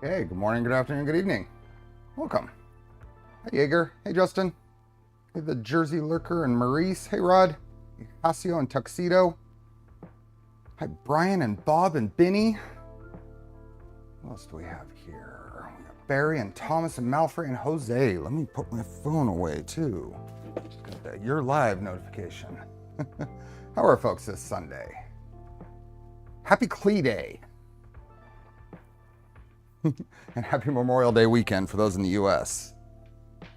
Okay, good morning, good afternoon, good evening. Welcome. Hey, Jaeger. Hey, Justin. Hey, the Jersey Lurker and Maurice. Hey, Rod. Hasio and Tuxedo. Hi, Brian and Bob and Benny. What else do we have here? We got Barry and Thomas and Malfrey and Jose. Let me put my phone away, too. Just got that You're Live notification. How are folks this Sunday? Happy Clee Day. And happy Memorial Day weekend for those in the U.S.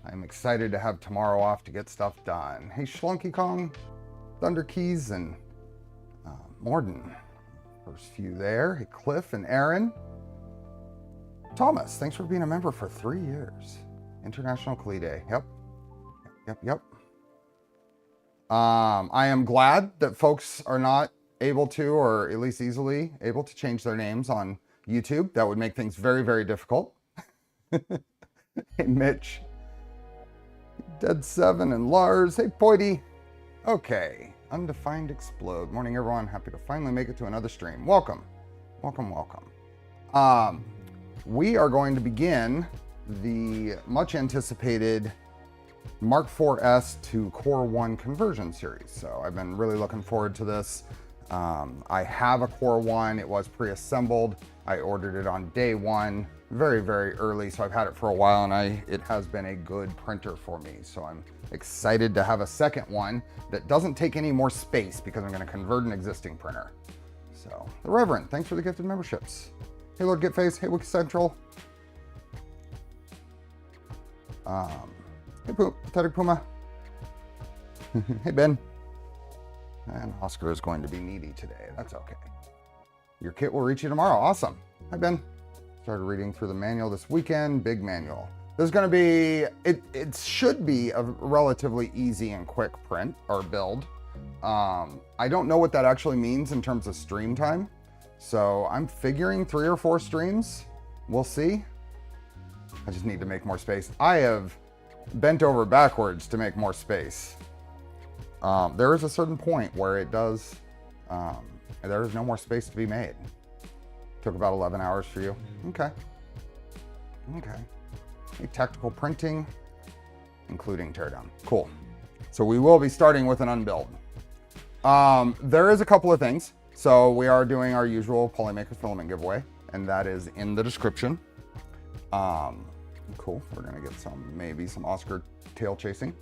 I'm excited to have tomorrow off to get stuff done. Hey, Schlunky Kong, Thunder Keys, and Morden. First few there. Hey, Cliff and Aaron. Thomas, thanks for being a member for 3 years. International Clee Day. Yep. I am glad that folks are not able to, or at least easily able to, change their names on YouTube. That would make things very, very difficult. Hey, Mitch. Dead 7 and Lars. Hey, Poity. Okay. Undefined Explode. Morning, everyone. Happy to finally make it to another stream. Welcome. We are going to begin the much anticipated Mark IV's to Core One conversion series. So I've been really looking forward to this. I have a Core One. It was pre-assembled. I ordered it on day one, very, very early. So I've had it for a while, and it has been a good printer for me. So I'm excited to have a second one that doesn't take any more space because I'm going to convert an existing printer. So the Reverend, thanks for the gifted memberships. Hey, Lord Getface. Hey, Wiki Central. Hey, Pathetic Puma. Hey, Ben. And Oscar is going to be needy today. That's okay. Your kit will reach you tomorrow. Awesome. Hi, Ben. Started reading through the manual this weekend. Big manual. There's going to be, it should be a relatively easy and quick print or build. I don't know what that actually means in terms of stream time. So I'm figuring 3 or 4 streams. We'll see. I just need to make more space. I have bent over backwards to make more space. There is a certain point where it does, there is no more space to be made. Took about 11 hours for you. Okay. Hey, tactical printing, including teardown. Cool. So we will be starting with an unbuild. There is a couple of things. So we are doing our usual Polymaker filament giveaway, and that is in the description. Cool. We're gonna get maybe some Oscar tail chasing.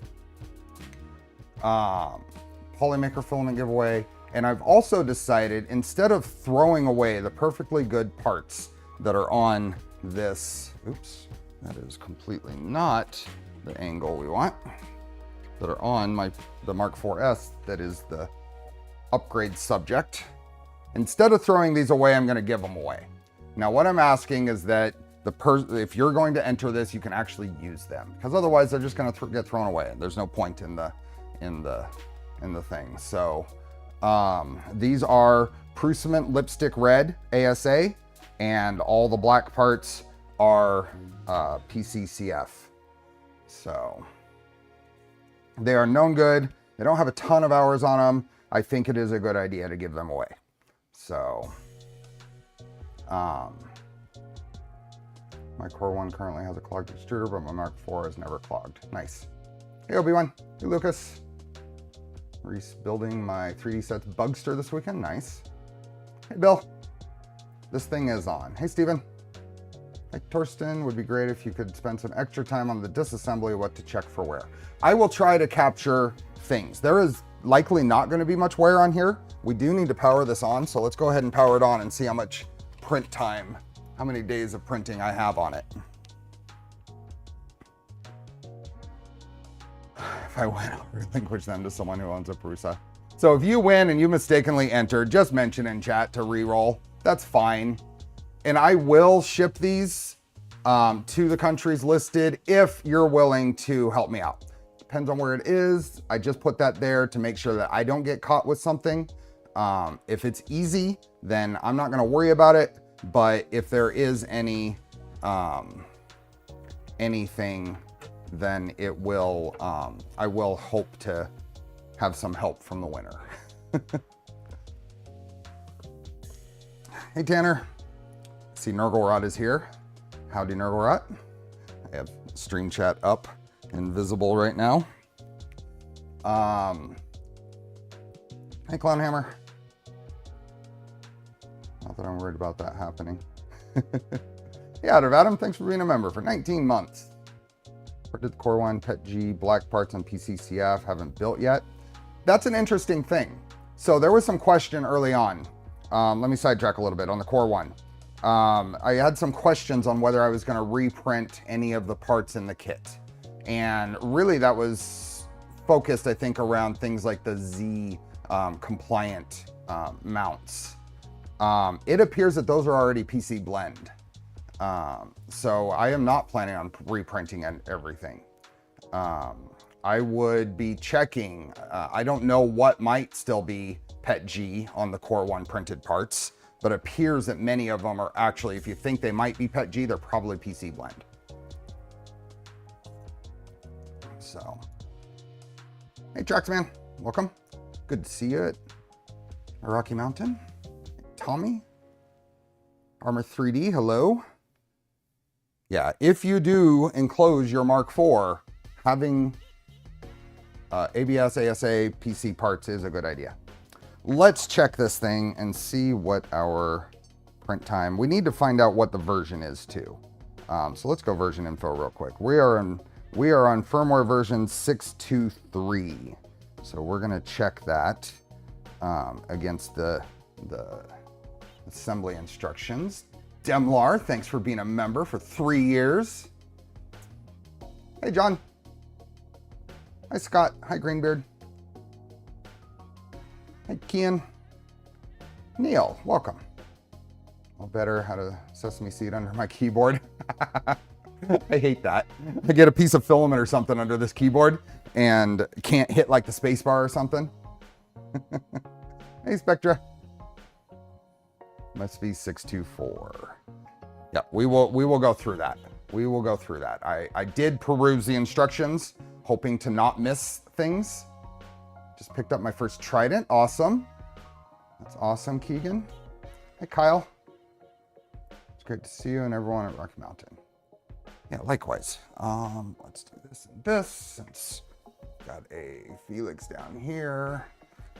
Polymaker filament giveaway. And I've also decided, instead of throwing away the perfectly good parts that are on this, oops, that is completely not the angle we want, that are on the Mark IV's, that is the upgrade subject. Instead of throwing these away, I'm going to give them away. Now, what I'm asking is that if you're going to enter this, you can actually use them, because otherwise they're just going to get thrown away. There's no point in the thing. So these are Prusa Lipstick Red ASA, and all the black parts are PCCF. So they are known good. They don't have a ton of hours on them. I think it is a good idea to give them away. So my Core One currently has a clogged extruder, but my Mark IV is never clogged. Nice. Hey, Obi-Wan. Hey, Lucas. Reese building my 3D sets Bugster this weekend. Nice. Hey, Bill. This thing is on. Hey, Steven. Hey, Torsten. Would be great if you could spend some extra time on the disassembly, what to check for wear. I will try to capture things. There is likely not going to be much wear on here. We do need to power this on, so let's go ahead and power it on and see how much print time, how many days of printing I have on it. If I win, I'll relinquish them to someone who owns a Prusa. So if you win and you mistakenly entered, just mention in chat to reroll. That's fine. And I will ship these to the countries listed if you're willing to help me out. Depends on where it is. I just put that there to make sure that I don't get caught with something. If it's easy, then I'm not going to worry about it. But if there is anything, then it will, I will hope to have some help from the winner. Hey, Tanner. See, Nurgle Rod is here. Howdy Nerdwhat. I have stream chat up and visible right now. Hey, Clownhammer. Not that I'm worried about that happening. Yeah, Adam, thanks for being a member for 19 months. Printed the Core One, Pet G, black parts on PCCF, haven't built yet. That's an interesting thing. So there was some question early on. Let me sidetrack a little bit on the Core One. I had some questions on whether I was going to reprint any of the parts in the kit. And really that was focused, I think, around things like the Z compliant mounts. It appears that those are already PC blend. So I am not planning on reprinting everything. I would be checking. I don't know what might still be Pet G on the Core One printed parts, but it appears that many of them are actually, if you think they might be Pet G, they're probably PC blend. So, hey Traxman, welcome. Good to see you at Rocky Mountain. Tommy, Armor 3D, hello. Yeah, if you do enclose your Mark IV, having ABS, ASA, PC parts is a good idea. Let's check this thing and see what our print time. We need to find out what the version is too. So let's go version info real quick. We are on firmware version 623. So we're gonna check that against the assembly instructions. Demlar, thanks for being a member for 3 years. Hey, John. Hi, Scott. Hi, Greenbeard. Hey, Kian. Neil, welcome. I'll better how to sesame seed under my keyboard. I hate that. I get a piece of filament or something under this keyboard and can't hit like the space bar or something. Hey, Spectra. Must be 624. Yeah, we will go through that. We will go through that. I did peruse the instructions, hoping to not miss things. Just picked up my first Trident. Awesome. That's awesome, Keegan. Hey, Kyle. It's great to see you and everyone at Rocky Mountain. Yeah, likewise. Let's do this and this, since got a Felix down here.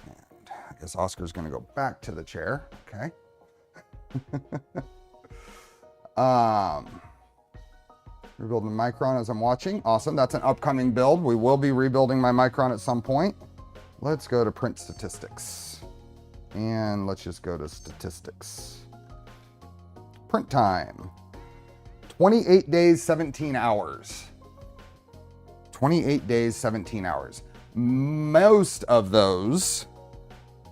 And I guess Oscar's gonna go back to the chair. Okay. Rebuilding Micron as I'm watching. Awesome. That's an upcoming build. We will be rebuilding my Micron at some point. Let's go to print statistics. And let's just go to statistics. Print time. 28 days, 17 hours. 28 days, 17 hours. Most of those,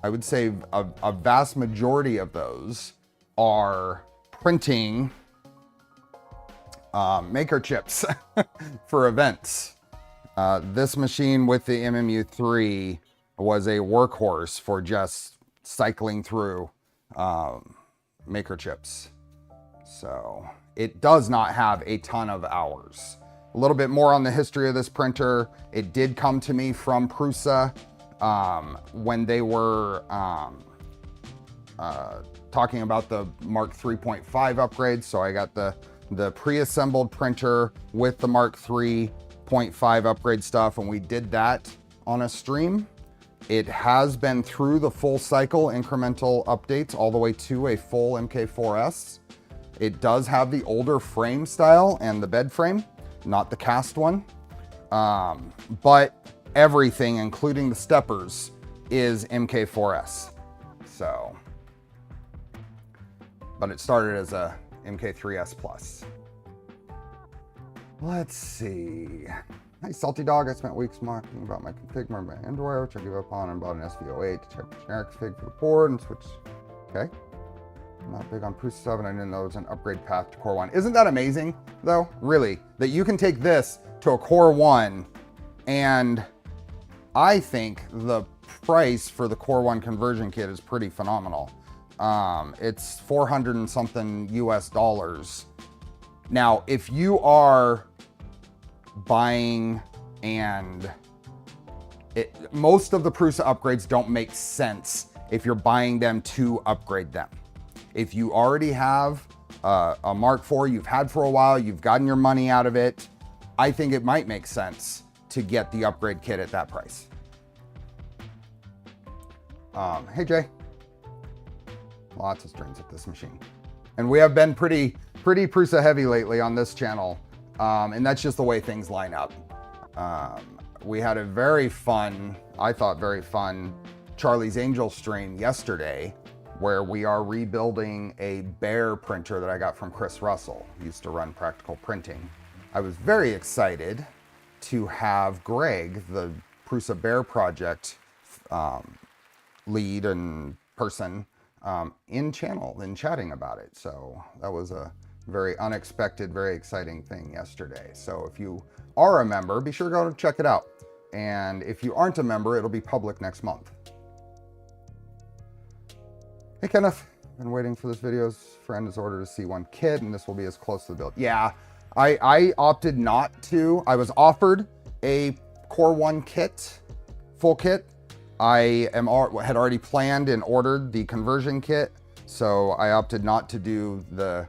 I would say a vast majority of those, are printing maker chips for events. This machine with the MMU3 was a workhorse for just cycling through maker chips. So it does not have a ton of hours. A little bit more on the history of this printer. It did come to me from Prusa when they were talking about the Mark 3.5 upgrade. So I got the pre-assembled printer with the Mark 3.5 upgrade stuff, and we did that on a stream. It has been through the full cycle incremental updates all the way to a full MK4S. It does have the older frame style and the bed frame, not the cast one. But everything, including the steppers, is MK4S. So, but it started as a MK3S Plus. Let's see. Hey, Salty Dog. I spent weeks mocking about my config for my underwear, which I gave up on, and bought an SVO8 to check the generic config for the board and switch. Okay. I'm not big on Prusa 7. I didn't know it was an upgrade path to Core One. Isn't that amazing, though? Really, that you can take this to a Core One, and I think the price for the Core One conversion kit is pretty phenomenal. It's 400 and something US dollars. Now, if you are buying and most of the Prusa upgrades don't make sense if you're buying them to upgrade them. If you already have a Mark IV you've had for a while, you've gotten your money out of it, I think it might make sense to get the upgrade kit at that price. Hey Jay. Lots of strings at this machine. And we have been pretty Prusa heavy lately on this channel. And that's just the way things line up. We had a very fun, I thought very fun, Charlie's Angel stream yesterday, where we are rebuilding a Bear printer that I got from Chris Russell. He used to run Practical Printing. I was very excited to have Greg, the Prusa Bear project lead and person, in channel and chatting about it. So that was a very unexpected, very exciting thing yesterday. So if you are a member, be sure to go check it out. And if you aren't a member, it'll be public next month. Hey Kenneth, been waiting for this video's friend has ordered a C1 kit and this will be as close to the build. Yeah, I opted not to. I was offered a Core One kit, full kit. I had already planned and ordered the conversion kit, so I opted not to do the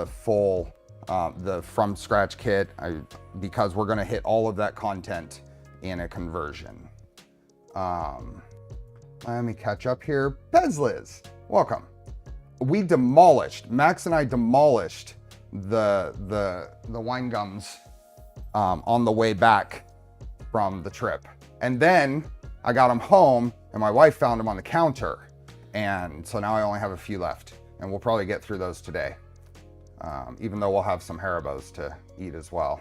full, the from scratch kit because we're gonna hit all of that content in a conversion. Let me catch up here. Pezliz, welcome. We demolished, Max and I demolished the wine gums on the way back from the trip. And then I got them home and my wife found them on the counter. And so now I only have a few left and we'll probably get through those today. Even though we'll have some Haribos to eat as well.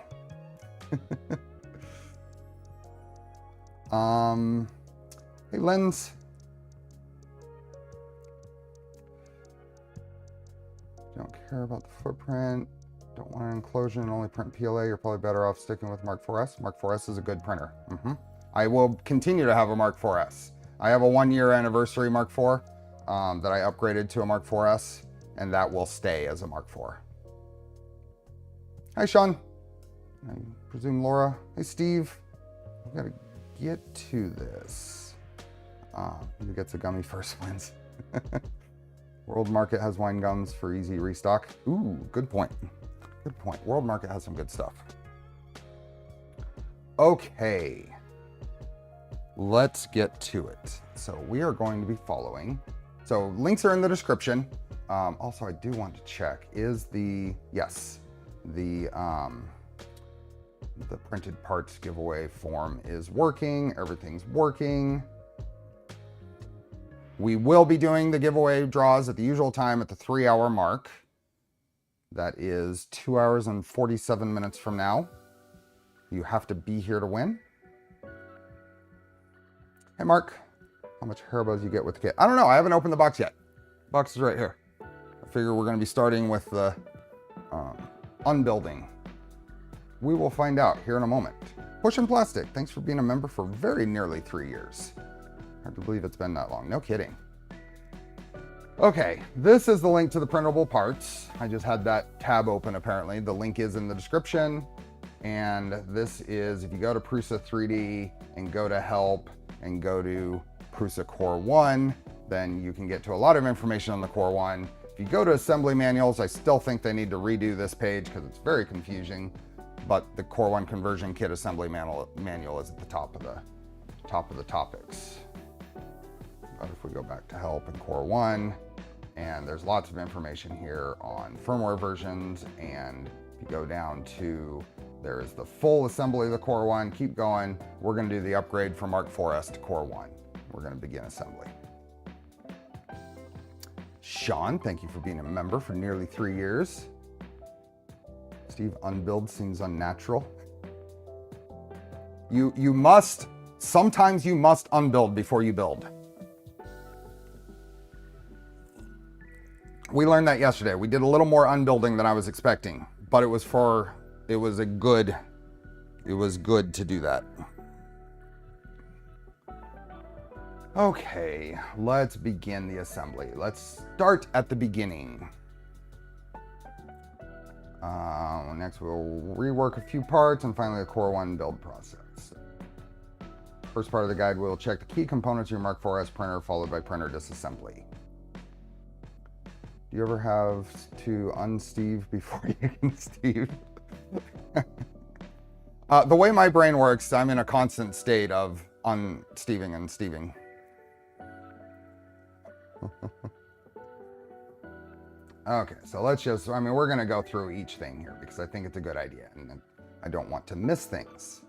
Hey Lens. Don't care about the footprint. Don't want an enclosure and only print PLA. You're probably better off sticking with Mark IVs. Mark IVs is a good printer. I will continue to have a Mark IVs. I have a 1-year anniversary Mark IV that I upgraded to a Mark IVs, and that will stay as a Mark IV. Hi, Sean. I presume Laura. Hey, Steve. I've got to get to this. Who gets a gummy first wins. World Market has wine gums for easy restock. Ooh, good point. Good point. World Market has some good stuff. Okay. Let's get to it. So we are going to be following. So links are in the description. Also, I do want to check, is the printed parts giveaway form is working. Everything's working. We will be doing the giveaway draws at the usual time at the 3-hour mark. That is 2 hours and 47 minutes from now. You have to be here to win. Hey, Mark. How much Haribos you get with the kit? I don't know. I haven't opened the box yet. Box is right here. I figure we're going to be starting with the unbuilding. We will find out here in a moment. Push and Plastic. Thanks for being a member for very nearly 3 years. Hard to believe it's been that long. No kidding. Okay, this is the link to the printable parts. I just had that tab open apparently. The link is in the description. And this is, if you go to Prusa 3D and go to help and go to Prusa Core One, then you can get to a lot of information on the Core One. If you go to assembly manuals, I still think they need to redo this page because it's very confusing. But the Core One Conversion Kit assembly manual is at the top of the topics. But if we go back to help in Core One, and there's lots of information here on firmware versions, and if you go down to, there's the full assembly of the Core One, keep going. We're gonna do the upgrade from Mark IVs to Core One. We're gonna begin assembly. Sean, thank you for being a member for nearly 3 years. Steve, unbuild seems unnatural. You must, sometimes you must unbuild before you build. We learned that yesterday. We did a little more unbuilding than I was expecting, but it was good to do that. Okay, let's begin the assembly. Let's start at the beginning. Next we'll rework a few parts and finally the Core One build process. First part of the guide, we'll check the key components of your Mark IVs printer, followed by printer disassembly. Do you ever have to unsteve before you can steve? The way my brain works, I'm in a constant state of unsteving and steving. Okay, so let's just, I mean, we're gonna go through each thing here because I think it's a good idea and I don't want to miss things.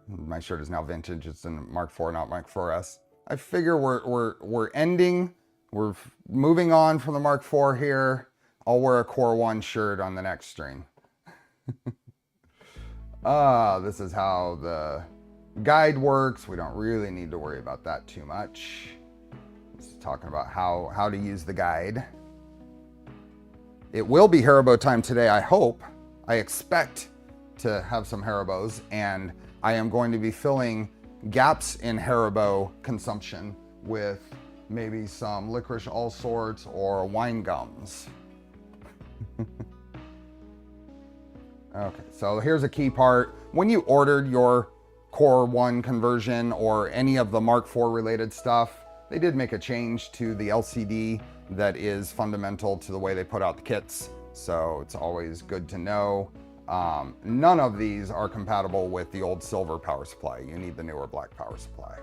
My shirt is now vintage. It's in Mark IV, not Mark IVs. I figure we're ending, we're moving on from the Mark IV here. I'll wear a Core One shirt on the next stream. This is how the guide works. We don't really need to worry about that too much. This is talking about how to use the guide. It will be Haribo time today, I hope. I expect to have some Haribos, and I am going to be filling gaps in Haribo consumption with maybe some licorice all sorts or wine gums. Okay, so here's a key part. When you ordered your Core One conversion or any of the Mark IV related stuff, they did make a change to the LCD that is fundamental to the way they put out the kits. So it's always good to know. None of these are compatible with the old silver power supply. You need the newer black power supply.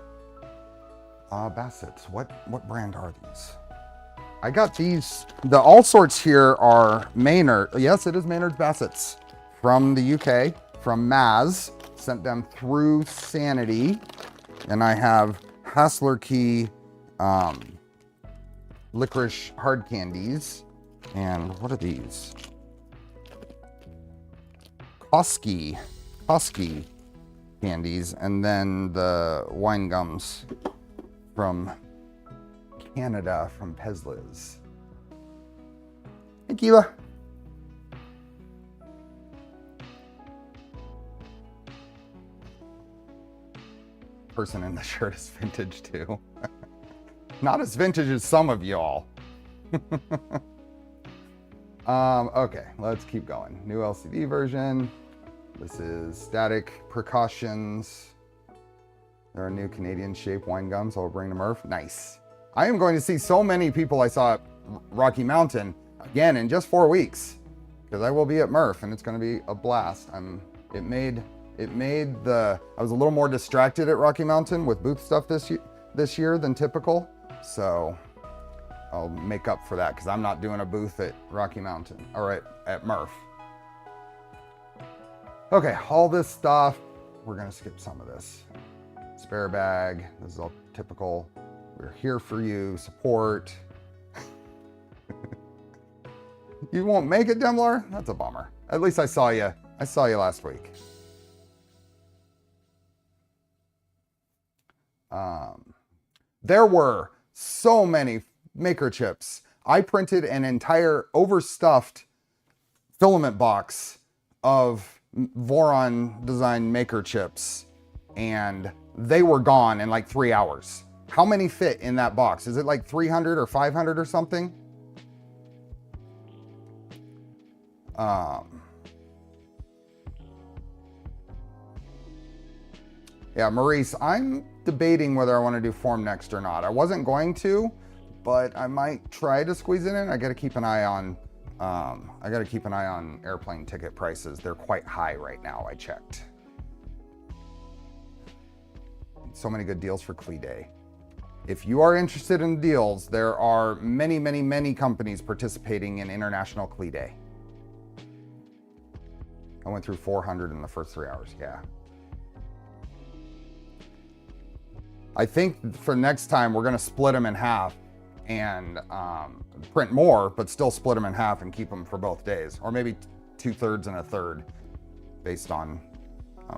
Bassett's, what brand are these? I got these, the all sorts here are Maynard. Yes, it is Maynard's Bassett's from the UK, from Maz. Sent them through Sanity. And I have Hassler Key licorice hard candies. And what are these? Koski candies, and then the wine gums from Canada from Pezliz. Hey, Keela. Person in the shirt is vintage too. Not as vintage as some of y'all. Okay, let's keep going. New LCD version. This is static precautions. There are new Canadian shape wine gums I'll bring to Murph. Nice. I am going to see so many people I saw at Rocky Mountain again in just 4 weeks, because I will be at Murph and it's going to be a blast. I was a little more distracted at Rocky Mountain with booth stuff this year than typical. So I'll make up for that because I'm not doing a booth at Rocky Mountain or at Murph. Okay, all this stuff, we're gonna skip some of this. Spare bag, this is all typical. We're here for you, support. You won't make it, Demlar? That's a bummer. At least I saw you last week. There were so many maker chips. I printed an entire overstuffed filament box of Voron design maker chips, and they were gone in like 3 hours. How many fit in that box? Is it like 300 or 500 or something? Yeah, Maurice, I'm debating whether I want to do Form Next or not. I wasn't going to, but I might try to squeeze it in. I got to keep an eye on airplane ticket prices. They're quite high right now. I checked. So many good deals for CLE Day. If you are interested in deals, there are many, many, many companies participating in International CLE Day. I went through 400 in the first 3 hours. Yeah. I think for next time, we're going to split them in half and print more, but still split them in half and keep them for both days. Or maybe 2/3 and a third based on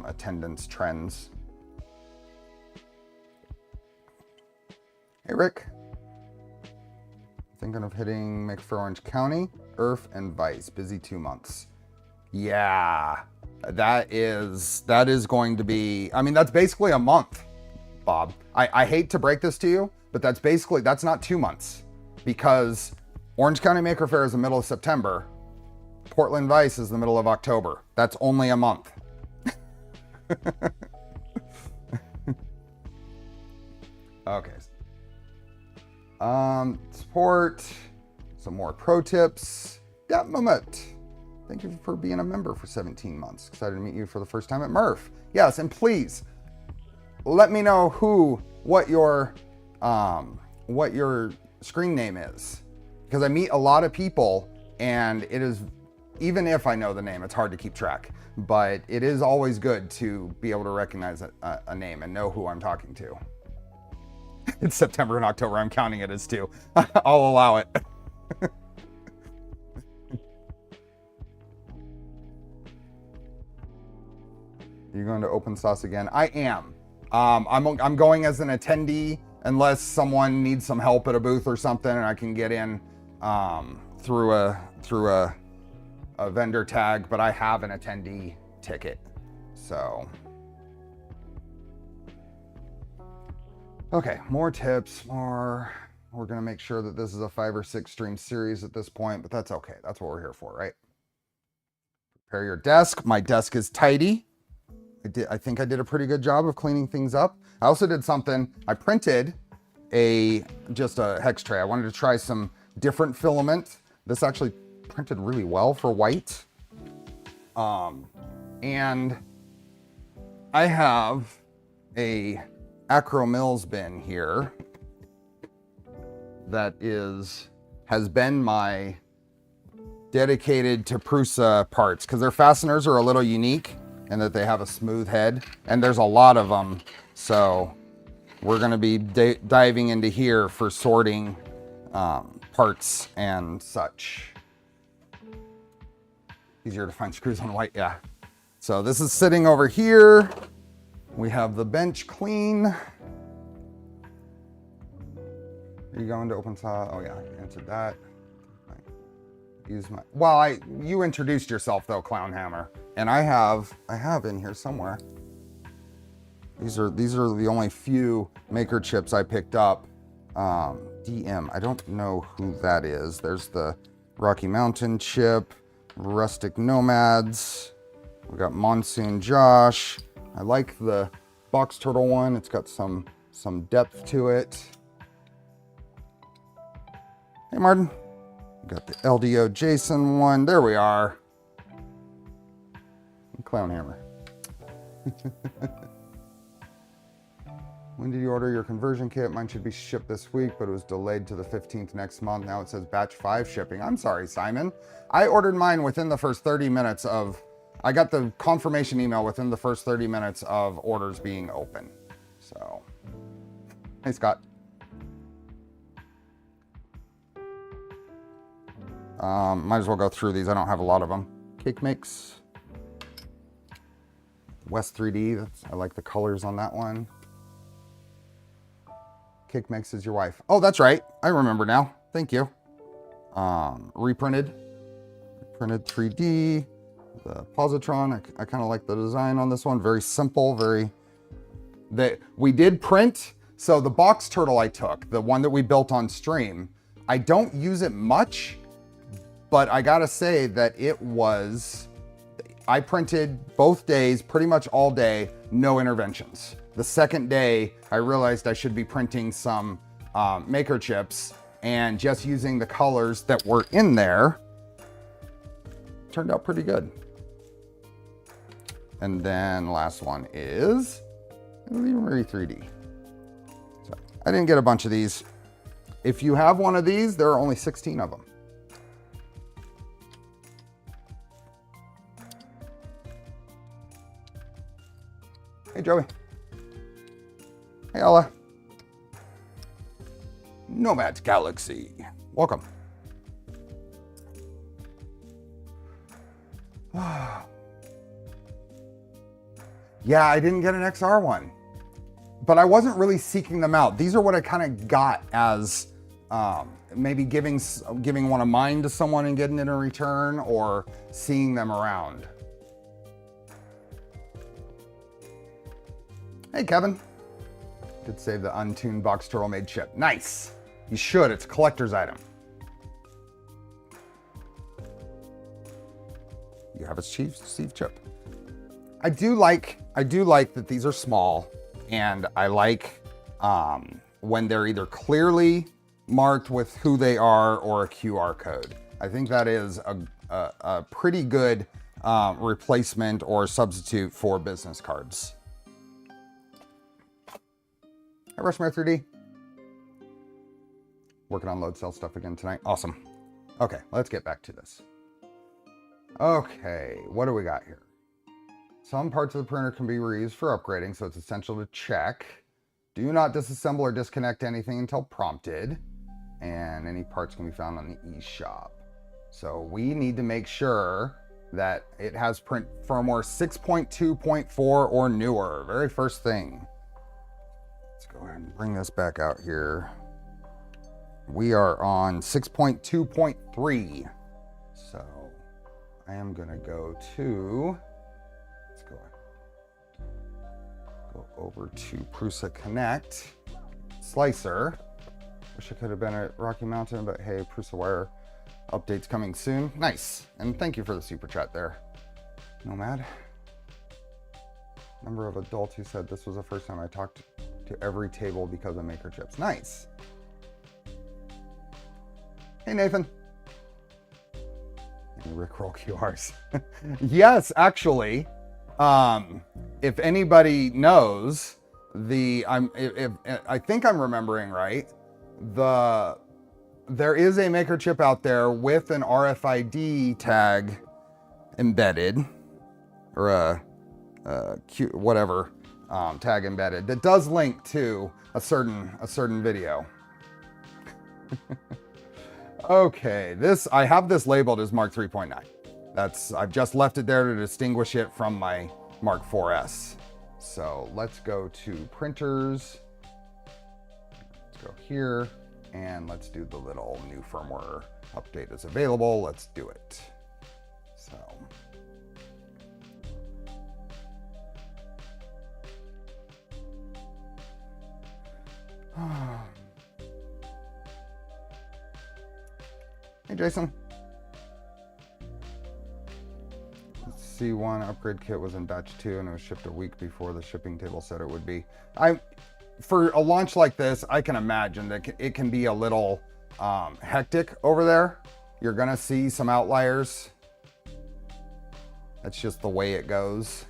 attendance trends. Hey, Rick. Thinking of hitting McPhair Orange County, IRF, and Vice. Busy 2 months. Yeah, that is going to be, I mean, that's basically a month, Bob. I hate to break this to you, but that's not 2 months, because Orange County Maker Faire is the middle of September. Portland Vice is the middle of October. That's only a month. Okay. Support. Some more pro tips. That moment. Thank you for being a member for 17 months. Excited to meet you for the first time at Murph. Yes, and please let me know what your screen name is, because I meet a lot of people, and it is, even if I know the name, it's hard to keep track. But it is always good to be able to recognize a name and know who I'm talking to. It's September and October. I'm counting it as 2. I'll allow it. You're going to Open Sauce again? I am. I'm going as an attendee unless someone needs some help at a booth or something, and I can get in through a vendor tag. But I have an attendee ticket, so. Okay, more tips, more. We're gonna make sure that this is a 5 or 6 stream series at this point, but that's okay. That's what we're here for, right? Prepare your desk. My desk is tidy. I think I did a pretty good job of cleaning things up. I also did something. I printed just a hex tray. I wanted to try some different filament. This actually printed really well for white. And I have a Acro Mills bin here that has been my dedicated to Prusa parts, because their fasteners are a little unique and that they have a smooth head, and there's a lot of them. So we're going to be diving into here for sorting parts and such. Easier to find screws on white, yeah. So this is sitting over here. We have the bench clean. Are you going to Open Saw? Oh yeah, I answered that. You introduced yourself though, Clown Hammer, and I have in here somewhere. These are the only few maker chips I picked up. DM, I don't know who that is. There's the Rocky Mountain chip, Rustic Nomads. We got Monsoon Josh. I like the Box Turtle one. It's got some depth to it. Hey Martin. Got the LDO Jason one. There we are. Clown Hammer. When did you order your conversion kit? Mine should be shipped this week, but it was delayed to the 15th next month. Now it says batch 5 shipping. I'm sorry, Simon. I ordered mine within the first 30 minutes of, I got the confirmation email within the first 30 minutes of orders being open. So, hey Scott. Might as well go through these. I don't have a lot of them. Cake Mix. West 3D. I like the colors on that one. Cake Mix is your wife. Oh, that's right. I remember now. Thank you. Reprinted 3D. The positron. I kind of like the design on this one. Very simple. We did print. So the box turtle I took, the one that we built on stream, I don't use it much. But I gotta say that I printed both days, pretty much all day, no interventions. The second day, I realized I should be printing some maker chips, and just using the colors that were in there, turned out pretty good. And then last one is Memory 3D. So I didn't get a bunch of these. If you have one of these, there are only 16 of them. Hey, Joey. Hey, Ella. Nomads Galaxy. Welcome. Yeah, I didn't get an XR one, but I wasn't really seeking them out. These are what I kind of got as maybe giving one of mine to someone and getting it in return, or seeing them around. Hey, Kevin. Did save the untuned box turtle made chip. Nice. You should. It's a collector's item. You have a Steve chip. I do like that these are small, and I like when they're either clearly marked with who they are or a QR code. I think that is a pretty good replacement or substitute for business cards. Hi, Rushmare 3D. Working on load cell stuff again tonight. Awesome. Okay, let's get back to this. Okay, what do we got here? Some parts of the printer can be reused for upgrading, so it's essential to check. Do not disassemble or disconnect anything until prompted. And any parts can be found on the eShop. So we need to make sure that it has print firmware 6.2.4 or newer. Very first thing. Let's go ahead and bring this back out here. We are on 6.2.3. So I am going to go to, let's go over to Prusa Connect Slicer. Wish I could have been at Rocky Mountain, but hey, Prusa Wire updates coming soon. Nice. And thank you for the super chat there, Nomad. Number of adults who said this was the first time I talked to every table because of maker chips. Nice. Hey, Nathan. Any Rickroll QRs? Yes, actually. If anybody knows, I think I'm remembering right, there is a maker chip out there with an RFID tag embedded, or a whatever tag embedded that does link to a certain video. Okay, I have this labeled as Mark 3.9. I've just left it there to distinguish it from my Mark 4S. So let's go to printers. Let's go here and let's do the little new firmware update is available. Let's do it. So. Hey, Jason. C1 upgrade kit was in batch 2 and it was shipped a week before the shipping table said it would be. For a launch like this, I can imagine that it can be a little hectic over there. You're gonna see some outliers. That's just the way it goes.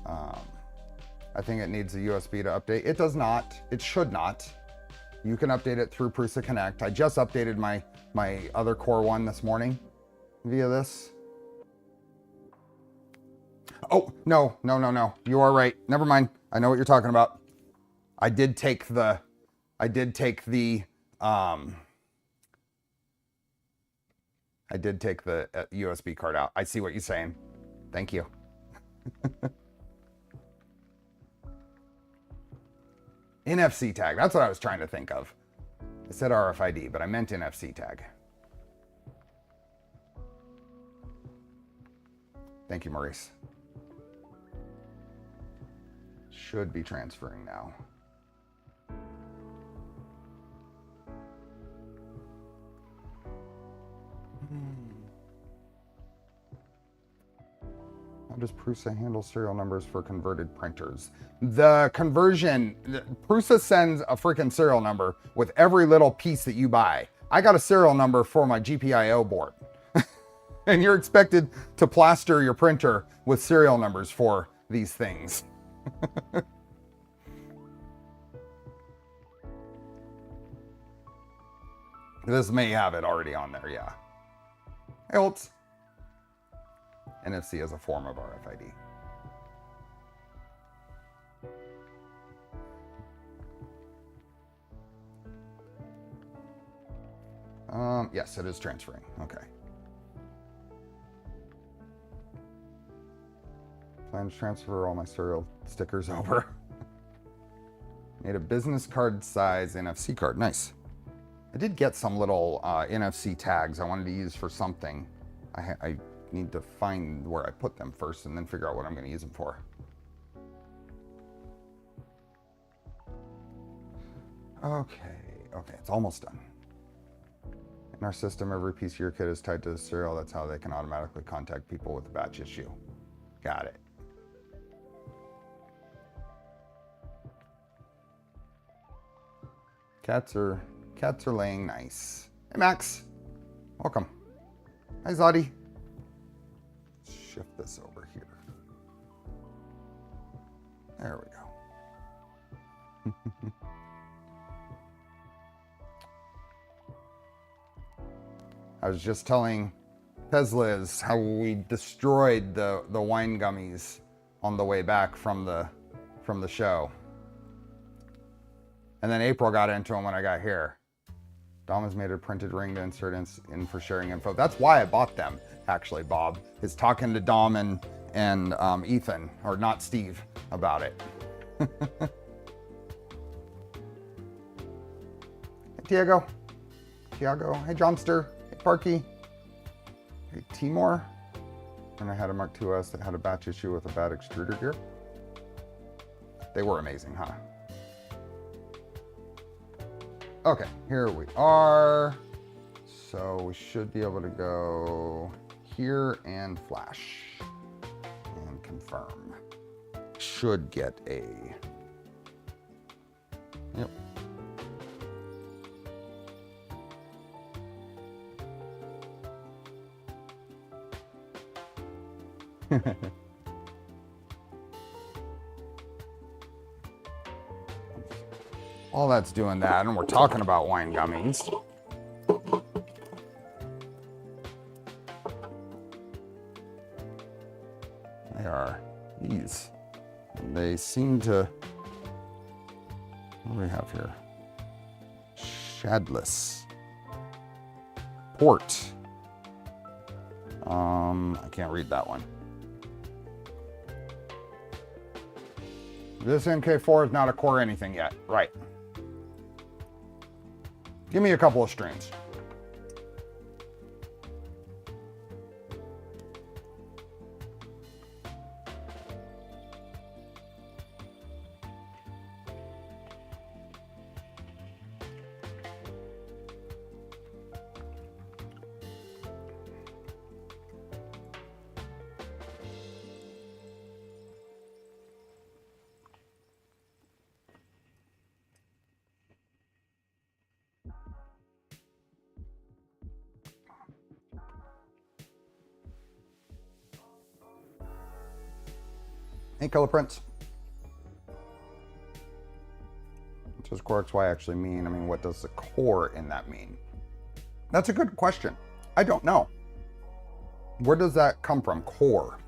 I think it needs a USB to update. It does not. It should not. You can update it through Prusa Connect. I just updated my other Core One this morning via this. Oh, no. You are right. Never mind. I know what you're talking about. I did take the USB card out. I see what you're saying. Thank you. NFC tag. That's what I was trying to think of. I said RFID, but I meant NFC tag. Thank you, Maurice. Should be transferring now. How does Prusa handle serial numbers for converted printers? The conversion, Prusa sends a freaking serial number with every little piece that you buy. I got a serial number for my GPIO board. And you're expected to plaster your printer with serial numbers for these things. This may have it already on there, yeah. Hey, Holtz. NFC is a form of RFID. Yes, it is transferring. Okay. Plan to transfer all my serial stickers over. Made a business card size NFC card. Nice. I did get some little NFC tags I wanted to use for something. I need to find where I put them first and then figure out what I'm going to use them for. Okay, it's almost done. In our system, every piece of your kit is tied to the serial. That's how they can automatically contact people with a batch issue. Got it. Cats are Cats are laying nice. Hey, Max. Welcome. Hi, Zadi. Shift this over here. There we go. I was just telling Pezliz how we destroyed the wine gummies on the way back from the show. And then April got into them when I got here. Dom has made a printed ring to insert in for sharing info. That's why I bought them, actually, Bob. Is talking to Dom and Ethan, or not Steve, about it. Hey, Tiago. Hey, Johnster. Hey, Parky. Hey, Timor. And I had a Mark IIs that had a batch issue with a bad extruder gear. They were amazing, huh? Okay, here we are. So we should be able to go here and flash and confirm. Should get a, yep. All that's doing that, and we're talking about wine gummies. They are these. They seem to, what do we have here? Shadless. Port. I can't read that one. This NK4 is not a core anything yet. Right. Give me a couple of strings. Hey, Color Prints. What does Core XY actually mean? I mean, what does the core in that mean? That's a good question. I don't know. Where does that come from? Core.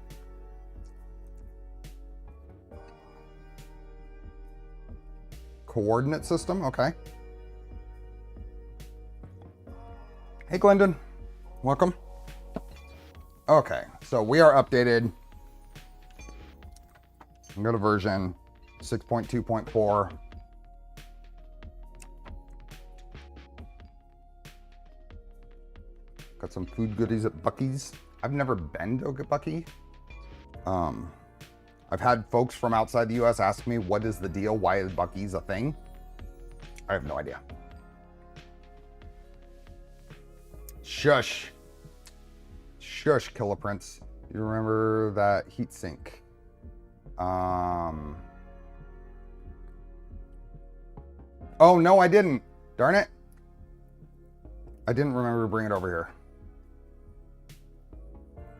Coordinate system, okay. Hey, Glendon. Welcome. Okay, so we are updated. I'm going to version 6.2.4. Got some food goodies at Buc-ee's. I've never been to a Buc-ee. I've had folks from outside the US ask me, what is the deal? Why is Buc-ee's a thing? I have no idea. Shush. Shush, Killer Prince. You remember that heat sink? Oh, no, I didn't. Darn it. I didn't remember to bring it over here.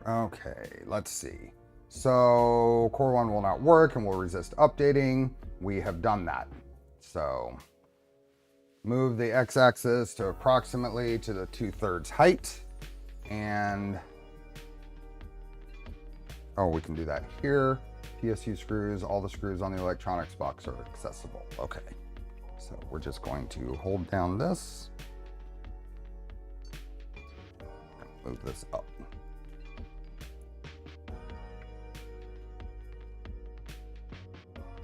Okay, let's see. So Core One will not work and will resist updating. We have done that. So move the x-axis to approximately to the 2/3 height. And, oh, we can do that here. PSU screws, all the screws on the electronics box are accessible. Okay, so we're just going to hold down this. Move this up.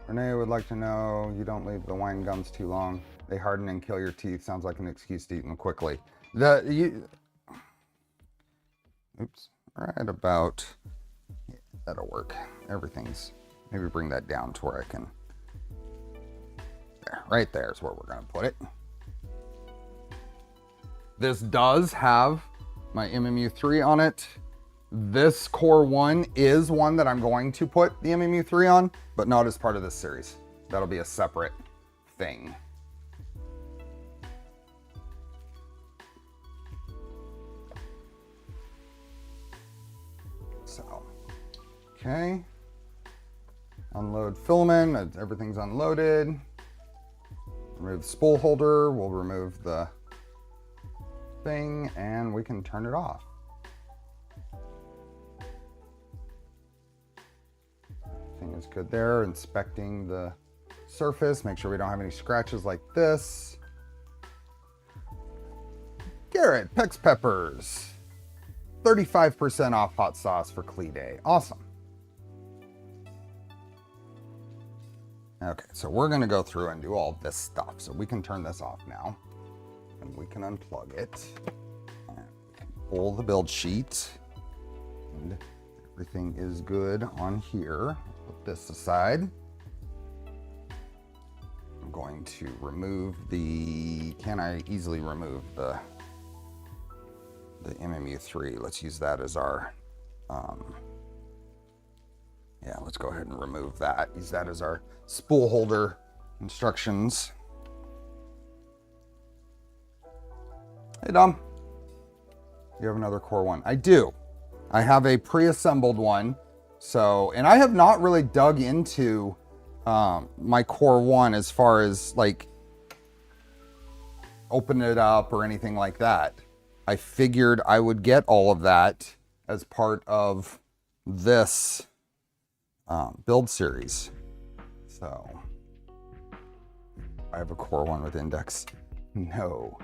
Renee would like to know, you don't leave the wine gums too long. They harden and kill your teeth. Sounds like an excuse to eat them quickly. Oops, right about, yeah, that'll work. Everything's, maybe bring that down to where I can, there, right there is where we're gonna put it. This does have my MMU3 on it. This Core One is one that I'm going to put the MMU3 on, but not as part of this series. That'll be a separate thing. So, okay. Unload filament, everything's unloaded. Remove spool holder, we'll remove the thing and we can turn it off. Everything is good there. Inspecting the surface, make sure we don't have any scratches like this. Garrett, Pex Peppers, 35% off hot sauce for Clee Day. Awesome. Okay, so we're gonna go through and do all this stuff. So we can turn this off now and we can unplug it. And we can pull the build sheet and everything is good on here. Put this aside. I'm going to remove the, can I easily remove the MMU3? Let's use that as our, yeah, let's go ahead and remove that. Use that as our spool holder instructions. Hey, Dom. You have another Core One? I do. I have a pre-assembled one. So, and I have not really dug into my Core One as far as like open it up or anything like that. I figured I would get all of that as part of this build series. So I have a Core One with index. No,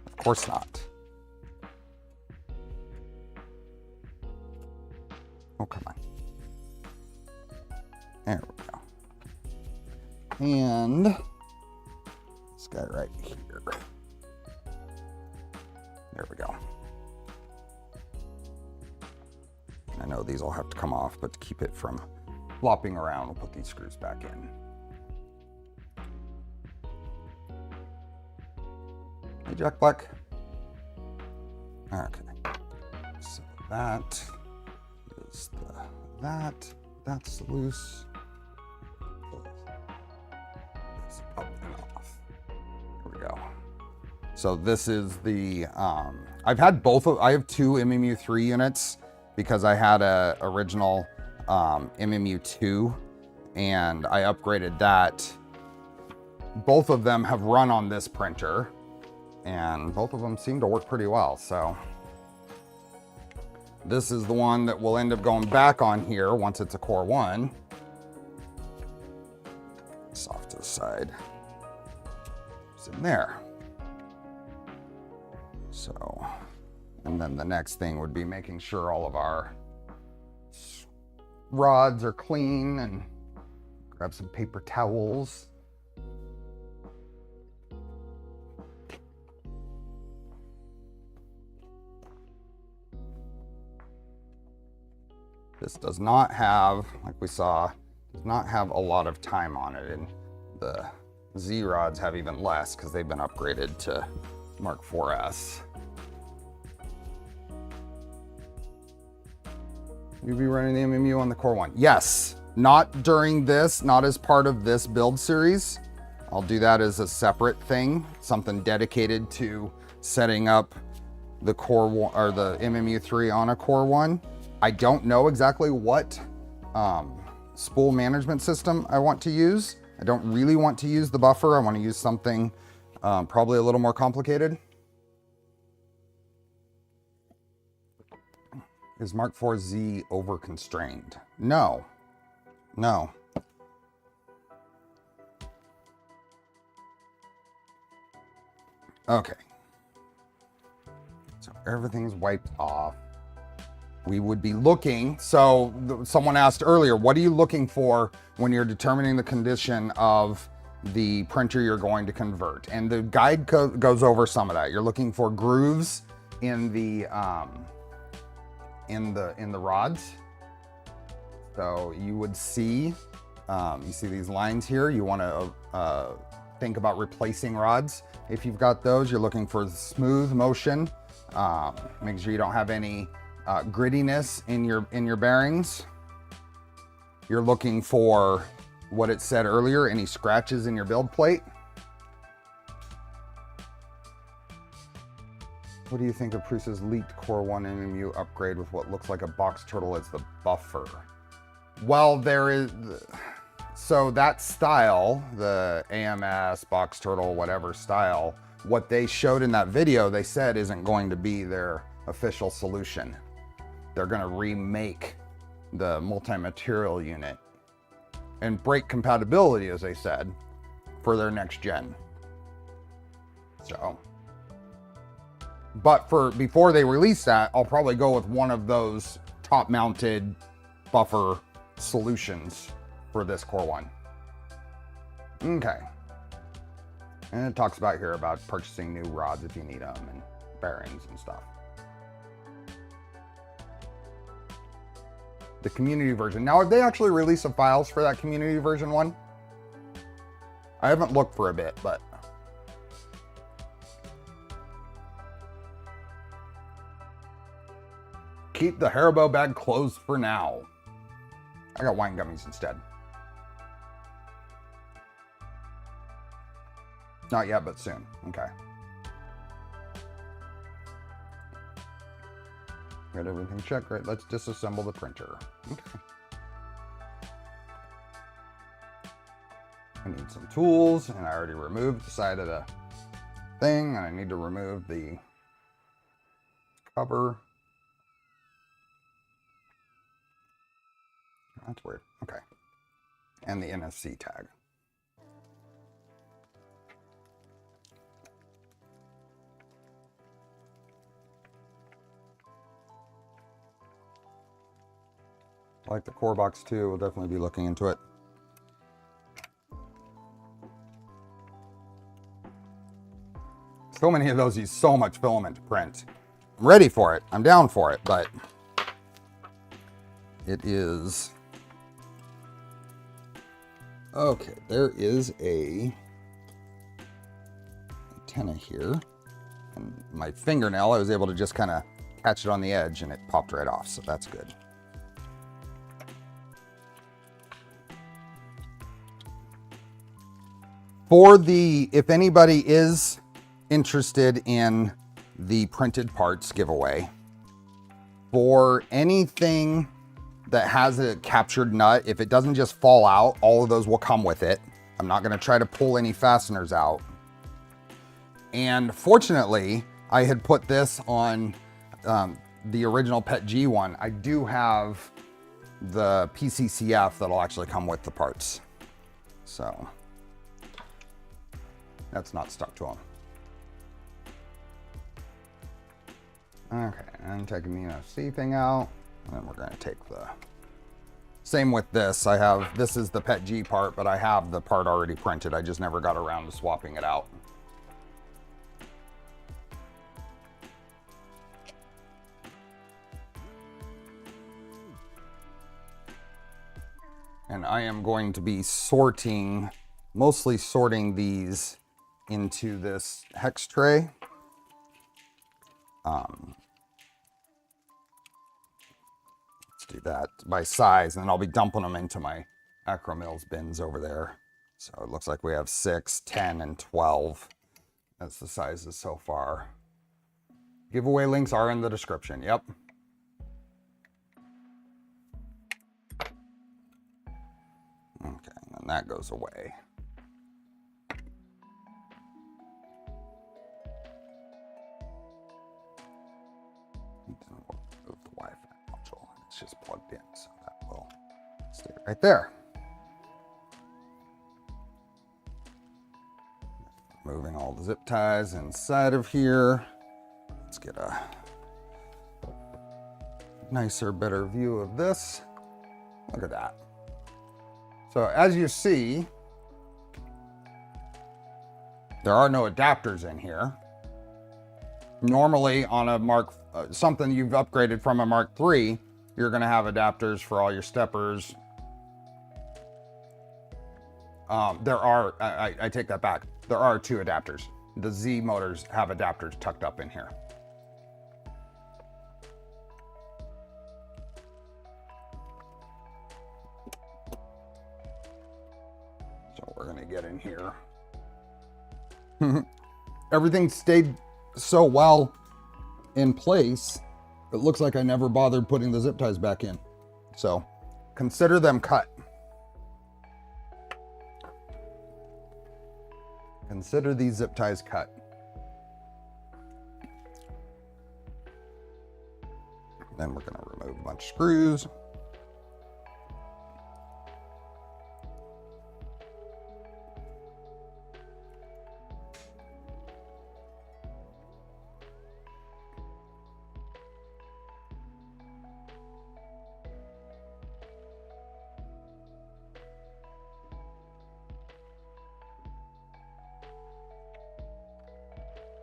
of course not. Oh, come on. There we go. And this guy right here. There we go. I know these will have to come off, but to keep it from flopping around, we'll put these screws back in. Hey, Jack Black. Okay. So that is that's loose. This up and off. There we go. So this is the, I've had both of, I have two MMU3 units because I had a original MMU2 and I upgraded that. Both of them have run on this printer and both of them seem to work pretty well. So this is the one that will end up going back on here once it's a Core One. It's off to the side. It's in there. So, and then the next thing would be making sure all of our rods are clean and grab some paper towels. This does not have, like we saw, does not have a lot of time on it, and the Z rods have even less because they've been upgraded to Mark 4S. You'll be running the MMU on the Core One? Yes, not during this, not as part of this build series. I'll do that as a separate thing, something dedicated to setting up the Core One or the MMU3 on a Core One. I don't know exactly what spool management system I want to use. I don't really want to use the buffer. I want to use something probably a little more complicated. Is Mark 4Z over constrained? No, no. Okay. So everything's wiped off. We would be looking, so someone asked earlier, what are you looking for when you're determining the condition of the printer you're going to convert? And the guide goes over some of that. You're looking for grooves in the rods. So you would see, you see these lines here. You want to think about replacing rods. If you've got those, you're looking for smooth motion. Make sure you don't have any grittiness in your bearings. You're looking for what it said earlier, any scratches in your build plate. What do you think of Prusa's leaked Core One MMU upgrade with what looks like a box turtle as the buffer? Well, there is... So that style, the AMS, box turtle, whatever style, what they showed in that video, they said isn't going to be their official solution. They're going to remake the multi-material unit and break compatibility, as they said, for their next gen. So, but before they release that, I'll probably go with one of those top-mounted buffer solutions for this Core One. Okay. And it talks about here about purchasing new rods if you need them and bearings and stuff. The community version. Now, have they actually released the files for that community version one? I haven't looked for a bit, but... Keep the Haribo bag closed for now. I got wine gummies instead. Not yet, but soon. Okay. Got everything checked, right? Let's disassemble the printer. Okay. I need some tools, and I already removed the side of the thing, and I need to remove the cover. That's weird. Okay. And the NFC tag. I like the core box too. We'll definitely be looking into it. So many of those use so much filament to print. I'm ready for it. I'm down for it, but it is... Okay, there is a antenna here. And my fingernail, I was able to just kind of catch it on the edge and it popped right off, so that's good. For the, if anybody is interested in the printed parts giveaway, for anything that has a captured nut, if it doesn't just fall out, all of those will come with it. I'm not gonna try to pull any fasteners out. And fortunately, I had put this on the original Pet G one. I do have the PCCF that'll actually come with the parts. So that's not stuck to them. Okay, and taking the NFC thing out. And then we're gonna take the, same with this. I have, this is the Pet G part, but I have the part already printed. I just never got around to swapping it out. And I am going to be sorting, mostly sorting these into this hex tray. Let's do that by size, and then I'll be dumping them into my Acromills bins over there. So it looks like we have 6, 10, and 12. That's the sizes so far. Giveaway links are in the description. Yep. Okay, and that goes away. Move the Wi-Fi module. It's just plugged in, so that will stay right there. Moving all the zip ties inside of here. Let's get a nicer, better view of this. Look at that. So as you see, there are no adapters in here. Normally on a something you've upgraded from a Mark III, you're gonna have adapters for all your steppers. There are, I take that back. There are 2 adapters. The Z motors have adapters tucked up in here. So we're gonna get in here. Everything stayed so well in place, it looks like I never bothered putting the zip ties back in. So consider them cut. Consider these zip ties cut. Then we're going to remove a bunch of screws.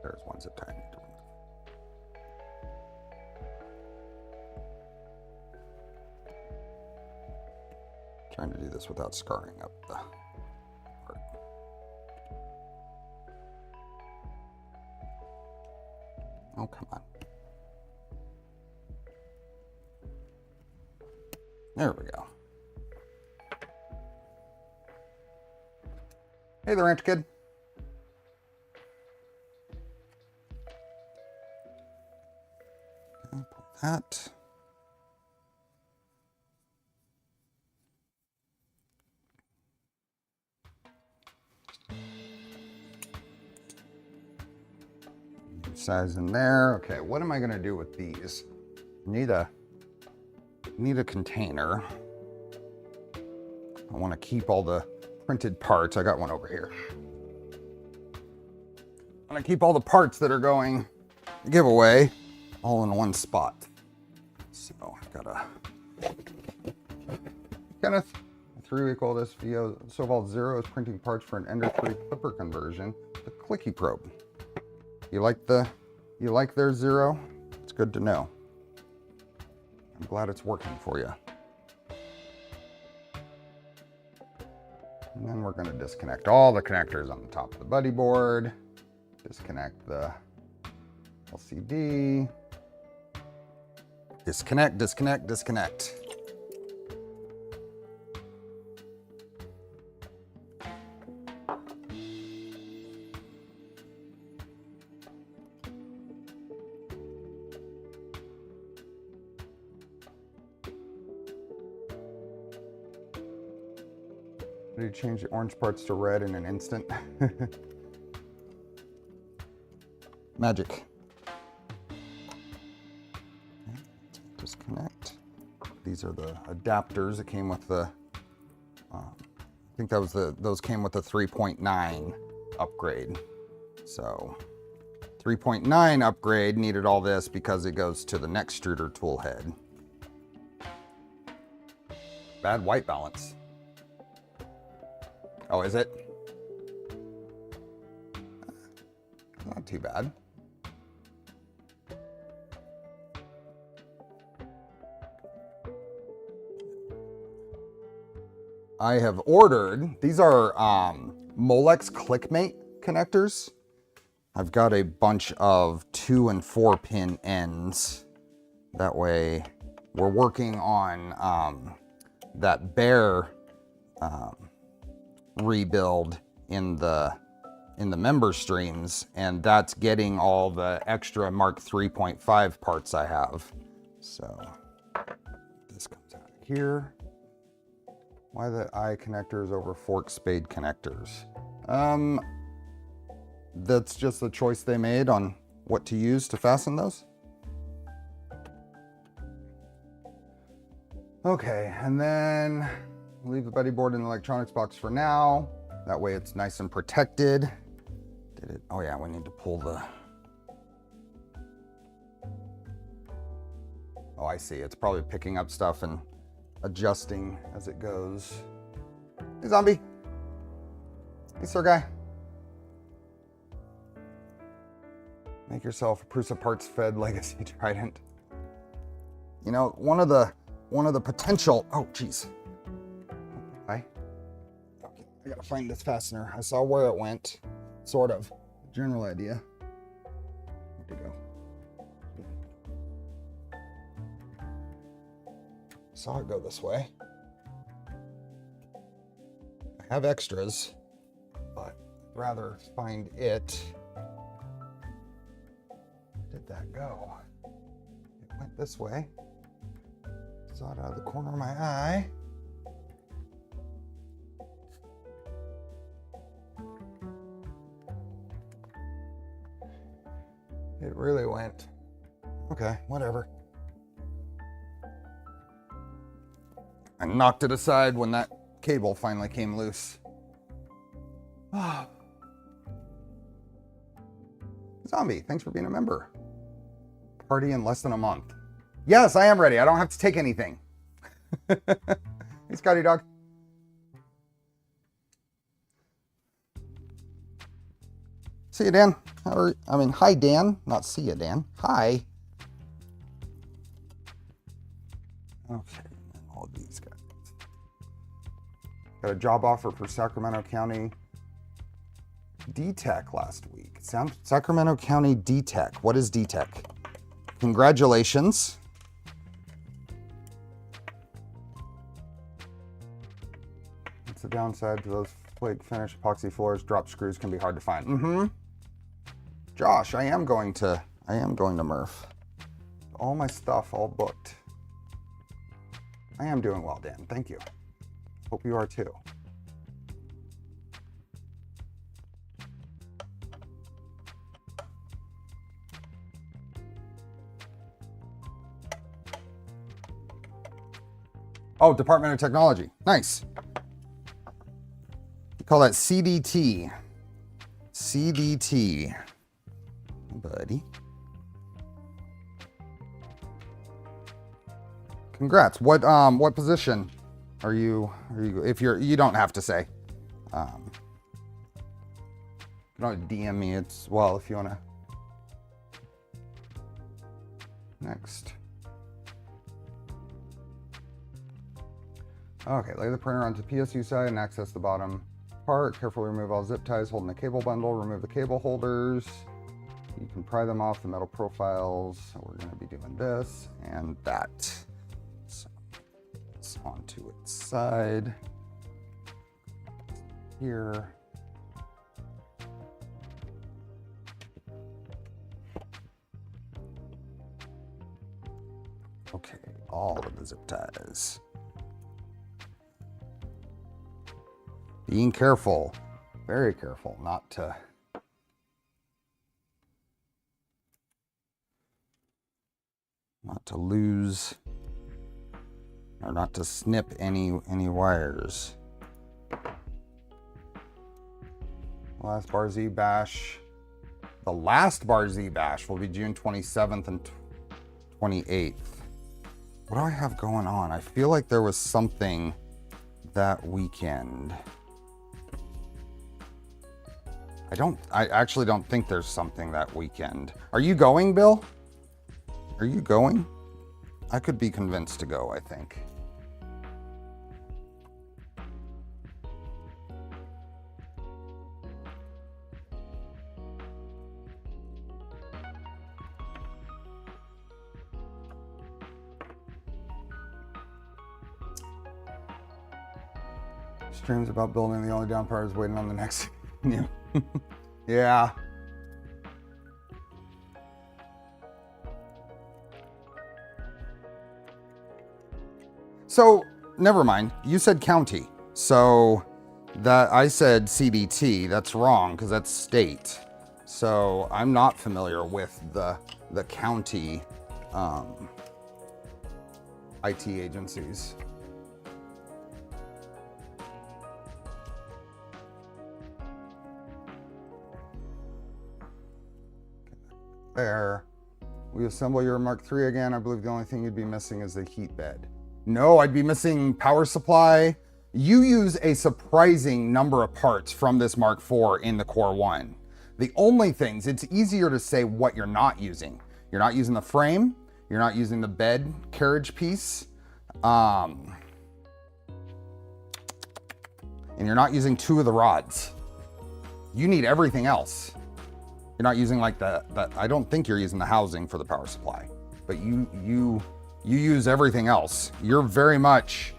There's one zip tie I need to remove. Trying to do this without scarring up the part. Oh, come on. There we go. Hey there, Ranch Kid. Okay, pull that. Size in there. Okay, what am I gonna do with these? Need a container. I want to keep all the printed parts. I got one over here. I want to keep all the parts that are going giveaway all in one spot. So I've got a Kenneth 3-week oldest VO Soval 0 is printing parts for an Ender 3 clipper conversion. The clicky probe. You like their 0? It's good to know. I'm glad it's working for you. And then we're going to disconnect all the connectors on the top of the buddy board. Disconnect the LCD. Disconnect, disconnect, disconnect. Did you change the orange parts to red in an instant? Magic. Okay, disconnect. These are the adapters that came with the, I think that was those came with the 3.9 upgrade. So 3.9 upgrade needed all this because it goes to the next extruder tool head. Bad white balance. Oh, is it? Not too bad. I have ordered, these are Molex ClickMate connectors. I've got a bunch of 2 and 4 pin ends. That way we're working on that bare rebuild in the member streams, and that's getting all the extra Mark 3.5 parts I have. So this comes out of here. Why the eye connectors over fork spade connectors? That's just the choice they made on what to use to fasten those. Okay, and then leave the buddy board in the electronics box for now. That way it's nice and protected. Did it? Oh yeah, we need to pull the... Oh, I see. It's probably picking up stuff and adjusting as it goes. Hey, zombie. Hey, sir guy. Make yourself a Prusa parts fed legacy trident. You know, one of the potential... Oh, geez. Okay, I gotta find this fastener. I saw where it went, sort of. General idea. Where'd it go? Saw it go this way. I have extras, but I'd rather find it. Did that. that go? It went this way. Saw it out of the corner of my eye. It really went. Okay, whatever. I knocked it aside when that cable finally came loose. Zombie, thanks for being a member. Party in less than a month. Yes, I am ready. I don't have to take anything. Hey, Scotty Dog. See you, Dan. Hi, Dan. Not see you, Dan. Hi. Okay, all these guys. Got a job offer for Sacramento County DTEC last week. Sacramento County DTEC. What is DTEC? Congratulations. What's the downside to those flake finish epoxy floors? Drop screws can be hard to find. Josh, I am going to Murph. All my stuff all booked. I am doing well, Dan. Thank you. Hope you are too. Oh, Department of Technology. Nice. We call that CDT. CDT. Buddy. Congrats. What position are you if you don't have to say. You don't DM me. It's, well, if you want to. Next. Okay, lay the printer onto PSU side and access the bottom part. Carefully remove all zip ties holding the cable bundle. Remove the cable holders. You can pry them off the metal profiles. So we're going to be doing this and that. So it's onto its side. Here. Okay, all of the zip ties. Being careful, very careful not to lose or not to snip any wires. Last Bar Z bash. The last Bar Z bash will be June 27th and 28th. What do I have going on? I feel like there was something that weekend. I actually don't think there's something that weekend. Are you going, Bill? Are you going? I could be convinced to go, I think. Streams about building, the only down part is waiting on the next new. Yeah. So, never mind. You said county. So, that I said CDT. That's wrong because that's state. So, I'm not familiar with the county IT agencies. There. We assemble your Mark III again. I believe the only thing you'd be missing is the heat bed. No, I'd be missing power supply. You use a surprising number of parts from this Mark IV in the Core One. The only things, it's easier to say what you're not using. You're not using the frame. You're not using the bed carriage piece. And you're not using 2 of the rods. You need everything else. You're not using like I don't think you're using the housing for the power supply, but you use everything else. You're very much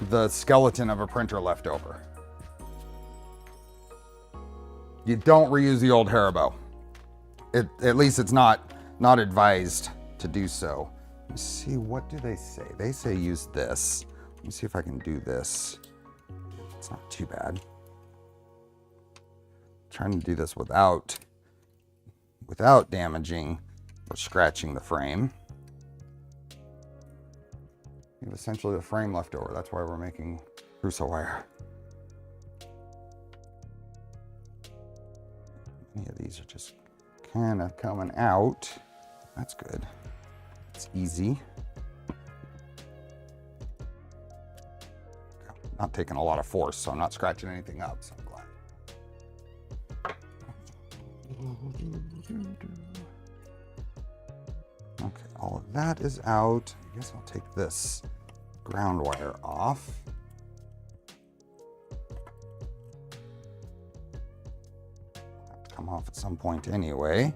the skeleton of a printer left over. You don't reuse the old Haribo. At least it's not not advised to do so. Let me see, what do they say? They say use this. Let me see if I can do this. It's not too bad. I'm trying to do this without damaging or scratching the frame. We have essentially the frame left over. That's why we're making Prusa wire. Many of these are just kind of coming out. That's good. It's easy. Not taking a lot of force, so I'm not scratching anything up, so I'm glad. Okay, all of that is out. I guess I'll take this ground wire off. Have to come off at some point anyway.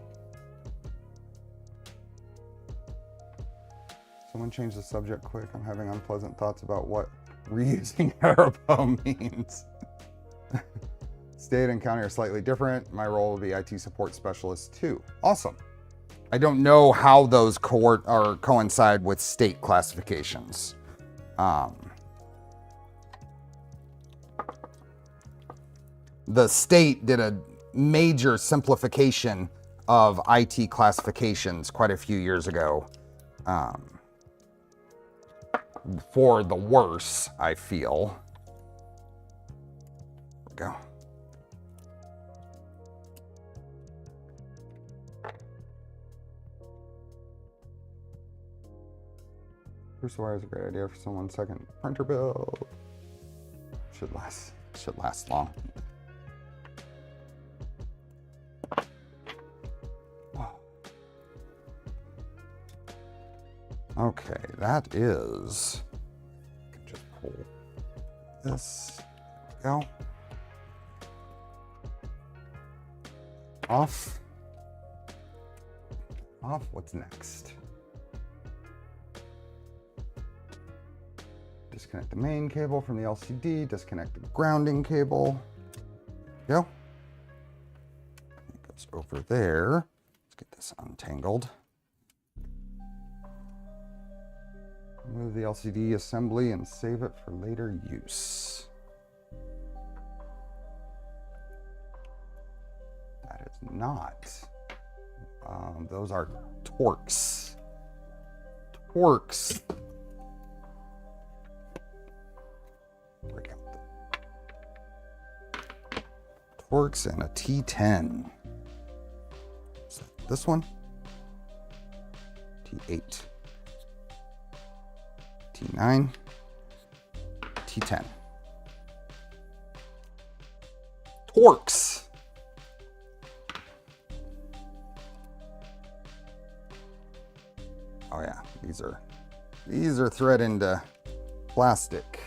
Someone change the subject quick. I'm having unpleasant thoughts about what reusing Haribo means. State and county are slightly different. My role will be IT support specialist too. Awesome. I don't know how those coincide with state classifications. The state did a major simplification of IT classifications quite a few years ago. For the worse, I feel. There we go. Prusa wire is a great idea for someone's second printer build. Should last long. Okay, that is, just pull this, there we go. Off, what's next? Disconnect the main cable from the LCD, disconnect the grounding cable. There we go. It goes over there. Let's get this untangled. Remove the LCD assembly and save it for later use. That is not. Those are Torx. Torx. Break out the Torx and a T10. Is that this one? T8. T9, T10. Torx. Oh yeah, these are thread into plastic.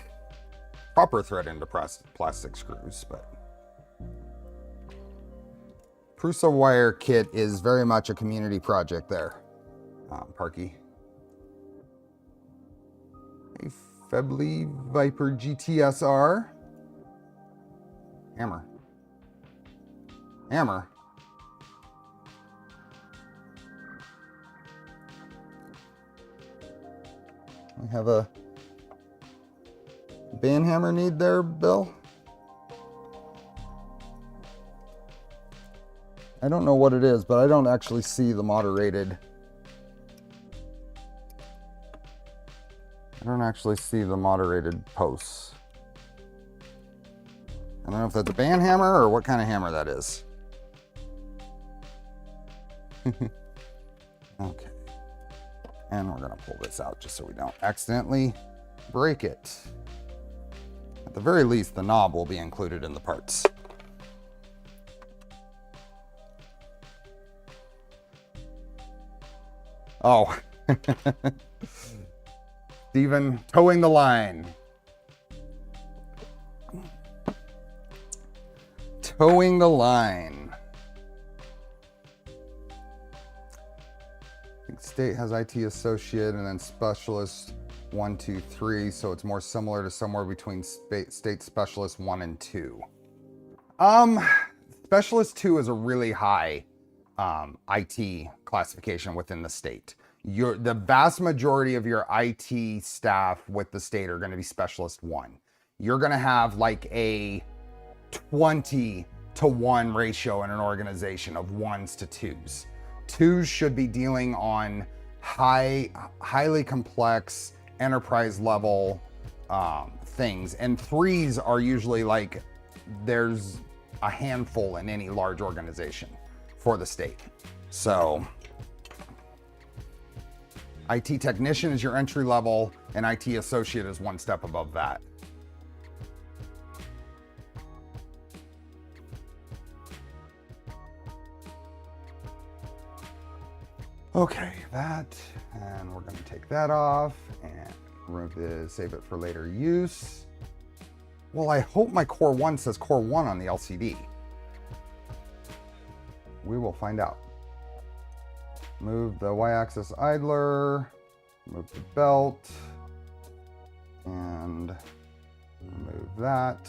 Proper thread into plastic screws, but Prusa wire kit is very much a community project there. Parky. A Febly Viper GTSR. Hammer. Hammer. We have a band hammer need there, Bill. I don't know what it is, but I don't actually see the moderated. I don't actually see the moderated posts. I don't know if that's a band hammer or what kind of hammer that is. Okay. And we're gonna pull this out just so we don't accidentally break it. At the very least, the knob will be included in the parts. Oh. Steven towing the line. Towing the line. I think state has IT associate and then specialist 1, 2, 3. So it's more similar to somewhere between state specialist 1 and 2. Specialist 2 is a really high IT classification within the state. The vast majority of your IT staff with the state are going to be specialist 1. You're going to have like a 20-to-1 ratio in an organization of 1s to 2s. 2s should be dealing on highly complex enterprise level things, and 3s are usually like there's a handful in any large organization for the state. So IT technician is your entry level, and IT associate is one step above that. Okay, that, and we're going to take that off and remove the save it for later use. Well, I hope my Core 1 says Core 1 on the LCD. We will find out. Move the Y-axis idler, move the belt, and remove that.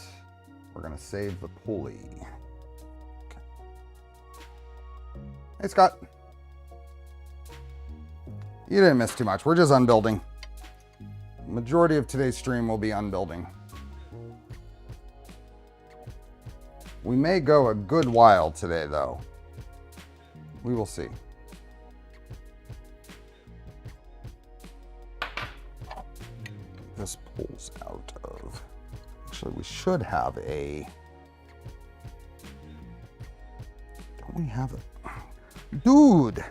We're going to save the pulley. Okay. Hey, Scott. You didn't miss too much. We're just unbuilding. Majority of today's stream will be unbuilding. We may go a good while today, though. We will see. This pulls out of... Actually, we should have a... Don't we have it? Dude!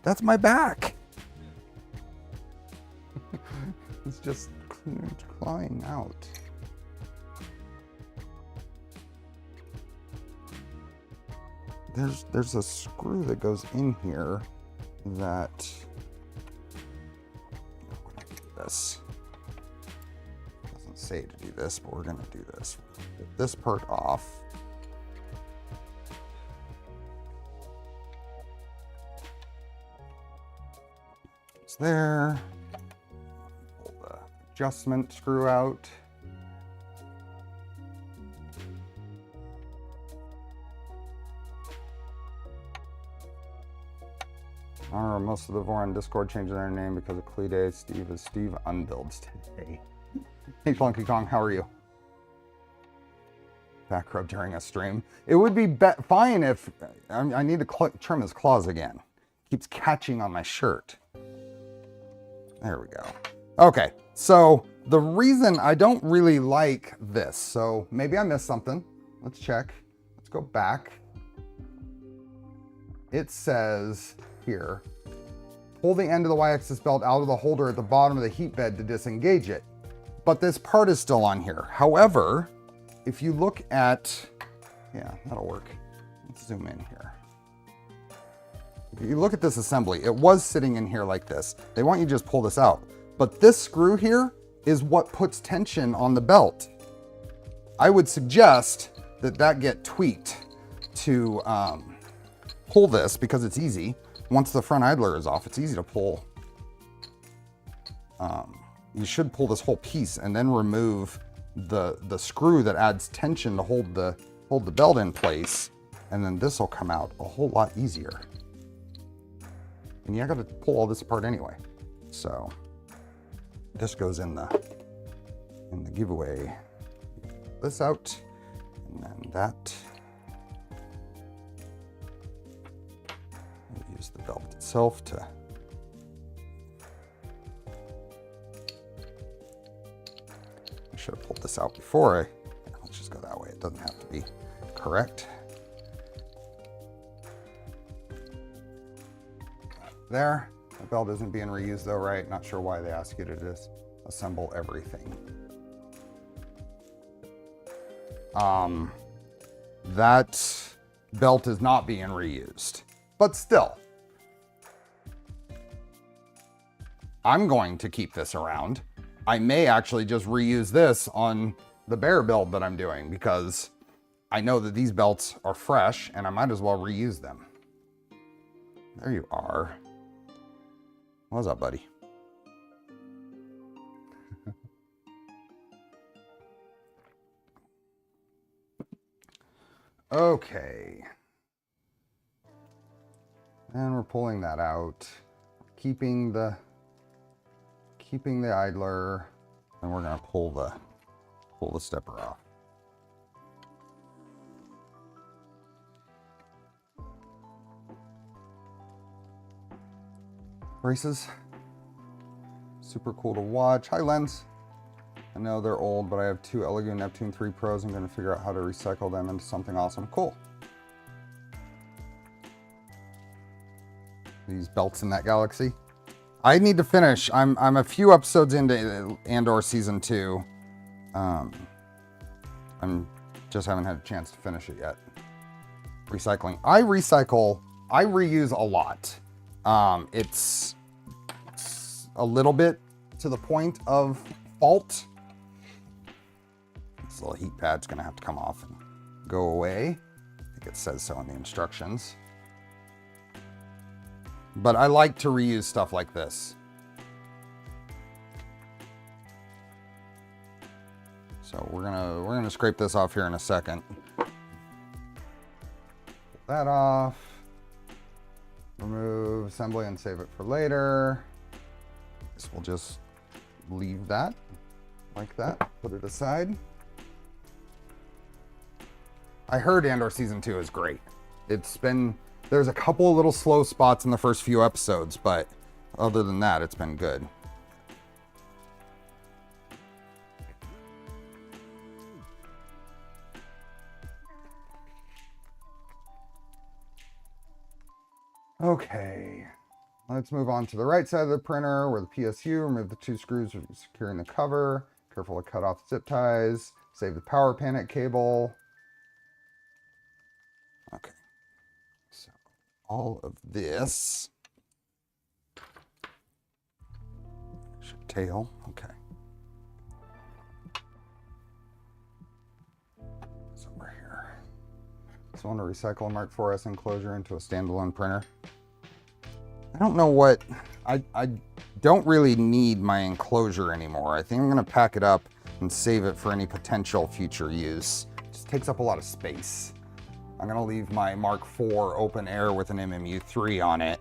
That's my back! It's just clawing out. There's a screw that goes in here that... This doesn't say to do this, but we're going to do this. Get this part off. It's there. Pull the adjustment screw out. Most of the VOR on Discord changing their name because of Clee Day. Steve is Steve Unbuilds today. Hey, Flunky Kong, how are you? Back rub during a stream. It would be fine if I need to trim his claws again. Keeps catching on my shirt. There we go. Okay, so the reason I don't really like this, so maybe I missed something. Let's check. Let's go back. It says here, pull the end of the Y-axis belt out of the holder at the bottom of the heat bed to disengage it. But this part is still on here. However, if you look at, yeah, that'll work. Let's zoom in here. If you look at this assembly, it was sitting in here like this. They want you to just pull this out. But this screw here is what puts tension on the belt. I would suggest that that get tweaked to pull this, because it's easy. Once the front idler is off, it's easy to pull. You should pull this whole piece and then remove the screw that adds tension to hold the belt in place, and then this will come out a whole lot easier. And you got to pull all this apart anyway. So this goes in the giveaway. This out, and then that. Use the belt itself to I should have pulled this out before let's just go that way. It doesn't have to be correct. There. The belt isn't being reused though, right? Not sure why they ask you to disassemble everything. That belt is not being reused, but still. I'm going to keep this around. I may actually just reuse this on the bear build that I'm doing, because I know that these belts are fresh and I might as well reuse them. There you are. What's up, buddy? Okay. And we're pulling that out, keeping the idler, and we're gonna pull the stepper off. Braces, super cool to watch. Hi Lens. I know they're old, but I have two Elegoo Neptune 3 Pros. I'm gonna figure out how to recycle them into something awesome. Cool. These belts in that galaxy. I need to finish. I'm a few episodes into Andor season 2. I'm just haven't had a chance to finish it yet. Recycling. I reuse a lot. It's a little bit to the point of fault. This little heat pad's gonna have to come off and go away. I think it says so in the instructions. But I like to reuse stuff like this. So we're gonna scrape this off here in a second. Pull that off. Remove assembly and save it for later. This will just leave that like that. Put it aside. I heard Andor season 2 is great. There's a couple of little slow spots in the first few episodes, but other than that, it's been good. Okay, let's move on to the right side of the printer where the PSU, remove the 2 screws securing the cover. Careful to cut off zip ties. Save the power panic cable. Okay. All of this should tail. Okay. It's over here. So I want to recycle a Mark IV's enclosure into a standalone printer. I don't know what, I don't really need my enclosure anymore. I think I'm going to pack it up and save it for any potential future use. It just takes up a lot of space. I'm gonna leave my Mark IV open air with an MMU3 on it.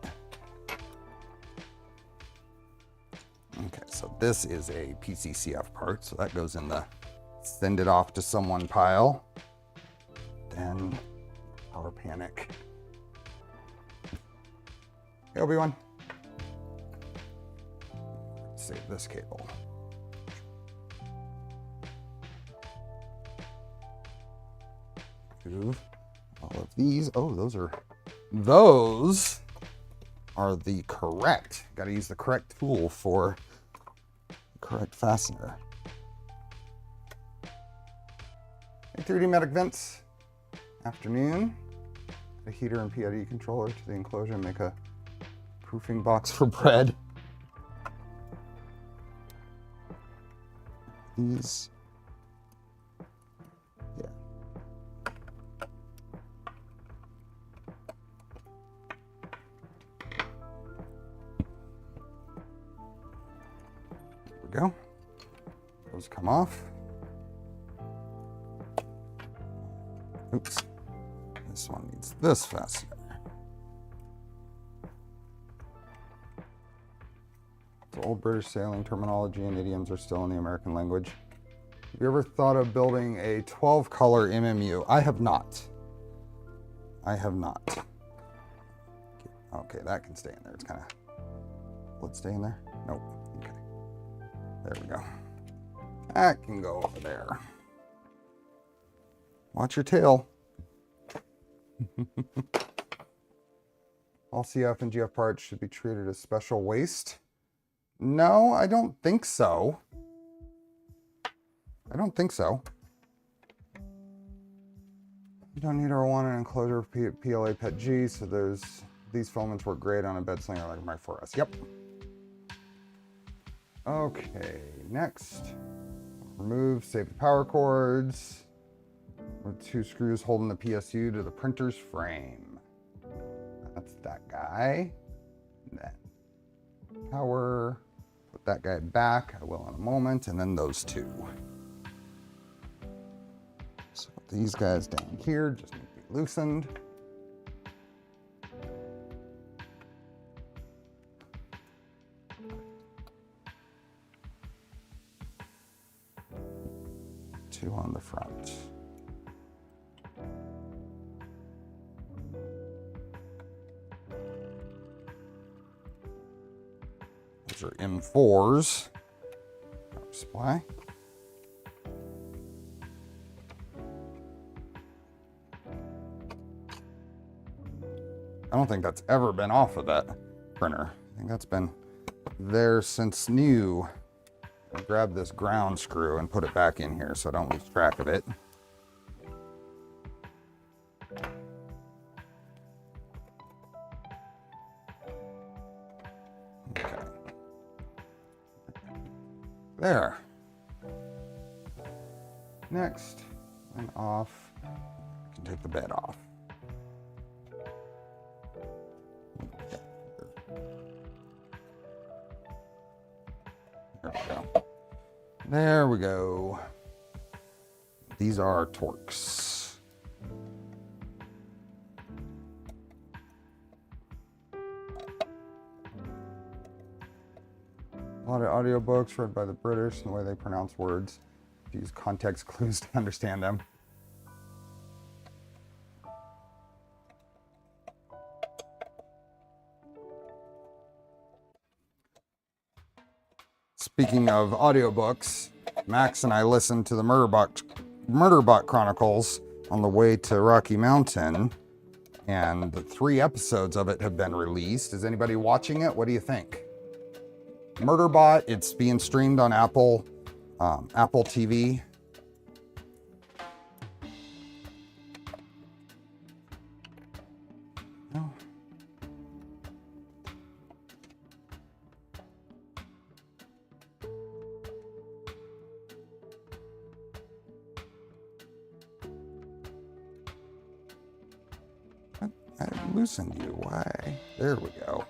Okay, so this is a PCCF part, so that goes in the send it off to someone pile. Then power panic. Hey, Obi-Wan. Save this cable. Move. All of these, oh, those are the correct, got to use the correct tool for the correct fastener. Hey, 3D Medic Vents, afternoon. A heater and PID controller to the enclosure and make a proofing box for bread. These. Go. Those come off. Oops. This one needs this fastener. So old British sailing terminology and idioms are still in the American language. Have you ever thought of building a 12-color MMU? I have not. I have not. Okay, that can stay in there. It's kind of... Will it stay in there? Nope. Okay. There we go. That can go over there. Watch your tail. All CF and GF parts should be treated as special waste. No, I don't think so. I don't think so. You don't need R1 and enclosure PLA PET G, so these filaments work great on a bed slinger like my 4S. Yep. Okay, next. Remove, save the power cords. With 2 screws holding the PSU to the printer's frame. That's that guy. And then power. Put that guy back. I will in a moment. And then those 2. So these guys down here just need to be loosened. 2 on the front. Those are M4s. Power supply. I don't think that's ever been off of that printer. I think that's been there since new. I'll grab this ground screw and put it back in here so I don't lose track of it. Okay. There. Next, and off. I can take the bed off. There we go. There we go. These are Torx. A lot of audiobooks read by the British and the way they pronounce words. Use context clues to understand them. Speaking of audiobooks, Max and I listened to the Murderbot Chronicles on the way to Rocky Mountain, and the 3 episodes of it have been released. Is anybody watching it? What do you think? Murderbot, it's being streamed on Apple TV. No. I loosened you. Why? There we go.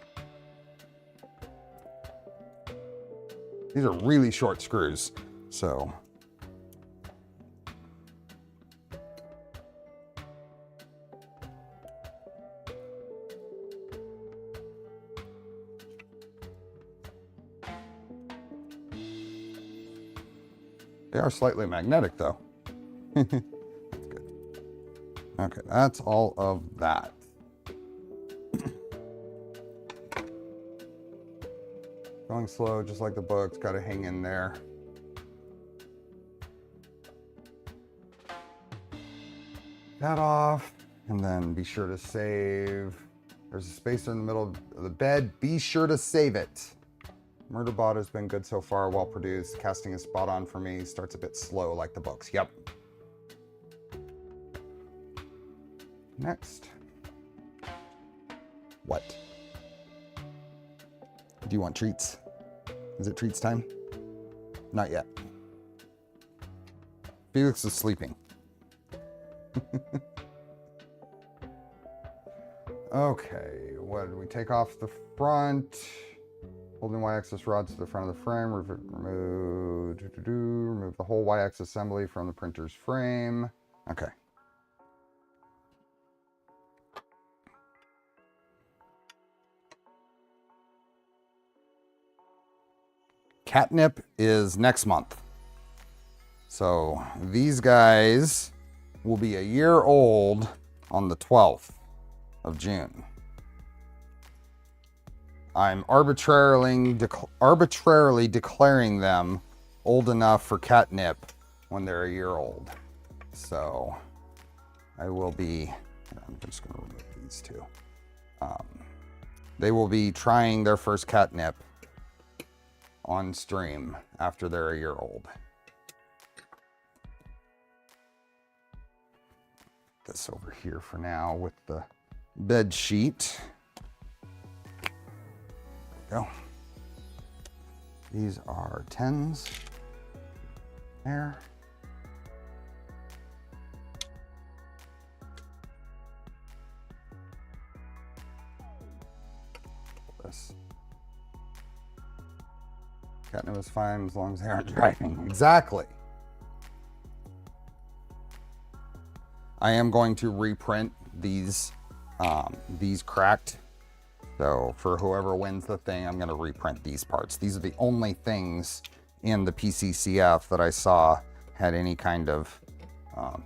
These are really short screws, so. They are slightly magnetic though. That's good. Okay, that's all of that. Going slow, just like the books, got to hang in there. That off, and then be sure to save. There's a spacer in the middle of the bed. Be sure to save it. Murderbot has been good so far, well produced. Casting is spot on for me. Starts a bit slow like the books. Yep. Next. What? Do you want treats? Is it treats time? Not yet. Felix is sleeping. Okay, what did we take off the front? Holding Y-axis rods to the front of the frame. Remove the whole Y-axis assembly from the printer's frame. Okay. Catnip is next month. So these guys will be a year old on the 12th of June. I'm arbitrarily declaring them old enough for catnip when they're a year old. So I will be, I'm just going to remove these two. They will be trying their first catnip on stream after they're a year old. This over here for now with the bed sheet. There we go. These are 10s. There. This. Catnip is fine as long as they aren't driving. Exactly. I am going to reprint these cracked. So for whoever wins the thing, I'm going to reprint these parts. These are the only things in the PCCF that I saw had any kind of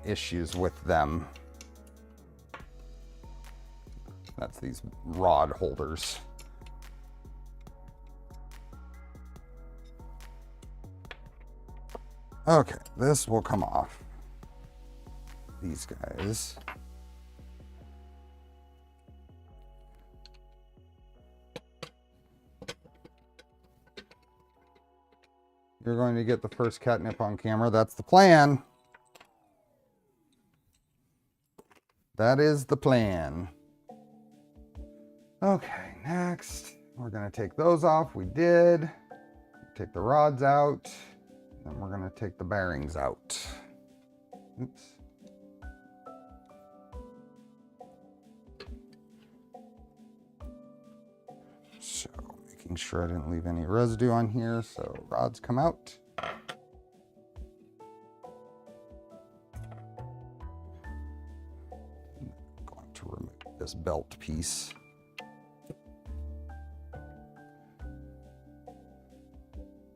issues with them. That's these rod holders. Okay, this will come off. These guys. You're going to get the first catnip on camera. That's the plan. That is the plan. Okay, next, we're gonna take those off. We did. Take the rods out. Then we're gonna take the bearings out. Oops. So, making sure I didn't leave any residue on here, so rods come out. I'm going to remove this belt piece.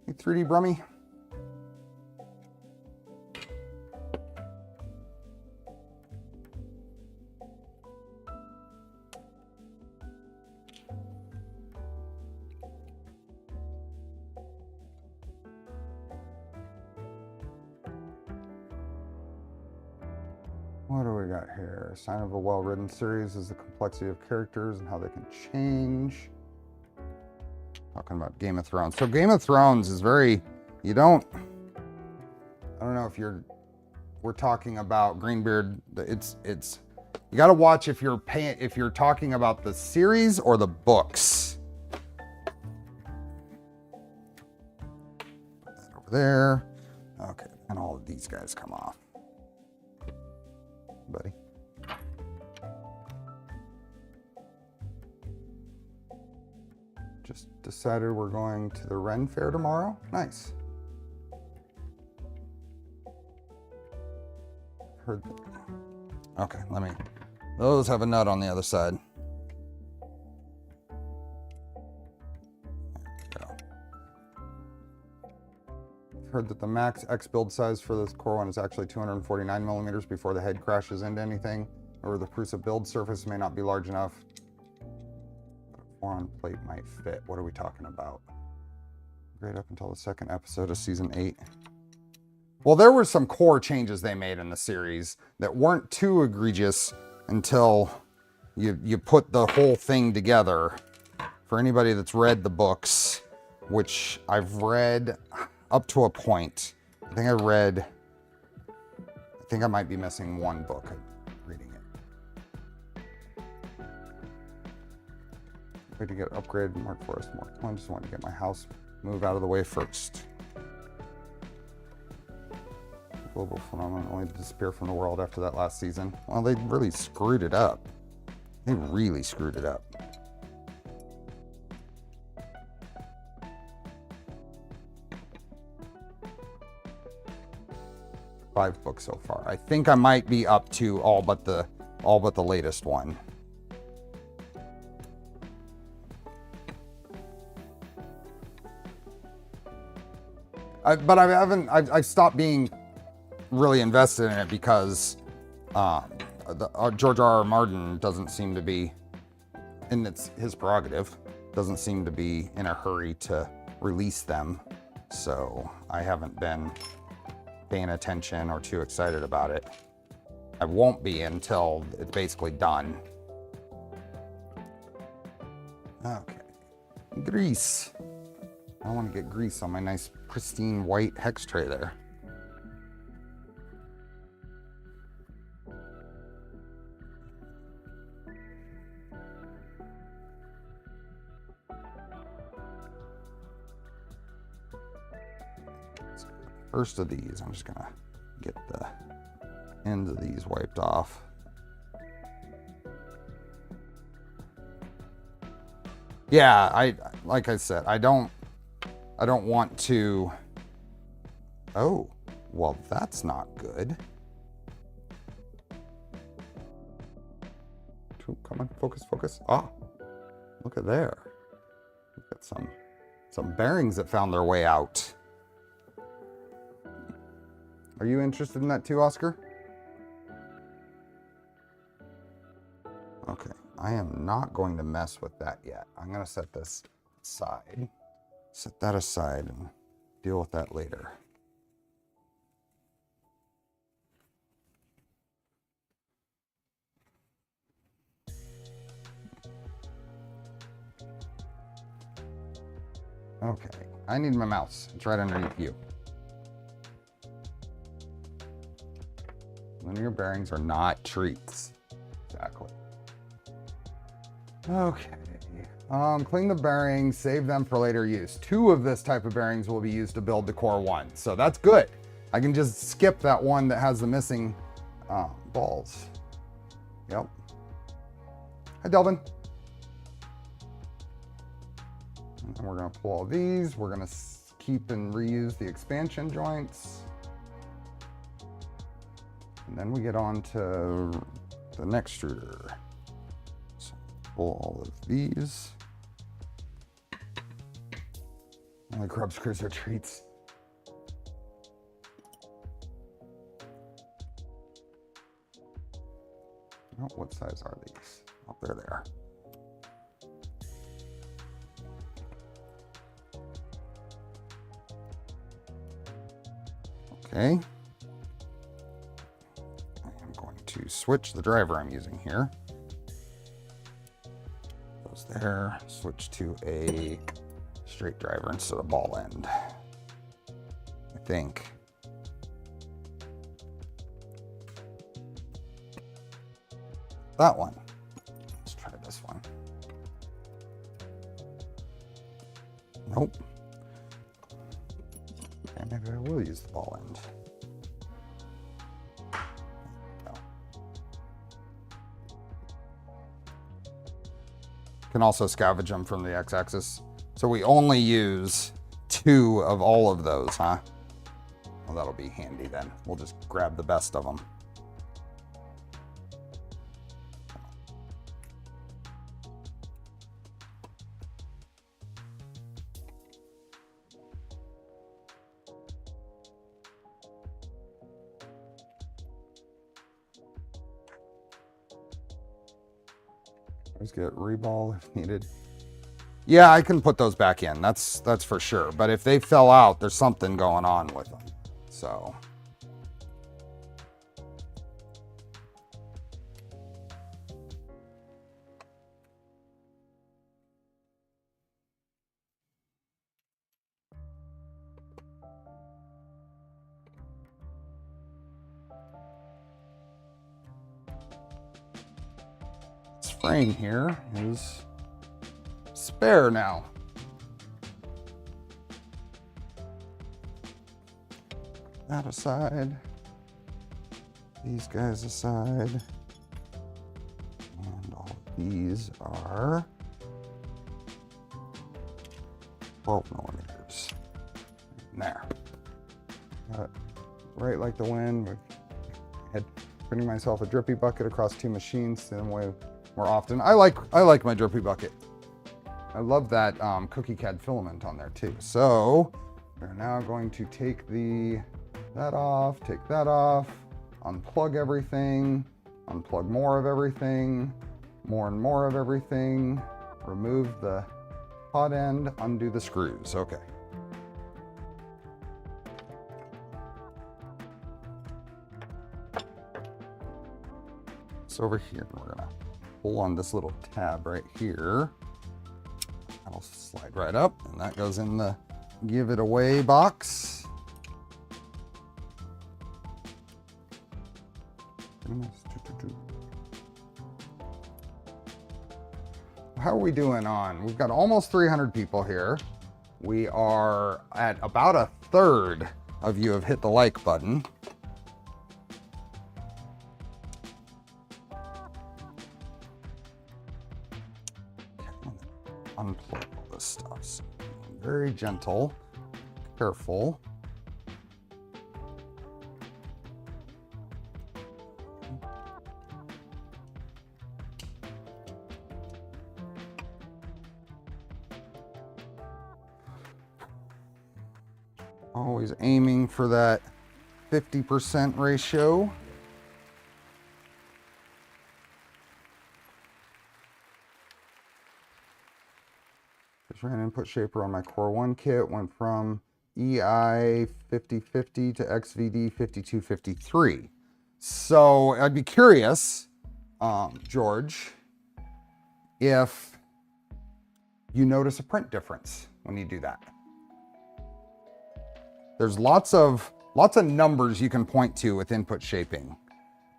Hey, 3D Brummy. What do we got here? A sign of a well-written series is the complexity of characters and how they can change. Talking about Game of Thrones. So Game of Thrones is very, I don't know if we're talking about Greenbeard. It's, you got to watch if you're talking about the series or the books. Put that over there. Okay, and all of these guys come off. Buddy. Just decided we're going to the Ren Fair tomorrow. Nice. Heard. Okay, those have a nut on the other side. Heard that the max X build size for this Core One is actually 249 millimeters before the head crashes into anything, or the Prusa build surface may not be large enough. A 4-on plate might fit. What are we talking about? Great up until the second episode of season 8. Well, there were some core changes they made in the series that weren't too egregious until you put the whole thing together. For anybody that's read the books, which I've read up to a point. I think I might be missing one book. I'm reading it. Way to get upgraded Mark Forest Mark 1. Just wanted to get my house move out of the way first. Global phenomenon only to disappear from the world after that last season. Well, they really screwed it up. They really screwed it up. Five books so far. I think I might be up to all but the latest one. But I've stopped being really invested in it because George R.R. Martin doesn't seem to be, and it's his prerogative, doesn't seem to be in a hurry to release them. So I haven't been paying attention or too excited about it. I won't be until it's basically done. Okay. Grease. I want to get grease on my nice pristine white hex tray there. First of these, I'm just gonna get the ends of these wiped off. Yeah, like I said, I don't want to. Oh, well, that's not good. Come on, focus. Ah, look at there. We've got some bearings that found their way out. Are you interested in that too, Oscar? Okay, I am not going to mess with that yet. I'm going to set this aside. Set that aside and deal with that later. Okay, I need my mouse. It's right underneath you. Linear bearings are not treats. Exactly. Okay. Clean the bearings, save them for later use. 2 of this type of bearings will be used to build the Core One, so that's good. I can just skip that one that has the missing balls. Yep. Hi, Delvin. And we're going to pull all these. We're going to keep and reuse the expansion joints. And then we get on to the next extruder. So pull all of these. Only grub screws are treats. Oh, what size are these? Oh, there they are. Okay. I am going to switch the driver I'm using here. Goes there. Switch to a straight driver instead of ball end. I think. That one. Let's try this one. Nope. Okay, maybe I will use the ball end. No. Can also scavenge them from the x-axis. So we only use 2 of all of those, huh? Well, that'll be handy then. We'll just grab the best of them. Let's get reball if needed. Yeah, I can put those back in. That's for sure. But if they fell out, there's something going on with them. So. This frame here is spare now. That aside, these guys aside, and all of these are 12 millimeters. There. Right like the wind. I had putting myself a drippy bucket across 2 machines the way more often. I like my drippy bucket. I love that cookie CAD filament on there too. So we're now going to take that off, take that off, unplug everything, unplug more of everything, more and more of everything, remove the hot end, undo the screws. Okay. So over here, we're gonna pull on this little tab right here. That'll slide right up, and that goes in the give it away box. How are we doing on? We've got almost 300 people here. We are at about 1/3 of you have hit the like button. Unplug all this stuff. So very gentle, careful. Always aiming for that 50% ratio. Just ran input shaper on my Core One kit, went from EI 5050 to XVD 5253. So I'd be curious, George, if you notice a print difference when you do that. There's lots of numbers you can point to with input shaping,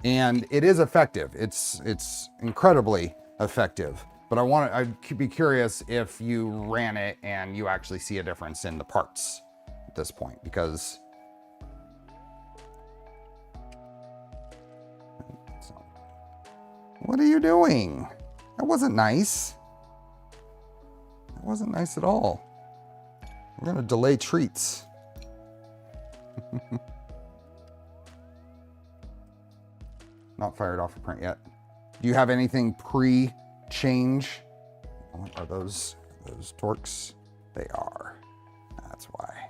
and it is effective. It's incredibly effective. But I'd be curious if you ran it and you actually see a difference in the parts at this point, because what are you doing? That wasn't nice. That wasn't nice at all. We're gonna delay treats. Not fired off a print yet. Do you have anything pre-change? Are those torques? They are. That's why.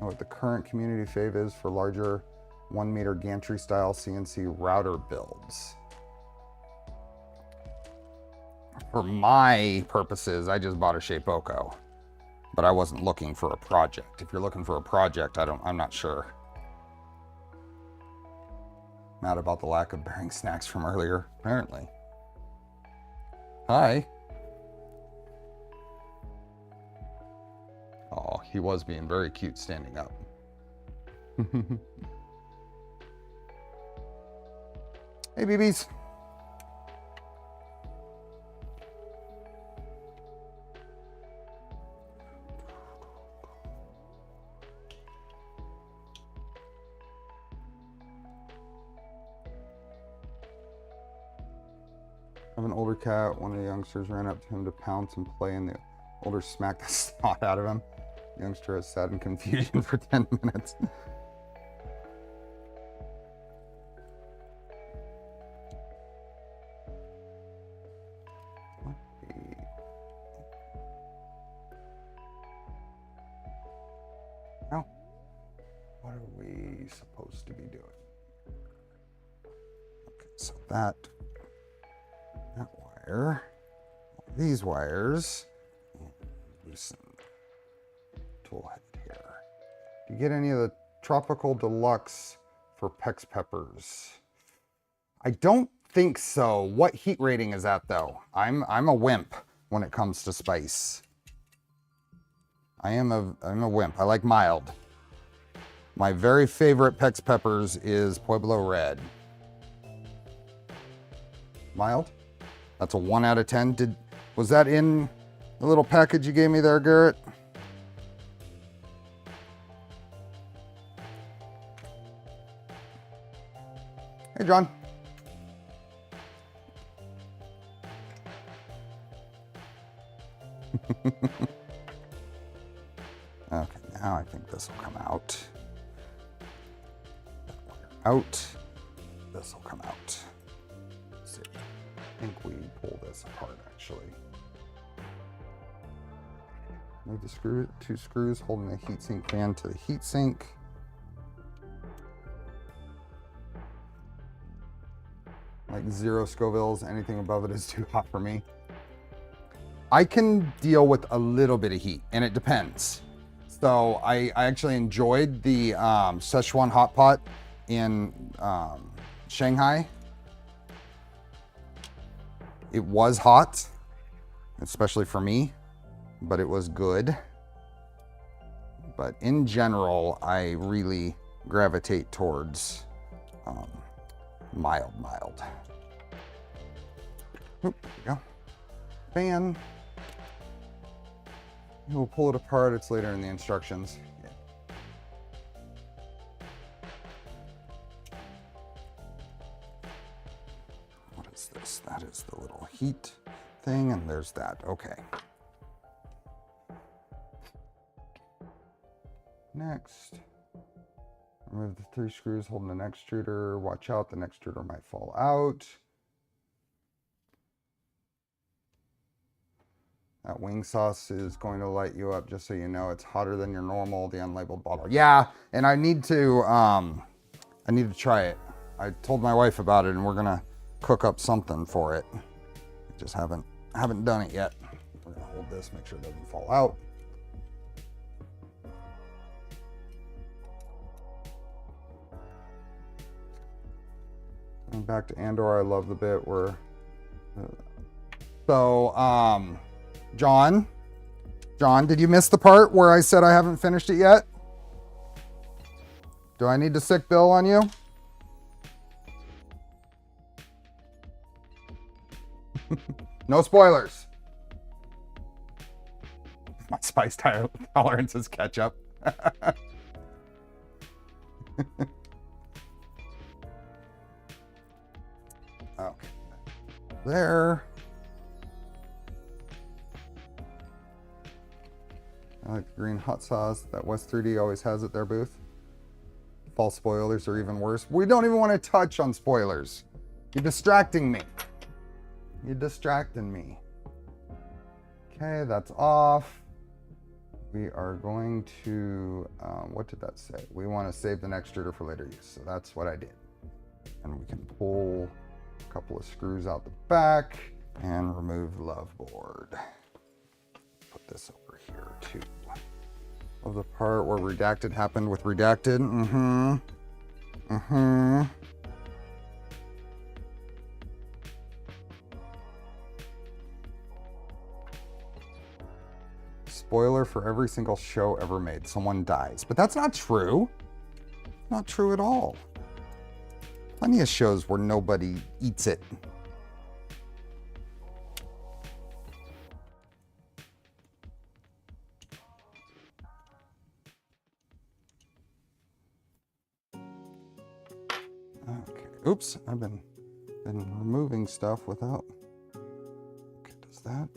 Know what the current community fave is for larger 1 meter gantry style CNC router builds. For my purposes, I just bought a Shapeoko, but I wasn't looking for a project. If you're looking for a project, I'm not sure. Mad about the lack of bearing snacks from earlier, apparently. Hi. Oh, he was being very cute standing up. Hey, BBs. I have an older cat. One of the youngsters ran up to him to pounce and play, and the older smacked the snot out of him. The youngster has sat in confusion for 10 minutes. Now, what are we supposed to be doing? Okay, so that wire, these wires, and loosen tool head here. Do you get any of the Tropical Deluxe for PEX peppers? I don't think so. What heat rating is that though? I'm a wimp when it comes to spice. I'm a wimp. I like mild. My very favorite PEX peppers is Pueblo Red. Mild? That's a 1 out of 10. Was that in the little package you gave me there, Garrett? Hey, John. Okay, now I think this will come out. Out. This will come out. Let's see. I think we pull this apart actually. Move the two screws holding the heatsink fan to the heatsink. Like 0 Scovilles, anything above it is too hot for me. I can deal with a little bit of heat, and it depends. So I actually enjoyed the Szechuan hot pot in Shanghai. It was hot, especially for me, but it was good. But in general, I really gravitate towards mild. Oop, there we go. Fan. We'll pull it apart. It's later in the instructions. Yeah. What is this? That is the little heat thing, and there's that. Okay. Next, remove the 3 screws holding an extruder. Watch out, the extruder might fall out. That wing sauce is going to light you up, just so you know. It's hotter than your normal, the unlabeled bottle. Yeah, and I need to try it. I told my wife about it, and we're gonna cook up something for it. Just haven't done it yet. We're gonna hold this, make sure it doesn't fall out. And back to Andor, I love the bit where, John, did you miss the part where I said I haven't finished it yet? Do I need to sick bill on you? No spoilers. My spice tolerance is ketchup. Okay. There. I like the green hot sauce that West 3D always has at their booth. False spoilers are even worse. We don't even want to touch on spoilers. You're distracting me. You're distracting me. Okay, that's off. We are going to, what did that say? We want to save the next extruder for later use. So that's what I did. And we can pull a couple of screws out the back and remove the love board. Put this over here too. Of the part where redacted happened with redacted. Spoiler for every single show ever made, someone dies. But that's not true. Not true at all. Plenty of shows where nobody eats it. Okay. Oops, I've been removing stuff without. Okay, does that?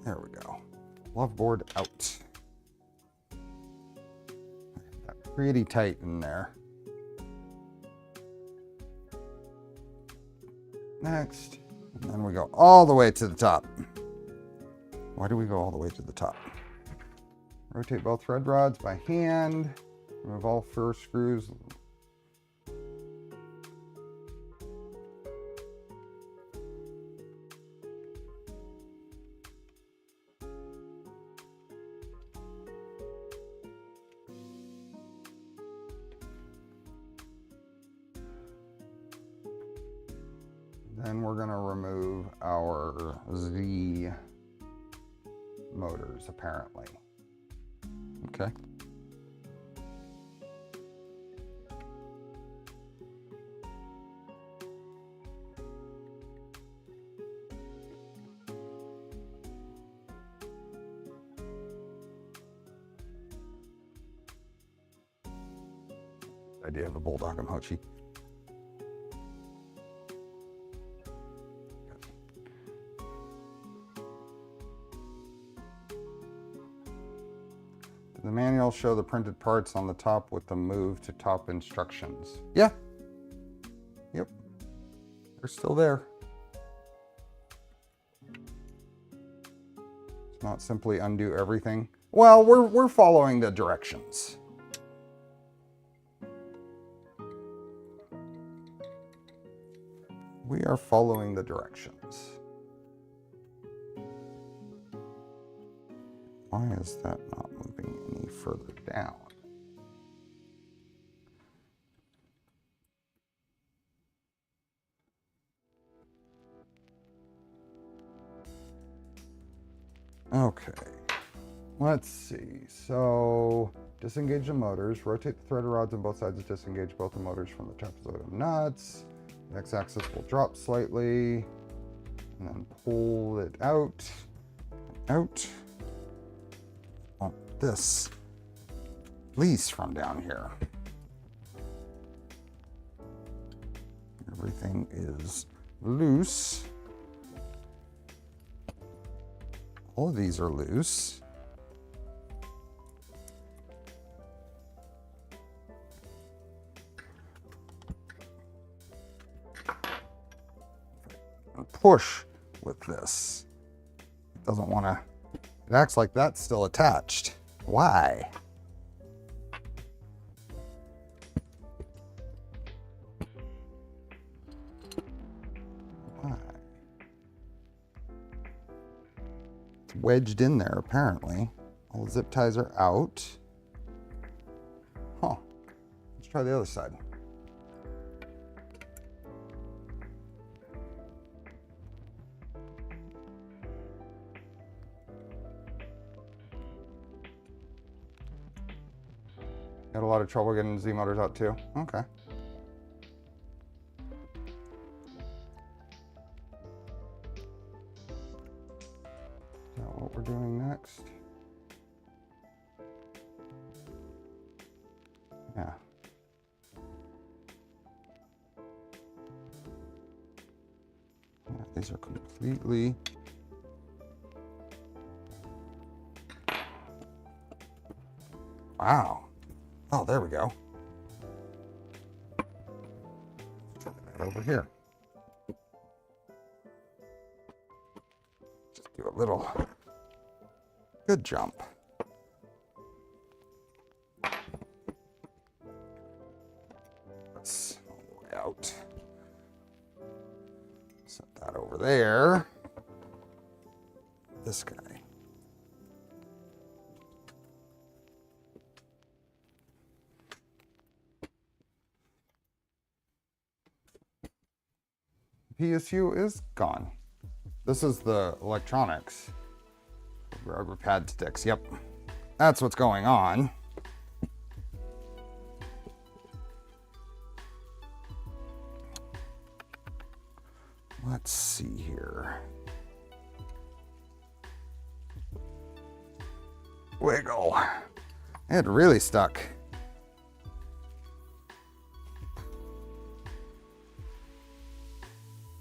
There we go. Love board out. Got pretty tight in there. Next, and then we go all the way to the top. Why do we go all the way to the top? Rotate both thread rods by hand. Remove all four screws. Then we're going to remove our Z motors, apparently. Okay. Idea of a bulldog emoji. The manual show the printed parts on the top with the move to top instructions. Yeah. Yep. They're still there. It's not simply undo everything. Well, we're following the directions. We are following the directions. Why is that not moving any further down? Okay, let's see. So disengage the motors, rotate the threaded rods on both sides to disengage both the motors from the trapezoidal nuts. The x-axis will drop slightly, and then pull it out. Oh, this release from down here. Everything is loose. All of these are loose. push with this. It doesn't want to, it acts like that's still attached. Why? Why? It's wedged in there apparently. All the zip ties are out. Huh. Let's try the other side. Had a lot of trouble getting Z motors out too. Okay. Is that what we're doing next? Yeah. Yeah, these are completely wow. Oh, there we go. Try that over here. Just do a little good jump. That's all the way out. Set that over there. This guy. PSU is gone. This is the electronics. Rubber pad sticks. Yep. That's what's going on. Let's see here. Wiggle. It really stuck.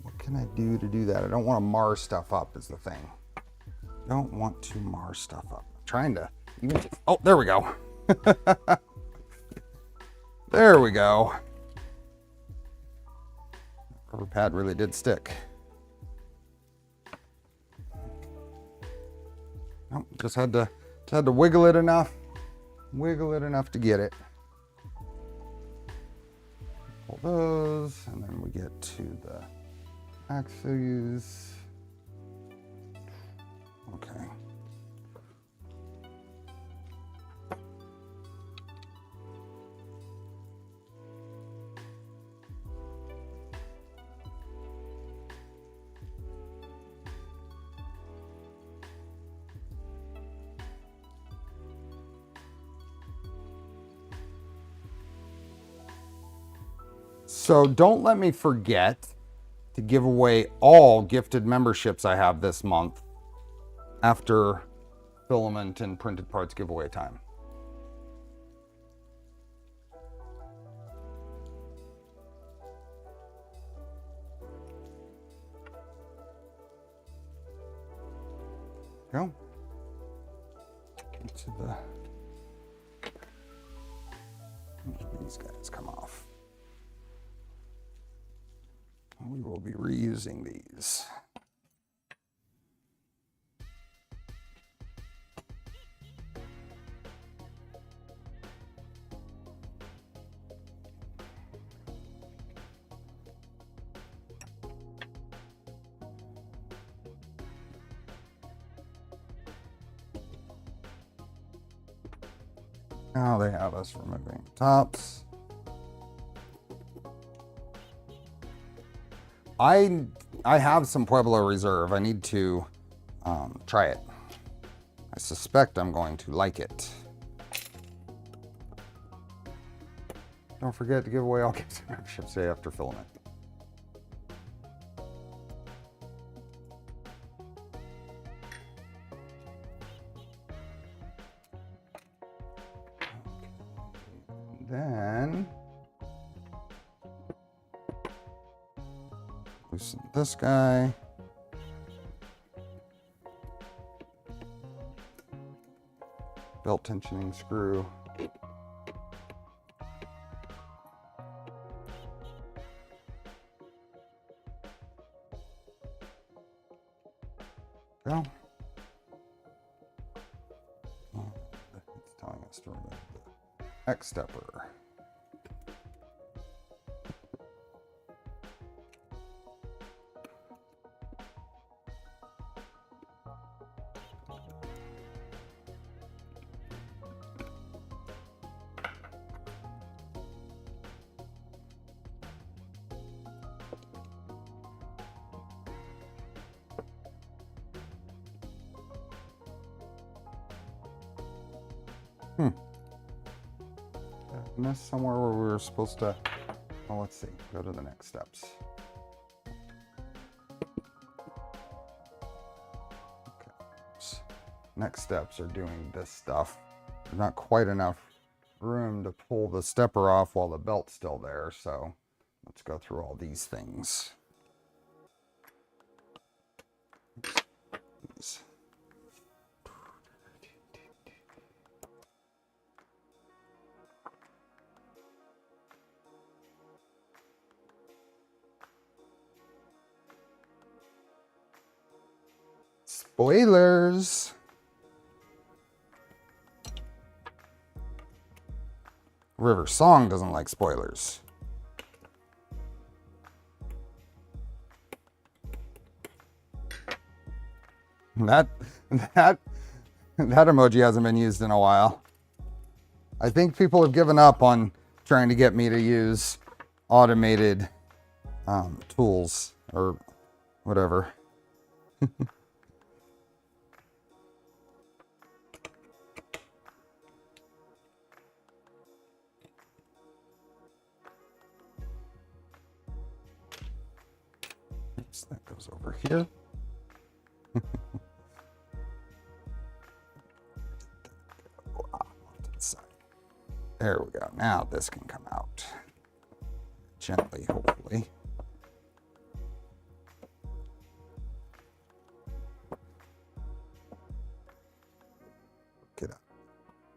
What can I do to do that? I don't want to mar stuff up is the thing. Don't want to mar stuff up. I'm trying to even just, oh, there we go. There we go. Rubber pad really did stick. Nope, just had to wiggle it enough to get it. Pull those, and then we get to the axes. Okay. So don't let me forget to give away all gifted memberships I have this month after filament and printed parts giveaway time. Go. Into the, these guys come off. We will be reusing these. Now they have us removing tops. I have some Pueblo Reserve. I need to try it. I suspect I'm going to like it. Don't forget to give away all gifts and memberships day after filament. Then loosen this guy. Belt tensioning screw. has to remove the X stepper. Missed somewhere where we were supposed to, well, let's see, go to the next steps. Okay. Next steps are doing this stuff. There's not quite enough room to pull the stepper off while the belt's still there, so let's go through all these things. These. Spoilers. River Song doesn't like spoilers. That emoji hasn't been used in a while. I think people have given up on trying to get me to use automated tools or whatever. Oops, that goes over here. There we go. Now this can come out gently, hopefully.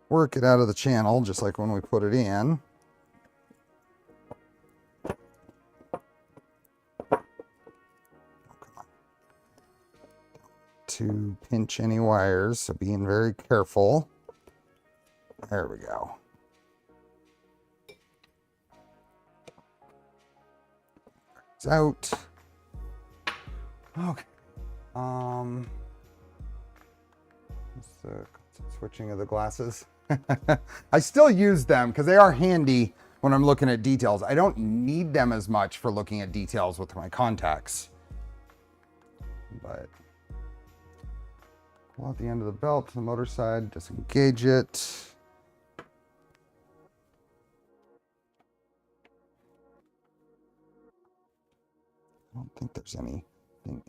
Work it out of the channel, just like when we put it in. To pinch any wires, so being very careful. There we go. It's out. Okay. Switching of the glasses. I still use them because they are handy when I'm looking at details. I don't need them as much for looking at details with my contacts. But pull out the end of the belt to the motor side, disengage it. I don't think there's anything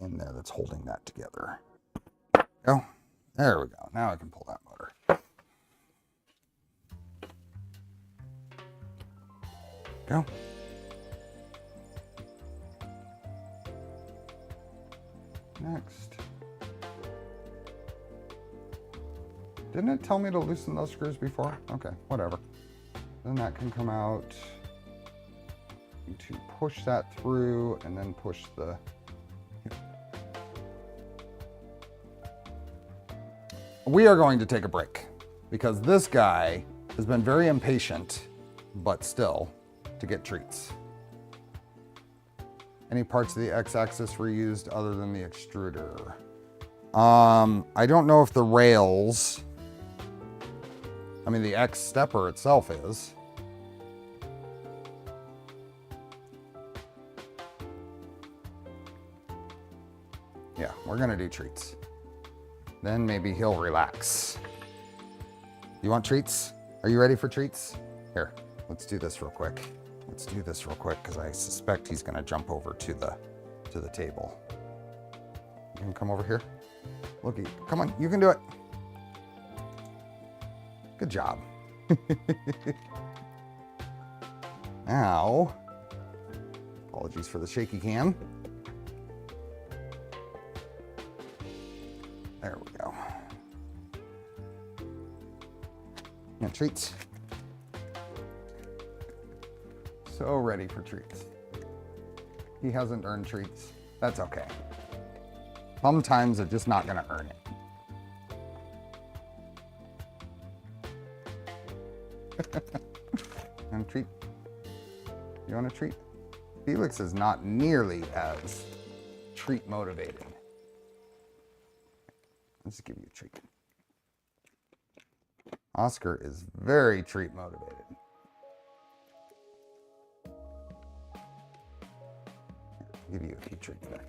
in there that's holding that together. Go. There we go. Now I can pull that motor. Go. Next. Didn't it tell me to loosen those screws before? Okay, whatever. Then that can come out. To push that through and then push the... We are going to take a break because this guy has been very impatient, but still, to get treats. Any parts of the X-axis reused other than the extruder? I don't know if the rails, I mean the X stepper itself is. Yeah, we're gonna do treats. Then maybe he'll relax. You want treats? Are you ready for treats? Here, let's do this real quick. Let's do this real quick because I suspect he's gonna jump over to the table. You can come over here. Looky, come on, you can do it. Good job. Now, apologies for the shaky cam. There we go. Yeah, treats. So ready for treats. He hasn't earned treats. That's okay. Sometimes they're just not gonna earn it. And treat. You want a treat? Felix is not nearly as treat motivated. Let's give you a treat. Oscar is very treat motivated. I'll give you a few treats back.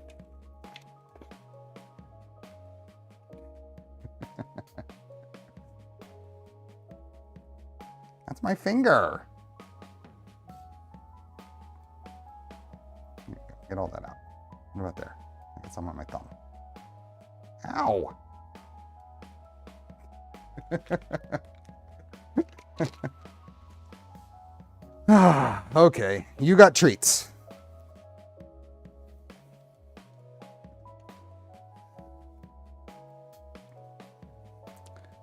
That's my finger. Get all that out. What about there? I got some on my thumb. Ow! Okay, you got treats.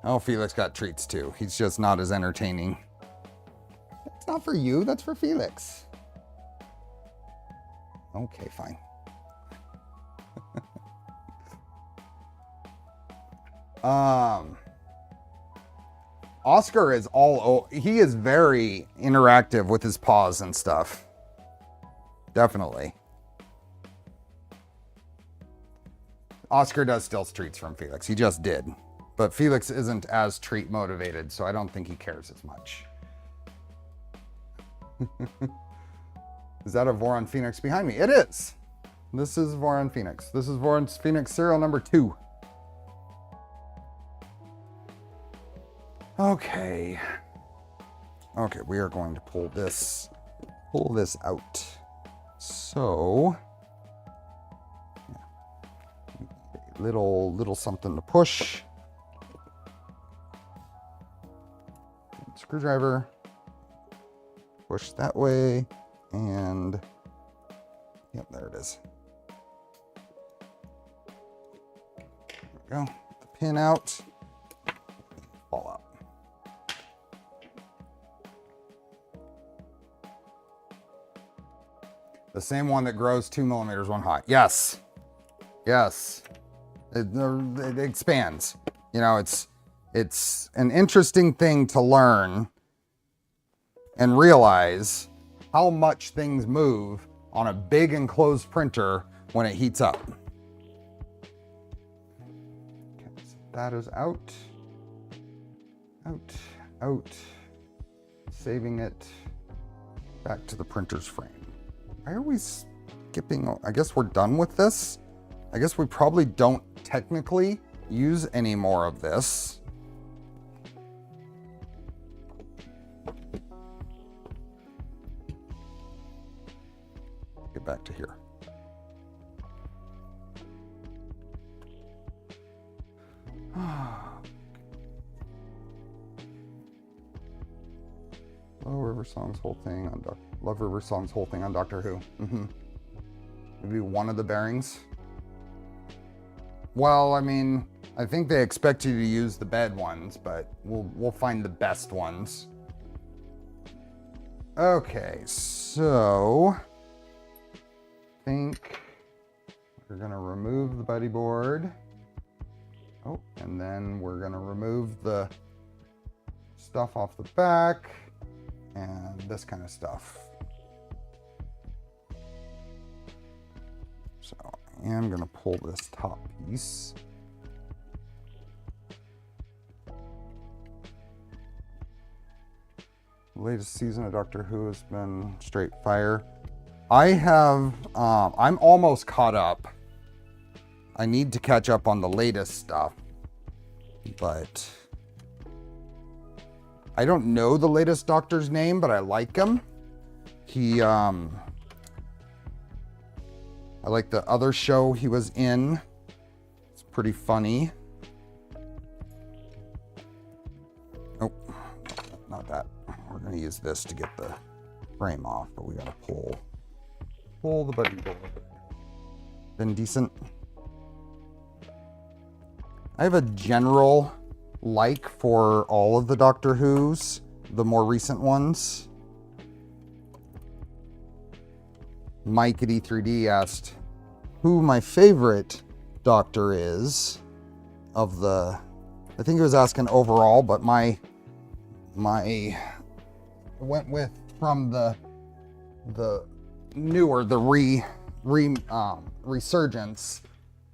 Oh, Felix got treats too. He's just not as entertaining. It's not for you, that's for Felix. Okay, fine. Oscar is he is very interactive with his paws and stuff. Definitely. Oscar does steal treats from Felix. He just did. But Felix isn't as treat motivated, so I don't think he cares as much. Is that a Voron Phoenix behind me? It is. This is Voron Phoenix. This is Voron Phoenix serial number 2. Okay. Okay, we are going to pull this out. So, yeah. Little something to push. Screwdriver. Push that way, and yep, there it is. There we go. Get the pin out. Fall out. The same one that grows 2 millimeters one hot. Yes. Yes. It expands. You know, it's an interesting thing to learn and realize how much things move on a big enclosed printer when it heats up. Okay, so that is out. Out. Saving it back to the printer's frame. Why are we skipping? I guess we're done with this. I guess we probably don't technically use any more of this. Get back to here. Love River Song's whole thing on Doctor Who. Maybe one of the bearings. Well, I mean, I think they expect you to use the bed ones, but we'll find the best ones. Okay, so I think we're gonna remove the buddy board. Oh, and then we're gonna remove the stuff off the back and this kind of stuff. So I am gonna pull this top piece. The latest season of Doctor Who has been straight fire. I have, I'm almost caught up. I need to catch up on the latest stuff, but I don't know the latest Doctor's name, but I like him. He, I like the other show he was in. It's pretty funny. Oh, not that. We're gonna use this to get the frame off, but we gotta pull the buddy board. Been decent. I have a general like for all of the Doctor Who's, the more recent ones. Mike at E3D asked who my favorite Doctor is of the, I think he was asking overall, but my went with from the newer, the resurgence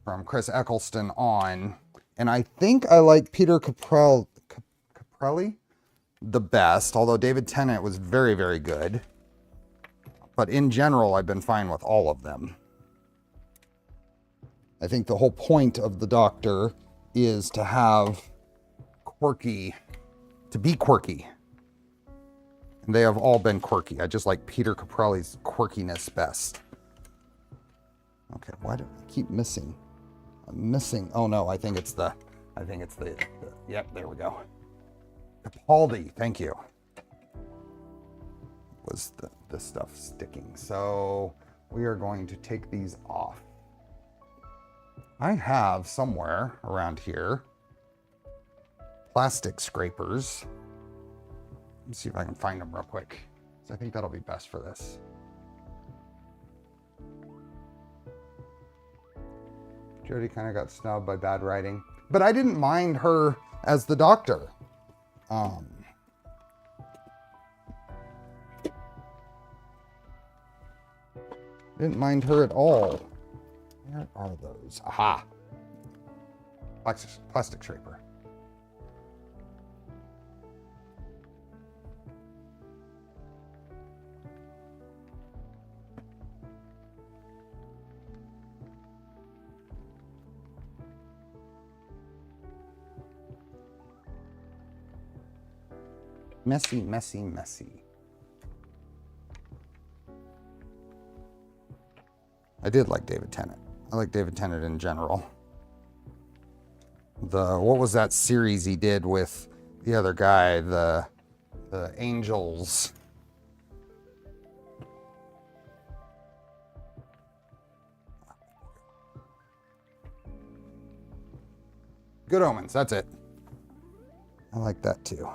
from Chris Eccleston on. And I think I like Peter Caprelli the best, although David Tennant was very, very good. But in general, I've been fine with all of them. I think the whole point of the Doctor is to have to be quirky. And they have all been quirky. I just like Peter Caprelli's quirkiness best. Okay, why do I keep missing? I'm missing, oh no, I think it's the yep, there we go. Capaldi, thank you. Was the stuff sticking. So we are going to take these off. I have somewhere around here plastic scrapers. Let's see if I can find them real quick. So I think that'll be best for this. Jodie kind of got snubbed by bad writing, but I didn't mind her as the Doctor. Didn't mind her at all. Where are those? Aha! Plastic scraper. Messy, messy, messy. I did like David Tennant. I like David Tennant in general. What was that series he did with the other guy? The Angels. Good Omens, that's it. I like that too.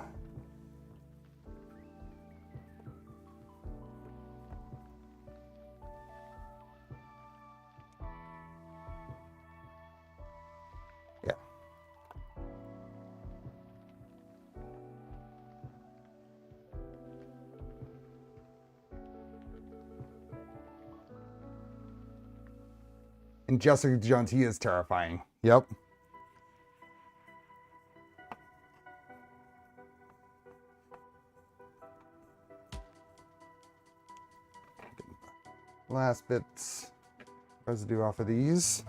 And Jessica Jones, he is terrifying. Yep. Last bits residue off of these.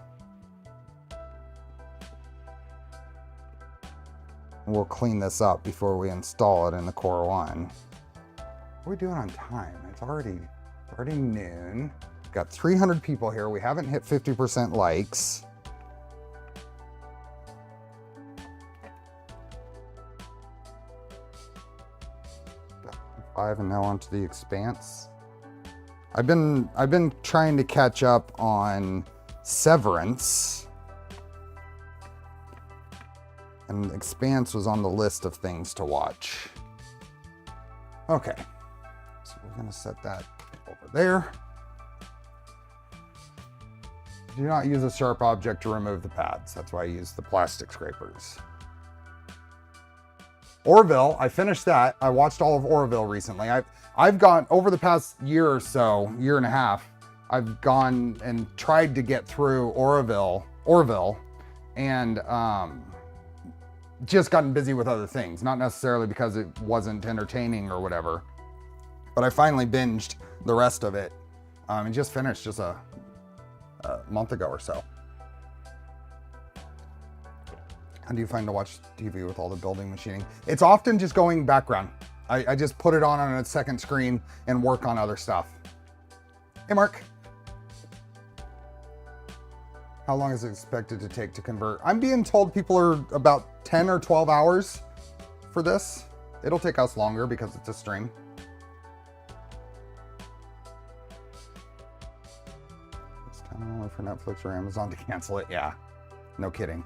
And we'll clean this up before we install it in the Core One. What are we doing on time? It's already noon. Got 300 people here. We haven't hit 50% likes. Five and now onto the Expanse. I've been trying to catch up on Severance. And Expanse was on the list of things to watch. Okay. So we're gonna set that over there. Do not use a sharp object to remove the pads. That's why I use the plastic scrapers. Orville, I finished that. I watched all of Orville recently. I've gone over the past year or so, year and a half, I've gone and tried to get through Orville, and just gotten busy with other things. Not necessarily because it wasn't entertaining or whatever, but I finally binged the rest of it and just finished just a month ago or so. How do you find to watch TV with all the building machining? It's often just going background. I just put it on a second screen and work on other stuff. Hey, Mark. How long is it expected to take to convert? I'm being told people are about 10 or 12 hours for this. It'll take us longer because it's a stream. Only for Netflix or Amazon to cancel it. Yeah, no kidding.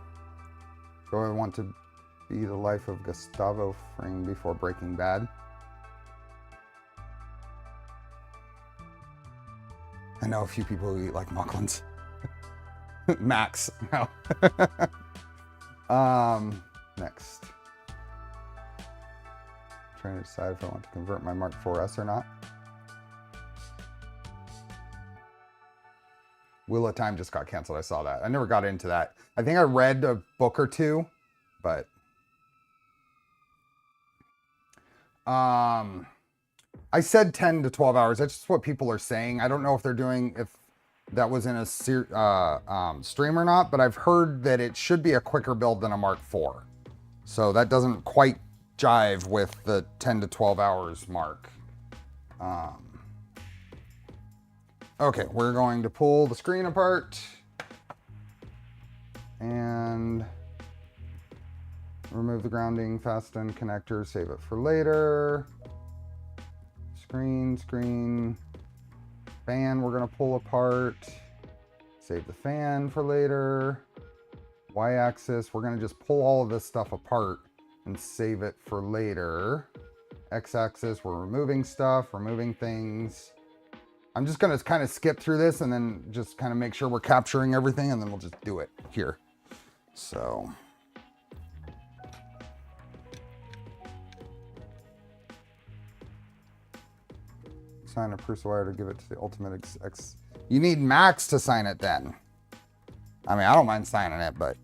Do I want to be the life of Gustavo Fring before Breaking Bad? I know a few people who eat like Mucklins. Max, no. Next. trying to decide if I want to convert my Mark 4S or not. Wheel of Time just got canceled. I saw that. I never got into that. I think I read a book or two, but I said 10 to 12 hours. That's just what people are saying. I don't know if they're doing, if that was in a stream or not, but I've heard that it should be a quicker build than a Mark IV. So that doesn't quite jive with the 10 to 12 hours mark. Okay, we're going to pull the screen apart and remove the grounding, fasten connector, save it for later. Screen, fan we're gonna pull apart, save the fan for later. Y-axis, we're gonna just pull all of this stuff apart and save it for later. X-axis, we're removing stuff, removing things. I'm just gonna kind of skip through this and then just kind of make sure we're capturing everything, and then we'll just do it here. So. Sign a Prusa wire to give it to the ultimate X. You need Max to sign it then. I mean, I don't mind signing it, but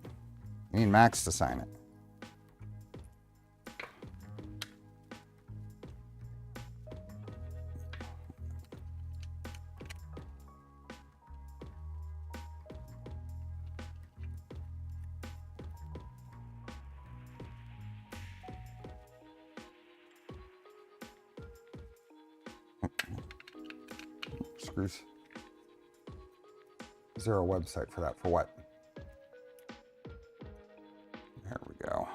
you need Max to sign it. Screws. Is there a website for that? For what? There we go.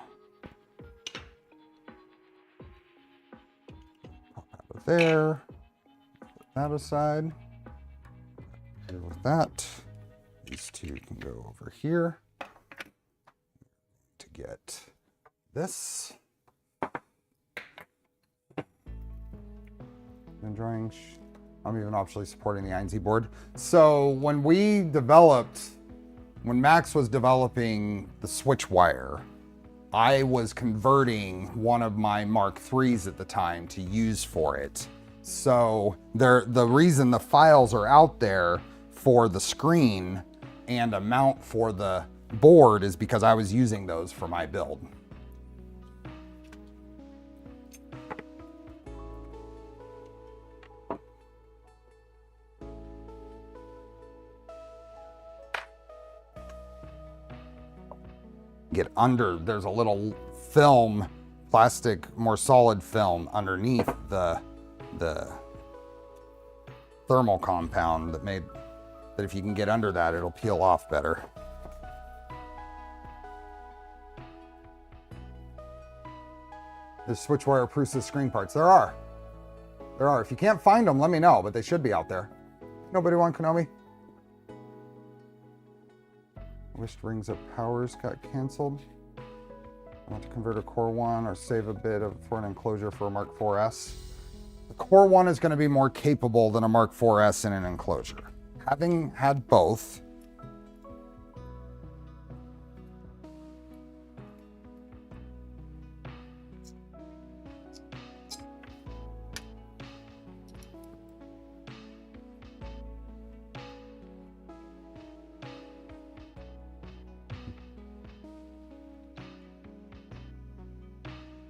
Pop out of there. Put that aside. Here with that. These two can go over here. To get this. Enjoying. I'm even optionally supporting the INZ board. So when Max was developing the switch wire, I was converting one of my Mark IIIs at the time to use for it. So the reason the files are out there for the screen and a mount for the board is because I was using those for my build. Get under, there's a little film, plastic, more solid film underneath the thermal compound that if you can get under that, it'll peel off better. There's switchwire Prusa screen parts. There are. If you can't find them, let me know, but they should be out there. Nobody want Konami? Wished rings of powers got canceled. I want to convert a Core One or save a bit for an enclosure for a Mark 4S. The Core One is going to be more capable than a Mark 4S in an enclosure. Having had both,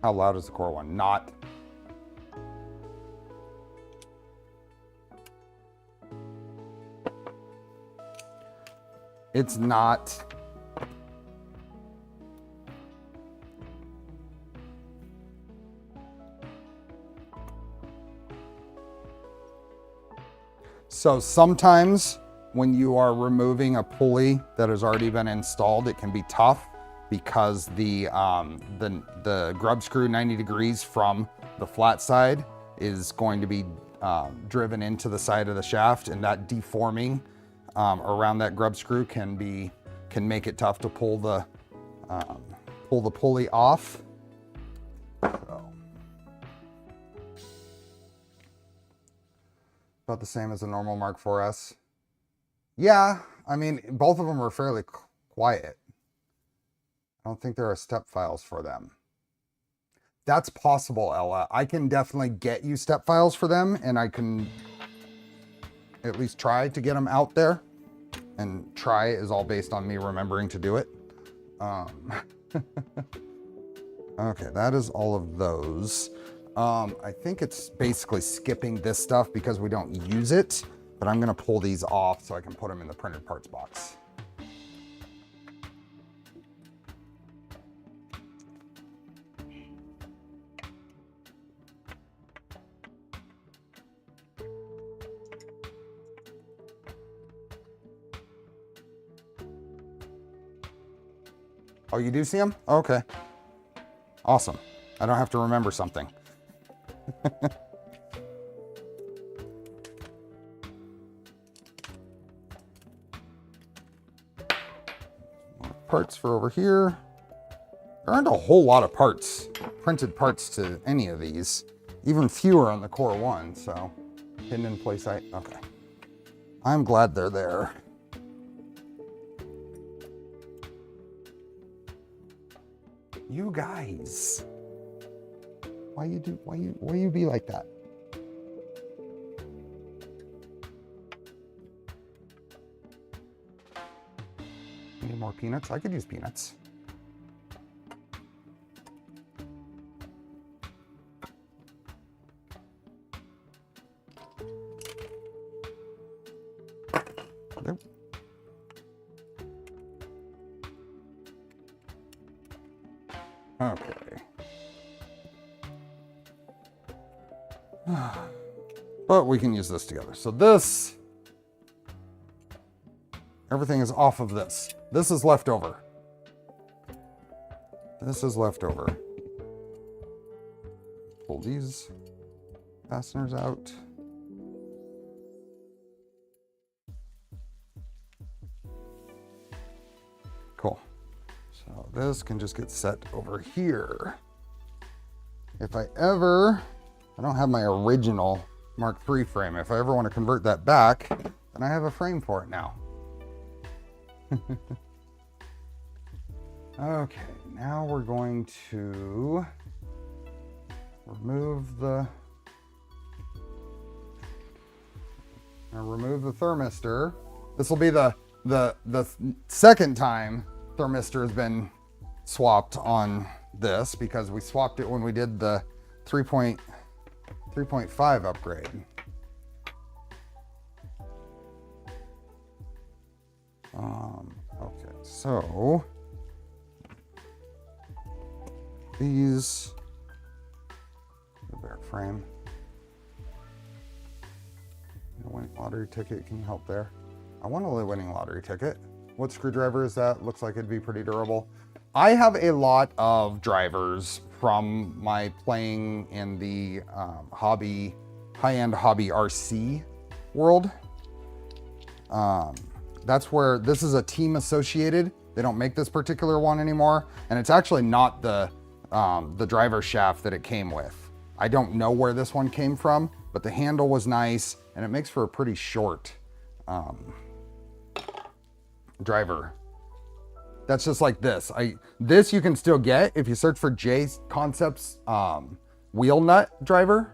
how loud is the Core One? Not. It's not. So sometimes when you are removing a pulley that has already been installed, it can be tough because the grub screw 90 degrees from the flat side is going to be driven into the side of the shaft, and that deforming around that grub screw can make it tough to pull the pulley off. So, about the same as a normal Mark 4S. Yeah, I mean, both of them are fairly quiet. I don't think there are step files for them. That's possible, Ella. I can definitely get you step files for them, and I can at least try to get them out there. And try is all based on me remembering to do it. Okay, that is all of those. I think it's basically skipping this stuff because we don't use it, but I'm gonna pull these off so I can put them in the printed parts box. Oh, you do see them? Okay. Awesome. I don't have to remember something. More parts for over here. There aren't a whole lot of parts, printed parts to any of these. Even fewer on the Core One, so hidden in place. Okay. I'm glad they're there. You guys, why you be like that? Need more peanuts? I could use peanuts. There. Okay. But we can use this together. So this, everything is off of this. This is leftover. This is leftover. Pull these fasteners out. Cool. So this can just get set over here. If I don't have my original Mark III frame. If I ever want to convert that back, then I have a frame for it now. Okay, now we're going to remove the thermistor. This will be the second time thermistor has been swapped on this, because we swapped it when we did the 3.5 upgrade. Okay, so these, the bare frame. The winning lottery ticket can help there. I want a winning lottery ticket. What screwdriver is that? Looks like it'd be pretty durable. I have a lot of drivers from my playing in the high-end hobby RC world. That's where this is a team associated. They don't make this particular one anymore, and it's actually not the driver shaft that it came with. I don't know where this one came from, but the handle was nice, and it makes for a pretty short driver. That's just like this. This you can still get if you search for J Concepts wheel nut driver.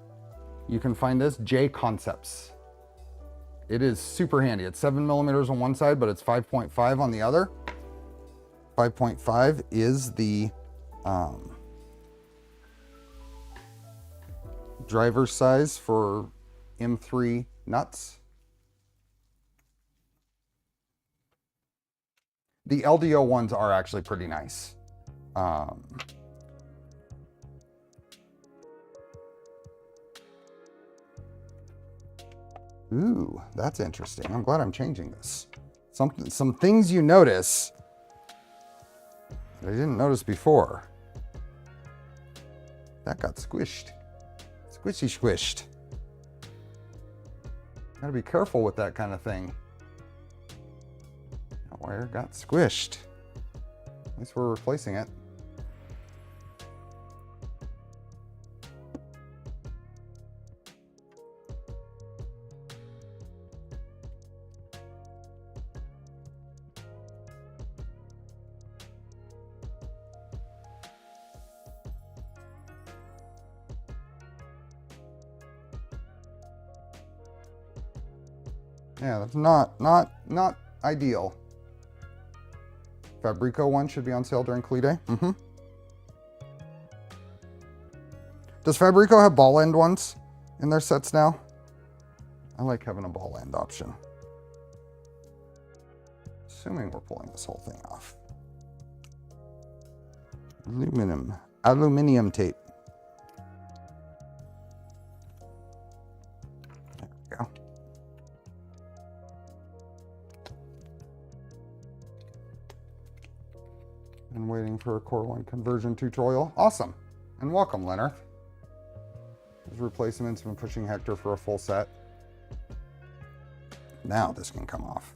You can find this J Concepts. It is super handy. It's 7mm on one side, but it's 5.5 on the other. 5.5 is the driver size for M3 nuts. The LDO ones are actually pretty nice. Ooh, that's interesting. I'm glad I'm changing this. Some things you notice that I didn't notice before. That got squished. Squishy squished. Gotta be careful with that kind of thing. That wire got squished. At least we're replacing it. Yeah, that's not ideal. Fabrico one should be on sale during Clee Day. Mm-hmm. Does Fabrico have ball end ones in their sets now? I like having a ball end option. Assuming we're pulling this whole thing off. Aluminum tape. There we go. And waiting for a Core One conversion tutorial. Awesome. And welcome, Leonard. There's replacements. Been pushing Hector for a full set. Now this can come off.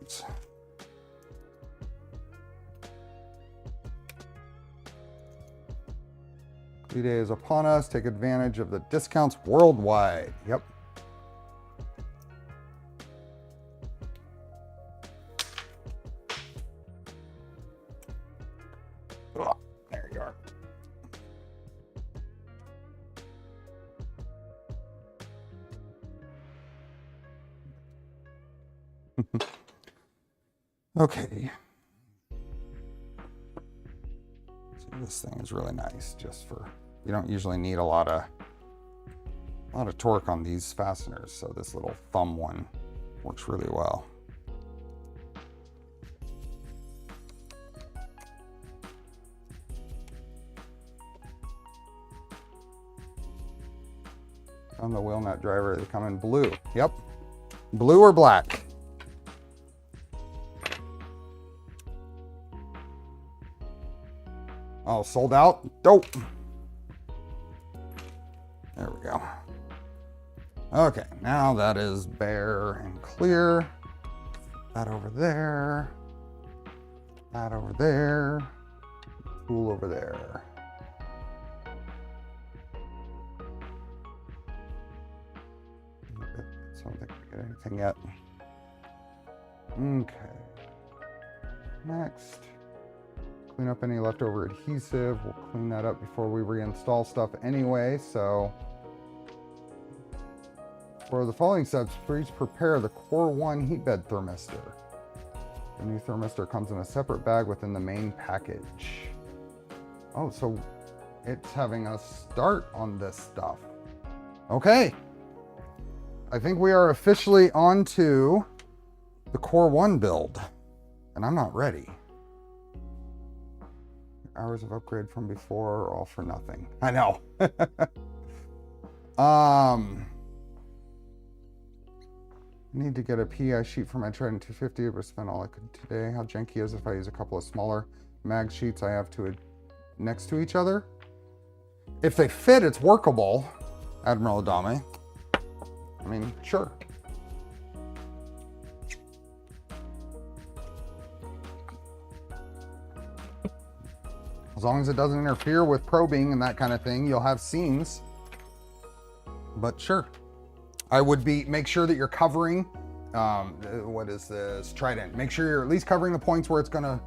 Oops. Clee Day is upon us. Take advantage of the discounts worldwide. Yep. Oh, there you are. Okay. So this thing is really nice just for, you don't usually need a lot of torque on these fasteners, so this little thumb one works really well. On the wheel nut driver, they come in blue. Yep. Blue or black. Oh, sold out? Dope. There we go. Okay, now that is bare and clear. That over there. That over there. Tool over there. I don't think we get anything yet. Okay. Next. Clean up any leftover adhesive. We'll clean that up before we reinstall stuff anyway, so. For the following steps, please prepare the Core One heat bed thermistor. The new thermistor comes in a separate bag within the main package. Oh, so it's having us start on this stuff. Okay. I think we are officially on to the Core One build, and I'm not ready. Hours of upgrade from before are all for nothing. I know. Need to get a PI sheet for my Trident 250, but spent all I could today. How janky is it if I use a couple of smaller mag sheets I have to next to each other? If they fit, it's workable, Admiral Adame. I mean, sure. As long as it doesn't interfere with probing and that kind of thing, you'll have seams. But sure. I would make sure that you're covering, what is this, Trident. Make sure you're at least covering the points where it's gonna,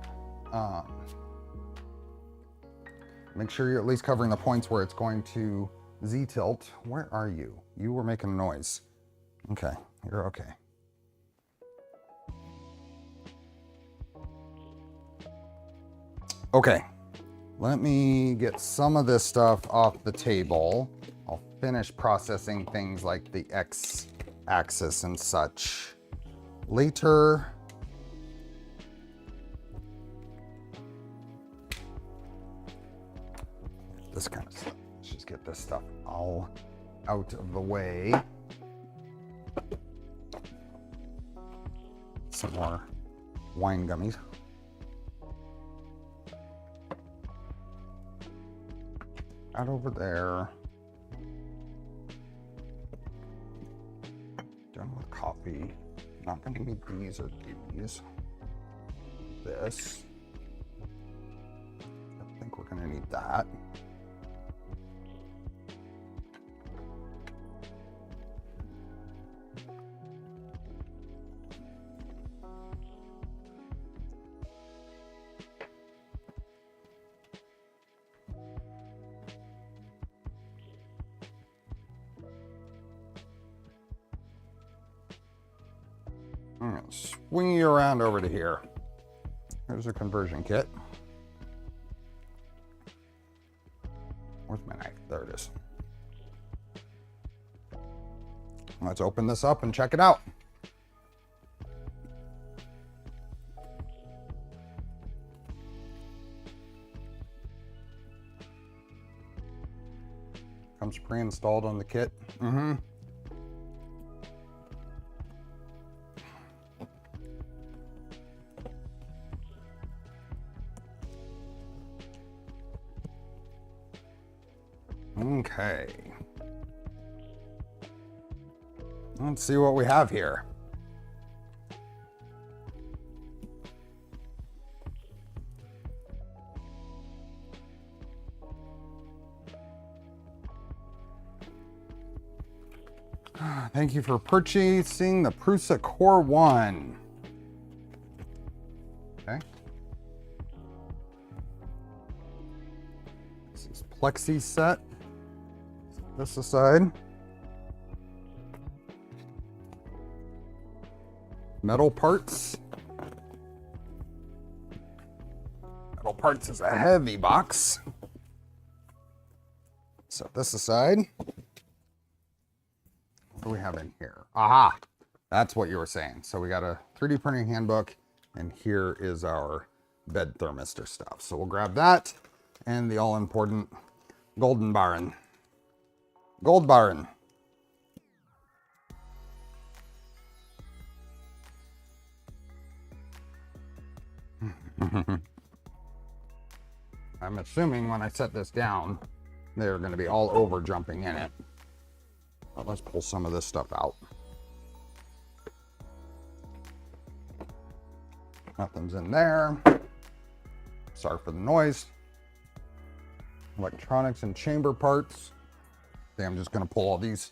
make sure you're at least covering the points where it's going to Z-tilt. Where are you? You were making a noise. Okay, you're okay. Okay, let me get some of this stuff off the table. I'll finish processing things like the X-axis and such later. This kind of stuff. Let's just get this stuff all out of the way. Some more wine gummies. Out over there. Done with coffee. Not going to need these or these. This. I think we're going to need that. I'm gonna swing you around over to here. There's a conversion kit. Where's my knife? There it is. Let's open this up and check it out. Comes pre-installed on the kit. Okay. Let's see what we have here. Thank you for purchasing the Prusa Core One. Okay. This is Plexi set. Set this aside. Metal parts. Metal parts is a heavy box. Set this aside. What do we have in here? Aha! That's what you were saying. So we got a 3D printing handbook, and here is our bed thermistor stuff. So we'll grab that and the all-important golden barren. Gold barren. I'm assuming when I set this down, they're going to be all over jumping in it. But let's pull some of this stuff out. Nothing's in there. Sorry for the noise. Electronics and chamber parts. I think I'm just going to pull all these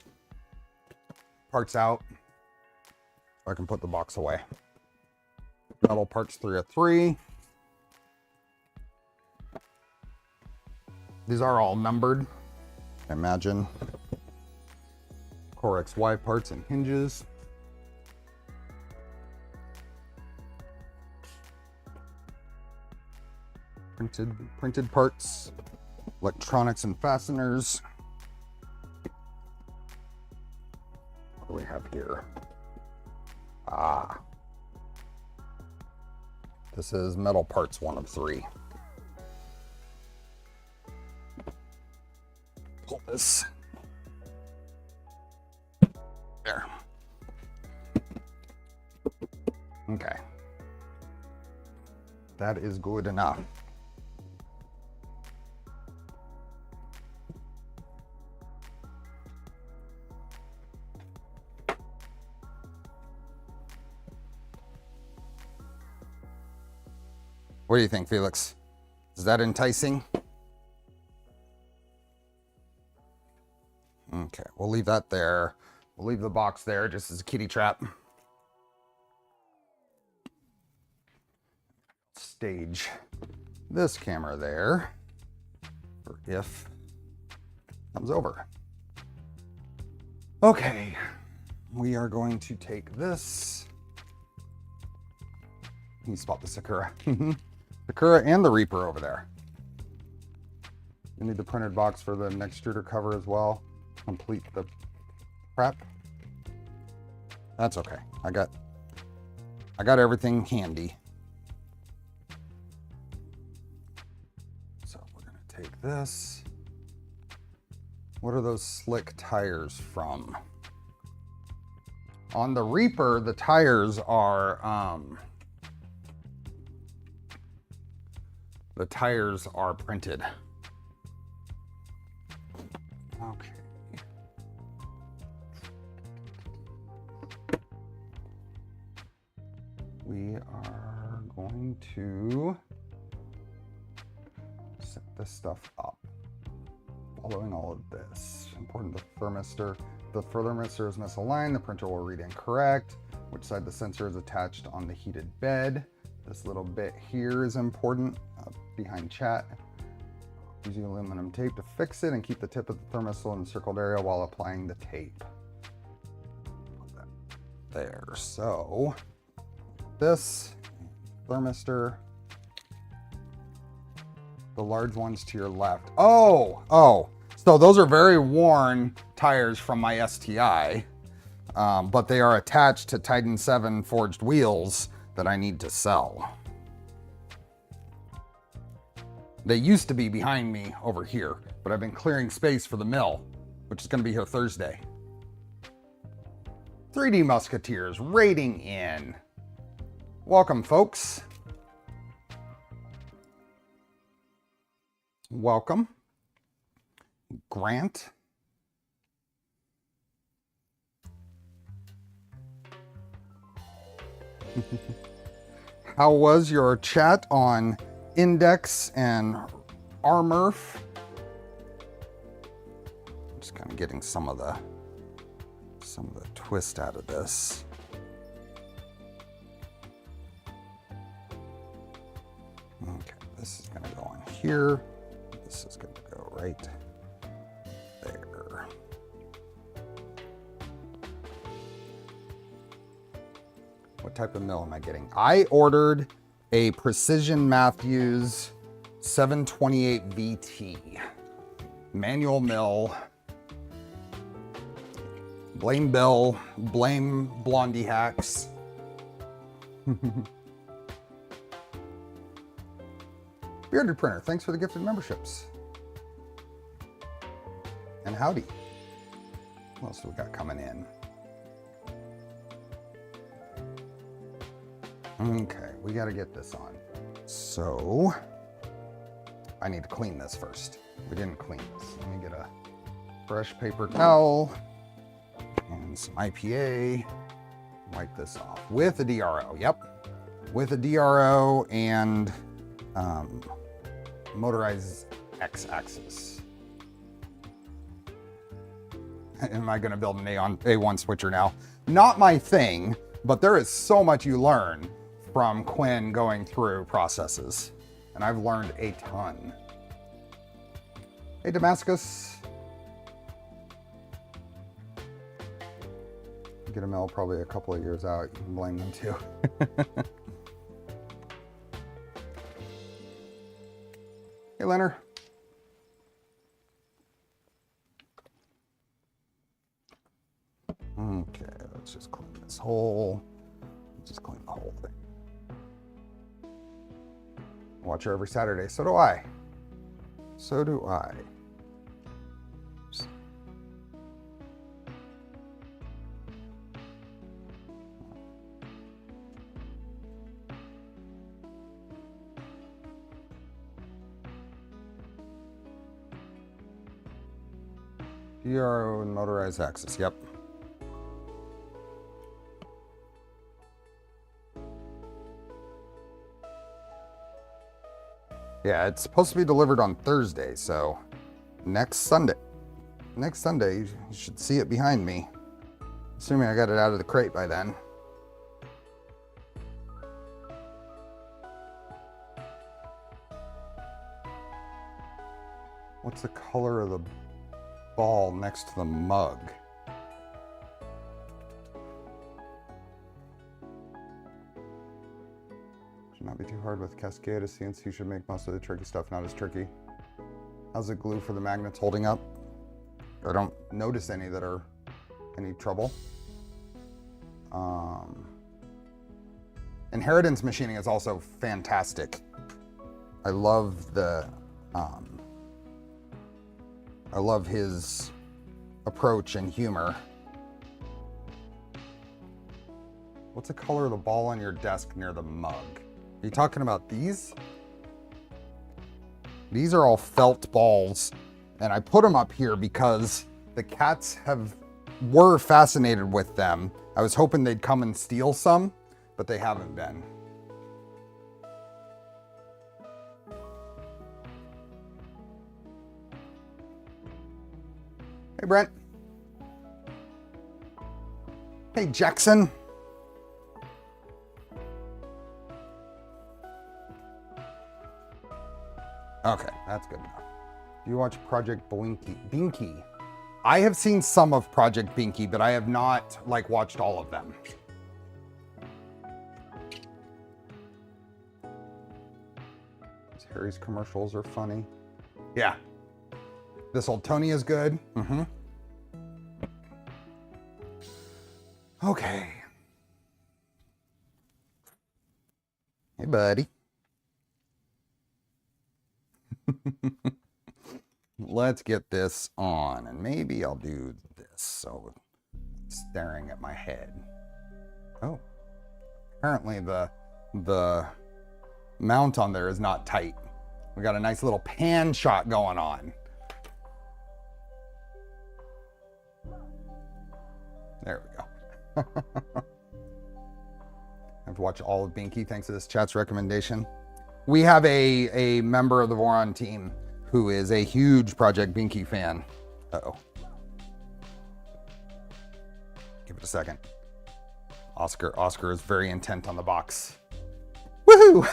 parts out so I can put the box away. Metal parts 3 of 3. These are all numbered, I imagine. Core XY parts and hinges. Printed parts, electronics and fasteners. What do we have here? Ah. This is metal parts 1 of 3. Pull this. There. Okay. That is good enough. What do you think, Felix? Is that enticing? Okay, we'll leave that there. We'll leave the box there just as a kitty trap. Stage this camera there for if it comes over. Okay, we are going to take this. You spot the Sakura. Sakura and the Reaper over there. You need the printed box for the next extruder cover as well. Complete the prep. That's okay. I got everything handy. So we're gonna take this. What are those slick tires from? On the Reaper, the tires are printed. Okay. We are going to set this stuff up. Following all of this, important the thermistor. If the thermistor is misaligned, the printer will read incorrect. Which side the sensor is attached on the heated bed. This little bit here is important behind chat. Using aluminum tape to fix it and keep the tip of the thermistor in the circled area while applying the tape. Put that there. So this thermistor. The large ones to your left. Oh. So those are very worn tires from my STI, but they are attached to Titan 7 forged wheels that I need to sell. They used to be behind me over here, but I've been clearing space for the mill, which is going to be here Thursday. 3D Musketeers raiding in. Welcome, folks. Welcome. Grant. How was your chat on Index and Armurf? Just kind of getting some of the twist out of this. Okay, this is gonna go on here. This is gonna go right there. What type of mill am I getting? I ordered a Precision Matthews 728 VT. Manual mill. Blame Bill, blame Blondie Hacks. Bearded Printer, thanks for the gifted memberships. And howdy. What else do we got coming in? Okay, we got to get this on. So, I need to clean this first. We didn't clean this. Let me get a fresh paper towel and some IPA. Wipe this off with a DRO. Yep, with a DRO and motorized X-axis. Am I going to build an A1 switcher now? Not my thing, but there is so much you learn from Quinn going through processes, and I've learned a ton. Hey, Damascus. Get a mill probably a couple of years out. You can blame them too. Hey, Leonard. Okay, let's just clean this whole. Just clean the whole thing. Watch her every Saturday. So do I. So do I. DRO and motorized axis. Yep. Yeah, it's supposed to be delivered on Thursday, so next Sunday. Next Sunday, you should see it behind me. Assuming I got it out of the crate by then. What's the color of the ball next to the mug? Not be too hard with Cascade. A CNC should make most of the tricky stuff not as tricky. How's the glue for the magnets holding up? I don't notice any that are any trouble. Inheritance machining is also fantastic. I love the I love his approach and humor. What's the color of the ball on your desk near the mug? Are you talking about these? These are all felt balls, and I put them up here because the cats were fascinated with them. I was hoping they'd come and steal some, but they haven't been. Hey, Brent. Hey, Jackson. Okay, that's good enough. Do you watch Project Binky? I have seen some of Project Binky, but I have not watched all of them. Perry's commercials are funny. Yeah. This old Tony is good. Mm-hmm. Okay. Hey, buddy. Let's get this on, and maybe I'll do this so it's staring at my head. Oh, apparently the mount on there is not tight. We got a nice little pan shot going on. There we go. I have to watch all of Binky thanks to this chat's recommendation. We have a member of the Voron team who is a huge Project Binky fan. Uh-oh. Give it a second. Oscar is very intent on the box. Woohoo!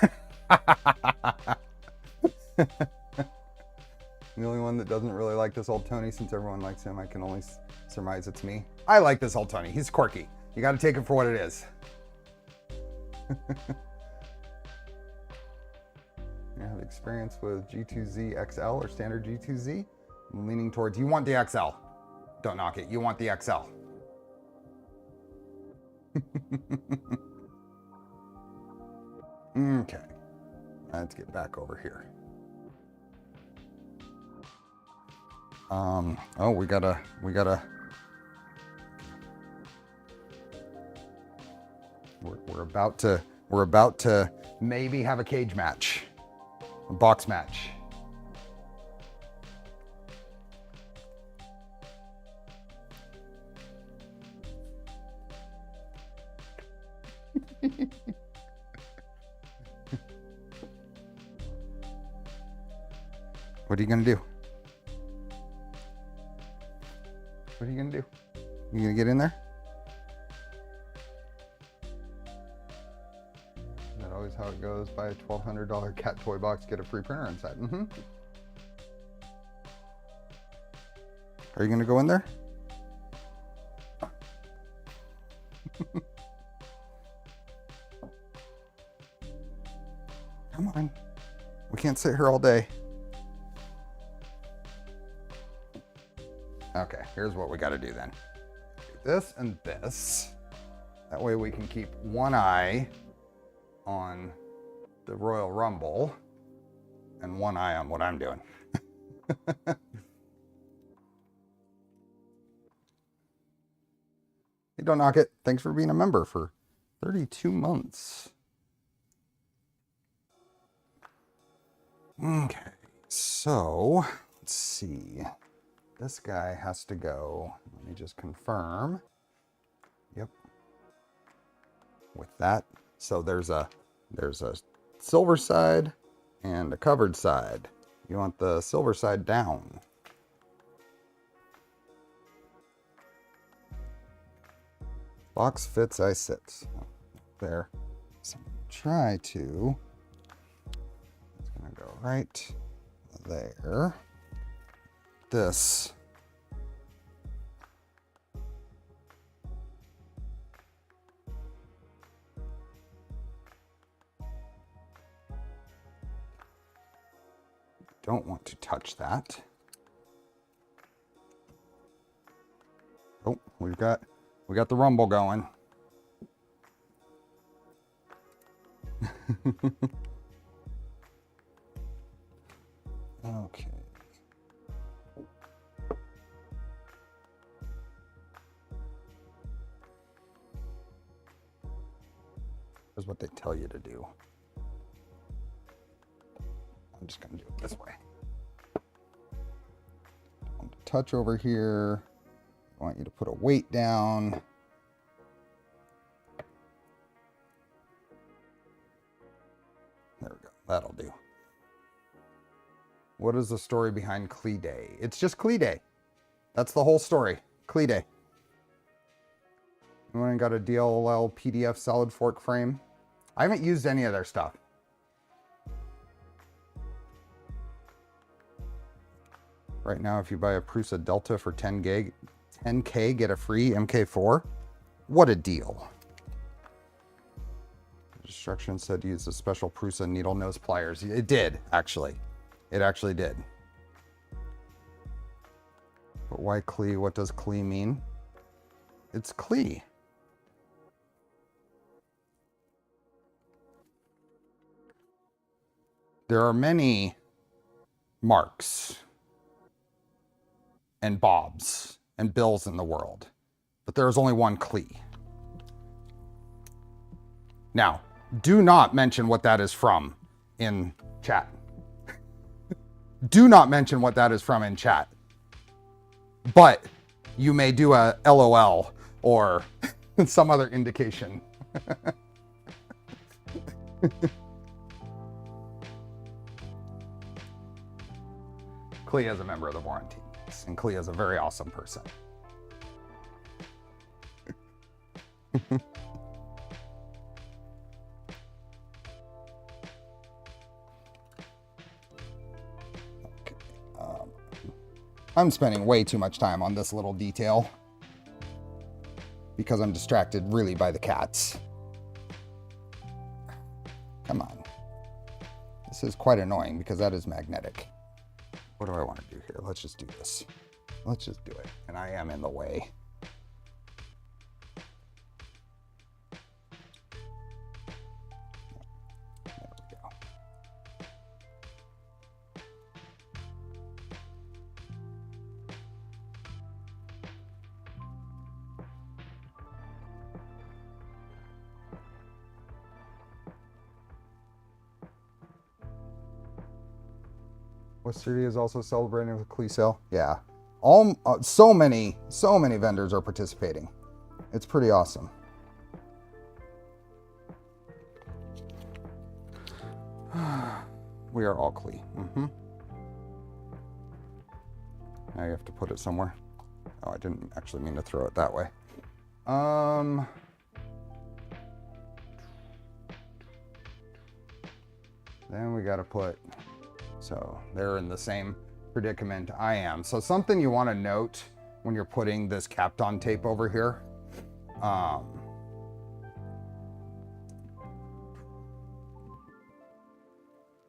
The only one that doesn't really like this old Tony, since everyone likes him, I can only surmise it's me. I like this old Tony. He's quirky. You got to take it for what it is. You have experience with G2Z XL or standard G2Z? I'm leaning towards, you want the XL. Don't knock it. You want the XL. Okay. Let's get back over here. Oh, we gotta, we're about to maybe have a cage match, a box match. What are you gonna do? What are you gonna do? You gonna get in there? Is that always how it goes? Buy a $1,200 cat toy box, get a free printer inside. Mm-hmm. Are you gonna go in there? Come on. We can't sit here all day. Okay, here's what we got to do then. Do this and this. That way we can keep one eye on the Royal Rumble and one eye on what I'm doing. Hey, don't knock it. Thanks for being a member for 32 months. Okay, so let's see. This guy has to go. Let me just confirm. Yep. With that, so there's a silver side and a covered side. You want the silver side down. Box fits, I sit. There. So try to. It's gonna go right there. This. Don't want to touch that. Oh, we got the rumble going. Okay. Here's what they tell you to do. I'm just going to do it this way. Don't touch over here. I want you to put a weight down. There we go. That'll do. What is the story behind Clee Day? It's just Clee Day. That's the whole story. Clee Day. Anyone got a DLL PDF solid fork frame? I haven't used any of their stuff. Right now, if you buy a Prusa Delta for 10K, get a free MK4. What a deal. instructions said to use a special Prusa needle nose pliers. It did, actually. It actually did. But why CLE? What does CLE mean? It's CLE. There are many Marks and Bobs and Bills in the world, but there is only one CLE. Now, do not mention what that is from in chat. Do not mention what that is from in chat. But you may do a LOL or some other indication. Clea is a member of the warranty, and Clea is a very awesome person. I'm spending way too much time on this little detail because I'm distracted really by the cats. Come on. This is quite annoying because that is magnetic. What do I want to do here? Let's just do this. Let's just do it. And I am in the way. There we go. Westerdy is also celebrating with CLE sale. Yeah, so many vendors are participating. It's pretty awesome. We are all CLE. Now you have to put it somewhere. Oh, I didn't actually mean to throw it that way. Then we got to put. So they're in the same predicament I am. So something you want to note when you're putting this Kapton tape over here.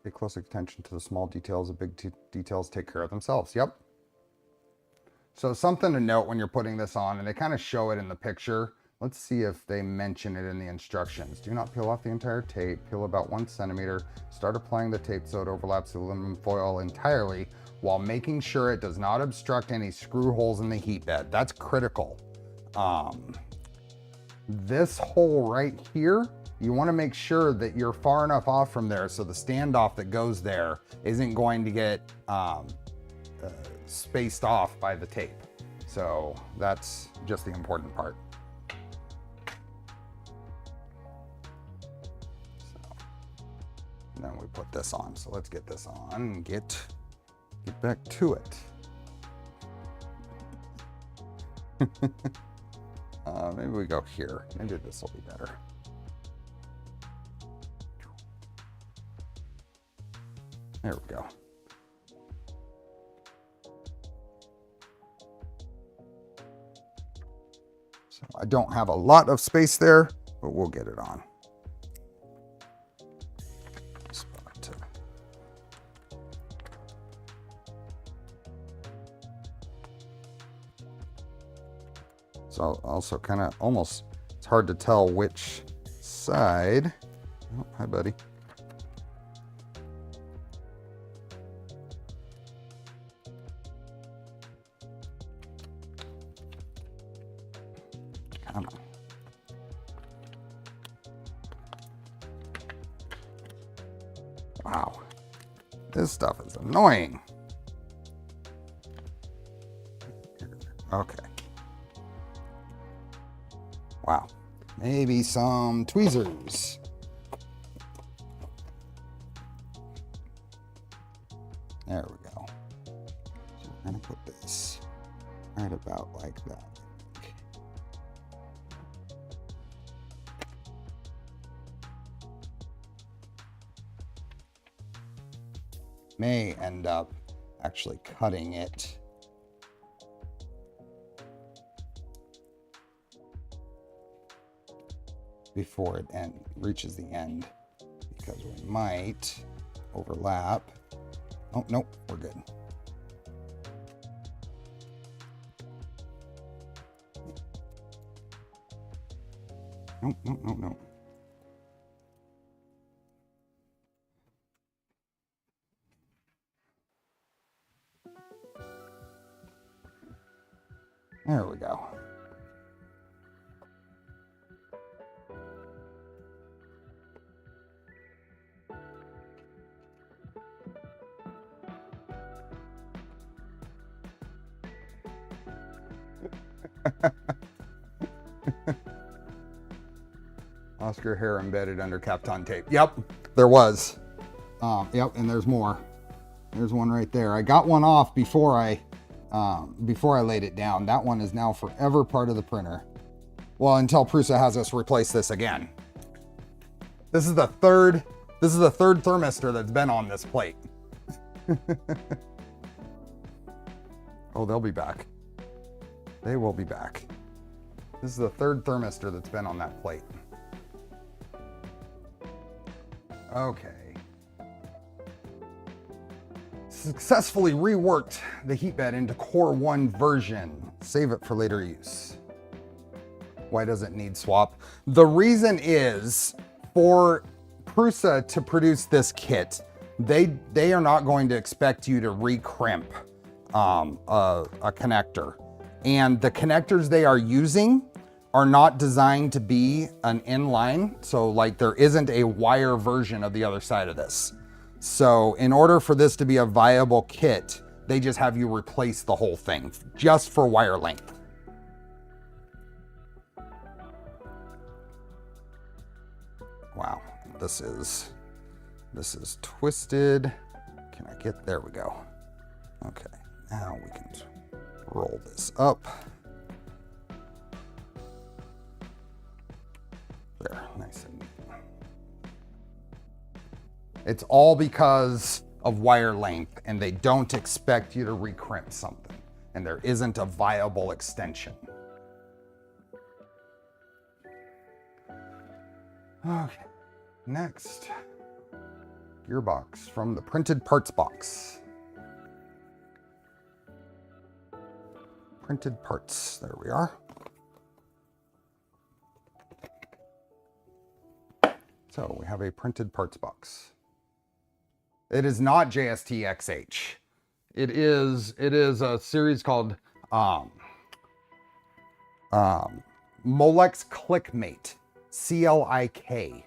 Pay close attention to the small details. The big details take care of themselves. Yep. So something to note when you're putting this on, and they kind of show it in the picture. Let's see if they mention it in the instructions. Do not peel off the entire tape. Peel about 1 centimeter. Start applying the tape so it overlaps the aluminum foil entirely while making sure it does not obstruct any screw holes in the heat bed. That's critical. This hole right here, you want to make sure that you're far enough off from there so the standoff that goes there isn't going to get spaced off by the tape. So that's just the important part. Then we put this on. So let's get this on and get back to it. Maybe we go here. Maybe this will be better. There we go. So I don't have a lot of space there, but we'll get it on. So also kind of almost, it's hard to tell which side. Oh, hi, buddy. Come on. Wow. This stuff is annoying. Okay. Wow, maybe some tweezers. There we go. So we're gonna put this right about like that. May end up actually cutting it. before it reaches the end, because we might overlap. Oh, nope, we're good. Nope, nope, nope, nope. There we go. Oscar hair embedded under Kapton tape. Yep, there was. Yep, and there's more. There's one right there. I got one off before I laid it down. That one is now forever part of the printer. Well, until Prusa has us replace this again. This is the third thermistor that's been on this plate. Oh, they'll be back. They will be back. This is the third thermistor that's been on that plate. Okay. Successfully reworked the heat bed into Core One version. Save it for later use. Why does it need swap? The reason is, for Prusa to produce this kit, they are not going to expect you to recrimp a connector. And the connectors they are using are not designed to be an inline. So like there isn't a wire version of the other side of this. So in order for this to be a viable kit, they just have you replace the whole thing just for wire length. Wow, this is twisted. Can I get, there we go. Okay, now we can roll this up. There, nice and neat. It's all because of wire length, and they don't expect you to recrimp something, and there isn't a viable extension. Okay, next, gearbox from the printed parts box. Printed parts, there we are. So we have a printed parts box. It is not JST-XH. It is a series called Molex ClickMate, CLIK.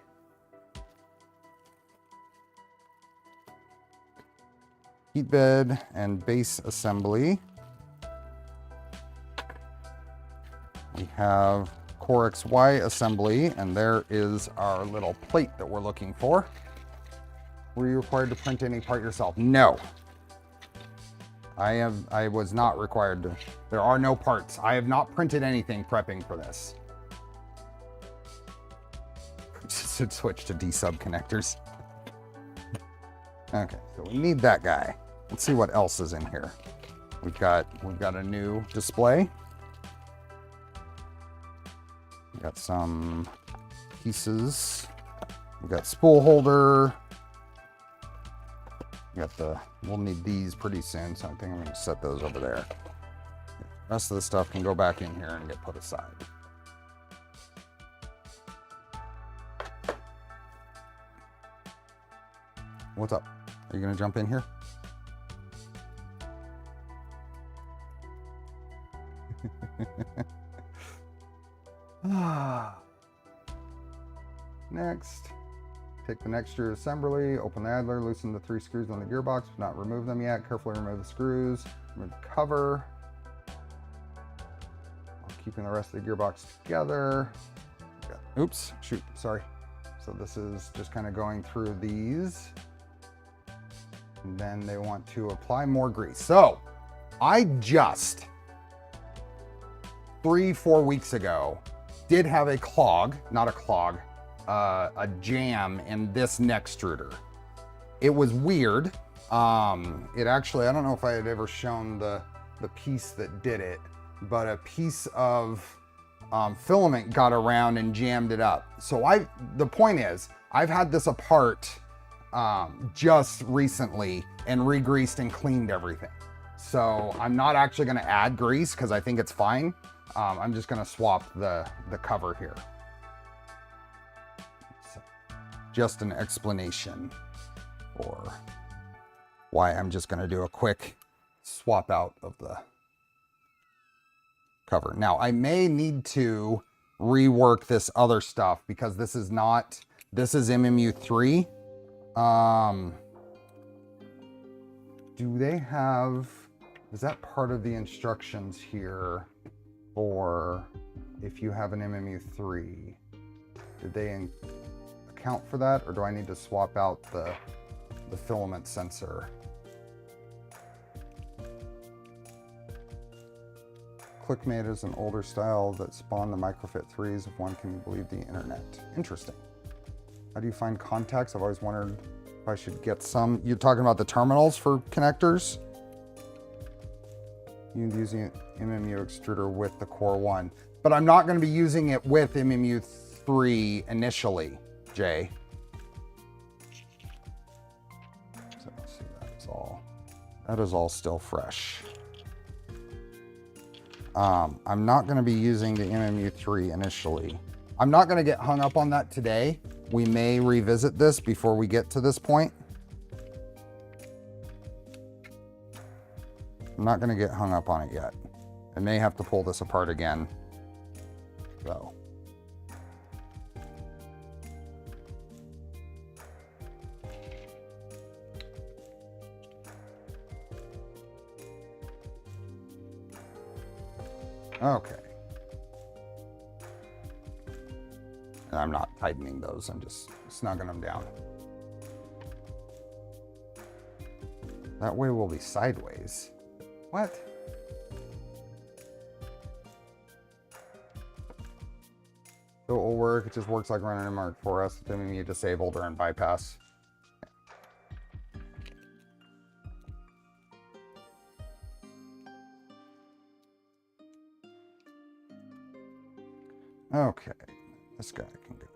Heat bed and base assembly. We have Core XY assembly, and there is our little plate that we're looking for. Were you required to print any part yourself? No. I was not required to. There are no parts. I have not printed anything prepping for this. Just to switch to D-sub connectors. Okay, so we need that guy. Let's see what else is in here. We've got a new display. We got some pieces. We got spool holder. We got we'll need these pretty soon, so I think I'm gonna set those over there. The rest of the stuff can go back in here and get put aside. What's up? Are you gonna jump in here? Next, take the next screw assembly, open the idler, loosen the 3 screws on the gearbox, but not remove them yet. Carefully remove the screws, remove the cover, while keeping the rest of the gearbox together. Oops, shoot, sorry. So this is just kind of going through these. And then they want to apply more grease. So I just 3-4 weeks ago did have a clog, not a clog, a jam in this neck extruder. It was weird. It actually, I don't know if I had ever shown the piece that did it, but a piece of filament got around and jammed it up. So the point is, I've had this apart just recently and re-greased and cleaned everything. So I'm not actually going to add grease because I think it's fine. I'm just going to swap the cover here. So just an explanation for why I'm just going to do a quick swap out of the cover. Now I may need to rework this other stuff because this is MMU3. Do they have, is that part of the instructions here for if you have an MMU3? Did they account for that, or do I need to swap out the filament sensor? ClickMate is an older style that spawned the microfit 3s, if one can believe the internet. Interesting. How do you find contacts? I've always wondered if I should get some. You're talking about the terminals for connectors? You're using MMU extruder with the Core One, but I'm not going to be using it with MMU 3 initially, Jay. So let's see, that is all still fresh. I'm not going to be using the MMU3 initially. I'm not going to get hung up on that today. We may revisit this before we get to this point. I'm not going to get hung up on it yet. I may have to pull this apart again, though. Okay. And I'm not tightening those, I'm just snugging them down. That way we'll be sideways. What? So it will work, it just works like running a Mark 4S with MMU disabled or in bypass. Okay, this guy can go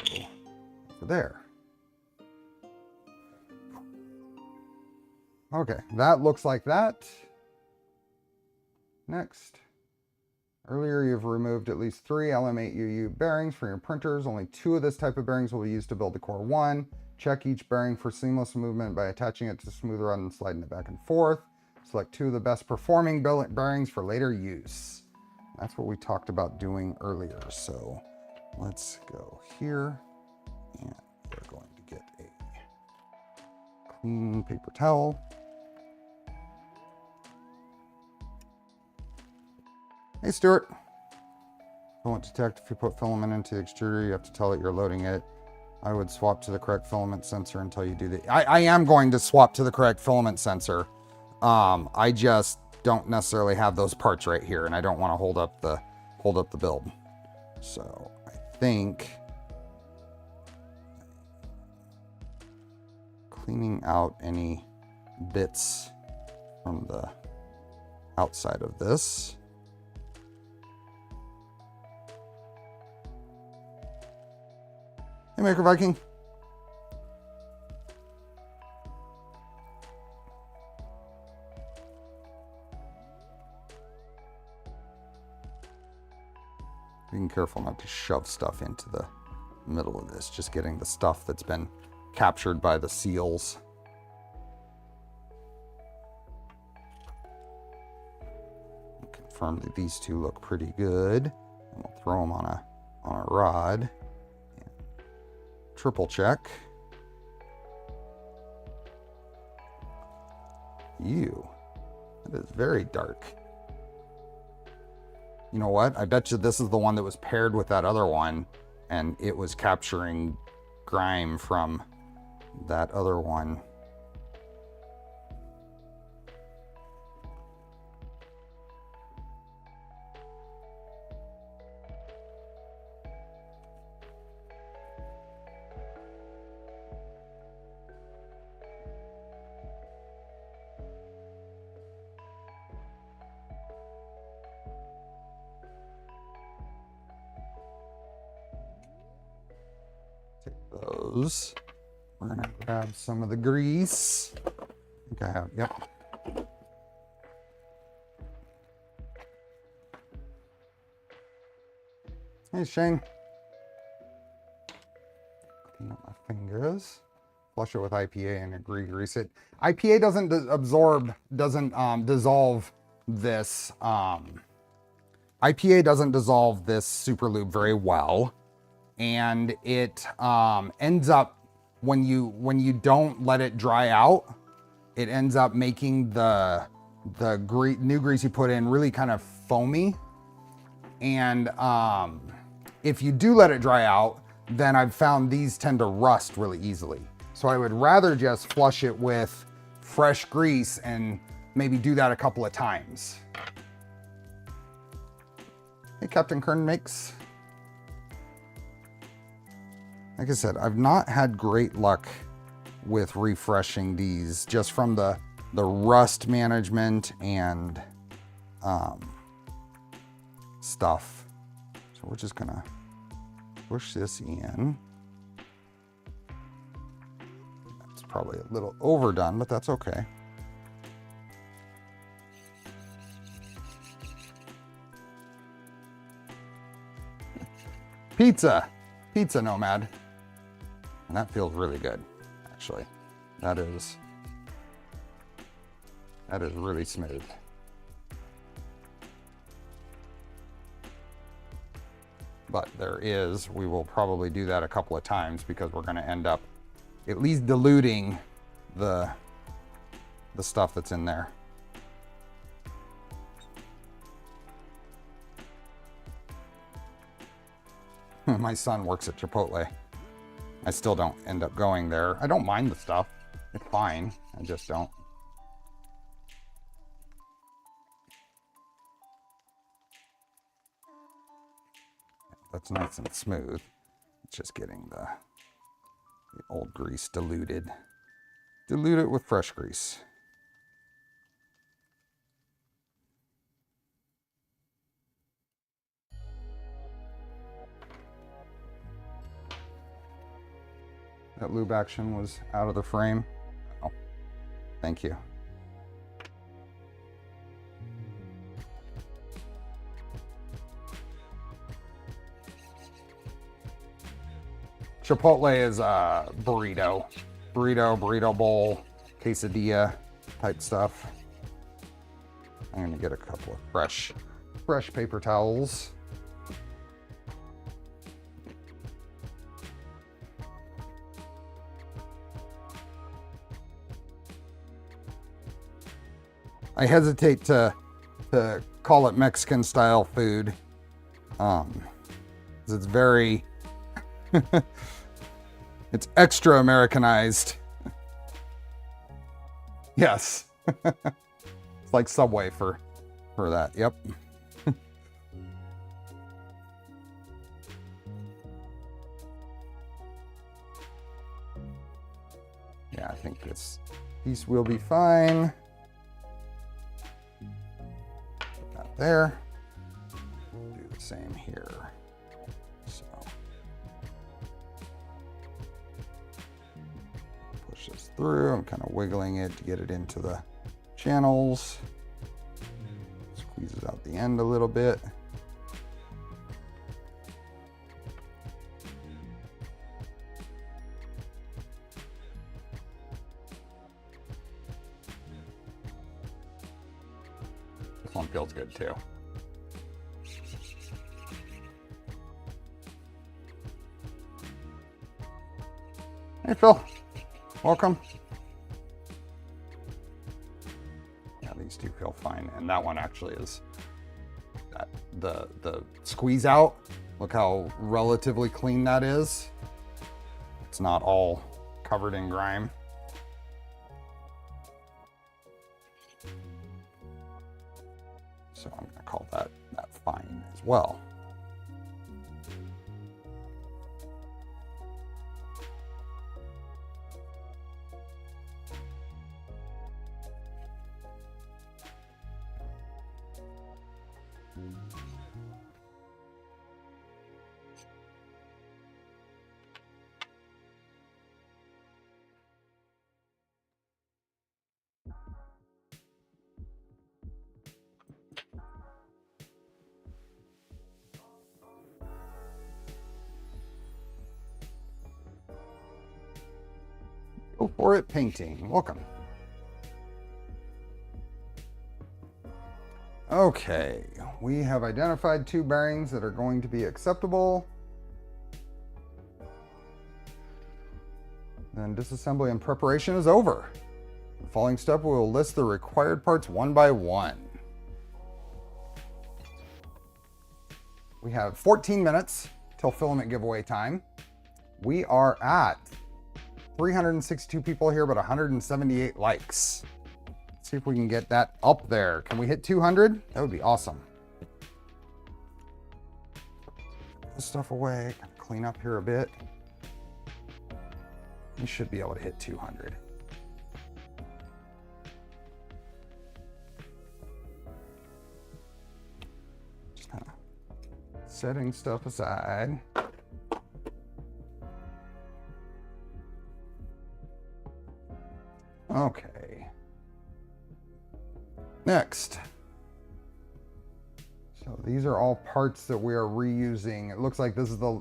over there. Okay, that looks like that. Next. Earlier you've removed at least 3 LM8UU bearings for your printers. Only 2 of this type of bearings will be used to build the Core One. Check each bearing for seamless movement by attaching it to smooth run and sliding it back and forth. Select 2 of the best performing bearings for later use. That's what we talked about doing earlier. So let's go here, and we're going to get a clean paper towel. Hey, Stuart. Filament detect. If you put filament into the extruder, you have to tell it you're loading it. I would swap to the correct filament sensor until you do the... I am going to swap to the correct filament sensor. I just don't necessarily have those parts right here, and I don't want to hold up the build. So I think cleaning out any bits from the outside of this. Hey, Maker Viking. Being careful not to shove stuff into the middle of this, just getting the stuff that's been captured by the seals. Confirm that these 2 look pretty good. And we'll throw them on a rod. And triple check. That is very dark. You know what? I bet you this is the one that was paired with that other one, and it was capturing grime from that other one. those. We're gonna grab some of the grease. I think I have, yep. Hey, Shane. Clean up my fingers. Flush it with IPA and grease it. IPA doesn't dissolve this. IPA doesn't dissolve this super lube very well, and it ends up when you don't let it dry out, it ends up making the new grease you put in really kind of foamy. And if you do let it dry out, then I've found these tend to rust really easily. So I would rather just flush it with fresh grease and maybe do that a couple of times. Hey, Captain Kern makes. Like I said, I've not had great luck with refreshing these just from the rust management and stuff. So we're just gonna push this in. It's probably a little overdone, but that's okay. Pizza Nomad. And that feels really good, actually. That is really smooth. But we will probably do that a couple of times because we're gonna end up at least diluting the stuff that's in there. My son works at Chipotle. I still don't end up going there. I don't mind the stuff. It's fine. I just don't. That's nice and smooth. It's just getting the old grease diluted. Dilute it with fresh grease. That lube action was out of the frame. Oh, thank you. Chipotle is a burrito bowl, quesadilla type stuff. I'm gonna get a couple of fresh paper towels. I hesitate to call it Mexican style food. 'Cause it's very, it's extra Americanized. Yes. It's like Subway for that. Yep. Yeah, I think this piece will be fine. Put that there. Do the same here. So push this through. I'm kind of wiggling it to get it into the channels. Squeezes out the end a little bit. This one feels good too. Hey Phil, welcome. Yeah, these two feel fine, and that one actually is the squeeze out. Look how relatively clean that is. It's not all covered in grime. So I'm gonna call that fine as well. Go for it, painting. Welcome. Okay, we have identified 2 bearings that are going to be acceptable. Then disassembly and preparation is over. The following step, we will list the required parts one by one. We have 14 minutes till filament giveaway time. We are at 362 people here, but 178 likes. Let's see if we can get that up there. Can we hit 200? That would be awesome. Put this stuff away, clean up here a bit. We should be able to hit 200. Just kind of setting stuff aside. Okay. Next. So these are all parts that we are reusing. It looks like this is the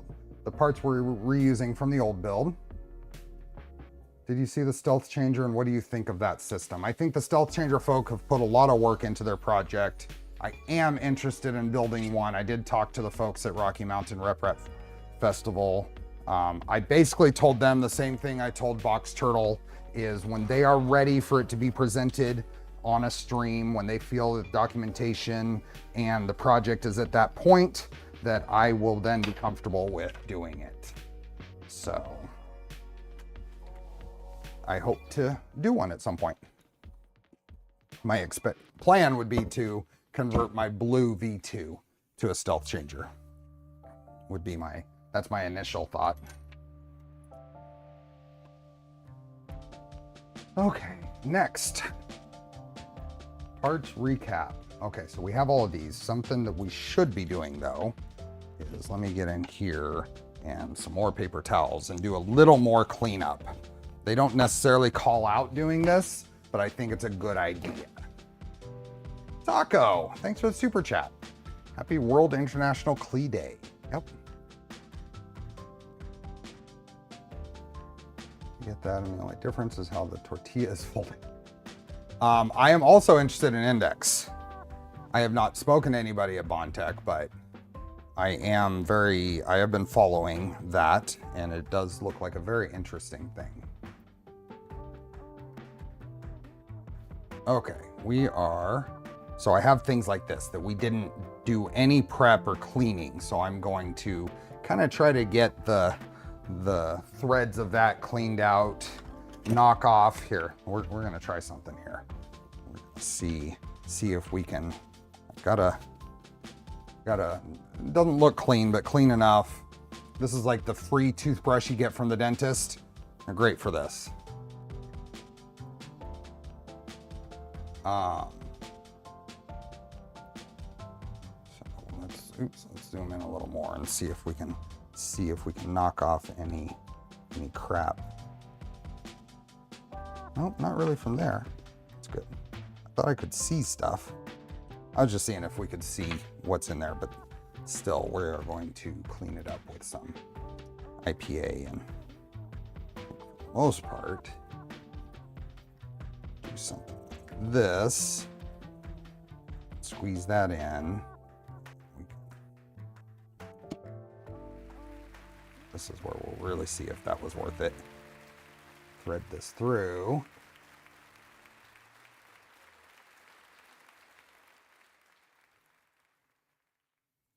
parts we're reusing from the old build. Did you see the Stealth Changer, and what do you think of that system? I think the Stealth Changer folk have put a lot of work into their project. I am interested in building one. I did talk to the folks at Rocky Mountain Rep Festival. I basically told them the same thing I told Box Turtle, is when they are ready for it to be presented on a stream, when they feel the documentation and the project is at that point, that I will then be comfortable with doing it. So I hope to do one at some point. My plan would be to convert my blue V2 to a Stealth Changer. That's my initial thought. Okay, next. Parts recap. Okay, so we have all of these. Something that we should be doing though is, let me get in here and some more paper towels and do a little more cleanup. They don't necessarily call out doing this, but I think it's a good idea. Taco, thanks for the super chat. Happy World International Clee Day. Yep. You get that, and the only difference is how the tortilla is folded. I am also interested in Index. I have not spoken to anybody at Bondtech, but I have been following that, and it does look like a very interesting thing. Okay, so I have things like this that we didn't do any prep or cleaning, so I'm going to kind of try to get the threads of that cleaned out, knock off here. We're gonna try something here. We're gonna see if we can. Gotta, it doesn't look clean, but clean enough. This is like the free toothbrush you get from the dentist. They're great for this. So let's zoom in a little more and see if we can knock off any crap. Nope, not really from there. That's good. I thought I could see stuff. I was just seeing if we could see what's in there, but still, we are going to clean it up with some IPA, and for the most part, do something like this. Squeeze that in. This is where we'll really see if that was worth it. Thread this through.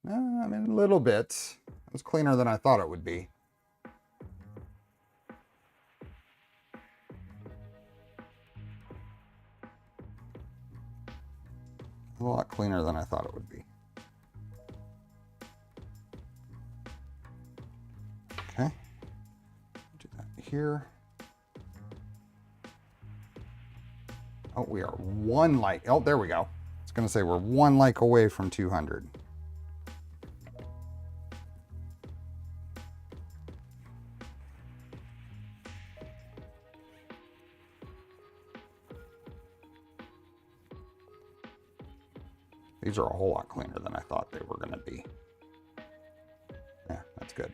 I mean, a little bit. It was cleaner than I thought it would be. A lot cleaner than I thought it would be. Okay. Do that here. Oh, we are one like. Oh, there we go. I was going to say we're one like away from 200. These are a whole lot cleaner than I thought they were going to be. Yeah, that's good.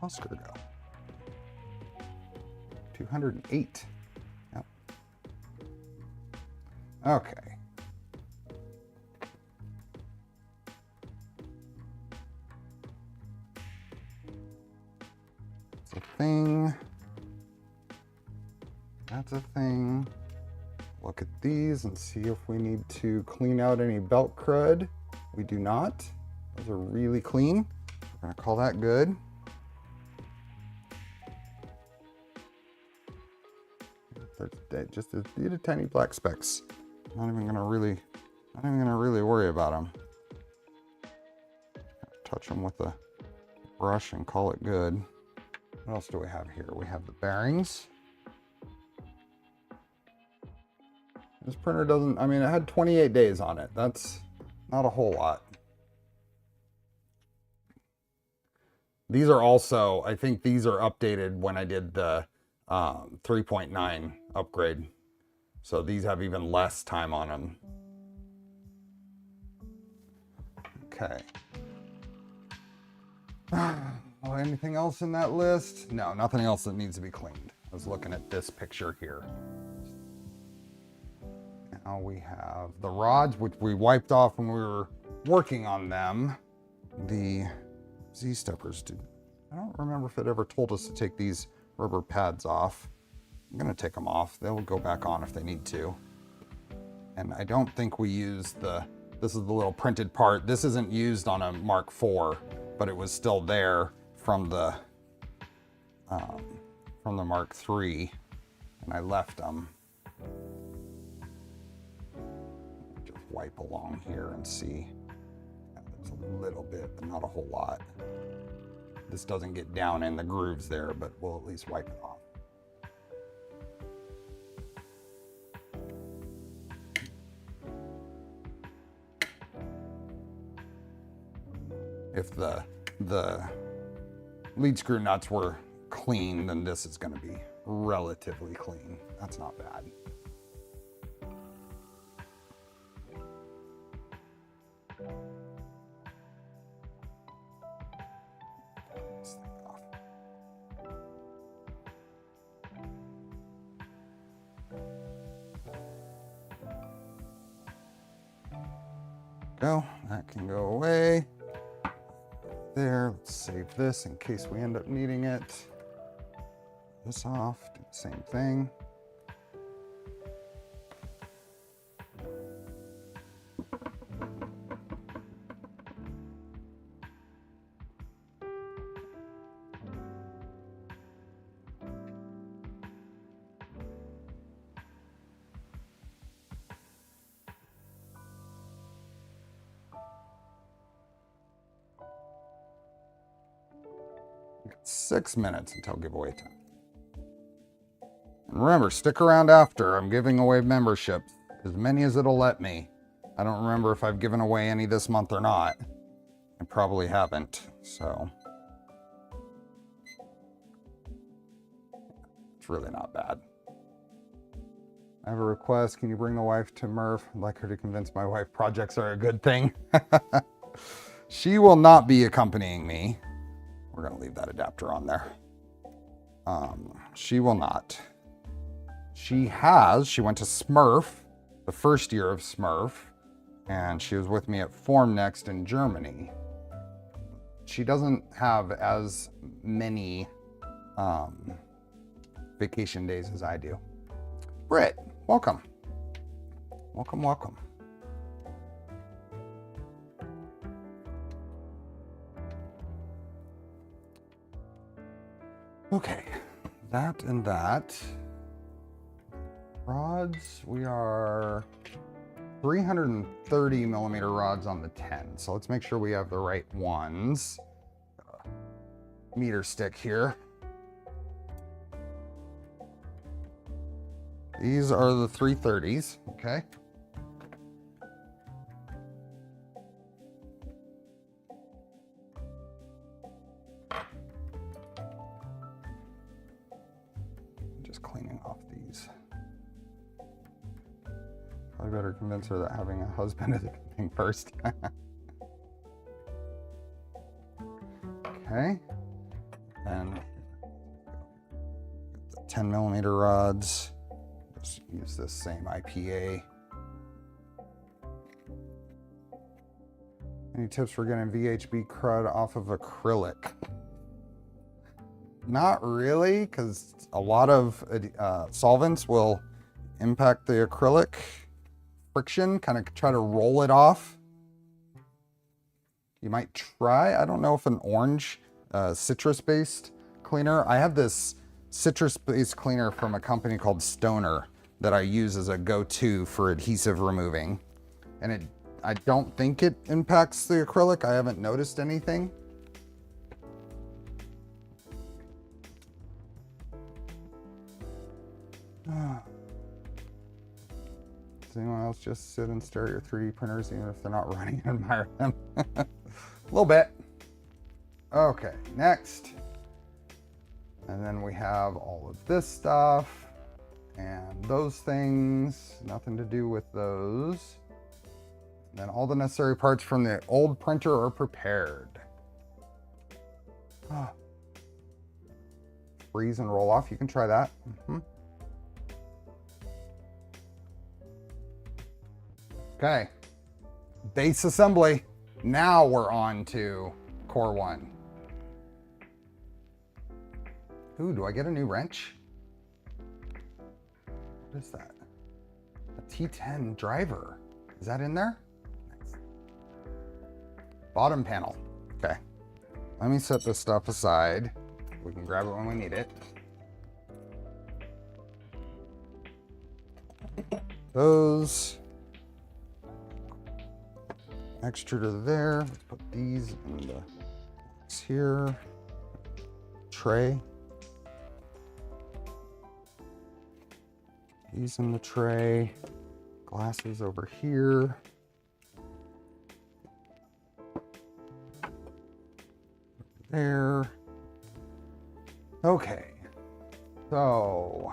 Oscar go? 208. Yep. Okay. It's a thing. That's a thing. Look at these and see if we need to clean out any belt crud. We do not. Those are really clean. We're gonna call that good. They're just a little tiny black specks. Not even gonna really worry about them. Touch them with a brush and call it good. What else do we have here? We have the bearings. This printer doesn't, I mean, it had 28 days on it. That's not a whole lot. These are also, I think these are updated when I did the 3.9 upgrade. So these have even less time on them. Okay. Oh, anything else in that list? No, nothing else that needs to be cleaned. I was looking at this picture here. Now we have the rods, which we wiped off when we were working on them. The Z-steppers did. I don't remember if it ever told us to take these rubber pads off. I'm gonna take them off. They'll go back on if they need to. And I don't think we used this is the little printed part. This isn't used on a Mark IV, but it was still there from the Mark III, and I left them. Just wipe along here and see. There's a little bit, but not a whole lot. This doesn't get down in the grooves there, but we'll at least wipe it off. If the lead screw nuts were clean, then this is going to be relatively clean. That's not bad. This thing off. Go. That can go away. There, let's save this in case we end up needing it. This off, do the same thing. We got 6 minutes until giveaway time. And remember, stick around after. I'm giving away memberships, as many as it'll let me. I don't remember if I've given away any this month or not. I probably haven't, so. It's really not bad. I have a request. Can you bring the wife to Murph? I'd like her to convince my wife projects are a good thing. She will not be accompanying me. We're going to leave that adapter on there. She will not. She went to Smurf, the first year of Smurf, and she was with me at Formnext in Germany. She doesn't have as many vacation days as I do. Britt, welcome. Welcome, welcome. Okay, that and that. Rods, we are 330 millimeter rods on the 10. So let's make sure we have the right ones. Meter stick here. These are the 330s, okay? Just cleaning off these. Probably better convince her that having a husband is a good thing first. Okay. And the 10mm rods. Just use this same IPA. Any tips for getting VHB crud off of acrylic? Not really, because a lot of solvents will impact the acrylic friction, kind of try to roll it off. You might try, I don't know if an orange citrus-based cleaner. I have this citrus-based cleaner from a company called Stoner that I use as a go-to for adhesive removing. And I don't think it impacts the acrylic. I haven't noticed anything. Does anyone else just sit and stare at your 3D printers even if they're not running and admire them? A little bit. Okay, next. And then we have all of this stuff and those things, nothing to do with those. And then all the necessary parts from the old printer are prepared. Freeze and roll off, you can try that. Okay, base assembly. Now we're on to Core One. Ooh, do I get a new wrench? What is that? A T10 driver. Is that in there? Nice. Bottom panel. Okay. Let me set this stuff aside. We can grab it when we need it. Those. Extruder there. Let's put these in the box here. Tray. These in the tray. Glasses over here. There. Okay. So,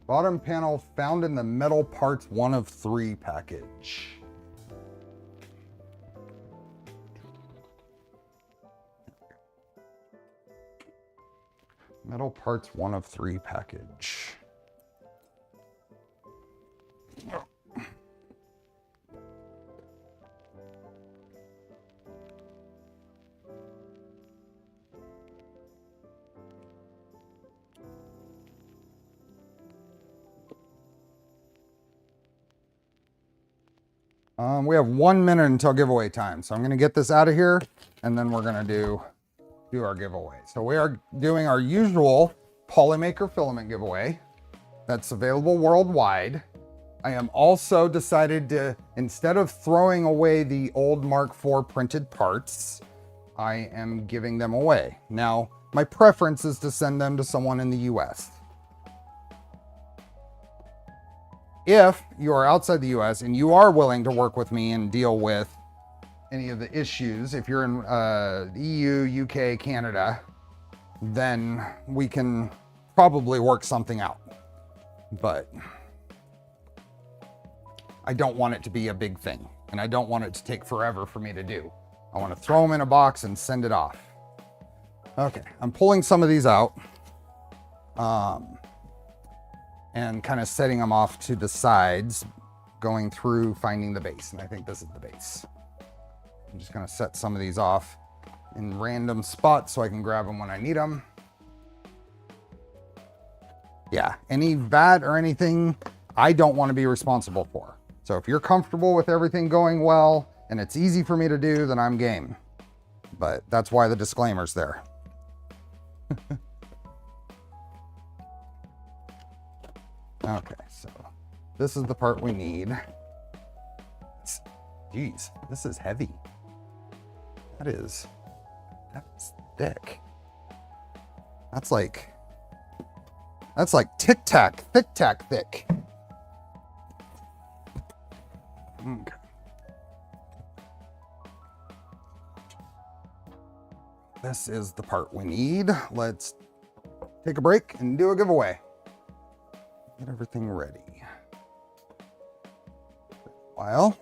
bottom panel found in the metal parts 1 of 3 package. Metal parts 1 of 3 package. We have 1 minute until giveaway time, so I'm going to get this out of here, and then we're going to do our giveaway. So we are doing our usual Polymaker filament giveaway that's available worldwide. I am also decided to, instead of throwing away the old Mark IV printed parts, I am giving them away. Now, my preference is to send them to someone in the US. If you are outside the US and you are willing to work with me and deal with any of the issues, if you're in EU, UK, Canada, then we can probably work something out. But I don't want it to be a big thing, and I don't want it to take forever for me to do. I want to throw them in a box and send it off. Okay, I'm pulling some of these out and kind of setting them off to the sides, going through finding the base, and I think this is the base. I'm just going to set some of these off in random spots so I can grab them when I need them. Yeah, any VAT or anything, I don't want to be responsible for. So if you're comfortable with everything going well and it's easy for me to do, then I'm game. But that's why the disclaimer's there. Okay, so this is the part we need. Geez, this is heavy. That's thick. That's like Tic Tac thick. Okay. This is the part we need. Let's take a break and do a giveaway. Get everything ready. While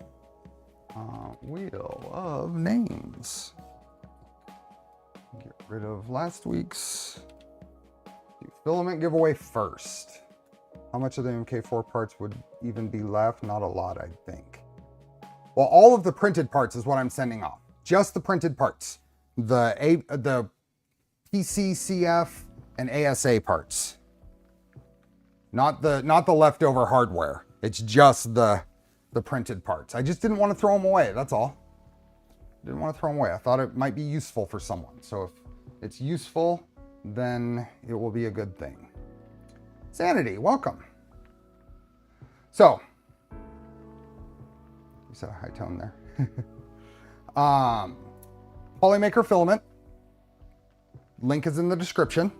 Wheel of Names. Get rid of last week's filament giveaway first. How much of the MK4 parts would even be left? Not a lot, I think. Well, all of the printed parts is what I'm sending off. Just the printed parts. The PCCF and ASA parts. Not the leftover hardware. It's just the printed parts. I just didn't want to throw them away, that's all. Didn't want to throw them away. I thought it might be useful for someone. So if it's useful, then it will be a good thing. Sanity, welcome. So, you said a high tone there. Polymaker filament. Link is in the description.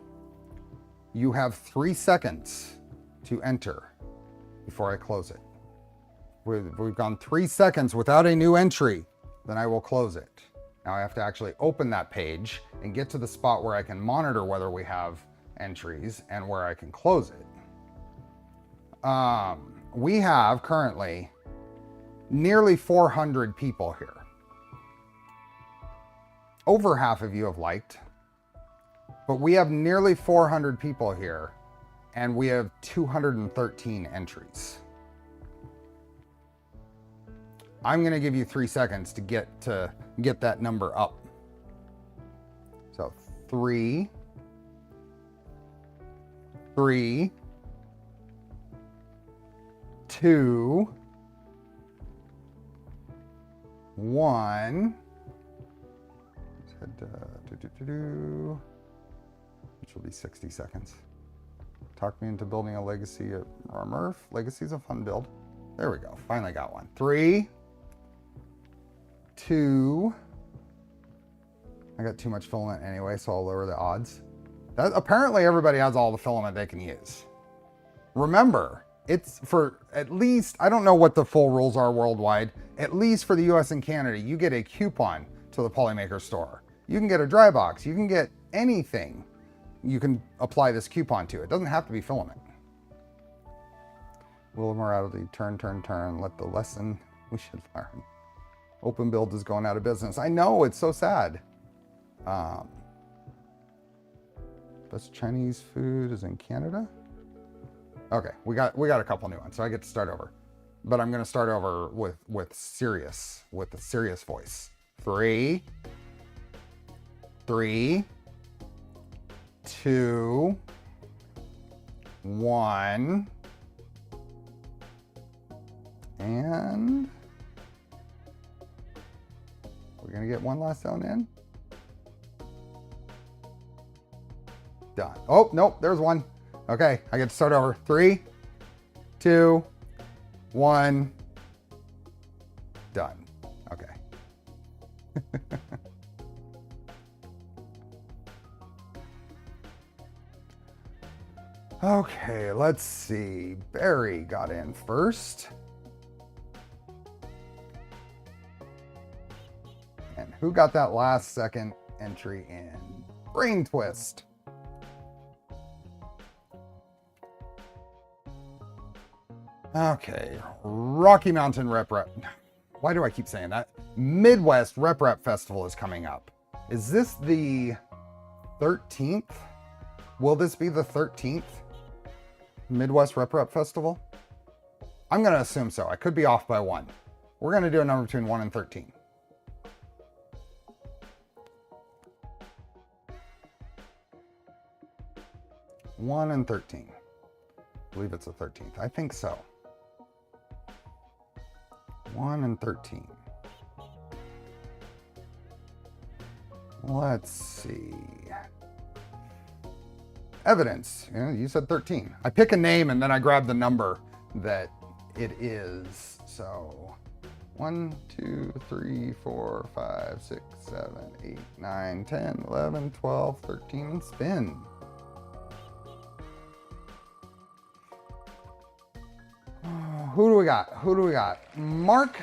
You have 3 seconds to enter before I close it. We've gone 3 seconds without a new entry, then I will close it. Now I have to actually open that page and get to the spot where I can monitor whether we have entries and where I can close it. We have currently nearly 400 people here. Over half of you have liked, but we have nearly 400 people here and we have 213 entries. I'm going to give you 3 seconds to get that number up. So 3, 2, 1. Let's head to which will be 60 seconds. Talk me into building a legacy at Murph. Legacy's a fun build. There we go. Finally got one. 3, 2. I got too much filament anyway, so I'll lower the odds. Apparently everybody has all the filament they can use. Remember, it's for at least, I don't know what the full rules are worldwide, at least for the US and Canada, you get a coupon to the Polymaker store. You can get a dry box, you can get anything you can apply this coupon to. It doesn't have to be filament. Will of morality, turn, let the lesson we should learn. OpenBuilds is going out of business. I know, it's so sad. Best Chinese food is in Canada. Okay, we got a couple new ones, so I get to start over. But I'm gonna start over with a serious voice. 3, 2, 1, and we're gonna get one last sound in. Done. Oh, nope, there's one. Okay, I get to start over. 3, 2, 1, done. Okay. Okay, let's see. Barry got in first. And who got that last second entry in? Brain Twist. Okay, Rocky Mountain Rep. Why do I keep saying that? Midwest Rep Festival is coming up. Is this the 13th? Will this be the 13th Midwest Rep Festival? I'm going to assume so. I could be off by 1. We're going to do a number between 1 and 13. One and 13. I believe it's the 13th. I think so. 1 and 13. Let's see. Evidence. You said 13. I pick a name and then I grab the number that it is. So 1, 2, 3, 4, 5, 6, 7, 8, 9, 10, 11, 12, 13, and spin. Who do we got? Mark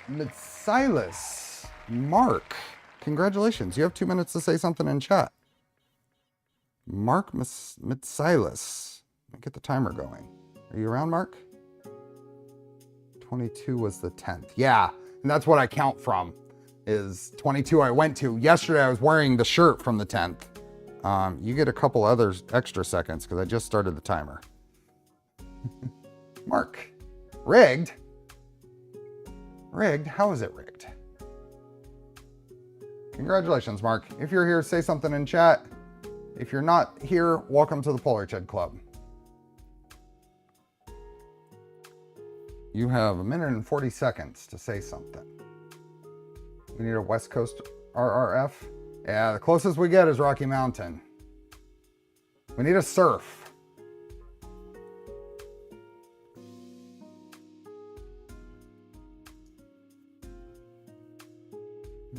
Mitsilis. Mark, congratulations. You have 2 minutes to say something in chat. Mark Mitsilis. Let me get the timer going. Are you around, Mark? 22 was the 10th. Yeah, and that's what I count from. is 22 I went to. Yesterday I was wearing the shirt from the 10th. You get a couple other extra seconds because I just started the timer. Mark, rigged? Rigged? How is it rigged? Congratulations, Mark. If you're here, say something in chat. If you're not here, welcome to the Polar Ched Club. You have 1 minute and 40 seconds to say something. We need a West Coast RRF. Yeah, the closest we get is Rocky Mountain. We need a surf.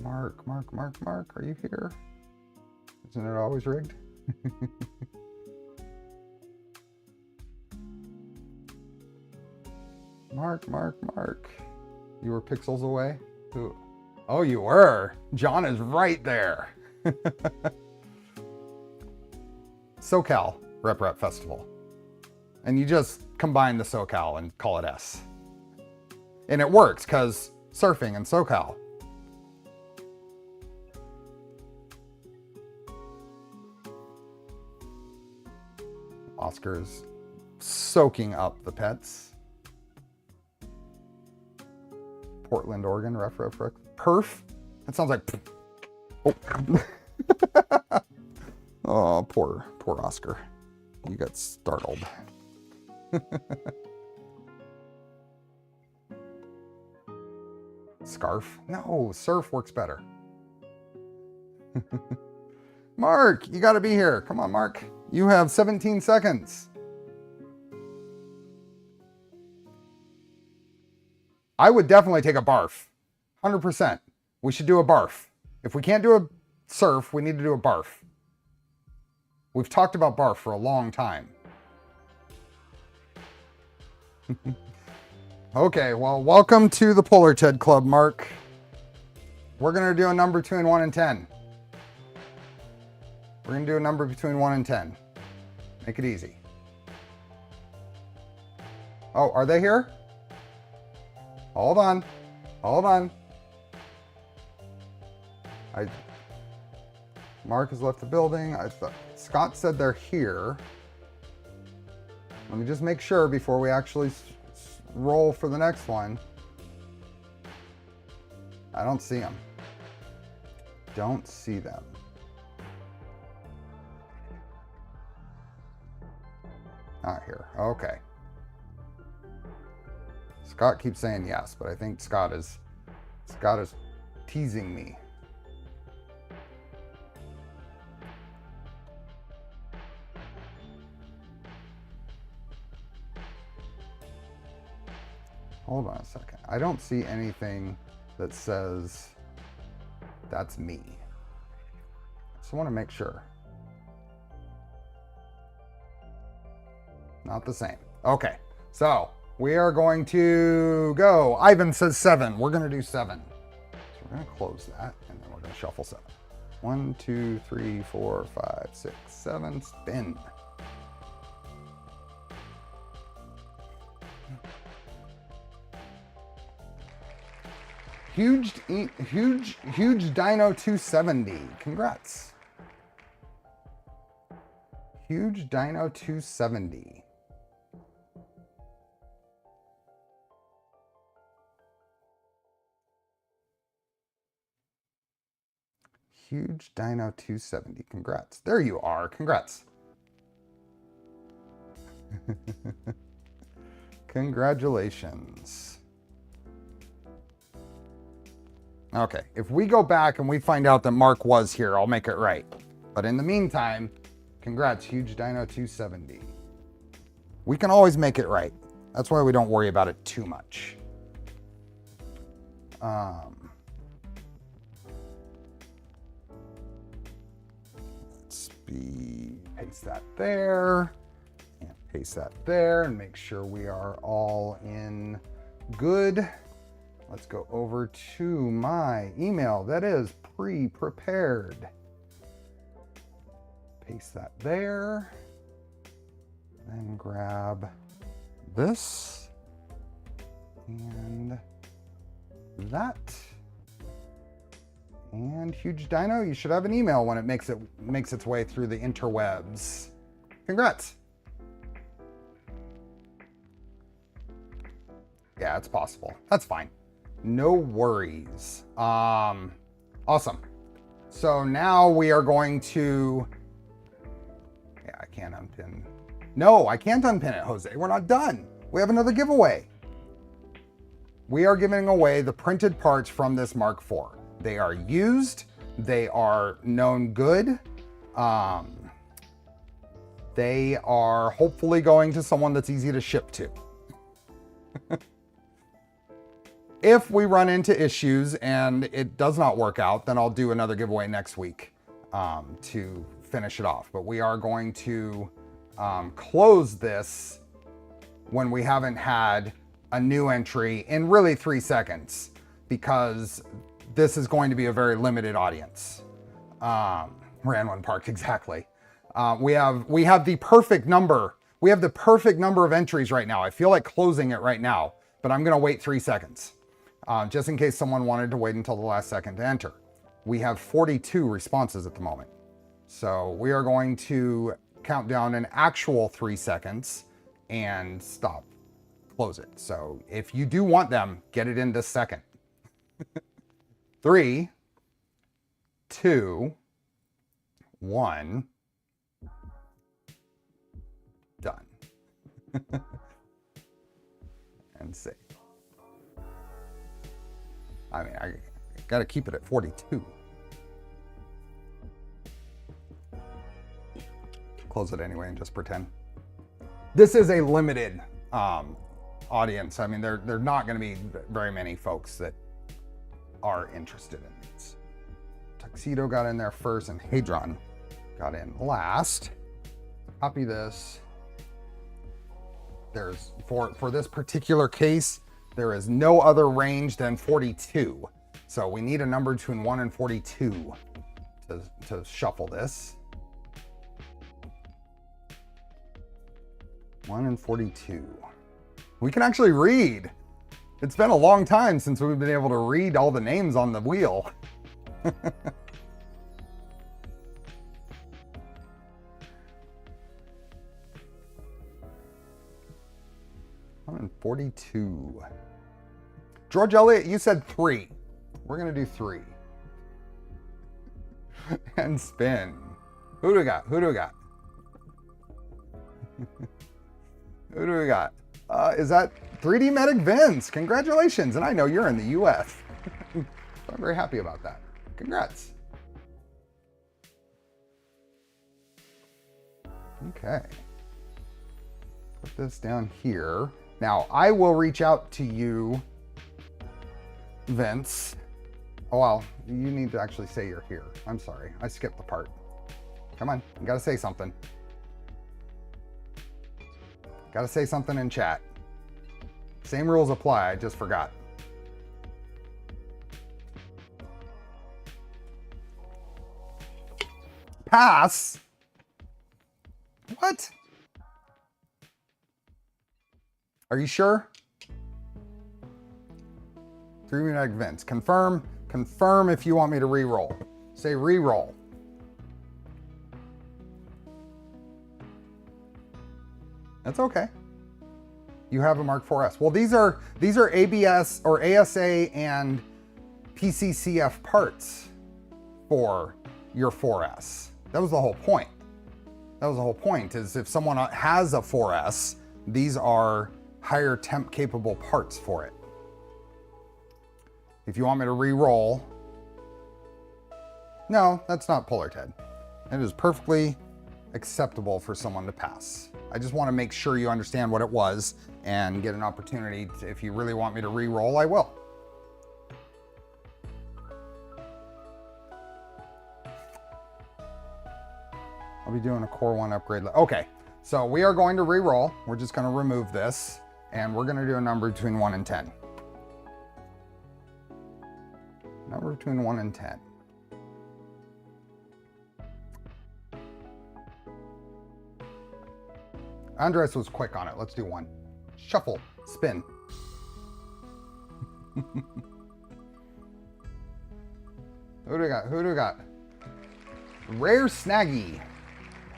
Mark, are you here? Isn't it always rigged? Mark. You were pixels away? Who? Oh, you were. John is right there. SoCal Rep Festival. And you just combine the SoCal and call it S. And it works because surfing and SoCal. Oscar's soaking up the pets. Portland, Oregon, ref. Perf? That sounds like... Oh, oh poor Oscar. You got startled. Scarf? No, surf works better. Mark, you gotta be here. Come on, Mark. You have 17 seconds. I would definitely take a barf. 100%. We should do a barf. If we can't do a surf, we need to do a barf. We've talked about barf for a long time. Okay, well, welcome to the Polar Ched Club, Mark. We're going to do a number between 1 and 10. We're going to do a number between 1 and 10. Make it easy. Oh, are they here? Hold on. Mark has left the building. Scott said they're here. Let me just make sure before we actually roll for the next one. I don't see them. Don't see them. Not here. Okay. Scott keeps saying yes, but I think Scott is teasing me. Hold on a second. I don't see anything that says that's me. So I want to make sure. Not the same. Okay, so we are going to go. Ivan says 7. We're going to do 7. So we're going to close that, and then we're going to shuffle 7. 1, 2, 3, 4, 5, 6, 7. Spin. Huge Dino 270. Congrats. Huge Dino 270. Huge Dino 270. Congrats. There you are. Congrats. Congratulations. Okay, if we go back and we find out that Mark was here, I'll make it right. But in the meantime, congrats, Huge Dino 270. We can always make it right. That's why we don't worry about it too much. Let's paste that there, and paste that there, and make sure we are all in good. Let's go over to my email that is pre-prepared. Paste that there. Then grab this and that. And Huge Dino, you should have an email when it makes its way through the interwebs. Congrats. Yeah, it's possible. That's fine. No worries. Awesome. So now we are going to... Yeah, I can't unpin. No, I can't unpin it, Jose. We're not done. We have another giveaway. We are giving away the printed parts from this Mark IV. They are used. They are known good. They are hopefully going to someone that's easy to ship to. If we run into issues and it does not work out, then I'll do another giveaway next week to finish it off. But we are going to close this when we haven't had a new entry in really 3 seconds, because this is going to be a very limited audience. Ranwan Park, exactly. We have the perfect number. We have the perfect number of entries right now. I feel like closing it right now, but I'm gonna wait 3 seconds. Just in case someone wanted to wait until the last second to enter. We have 42 responses at the moment. So we are going to count down an actual 3 seconds and stop, close it. So if you do want them, get it in this second. 3, 2, 1, done. And save. I mean, I got to keep it at 42. Close it anyway and just pretend. This is a limited audience. I mean, there are not going to be very many folks that are interested in these. Tuxedo got in there first and Hadron got in last. Copy this. There's, for this particular case, there is no other range than 42. So we need a number between 1 and 42 to shuffle this. 1 and 42. We can actually read. It's been a long time since we've been able to read all the names on the wheel. 142. George Elliott, you said 3. We're gonna do 3. And spin. Who do we got? Who do we got? Who do we got? Is that 3D Medic Vince? Congratulations. And I know you're in the US. So I'm very happy about that. Congrats. Okay. Put this down here. Now I will reach out to you, Vince. Oh, well, you need to actually say you're here. I'm sorry. I skipped the part. Come on. You gotta say something. Gotta say something in chat. Same rules apply. I just forgot. Pass? What? Are you sure? 3 Medic Vince. Confirm if you want me to re-roll. Say re-roll. That's okay. You have a Mark IVs. Well, these are ABS or ASA and PCCF parts for your 4S. That was the whole point. That was the whole point, is if someone has a 4S, these are higher temp capable parts for it. If you want me to re-roll, no, that's not Polar Ted. It is perfectly acceptable for someone to pass. I just want to make sure you understand what it was and get an opportunity to, if you really want me to re-roll, I will. I'll be doing a Core One upgrade. Okay, so we are going to re-roll. We're just going to remove this and we're going to do a number between 1 and 10. Number between 1 and 10. Andres was quick on it. Let's do 1. Shuffle, spin. Who do we got? Who do we got? Rare Snaggy.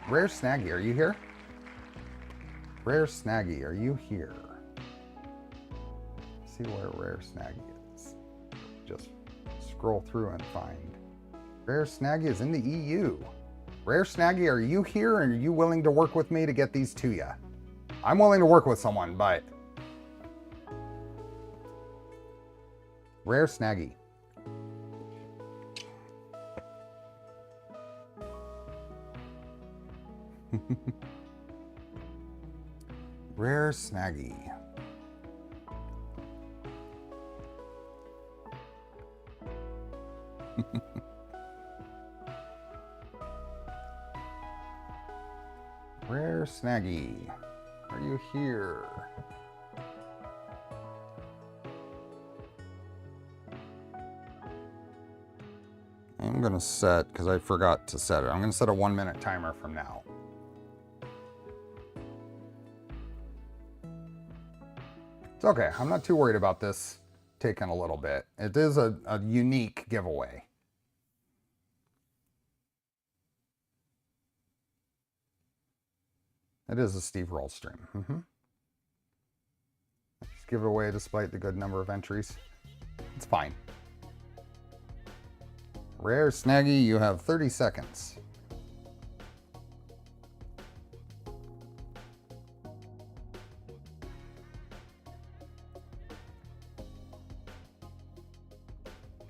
Rare Snaggy, are you here? Rare Snaggy, are you here? Let's see where Rare Snaggy is. Just scroll through and find. Rare Snaggy is in the EU. Rare Snaggy, are you here and are you willing to work with me to get these to you? I'm willing to work with someone, but... Rare Snaggy. Rare Snaggy. Rare Snaggy, are you here? I'm gonna set, because I forgot to set it, I'm gonna set a 1-minute timer from now. It's okay, I'm not too worried about this taking a little bit. It is a unique giveaway. It is a Steve Roll stream. Just give it away despite the good number of entries. It's fine. Rare Snaggy, you have 30 seconds.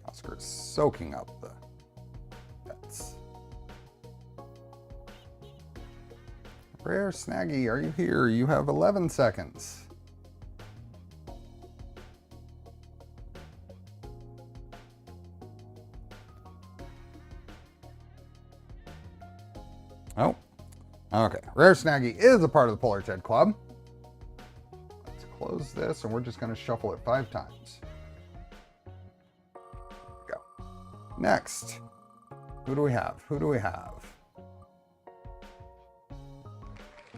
Oscar is soaking up the bets. Rare Snaggy, are you here? You have 11 seconds. Oh, okay. Rare Snaggy is a part of the Polar Ted Club. Let's close this and we're just going to shuffle it 5 times. Go. Next. Who do we have? Who do we have?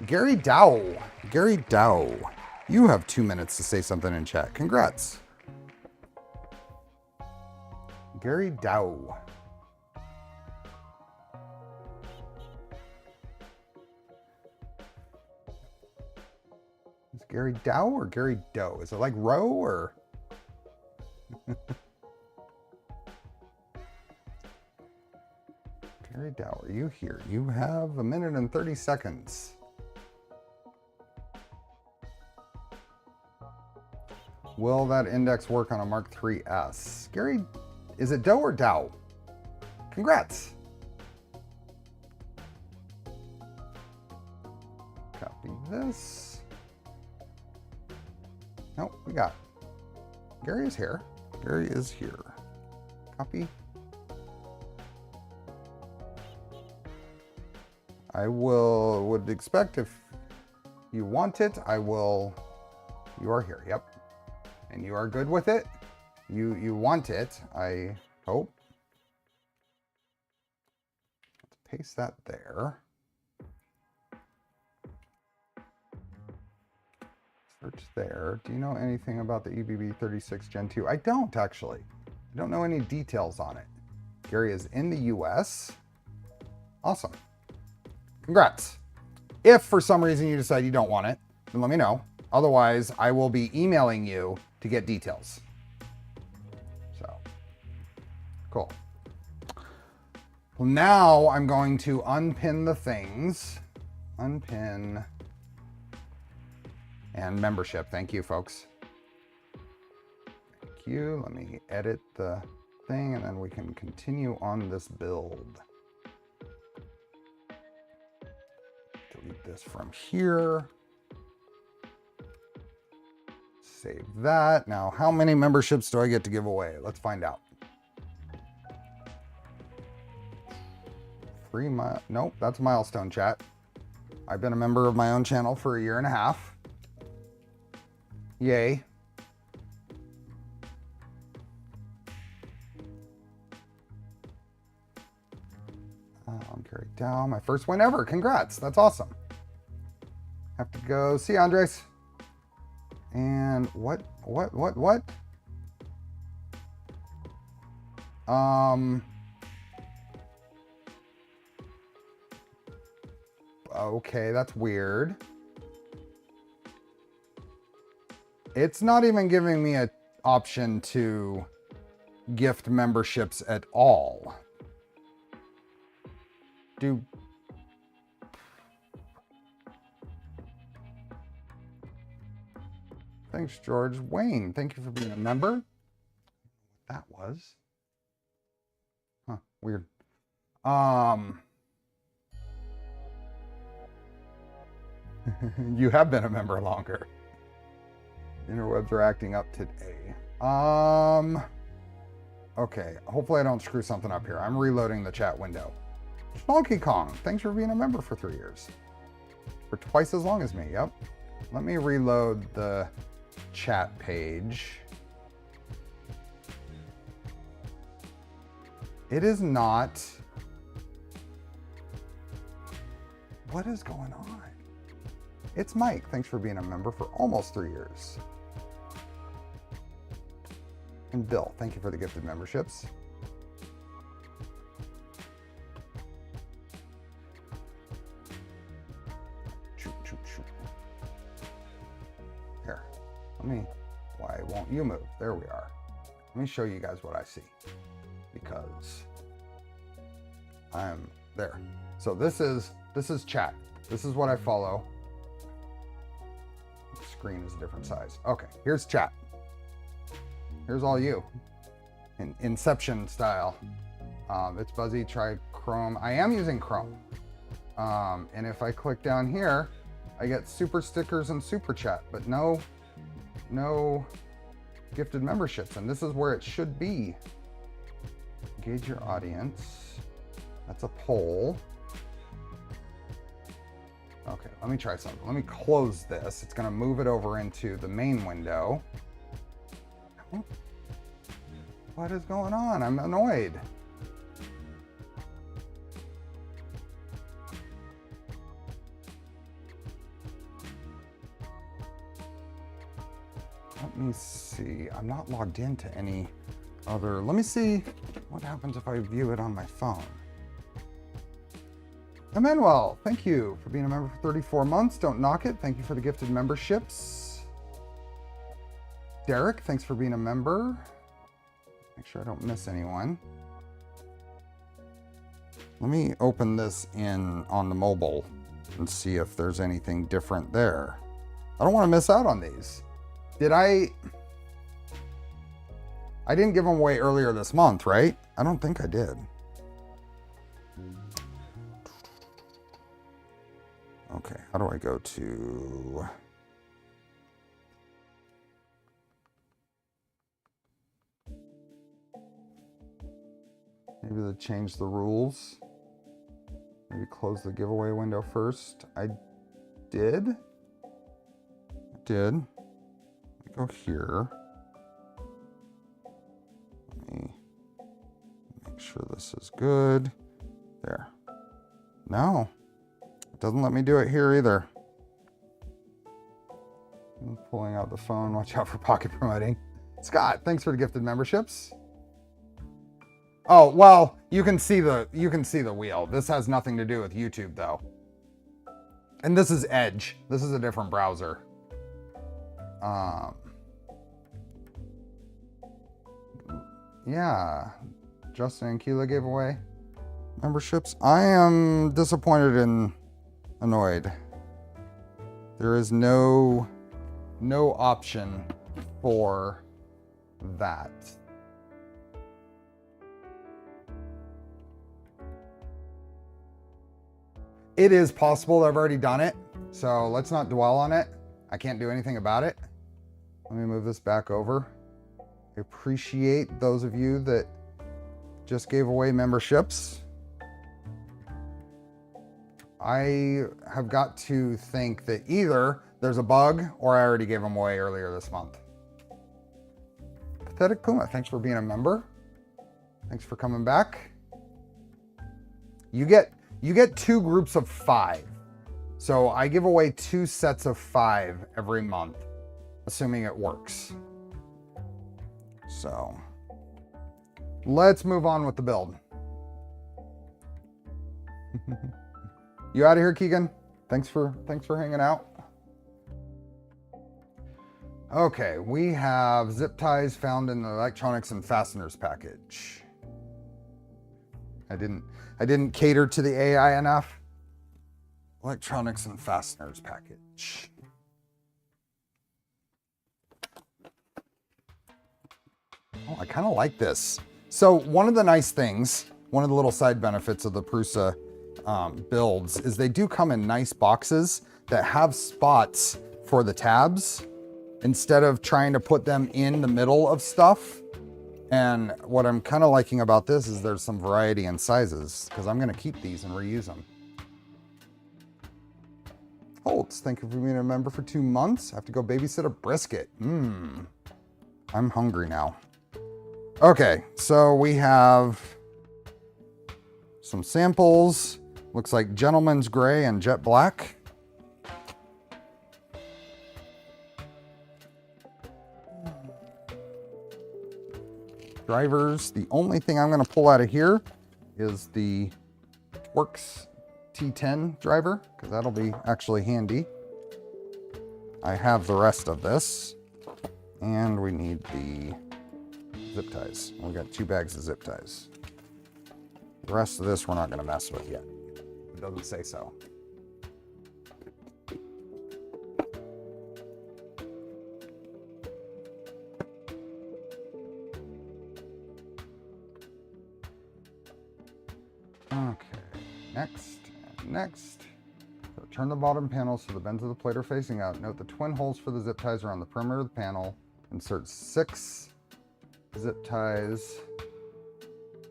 Gary Dow. Gary Dow. You have 2 minutes to say something in chat. Congrats. Gary Dow. Is Gary Dow or Gary Doe? Is it like Roe or? Gary Dow, are you here? You have 1 minute and 30 seconds. Will that index work on a Mark III's? Gary, is it Doe or Dow? Congrats. Copy this. Nope, we got Gary is here. Gary is here. Copy. I would expect if you want it, you are here, yep. And you are good with it. You want it, I hope. Let's paste that there. Search there. Do you know anything about the EBB 36 Gen 2? I don't actually. I don't know any details on it. Gary is in the US. Awesome. Congrats. If for some reason you decide you don't want it, then let me know. Otherwise, I will be emailing you to get details. So, cool. Well, now I'm going to unpin the things. Unpin and membership. Thank you, folks. Thank you. Let me edit the thing and then we can continue on this build. Delete this from here. Save that. Now, how many memberships do I get to give away? Let's find out. Nope, that's a milestone, chat. I've been a member of my own channel for 1.5 years. Yay. I'm Gary Dow, my first win ever. Congrats, that's awesome. Have to go see Andres. And what? Okay, that's weird. It's not even giving me an option to gift memberships at all. Thanks, George. Wayne, thank you for being a member. That was. Huh, weird. You have been a member longer. Interwebs are acting up today. Okay, hopefully I don't screw something up here. I'm reloading the chat window. Donkey Kong, thanks for being a member for 3 years. For twice as long as me, yep. Let me reload the chat page. It is not. What is going on? It's Mike. Thanks for being a member for almost 3 years. And Bill, thank you for the gifted memberships. Here, why won't you move? There we are. Let me show you guys what I see, because I'm there. So this is chat. This is what I follow. The screen is a different size. Okay, here's chat. Here's all you in Inception style. It's Buzzy. Try Chrome. I am using Chrome. And if I click down here, I get super stickers and super chat, but no gifted memberships. And this is where it should be. Engage your audience. That's a poll. Okay, let me try something. Let me close this. It's going to move it over into the main window. What is going on? I'm annoyed. Let me see. I'm not logged into any other. Let me see what happens if I view it on my phone. Emmanuel, thank you for being a member for 34 months. Don't knock it. Thank you for the gifted memberships. Derek, thanks for being a member. Make sure I don't miss anyone. Let me open this on the mobile and see if there's anything different there. I don't want to miss out on these. I didn't give them away earlier this month, right? I don't think I did. Okay, how do I go to... Maybe they changed the rules. Maybe close the giveaway window first. I did. Let me go here. Let me make sure this is good. There. No. It doesn't let me do it here either. I'm pulling out the phone. Watch out for pocket promoting. Scott, thanks for the gifted memberships. Oh, well, you can see the wheel. This has nothing to do with YouTube though. And this is Edge. This is a different browser. Yeah. Justin and Keela gave away memberships. I am disappointed and annoyed. There is no option for that. It is possible that I've already done it, so let's not dwell on it. I can't do anything about it. Let me move this back over. I appreciate those of you that just gave away memberships. I have got to think that either there's a bug or I already gave them away earlier this month. Pathetic Puma, thanks for being a member. Thanks for coming back. You get 2 groups of 5. So I give away 2 sets of 5 every month, assuming it works. So let's move on with the build. You out of here, Keegan? Thanks for hanging out. Okay, we have zip ties found in the electronics and fasteners package. I didn't cater to the AI enough. Electronics and fasteners package. Oh, I kind of like this. So one of the nice things, one of the little side benefits of the Prusa builds is they do come in nice boxes that have spots for the tabs instead of trying to put them in the middle of stuff. And what I'm kind of liking about this is there's some variety in sizes because I'm going to keep these and reuse them. Holtz, thank you for being a member for 2 months. I have to go babysit a brisket. I'm hungry now. Okay, so we have some samples. Looks like Gentleman's Gray and Jet Black. Drivers. The only thing I'm going to pull out of here is the Works T10 driver, because that'll be actually handy. I have the rest of this, and we need the zip ties. We got 2 bags of zip ties. The rest of this we're not going to mess with yet. It doesn't say so. Okay, next. So turn the bottom panel so the bends of the plate are facing out. Note the twin holes for the zip ties are on the perimeter of the panel. Insert 6 zip ties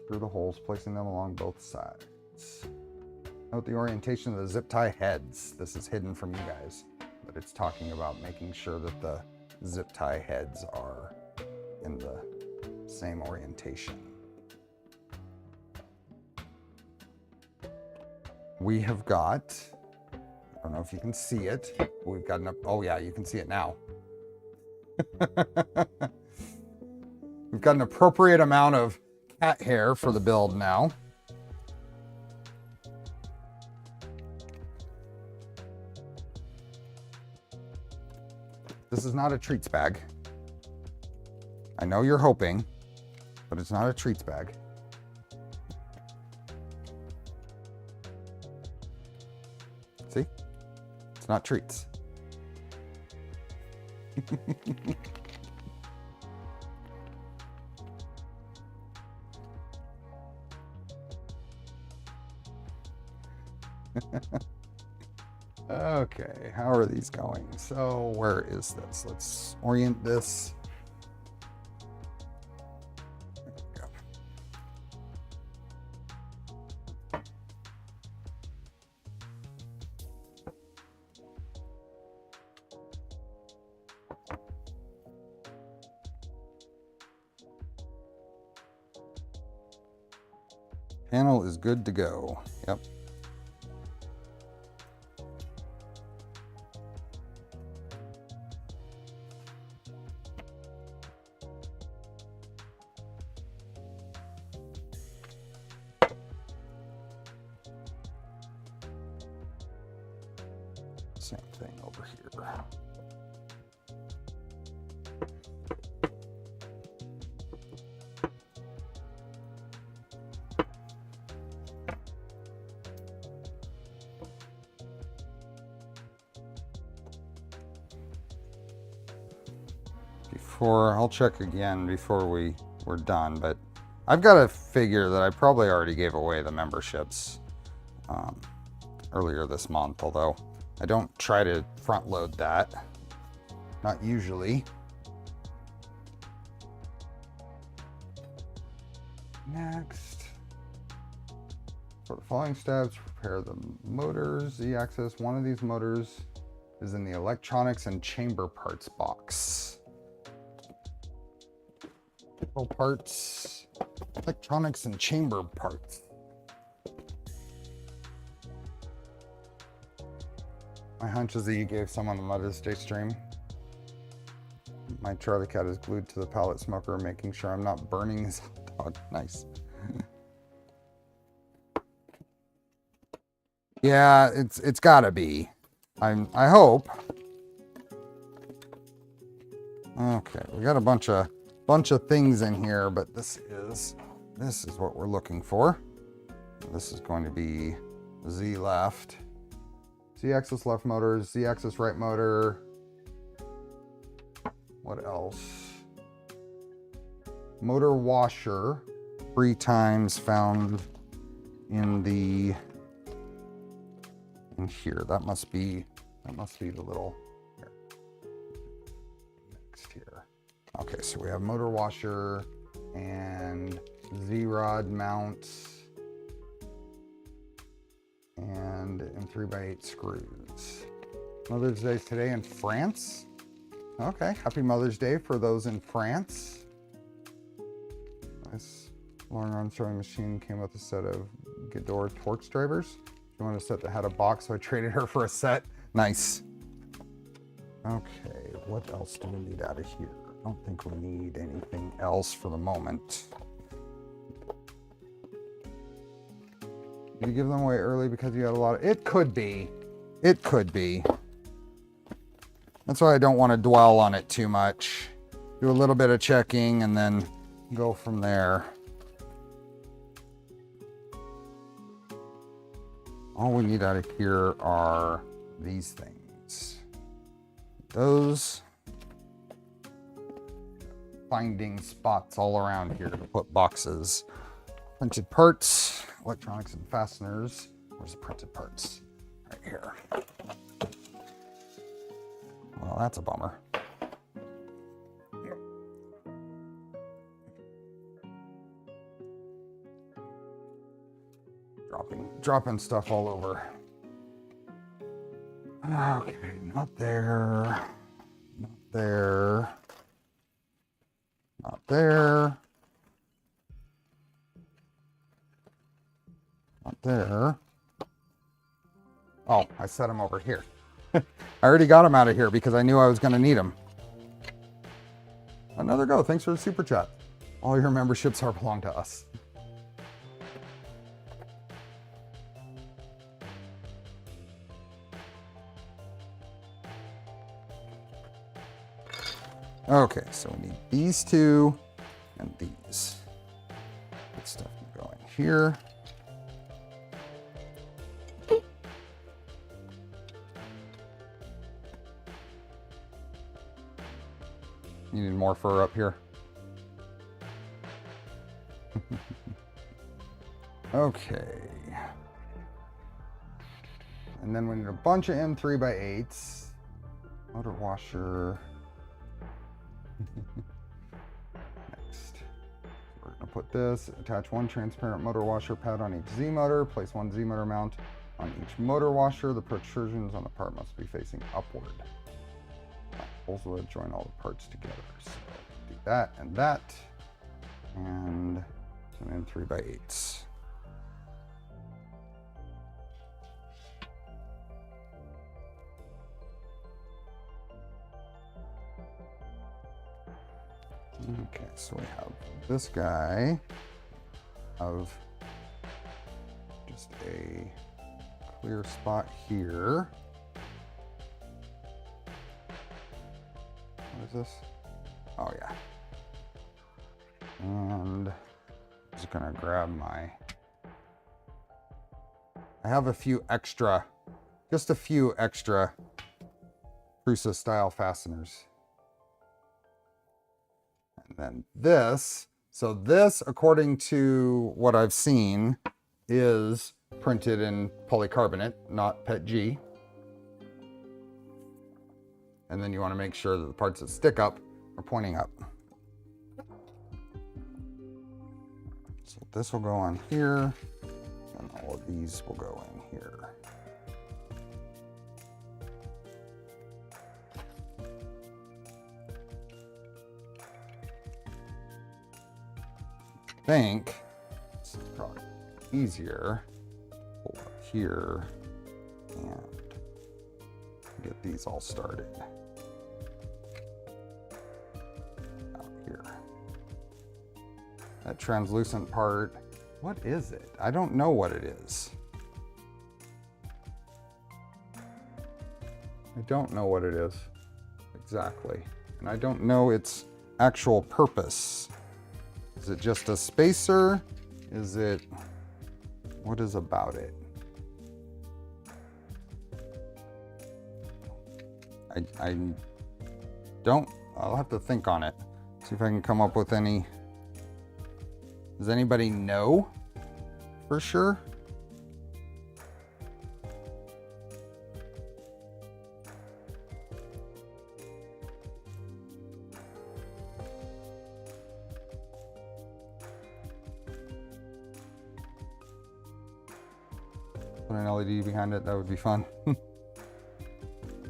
through the holes, placing them along both sides. Note the orientation of the zip tie heads. This is hidden from you guys, but it's talking about making sure that the zip tie heads are in the same orientation. We have got, I don't know if you can see it. We've got enough, oh yeah, you can see it now. We've got an appropriate amount of cat hair for the build now. This is not a treats bag. I know you're hoping, but it's not a treats bag. See? It's not treats. Okay, how are these going? So where is this? Let's orient this. There we go. Panel is good to go. Yep. Same thing over here. I'll check again before we're done, but I've got a figure that I probably already gave away the memberships earlier this month, although I don't try to front load that, not usually. Next, for the following steps, prepare the motors, Z-axis. One of these motors is in the electronics and chamber parts box. Parts, electronics and chamber parts. My hunch is that you gave someone a Mother's Day stream. My Charlie cat is glued to the pallet smoker, making sure I'm not burning his hot dog. Nice. Yeah, it's gotta be. I hope. Okay, we got a bunch of things in here, but this is what we're looking for. This is going to be Z left, Z axis left motor, Z axis right motor. What else? Motor washer, 3 times found in here. That must be the little here. Next here. Okay, so we have motor washer and Z-rod mounts and 3x8 screws. Mother's Day today in France. Okay, happy Mother's Day for those in France. Nice long arm sewing machine came with a set of Gador Torx drivers. She wanted a set that had a box, so I traded her for a set. Nice. Okay, what else do we need out of here? I don't think we need anything else for the moment. Did you give them away early because you had a lot of... It could be. It could be. That's why I don't want to dwell on it too much. Do a little bit of checking and then go from there. All we need out of here are these things. Those finding spots all around here to put boxes. Printed parts, electronics and fasteners. Where's the printed parts? Right here. Well, that's a bummer. Dropping stuff all over. Okay, not there. Not there. Not there. Not there. Oh, I set them over here. I already got them out of here because I knew I was going to need them. Another go. Thanks for the super chat. All your memberships are belong to us. Okay, so we need these two and these. Good stuff can go in here. You need more fur up here. Okay. And then we need a bunch of M3x8s. Motor washer. Next. We're gonna put this, attach one transparent motor washer pad on each Z motor, place one Z motor mount on each motor washer. The protrusions on the part must be facing upward. Also join all the parts together. So do that and that, and some M3x8s. Okay, so we have this guy of just a clear spot here. What is this? Oh yeah. And I'm just gonna grab my, I have a few extra, just a few extra Prusa style fasteners. And then this, so this, according to what I've seen, is printed in polycarbonate, not PETG. And then you want to make sure that the parts that stick up are pointing up. So this will go on here, and all of these will go in here. I think this is probably easier. Pull up here and get these all started. Out here. That translucent part, what is it? I don't know what it is. I don't know what it is exactly. And I don't know its actual purpose. Is it just a spacer? Is it, what is about it? I don't, I'll have to think on it. See if I can come up with any. Does anybody know for sure? Put an LED behind it, that would be fun. A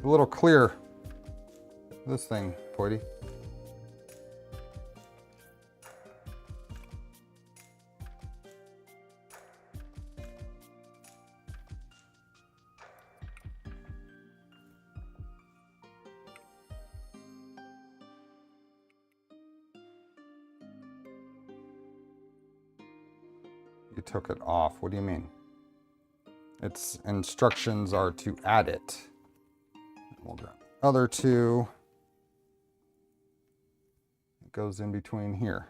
little clear. This thing, Poity. You took it off. What do you mean? Its instructions are to add it. We'll grab the other two. It goes in between here.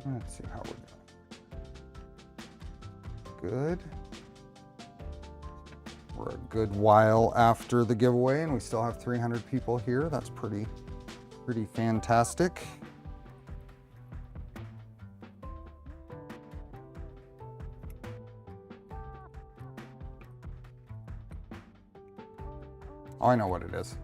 Let's see how we're doing. Good. We're a good while after the giveaway and we still have 300 people here. That's pretty fantastic. Oh, I know what it is.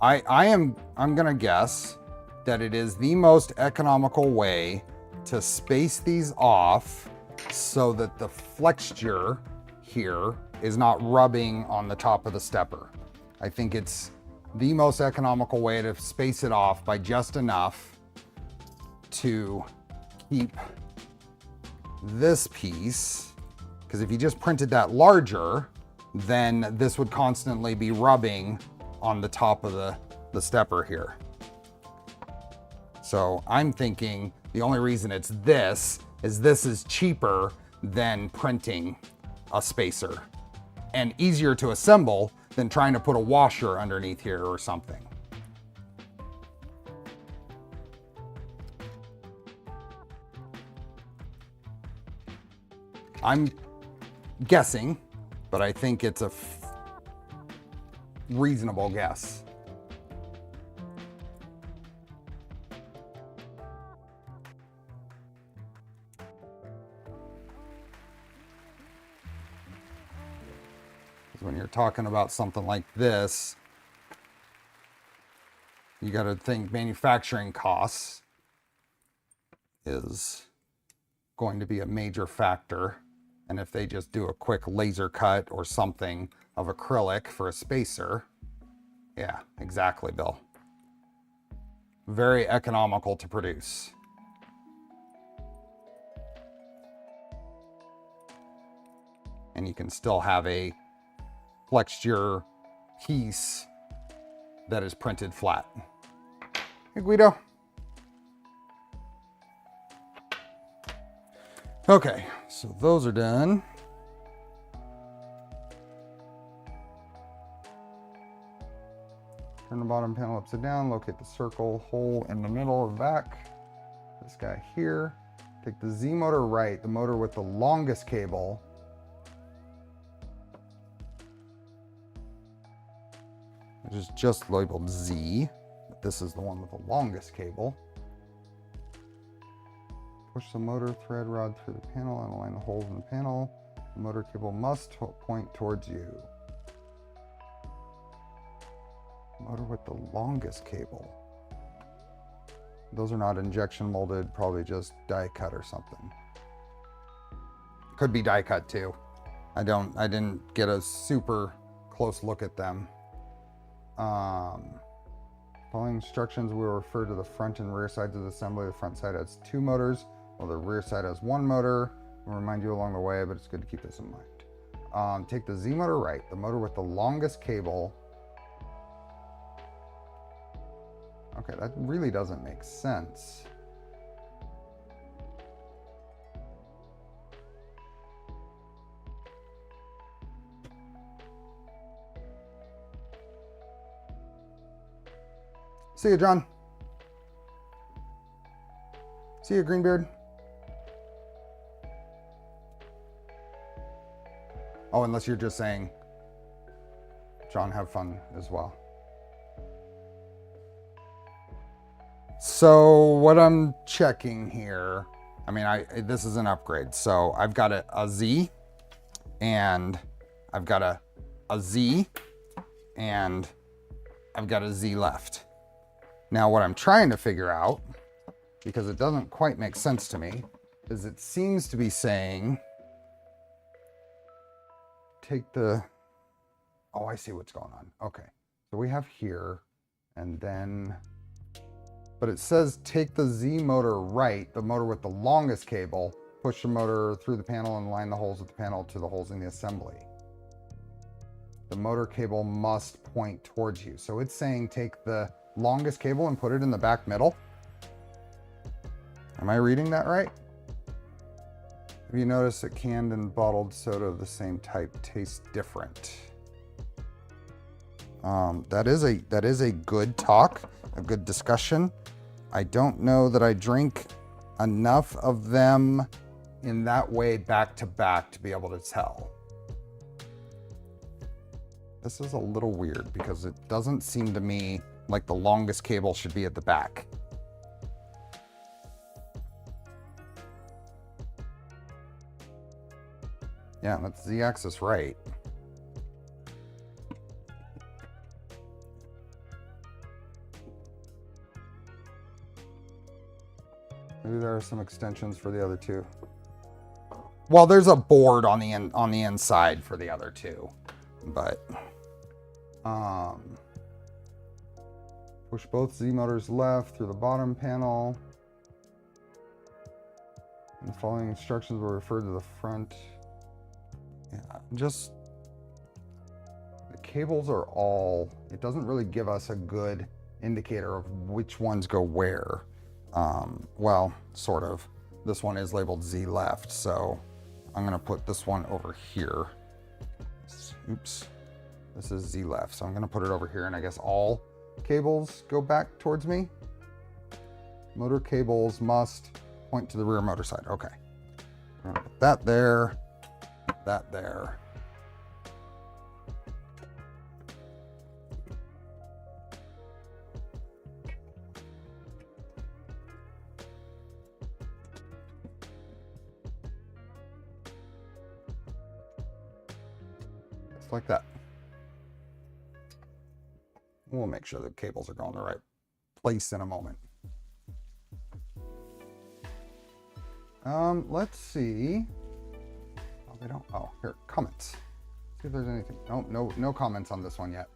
I'm gonna guess that it is the most economical way to space these off so that the flexure here is not rubbing on the top of the stepper. I think it's the most economical way to space it off by just enough to keep this piece, because if you just printed that larger, then this would constantly be rubbing on the top of the stepper here. So I'm thinking the only reason it's this is cheaper than printing a spacer and easier to assemble than trying to put a washer underneath here or something. I'm guessing, but I think it's a reasonable guess. When you're talking about something like this, you got to think manufacturing costs is going to be a major factor. And if they just do a quick laser cut or something of acrylic for a spacer, yeah, exactly, Bill. Very economical to produce. And you can still have a flexure piece that is printed flat. Hey, Guido. Okay, so those are done. Turn the bottom panel upside down, locate the circle hole in the middle of the back. This guy here. Take the Z motor right, the motor with the longest cable. Which is just labeled Z, but this is the one with the longest cable. Push the motor thread rod through the panel and align the holes in the panel. The motor cable must point towards you. Motor with the longest cable. Those are not injection molded, probably just die cut or something. Could be die cut too. I didn't get a super close look at them. Following instructions will refer to the front and rear sides of the assembly. The front side has 2 motors, while the rear side has 1 motor. I'll remind you along the way, but it's good to keep this in mind. Take the Z motor right, the motor with the longest cable. Okay, that really doesn't make sense. See you, John. See you, Greenbeard. Oh, unless you're just saying, John, have fun as well. So what I'm checking here, I mean, this is an upgrade. So I've got a Z, and I've got a Z, and I've got a Z left. Now what I'm trying to figure out, because it doesn't quite make sense to me, is it seems to be saying, take the, oh, I see what's going on. Okay, so we have here, and then, but it says take the Z motor right, the motor with the longest cable, push the motor through the panel and line the holes with the panel to the holes in the assembly. The motor cable must point towards you. So it's saying take the longest cable and put it in the back middle. Am I reading that right? Have you noticed that canned and bottled soda of the same type taste different? That is a good talk, a good discussion. I don't know that I drink enough of them in that way back to back to be able to tell. This is a little weird because it doesn't seem to me like the longest cable should be at the back. Yeah, that's Z-axis right. Maybe there are some extensions for the other two. Well, there's a board on the inside for the other two, but push both Z motors left through the bottom panel. And the following instructions will refer to the front. Yeah, just the cables are all, it doesn't really give us a good indicator of which ones go where. Well, sort of. This one is labeled Z left, so I'm gonna put this one over here. Oops, this is Z left, so I'm gonna put it over here, and I guess all cables go back towards me. Motor cables must point to the rear motor side. Okay, I'm gonna put that there, that there. Just like that. We'll make sure the cables are going the right place in a moment. Let's see. Oh, they don't. Oh, here, comments. See if there's anything. No comments on this one yet.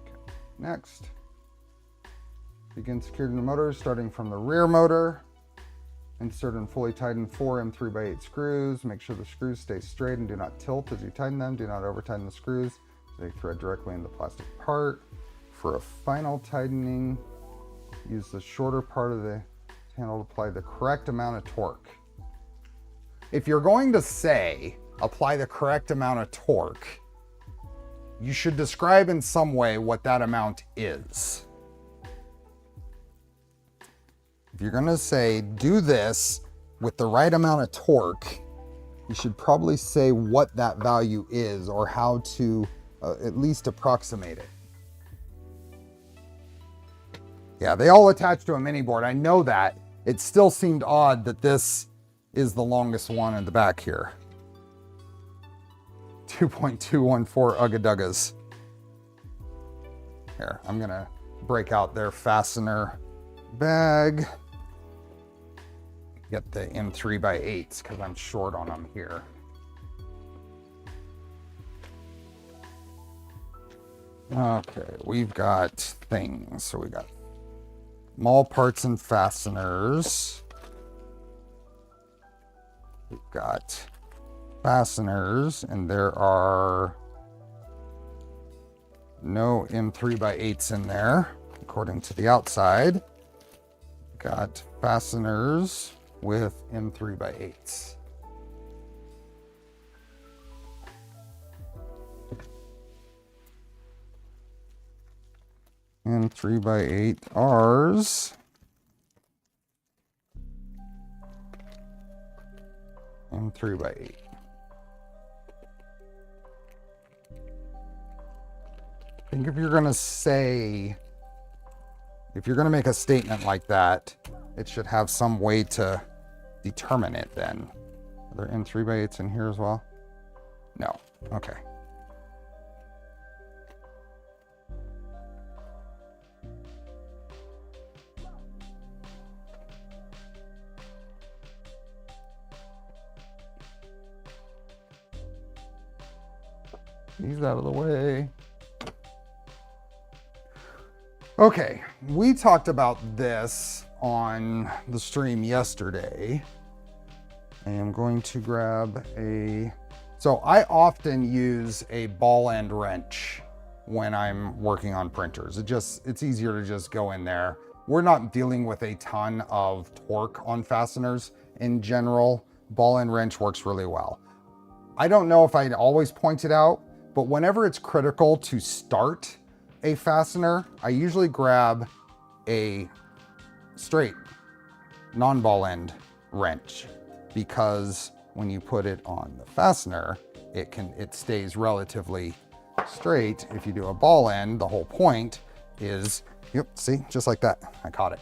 Okay. Next. Begin securing the motors starting from the rear motor. Insert and fully tighten 4 M3x8 screws. Make sure the screws stay straight and do not tilt as you tighten them. Do not over tighten the screws. They thread directly into the plastic part. For a final tightening, use the shorter part of the handle to apply the correct amount of torque. If you're going to say apply the correct amount of torque, you should describe in some way what that amount is. If you're going to say do this with the right amount of torque, you should probably say what that value is or how to at least approximate it. Yeah, they all attach to a mini board. I know that. It still seemed odd that this is the longest one in the back here. 2.214 Ugga-Duggas. Here, I'm gonna break out their fastener bag. Get the M3x8s because I'm short on them here. Okay, we've got things. So we got mall parts and fasteners. We've got fasteners, and there are no M3x8s in there, according to the outside. Got fasteners with M3x8s. And 3x8 R's. And 3x8. I think if you're going to make a statement like that, it should have some way to determine it then. Are there M3x8s in here as well? No. Okay. These out of the way. Okay, we talked about this on the stream yesterday. I am going to grab so I often use a ball end wrench when I'm working on printers. It's easier to just go in there. We're not dealing with a ton of torque on fasteners in general. Ball end wrench works really well. I don't know if I'd always point it out, but whenever it's critical to start a fastener, I usually grab a straight non-ball end wrench, because when you put it on the fastener, it stays relatively straight. If you do a ball end, the whole point is, yep, see, just like that, I caught it,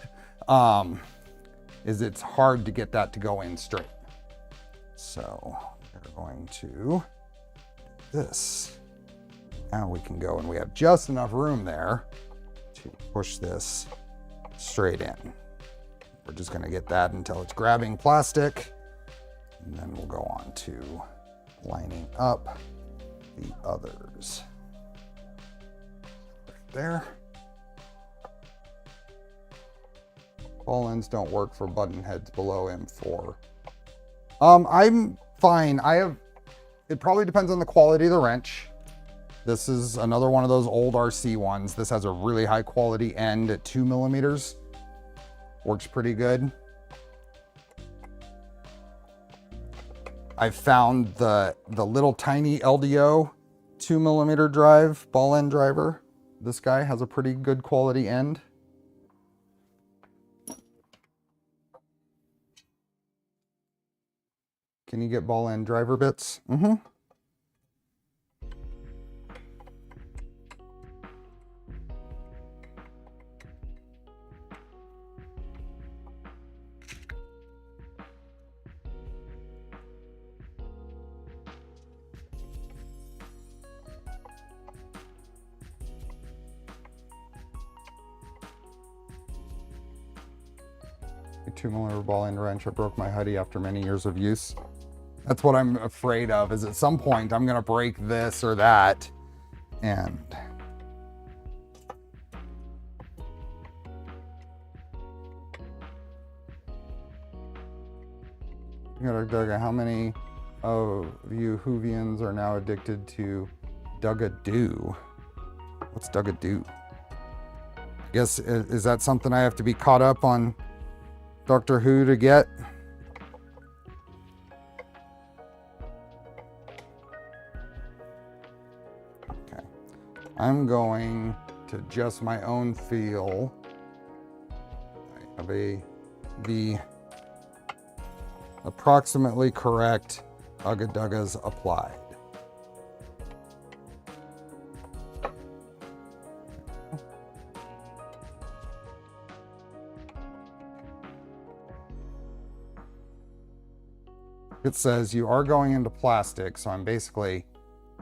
is it's hard to get that to go in straight. So we're going to do this. Now we can go, and we have just enough room there to push this straight in. We're just going to get that until it's grabbing plastic, and then we'll go on to lining up the others. Right there. Ball ends don't work for button heads below M4. I'm fine. It probably depends on the quality of the wrench. This is another one of those old RC ones. This has a really high quality end at 2 millimeters. Works pretty good. I've found the little tiny LDO 2 millimeter drive, ball end driver. This guy has a pretty good quality end. Can you get ball end driver bits? Mm-hmm. A 2 millimeter ball end wrench. I broke my hoodie after many years of use. That's what I'm afraid of, is at some point I'm gonna break this or that. And Doug, how many of you Whovians are now addicted to Dug-a-Doo? What's Dug-a-Doo? I guess, is that something I have to be caught up on Doctor Who to get? Okay. I'm going to adjust my own feel. I have the approximately correct Ugga-Duggas applied. It says you are going into plastic, so I'm basically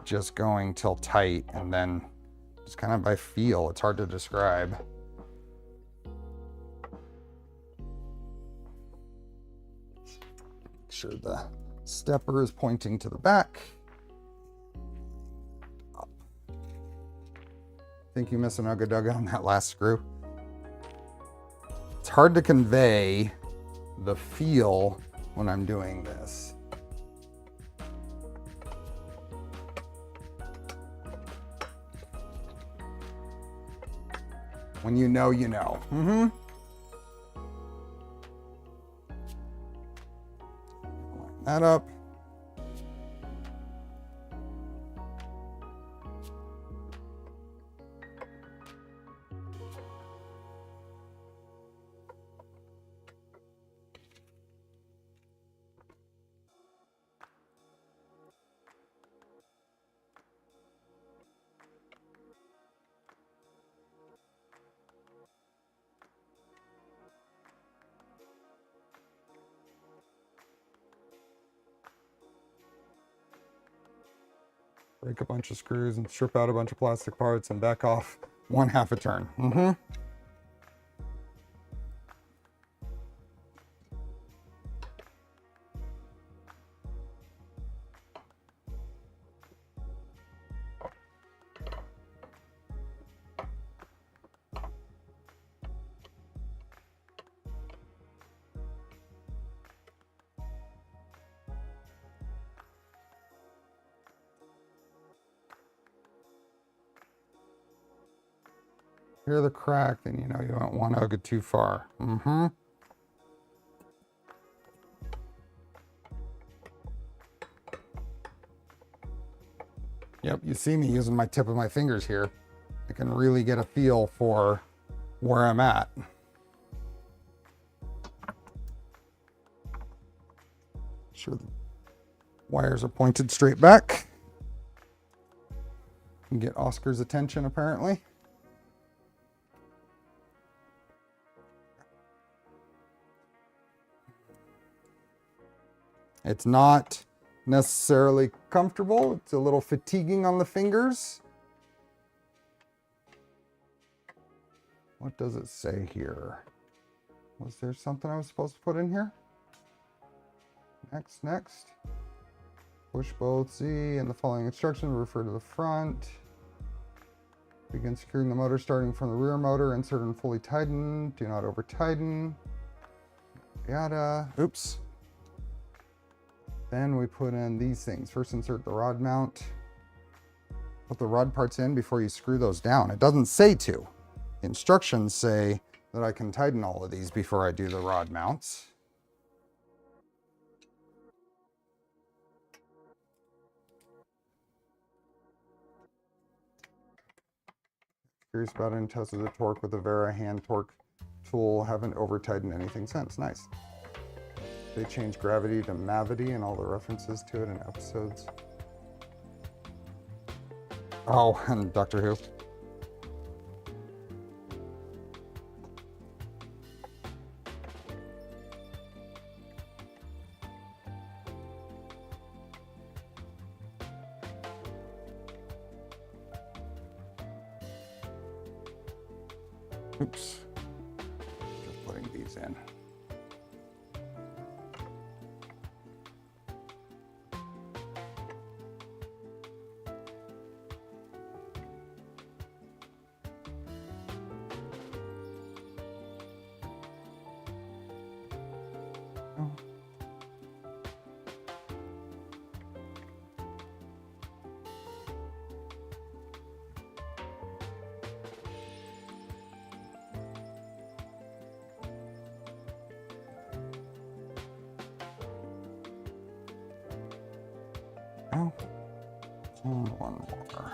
just going till tight, and then just kind of by feel. It's hard to describe. Make sure the stepper is pointing to the back. Up. Think you missed an ugga dugga on that last screw. It's hard to convey the feel when I'm doing this. When you know, you know. Line that up. Break a bunch of screws and strip out a bunch of plastic parts and back off 1/2 a turn. Hear the crack, then you know you don't want to go too far. Yep, you see me using my tip of my fingers here. I can really get a feel for where I'm at. Sure the wires are pointed straight back. And get Oscar's attention apparently. It's not necessarily comfortable. It's a little fatiguing on the fingers. What does it say here? Was there something I was supposed to put in here? Next. Push both Z and the following instructions refer to the front. Begin securing the motor starting from the rear motor. Insert and fully tighten. Do not over tighten. Yada. Oops. Then we put in these things. First insert the rod mount. Put the rod parts in before you screw those down. It doesn't say to. The instructions say that I can tighten all of these before I do the rod mounts. Curious about any tests of the torque with the Vera hand torque tool. Haven't over tightened anything since. Nice. They changed gravity to Mavity and all the references to it in episodes. Oh, and Doctor Who. Oops. Just putting these in. Oh, and one more.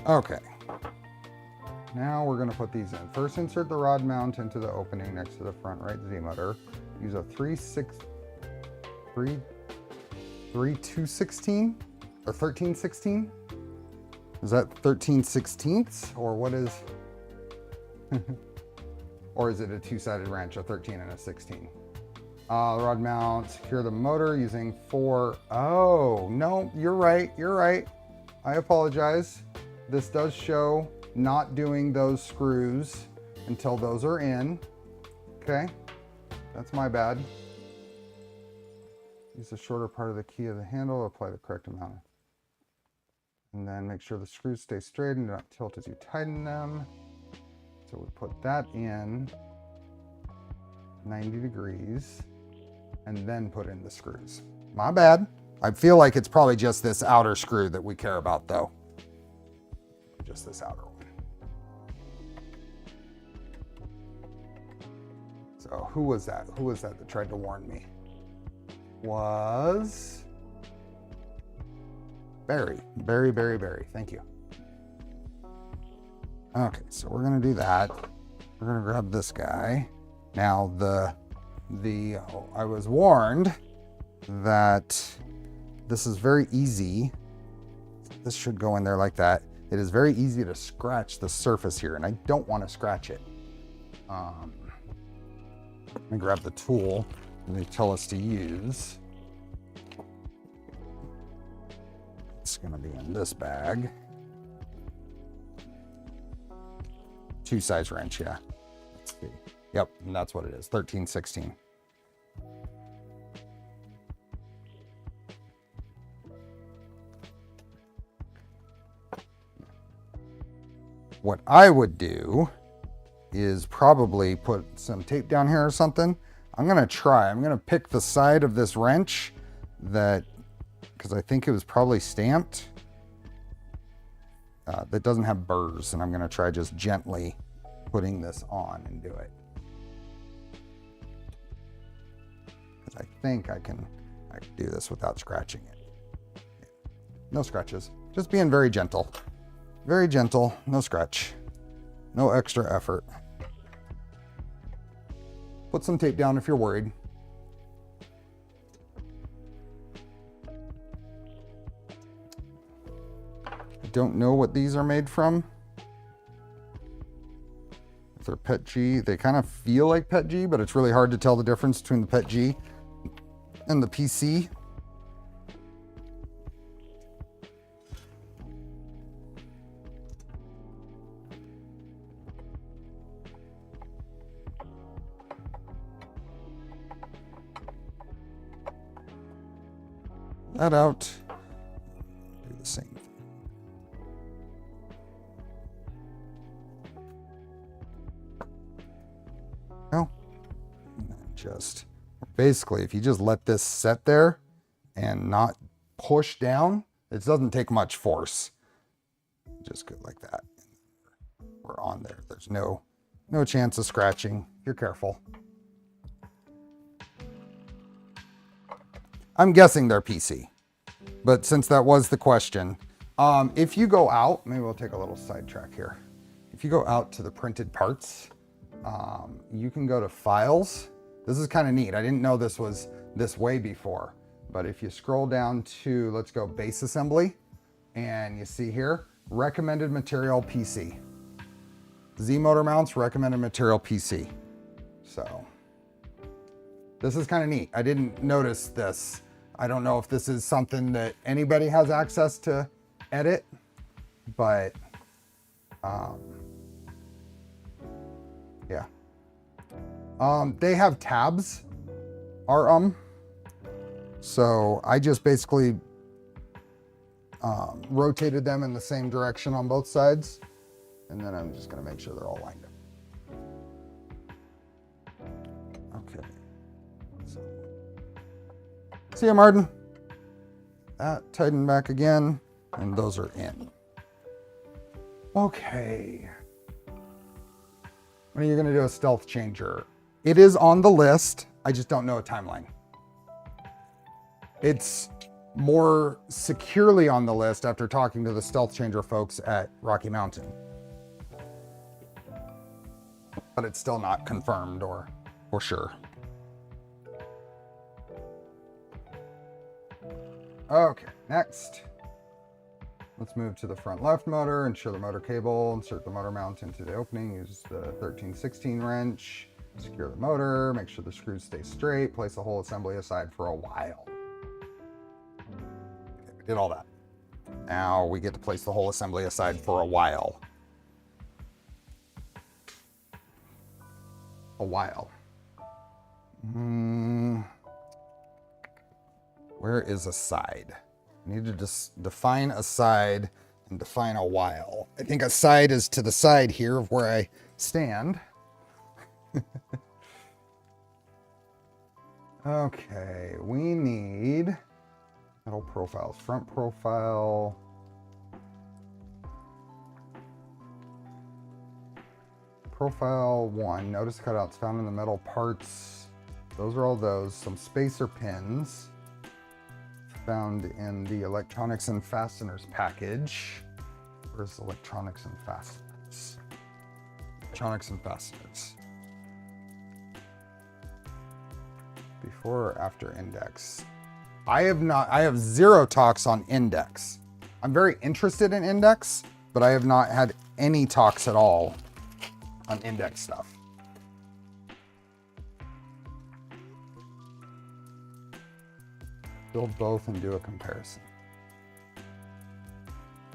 Okay. Now we're going to put these in. First, insert the rod mount into the opening next to the front right Z motor. Use a 3/216 or 13/16. Is that 13/16 or what is? Or is it a two-sided wrench, a 13 and a 16? Rod mount, secure the motor using 4. Oh, no, you're right. I apologize. This does show not doing those screws until those are in. Okay, that's my bad. Use the shorter part of the key of the handle, apply the correct amount. And then make sure the screws stay straight and not tilt as you tighten them. So we put that in 90 degrees and then put in the screws. My bad. I feel like it's probably just this outer screw that we care about though. Just this outer one. So who was that? Who was that tried to warn me? Was Barry. Barry. Thank you. Okay, so we're gonna do that. We're gonna grab this guy. Now I was warned that this is very easy. This should go in there like that. It is very easy to scratch the surface here, and I don't want to scratch it. Let me grab the tool that they tell us to use. It's gonna be in this bag. 2 size wrench, yeah. Let's see. Yep, and that's what it is, 13/16. What I would do is probably put some tape down here or something. I'm gonna pick the side of this wrench that, because I think it was probably stamped, that doesn't have burrs, and I'm gonna try just gently putting this on and do it. Because I think I can do this without scratching it. No scratches, just being very gentle. Very gentle, no scratch, no extra effort. Put some tape down if you're worried. I don't know what these are made from. If they're PETG, they kind of feel like PETG, but it's really hard to tell the difference between the PETG and the PC. That out. Do the same thing. No. And then just basically, if you just let this set there and not push down, it doesn't take much force. Just go like that. We're on there. There's no chance of scratching. You're careful. I'm guessing they're PC, but since that was the question, if you go out, maybe we'll take a little sidetrack here. If you go out to the printed parts, you can go to files. This is kind of neat. I didn't know this was this way before, but if you scroll down to, let's go base assembly, and you see here, recommended material PC. Z motor mounts, recommended material PC. So this is kind of neat. I didn't notice this. I don't know if this is something that anybody has access to edit, but yeah. They have tabs, so I just basically rotated them in the same direction on both sides, and then I'm just gonna make sure they're all lined up. Okay. So, see ya, Martin. That tighten back again, and those are in. Okay. When are you gonna do a stealth changer? It is on the list. I just don't know a timeline. It's more securely on the list after talking to the stealth changer folks at Rocky Mountain. But it's still not confirmed or for sure. Okay, next. Let's move to the front left motor, ensure the motor cable, insert the motor mount into the opening, use the 13/16 wrench, secure the motor, make sure the screws stay straight, place the whole assembly aside for a while. Okay, we did all that. Now we get to place the whole assembly aside for a while. Where is aside? I need to just define aside and define a while. I think a side is to the side here of where I stand. Okay, we need metal profiles, front profile. Profile 1, notice cutouts found in the metal parts. Those are all those. Some spacer pins found in the electronics and fasteners package. Where's electronics and fasteners? Electronics and fasteners. Before or after index? I have zero talks on index. I'm very interested in index, but I have not had any talks at all on index stuff. Build both and do a comparison.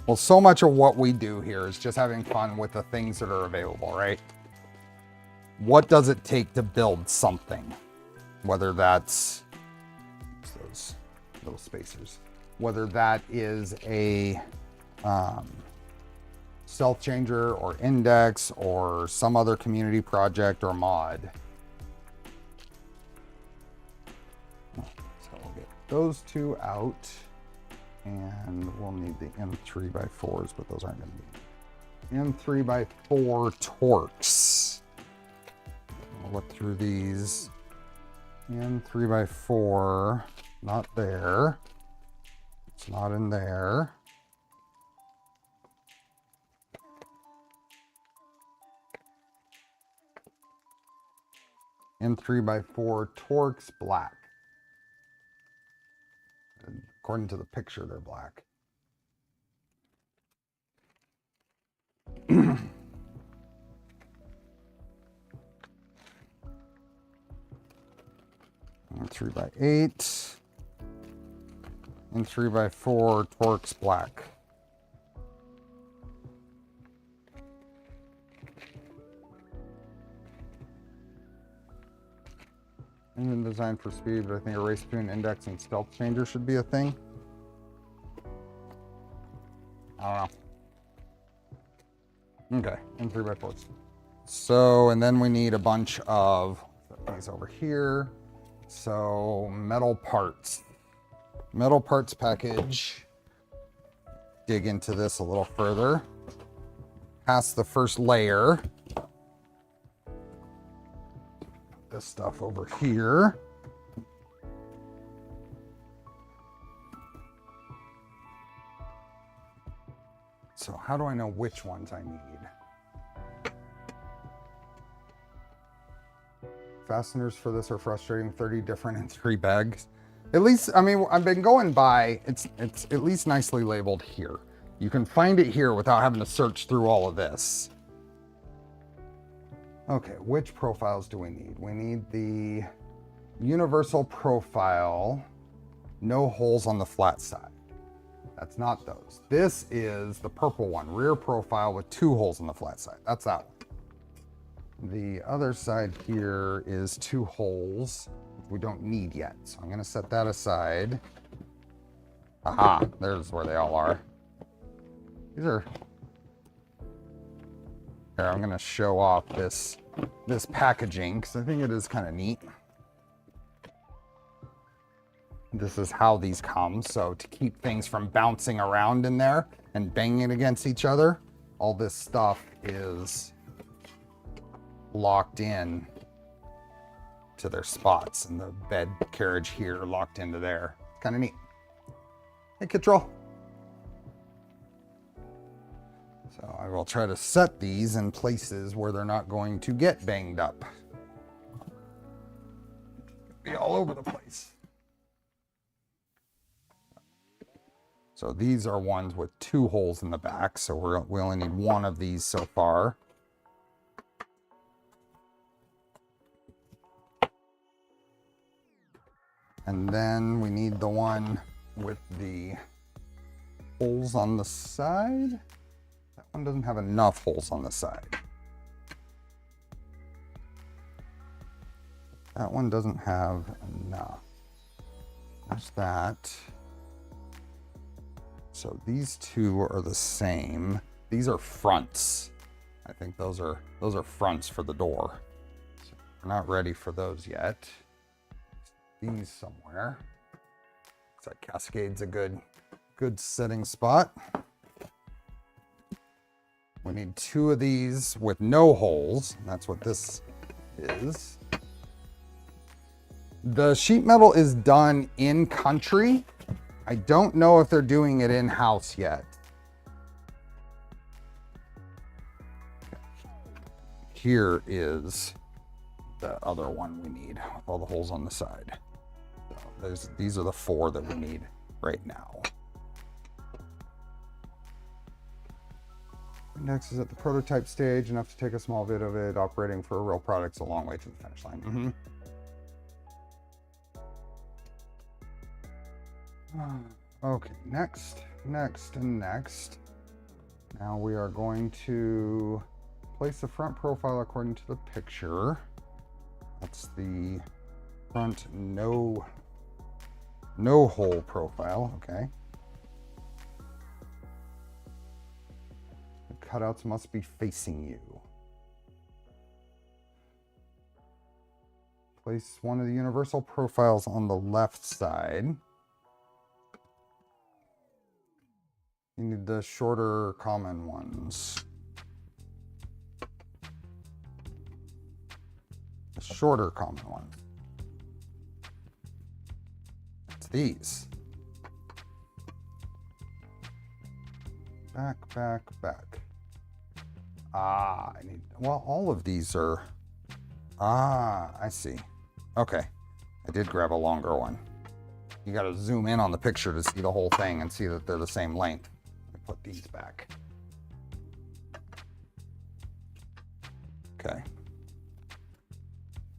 Well, so much of what we do here is just having fun with the things that are available, right? What does it take to build something? Whether that's those little spacers, whether that is a stealth changer or index or some other community project or mod. So we'll get those two out, and we'll need the M3x4s, but those aren't going to be M3x4 Torx. We'll look through these. M3x4, not there. It's not in there. M3x4 Torx black. And according to the picture, they're black. M3x8 and 3x4 Torx black. Engine designed for speed, but I think a race between index and stealth changer should be a thing. I don't know. Okay, M3x4s. So, and then we need a bunch of things over here. So, metal parts. Metal parts package. Dig into this a little further. Past the first layer. This stuff over here. So how do I know which ones I need? Fasteners for this are frustrating, 30 different in 3 bags. At least, I mean, I've been going by, it's at least nicely labeled here. You can find it here without having to search through all of this. Okay, which profiles do we need? We need the universal profile, no holes on the flat side. That's not those. This is the purple one, rear profile with 2 holes on the flat side. That's that one. The other side here is 2 holes we don't need yet. So I'm gonna set that aside. Aha, there's where they all are. These are, here, I'm gonna show off this packaging because I think it is kind of neat. This is how these come. So to keep things from bouncing around in there and banging against each other, all this stuff is locked in to their spots, and the bed carriage here locked into there. Kind of neat. Hey, Control. So I will try to set these in places where they're not going to get banged up. Be all over the place. So these are ones with 2 holes in the back, so we only need 1 of these so far. And then we need the one with the holes on the side. That one doesn't have enough holes on the side. That one doesn't have enough. There's that. So these two are the same. These are fronts. I think those are fronts for the door. So we're not ready for those yet. These somewhere. Looks like Cascade's a good sitting spot. We need 2 of these with no holes. That's what this is. The sheet metal is done in country. I don't know if they're doing it in-house yet. Here is the other one we need with all the holes on the side. So these are the 4 that we need right now. Next is at the prototype stage, enough to take a small bit of it. Operating for a real product's a long way to the finish line. Okay, next. Now we are going to place the front profile according to the picture. That's the front no hole profile, okay. The cutouts must be facing you. Place one of the universal profiles on the left side. You need the shorter common ones. The shorter common one. It's these. Back. I need, well, all of these are, I see. Okay, I did grab a longer one. You got to zoom in on the picture to see the whole thing and see that they're the same length. Put these back. Okay.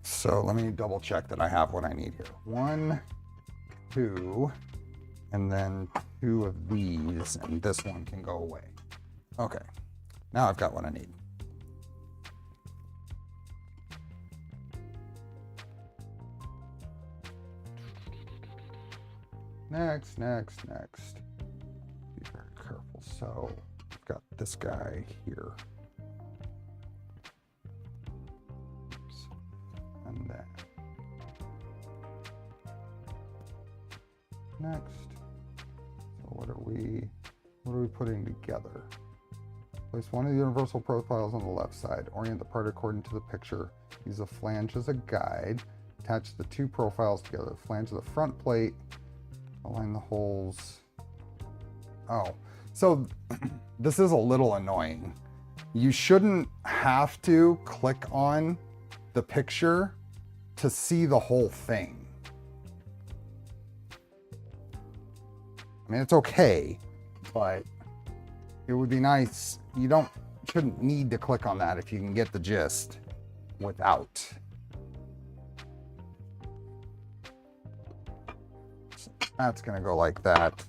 So let me double check that I have what I need here. 1, 2, and then 2 of these, and this one can go away. Okay. Now I've got what I need. Next. Be very careful. So we've got this guy here. Oops. And then next. So what are we putting together? Place one of the universal profiles on the left side. Orient the part according to the picture. Use a flange as a guide. Attach the 2 profiles together. The flange of the front plate. Align the holes. Oh, so this is a little annoying. You shouldn't have to click on the picture to see the whole thing. I mean, it's okay, but it would be nice. You shouldn't need to click on that if you can get the gist without. So that's gonna go like that.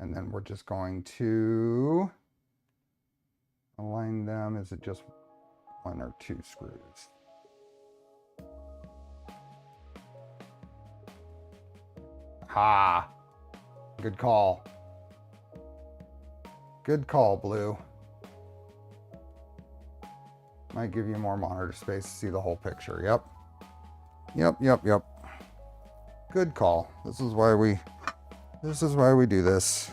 And then we're just going to align them. Is it just 1 or 2 screws? Ha! Good call. Good call, Blue. Might give you more monitor space to see the whole picture. Yep. Good call. This is why we do this.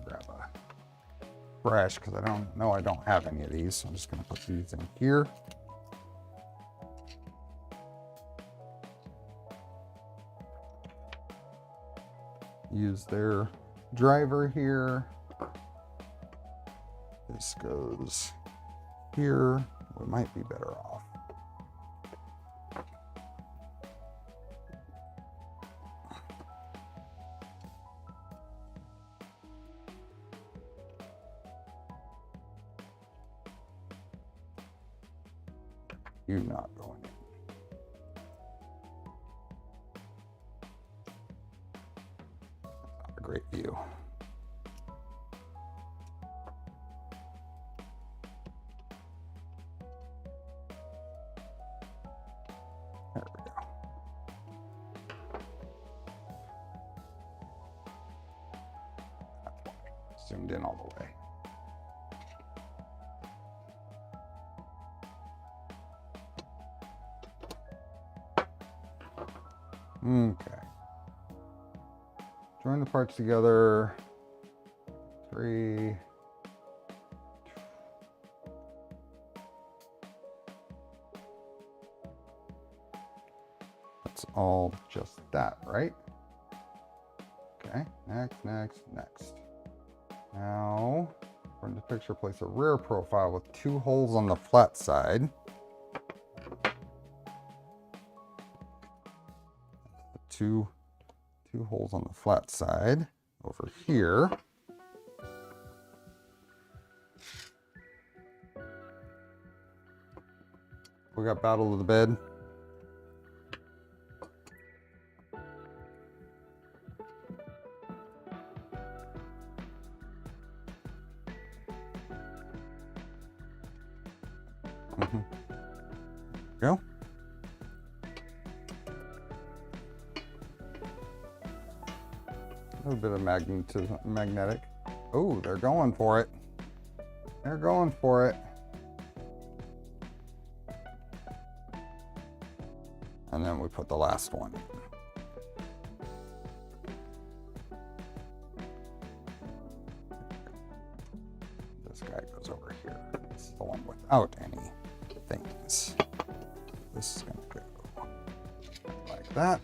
Grab a brush because I don't have any of these. So I'm just going to put these in here. Use their driver here. This goes here. We might be better off. You not going in. Not a great view. zoomed in all the way. Okay. Join the parts together. 3. That's all just that, right? Okay, next. Now, from the picture, place a rear profile with 2 holes on the flat side. Two holes on the flat side over here. We got battle of the bed. Go. A little bit of magnetic. Oh, they're going for it. They're going for it. And then we put the last one in. This guy goes over here. It's the one without any things. This is going to go like that.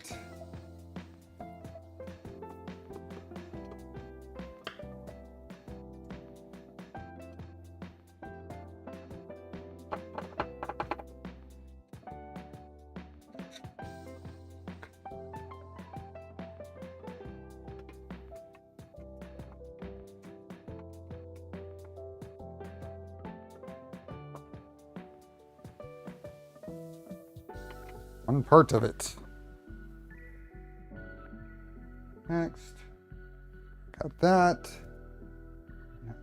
One part of it. Next, got that.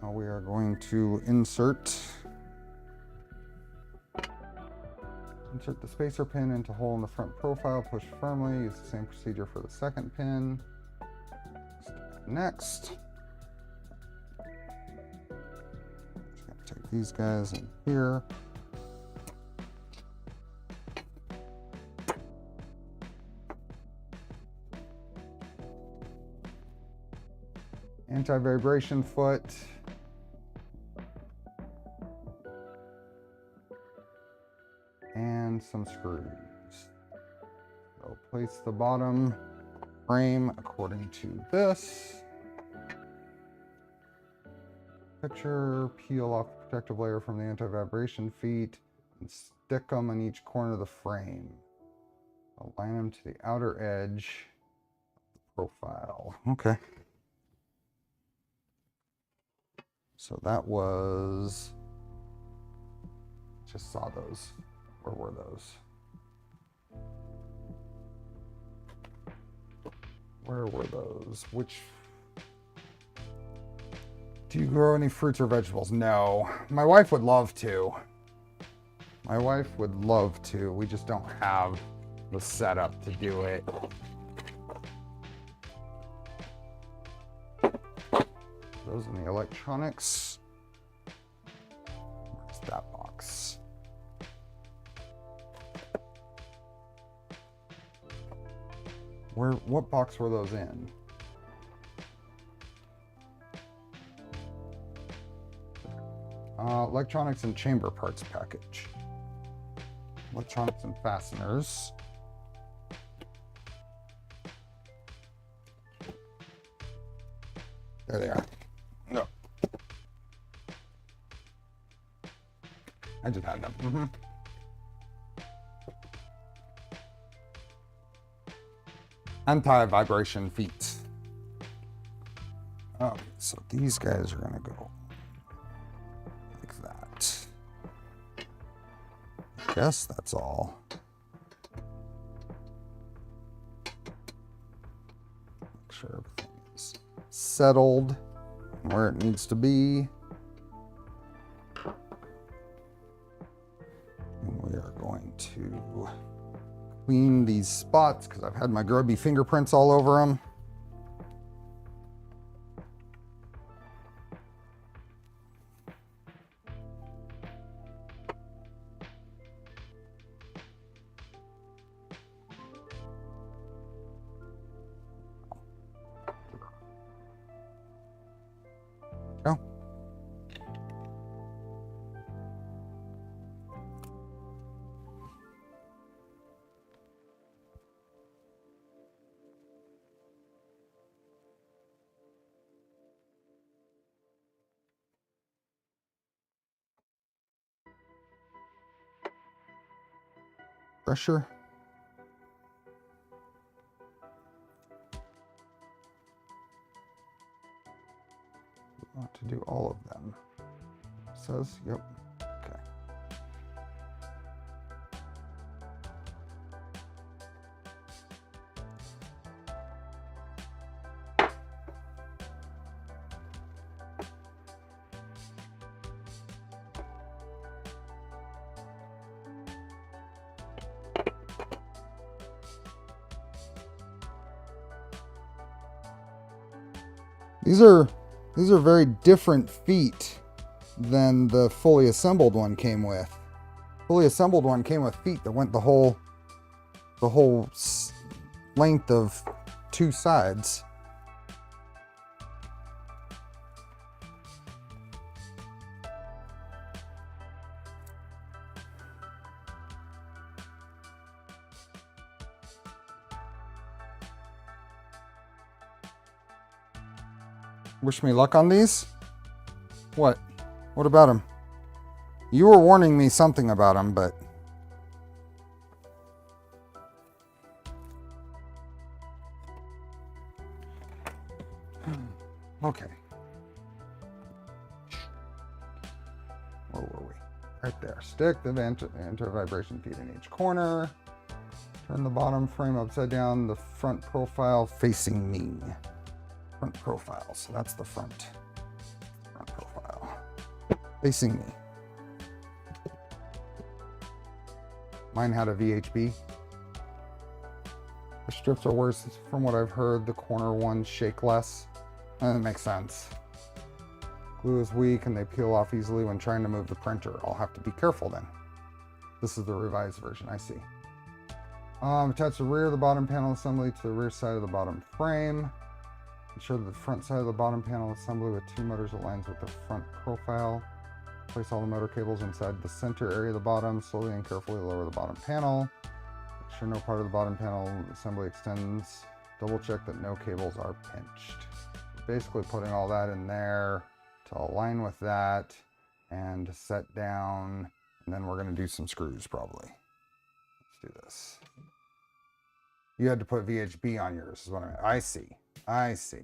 Now we are going to insert the spacer pin into hole in the front profile, push firmly, use the same procedure for the second pin. Next, just gonna take these guys in here. Anti-vibration foot. And some screws. So place the bottom frame according to this picture. Peel off the protective layer from the anti-vibration feet and stick them on each corner of the frame. Align them to the outer edge of the profile. Okay. So that was, just saw those. Where were those? Where were those? Which, do you grow any fruits or vegetables? No. My wife would love to. My wife would love to. We just don't have the setup to do it. Those in the electronics. Where's that box? What box were those in? Electronics and chamber parts package. Electronics and fasteners. There they are. No. I just had them. Anti-vibration feet. Oh, so these guys are gonna go like that. I guess that's all. Make sure everything is settled where it needs to be. And we are going to clean these spots because I've had my grubby fingerprints all over them. pressure. We want to do all of them. It says, yep. Okay. These are very different feet than the fully assembled one came with. Fully assembled one came with feet that went the whole length of 2 sides. Wish me luck on these? What? What about them? You were warning me something about them, but... Okay. Where were we? Right there. Stick the anti-vibration feet in each corner. Turn the bottom frame upside down, the front profile facing me. Front profile, so that's the front profile facing me. Mine had a VHB. The strips are worse from what I've heard. The corner ones shake less. And that makes sense. Glue is weak and they peel off easily when trying to move the printer. I'll have to be careful then. This is the revised version, I see. Attach the rear of the bottom panel assembly to the rear side of the bottom frame. Ensure that the front side of the bottom panel assembly with 2 motors aligns with the front profile. Place all the motor cables inside the center area of the bottom. Slowly and carefully lower the bottom panel. Make sure no part of the bottom panel assembly extends. Double check that no cables are pinched. Basically putting all that in there to align with that and set down. And then we're going to do some screws probably. Let's do this. You had to put VHB on yours is what I mean. I see.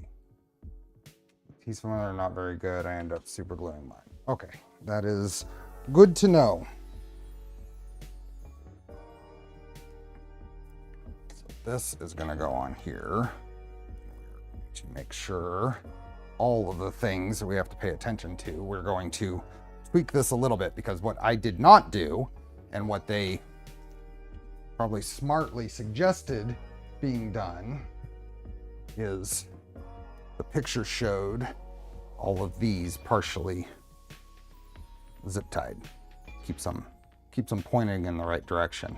These ones are not very good. I end up super gluing mine. Okay, that is good to know. So this is going to go on here to make sure all of the things that we have to pay attention to. We're going to tweak this a little bit because what I did not do and what they probably smartly suggested being done is the picture showed all of these partially zip tied. Keeps them pointing in the right direction.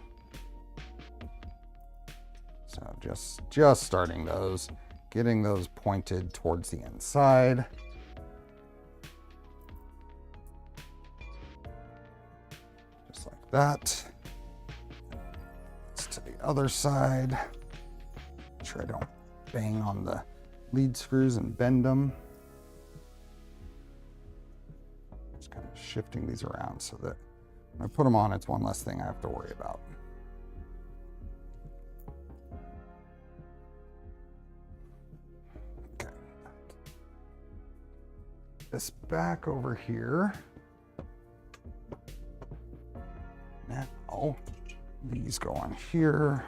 So just starting those, getting those pointed towards the inside. Just like that. It's to the other side. Make sure I don't bang on the lead screws and bend them. Just kind of shifting these around so that when I put them on, it's one less thing I have to worry about. Okay. This back over here. Now, these go on here.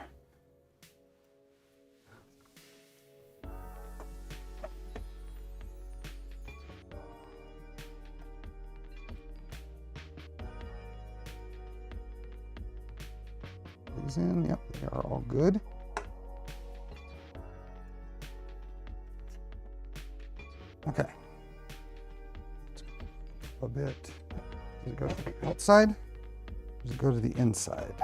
In. Yep, they are all good. Okay. A bit. Does it go to the outside? Or does it go to the inside?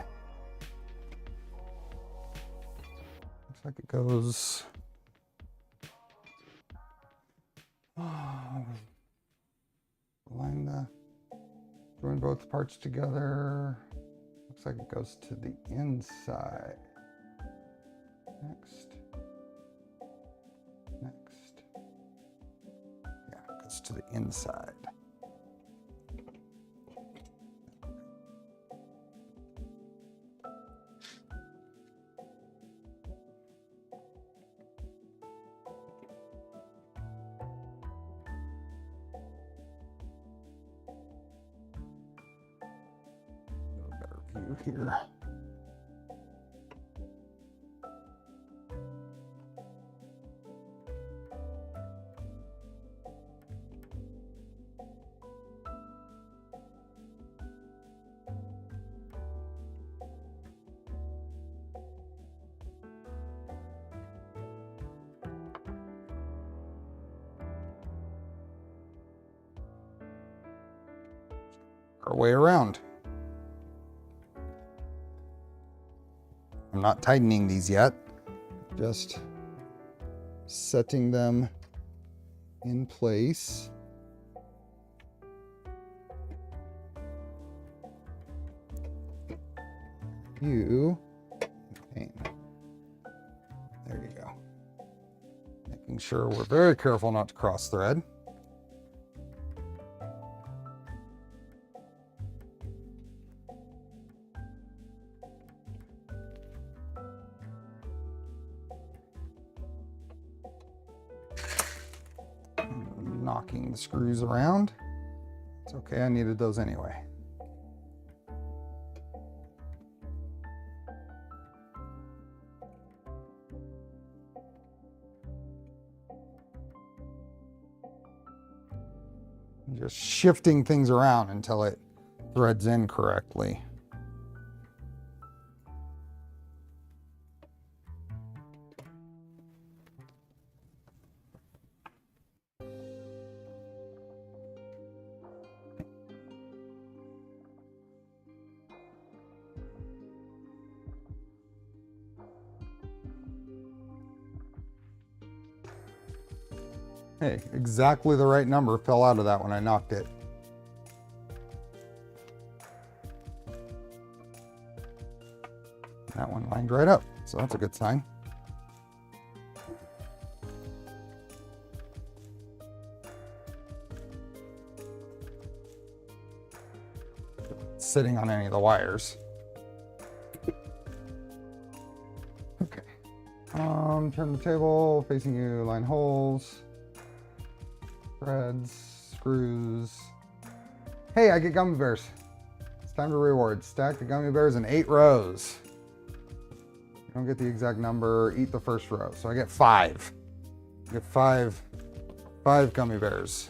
Looks like it goes. Join both parts together. Looks like it goes to the inside. Next. Yeah, it goes to the inside. view here. Our way around. I'm not tightening these yet, just setting them in place. Okay. There you go. Making sure we're very careful not to cross thread. Knocking the screws around. It's okay, I needed those anyway. Just shifting things around until it threads in correctly. Hey, exactly the right number fell out of that when I knocked it. That one lined right up, so that's a good sign. Sitting on any of the wires. Okay. Turn the table, facing you, line holes. Threads, screws. Hey, I get gummy bears. It's time to reward. Stack the gummy bears in 8 rows. You don't get the exact number, eat the first row. So I get 5. I get five gummy bears.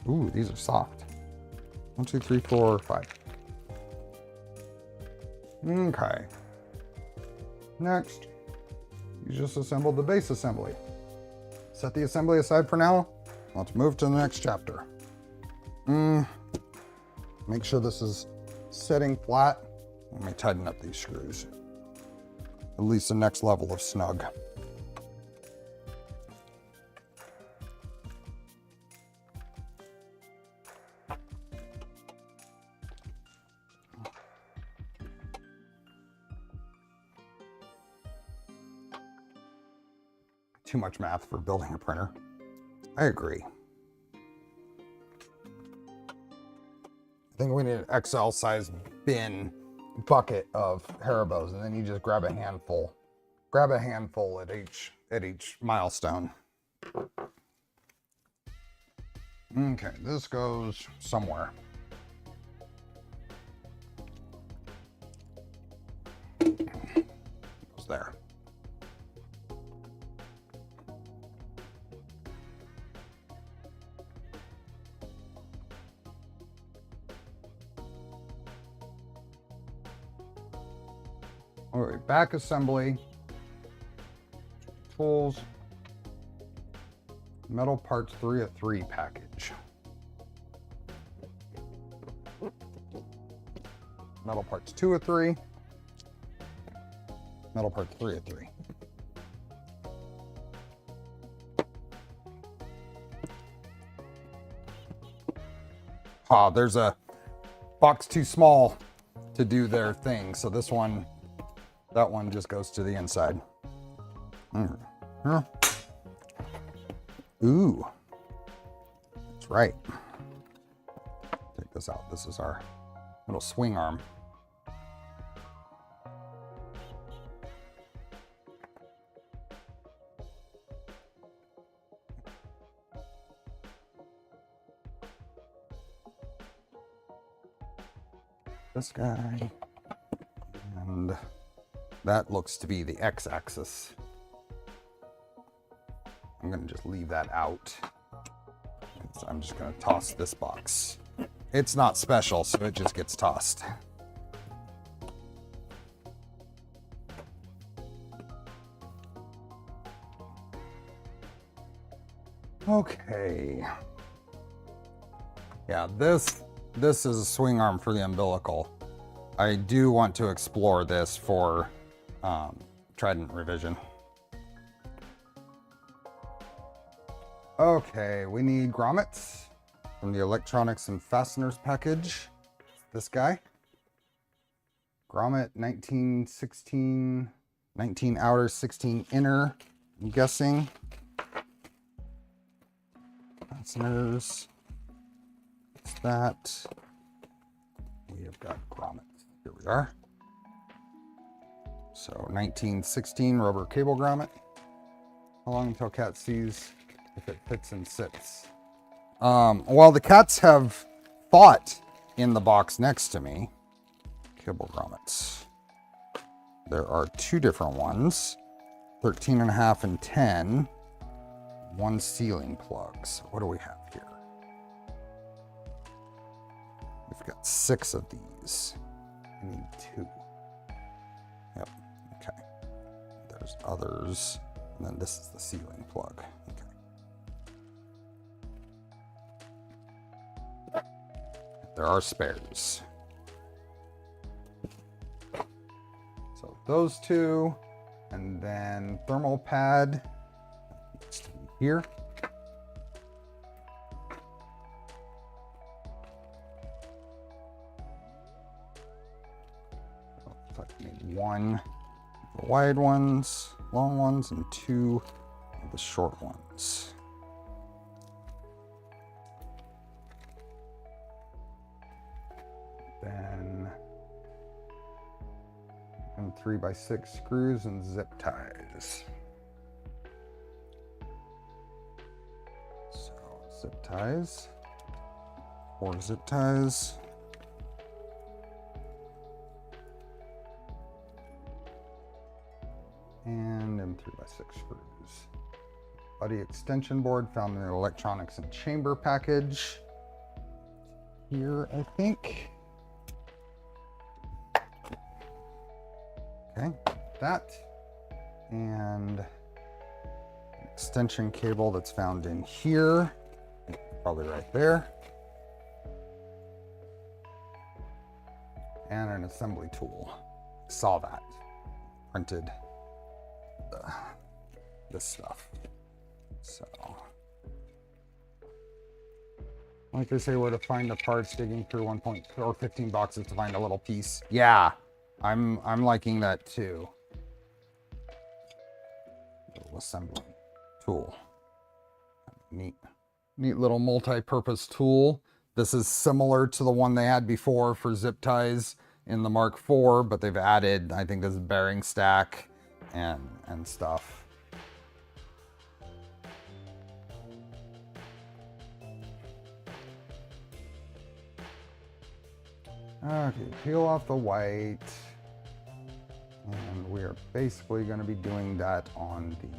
Ooh, these are soft. 1, 2, 3, 4, 5. Okay. Next, you just assembled the base assembly. Set the assembly aside for now. Let's move to the next chapter. Make sure this is setting flat. Let me tighten up these screws. At least the next level of snug. Too much math for building a printer. I agree. I think we need an XL size bin bucket of Haribos, and then you just grab a handful. Grab a handful at each milestone. Okay, this goes somewhere. Goes there. All right, back assembly, tools, metal parts 3 of 3 package. Metal parts 2 of 3, metal parts 3 of 3. Ah, there's a box too small to do their thing, so this one, that one just goes to the inside. Ooh, that's right. Take this out. This is our little swing arm. this guy. And that looks to be the x-axis. I'm gonna just leave that out. So I'm just gonna toss this box. It's not special, so it just gets tossed. Okay. Yeah, this is a swing arm for the umbilical. I do want to explore this for Trident revision. Okay, we need grommets from the electronics and fasteners package. This guy. Grommet 1916, 19 outer, 16 inner, I'm guessing. Fasteners. What's that? We have got grommets. Here we are. So 1916 rubber cable grommet. How long until cat sees if it fits and sits? Well, the cats have fought in the box next to me. Cable grommets. There are two different ones, 13.5 and 10. One ceiling plug. So what do we have here? We've got 6 of these. I need 2. Yep. Okay. There's others. And then this is the ceiling plug. Okay. There are spares. So those 2, and then thermal pad here. So I need 1 of the wide ones, long ones, and 2 of the short ones. Then 3x6 screws and zip ties. So zip ties, 4 zip ties. And then 3x6 screws. Buddy extension board found in the electronics and chamber package. Here, I think. Okay, that. And an extension cable that's found in here. Probably right there. And an assembly tool. Saw that. Printed this stuff. So, like they say, where to find the parts, digging through 15 boxes to find a little piece. Yeah, I'm liking that too. Little assembly tool. Neat little multi-purpose tool. This is similar to the one they had before for zip ties in the Mark IV, but they've added, I think, this bearing stack and stuff. Okay, peel off the white. And we are basically going to be doing that on the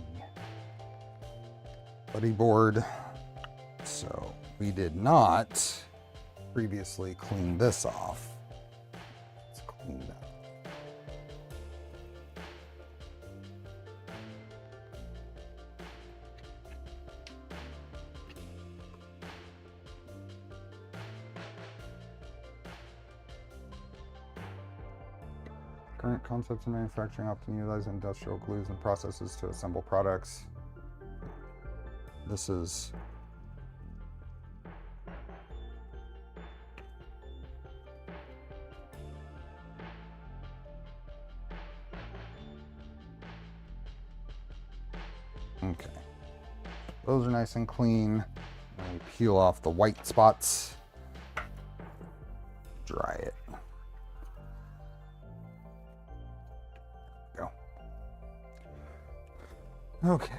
buddy board. So we did not previously clean this off. Let's clean that. Current concepts in manufacturing often utilize industrial glues and processes to assemble products. This is okay. Those are nice and clean. And we peel off the white spots. Dry it. Go. Okay.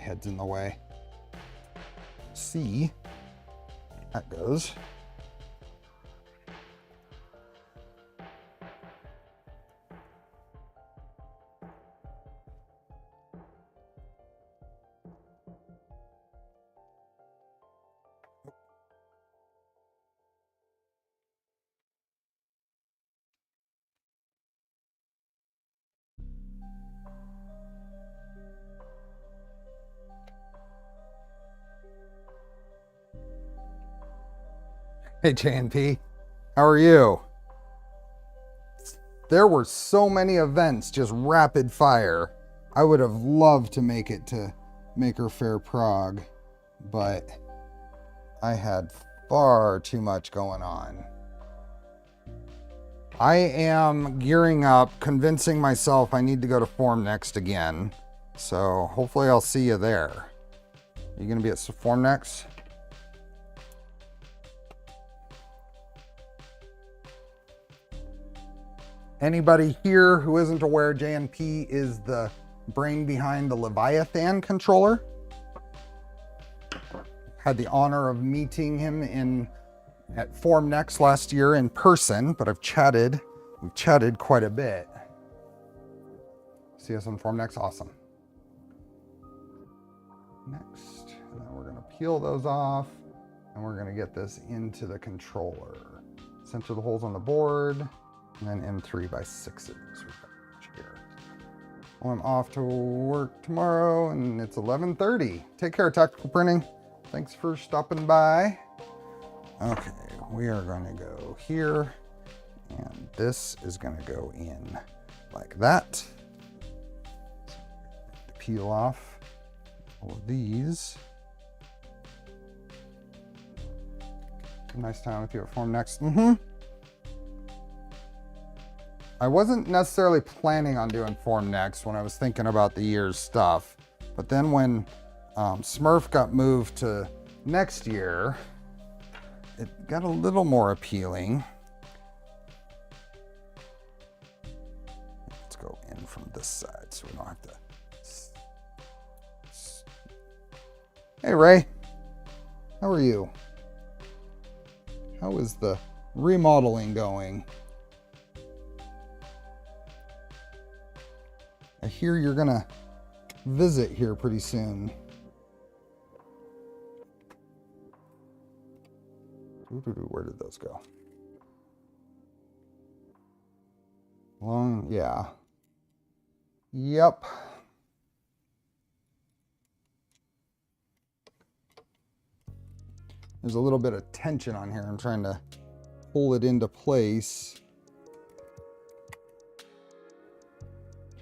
head's in the way. C. That goes. Hey, JNP, how are you? There were so many events, just rapid fire. I would have loved to make it to Maker Faire Prague, but I had far too much going on. I am gearing up, convincing myself I need to go to Formnext again. So hopefully I'll see you there. You gonna be at Formnext? Anybody here who isn't aware, JNP is the brain behind the Leviathan controller. Had the honor of meeting him at Formnext last year in person, but we've chatted quite a bit. See us on Formnext, awesome. Next, and then we're gonna peel those off and we're gonna get this into the controller. Center the holes on the board. And then M3x6s here. Well, I'm off to work tomorrow and it's 11:30. Take care, Tactical Printing. Thanks for stopping by. Okay, we are gonna go here and this is gonna go in like that. Peel off all of these. Nice time with you at Formnext. I wasn't necessarily planning on doing Formnext when I was thinking about the year's stuff, but then when Smurf got moved to next year, it got a little more appealing. Let's go in from this side so we don't have to. Hey Ray, how are you? How is the remodeling going? I hear you're gonna visit here pretty soon. Where did those go? Long, yeah. Yep. There's a little bit of tension on here. I'm trying to pull it into place.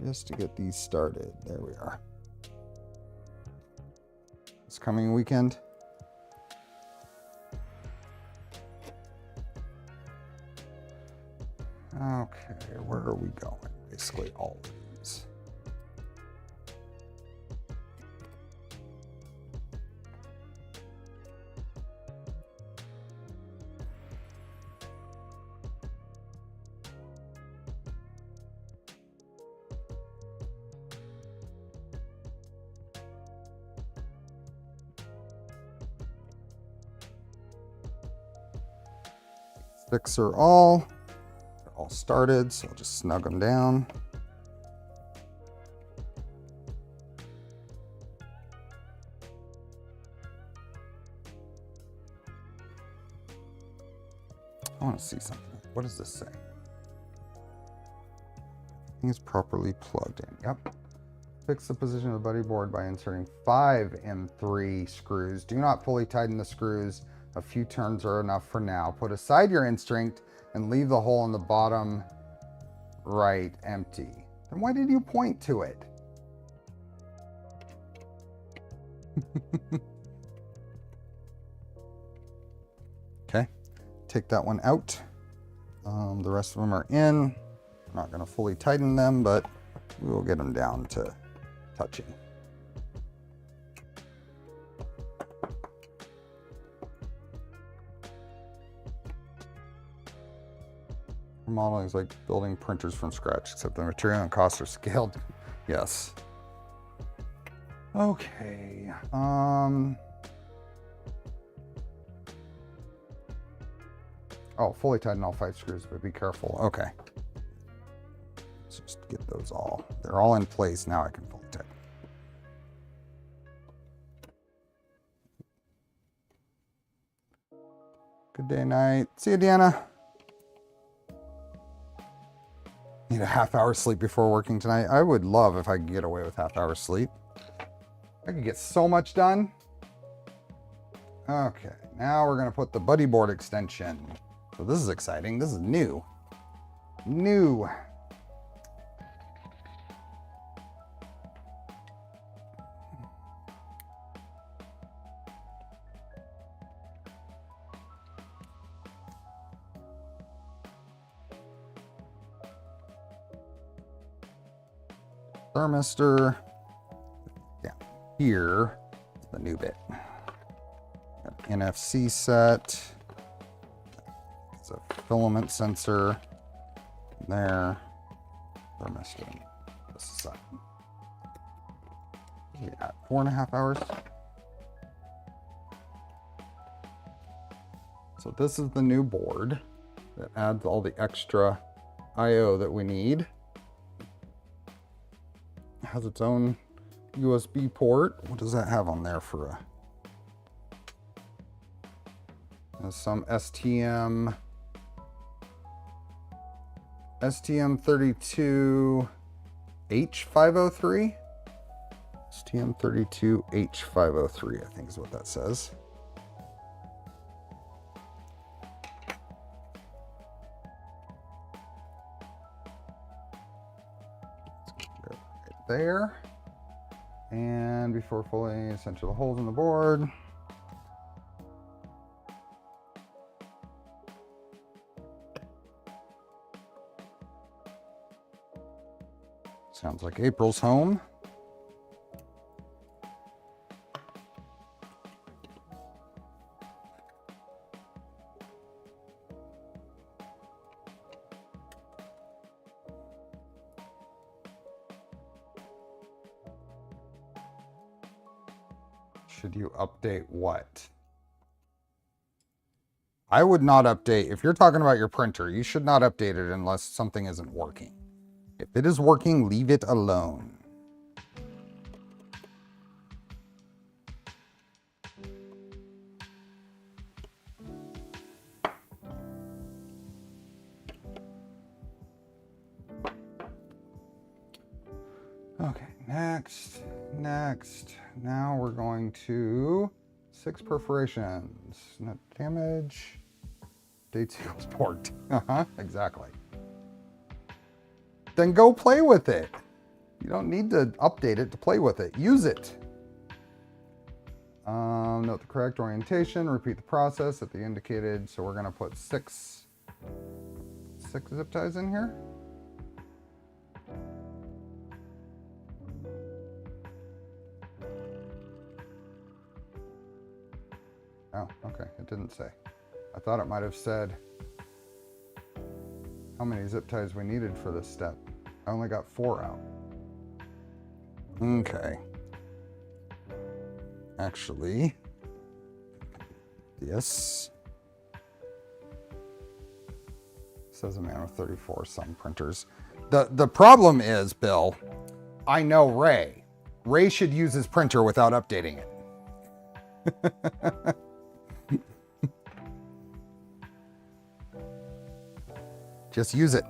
Just to get these started. There we are. This coming weekend. Okay, where are we going? Basically all of these. Six are all. They're all started, so I'll just snug them down. I want to see something. What does this say? It's properly plugged in. Yep. Fix the position of the buddy board by inserting 5 M3 screws. Do not fully tighten the screws. A few turns are enough for now. Put aside your instinct and leave the hole in the bottom right empty. Then why did you point to it? Okay, take that one out. The rest of them are in. I'm not going to fully tighten them, but we will get them down to touching. Modeling is like building printers from scratch, except the material and costs are scaled. Yes. Okay. Oh, fully tighten all 5 screws, but be careful. Okay. Let's just get those all. They're all in place. Now I can fully tighten. Good day, night. See you, Deanna. Need a half-hour sleep before working tonight. I would love if I could get away with half-hour sleep. I could get so much done. Okay, now we're gonna put the buddy board extension. So this is exciting. This is new. New. Thermistor. Yeah, here is the new bit. Got an NFC set. It's a filament sensor there. Thermistor. This side. Yeah, 4.5 hours. So this is the new board that adds all the extra I/O that we need. Has its own USB port. What does that have on there for a? There's some STM32H503. STM32H503, I think is what that says. There. And before fully center the holes in the board. Sounds like April's home. Should you update what? I would not update. If you're talking about your printer, you should not update it unless something isn't working. If it is working, leave it alone. Okay, next. Now we're going to 6 perforations. Net damage. Dates equals port. Exactly. Then go play with it. You don't need to update it to play with it. Use it. Note the correct orientation. Repeat the process at the indicated. So we're going to put 6 zip ties in here. Oh, okay. It didn't say. I thought it might have said how many zip ties we needed for this step. I only got 4 out. Okay. Actually, this says a man with 34 some printers. The problem is, Bill, I know Ray. Ray should use his printer without updating it. Just use it.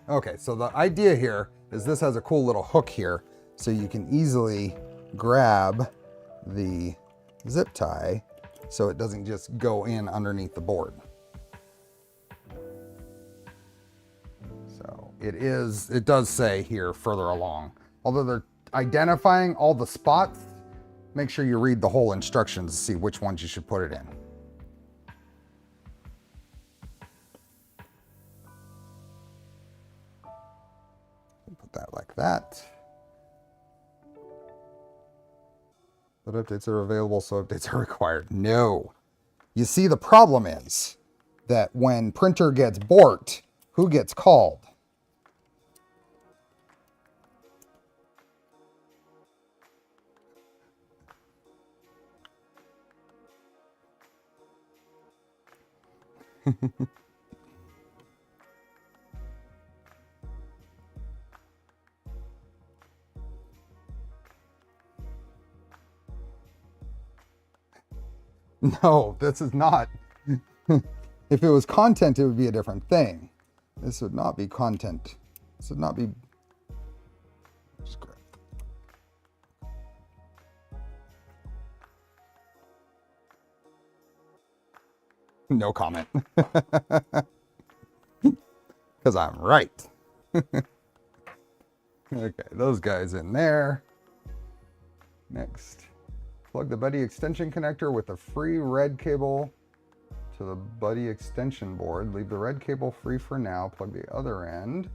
Okay, so the idea here is this has a cool little hook here, so you can easily grab the zip tie so it doesn't just go in underneath the board. So it does say here further along. Although they're identifying all the spots, make sure you read the whole instructions to see which ones you should put it in. Put that like that. But updates are available, so updates are required. No. You see, the problem is that when printer gets borked, who gets called? No, this is not. If it was content, it would be a different thing. This would not be content. This would not be. Just grab. No comment. Because I'm right. Okay, those guys in there. Next, plug the buddy extension connector with the free red cable to the buddy extension board. Leave the red cable free for now. Plug the other end.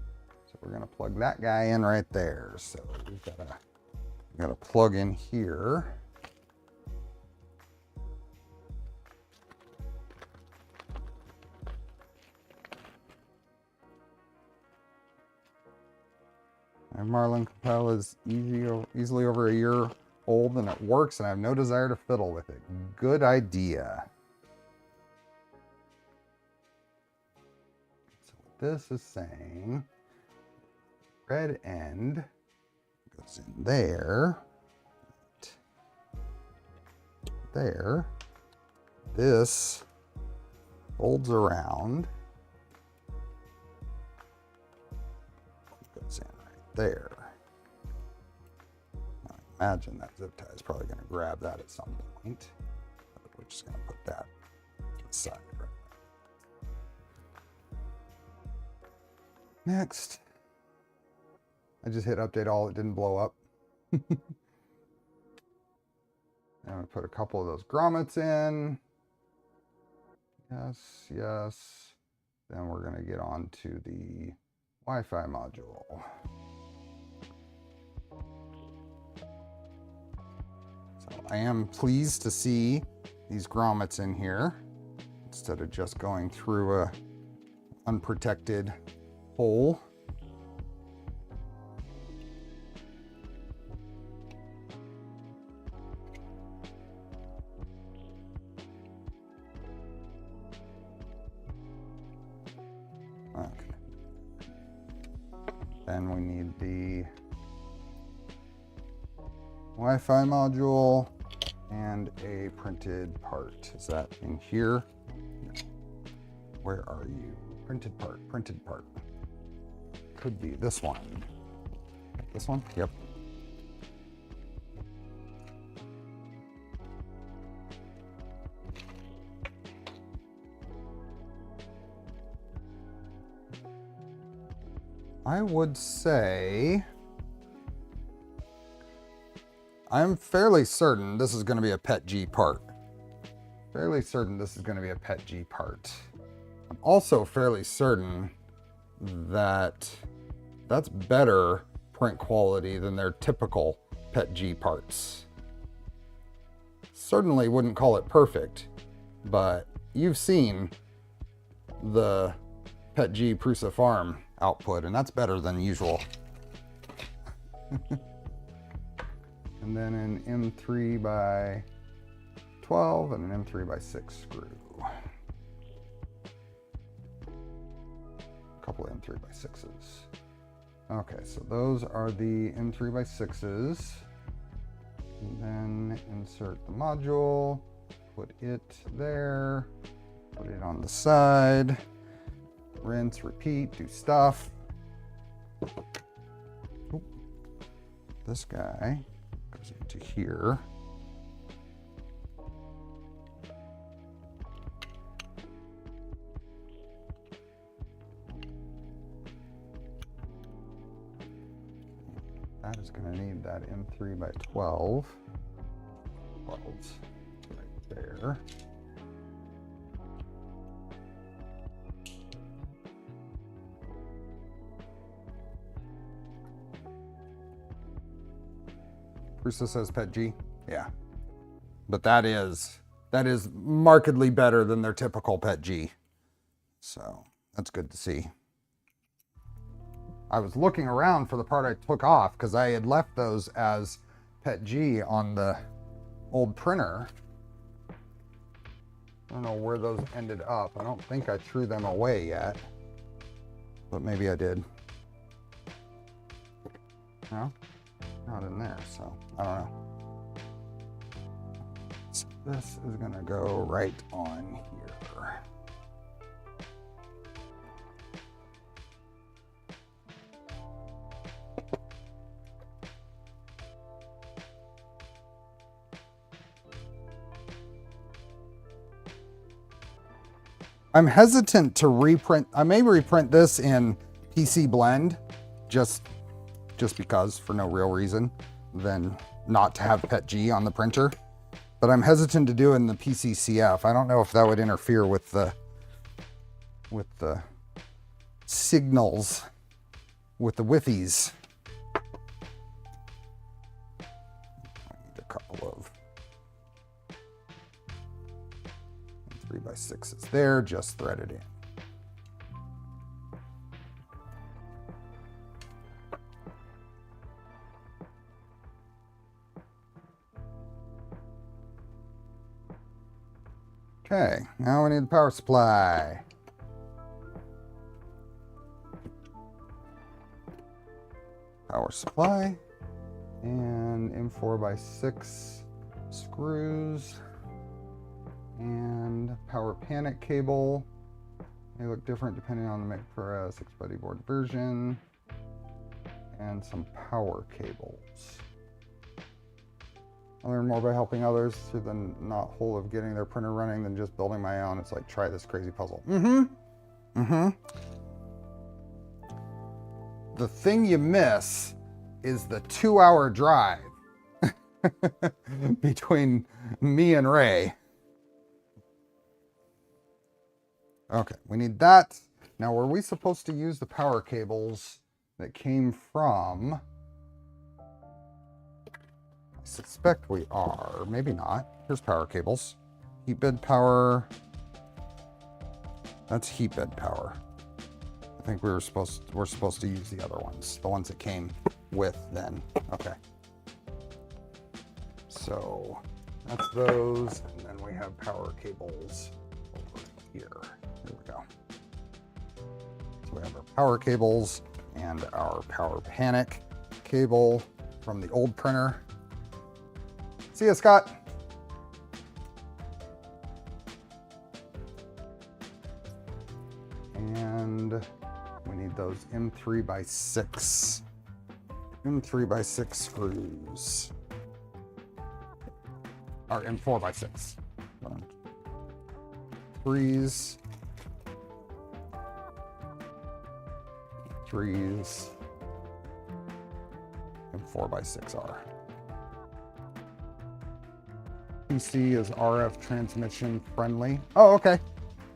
So we're gonna plug that guy in right there. So we've got to plug in here. My Marlin Compile is easily over a year old and it works, and I have no desire to fiddle with it. Good idea. So what this is saying, red end goes in there, there. This folds around, goes in right there. I imagine that zip tie is probably going to grab that at some point. We're just going to put that to the side right there. Next, I just hit update all, it didn't blow up. I'm going to put a couple of those grommets in. Yes, yes. Then we're going to get on to the Wi-Fi module. So I am pleased to see these grommets in here instead of just going through a unprotected hole. Okay. Then we need the Wi-Fi module and a printed part. Is that in here? No. Where are you? Printed part, printed part. Could be this one. This one? Yep. I would say, I'm fairly certain this is going to be a PETG part. Fairly certain this is going to be a PETG part. I'm also fairly certain that that's better print quality than their typical PETG parts. Certainly wouldn't call it perfect, but you've seen the PETG Prusa Farm output, and that's better than usual. And then an M3 by 12 and an M3 by 6 screw. A couple of M3 by 6s. Okay, so those are the M3 by 6s. And then insert the module, put it there, put it on the side, rinse, repeat, do stuff. Oop. This guy goes into here. That is going to need that M3 by 12. 12s right there. Prusa says PETG. Yeah. But that is markedly better than their typical PETG. So that's good to see. I was looking around for the part I took off because I had left those as PETG on the old printer. don't know where those ended up. I don't think I threw them away yet, but maybe I did. No, not in there, so I don't know. So this is gonna go right on here. I'm hesitant to reprint. I may reprint this in PC Blend, just because, for no real reason, than not to have PETG on the printer. But I'm hesitant to do it in the PC CF. I don't know if that would interfere with the signals, with the withies. I need a couple of 3x6s there, just threaded in. Okay, now we need the power supply. Power supply and M4x6 screws and power panic cable. They look different depending on the make for 6 buddy board version, and some power cables. I learn more by helping others through the knot hole of getting their printer running than just building my own. It's like, try this crazy puzzle. The thing you miss is the 2-hour drive between me and Ray. Okay, we need that. Now, were we supposed to use the power cables that came from... I suspect we are, maybe not. Here's power cables. Heat bed power. That's heat bed power. I think we're supposed to use the other ones, the ones that came with then. Okay. So that's those, and then we have power cables over here. Here we go. So we have our power cables and our power panic cable from the old printer. See ya, Scott. And we need those M3x6 screws. Or M4x6. Threes, and 4x6R. PC is RF transmission friendly. Oh, okay.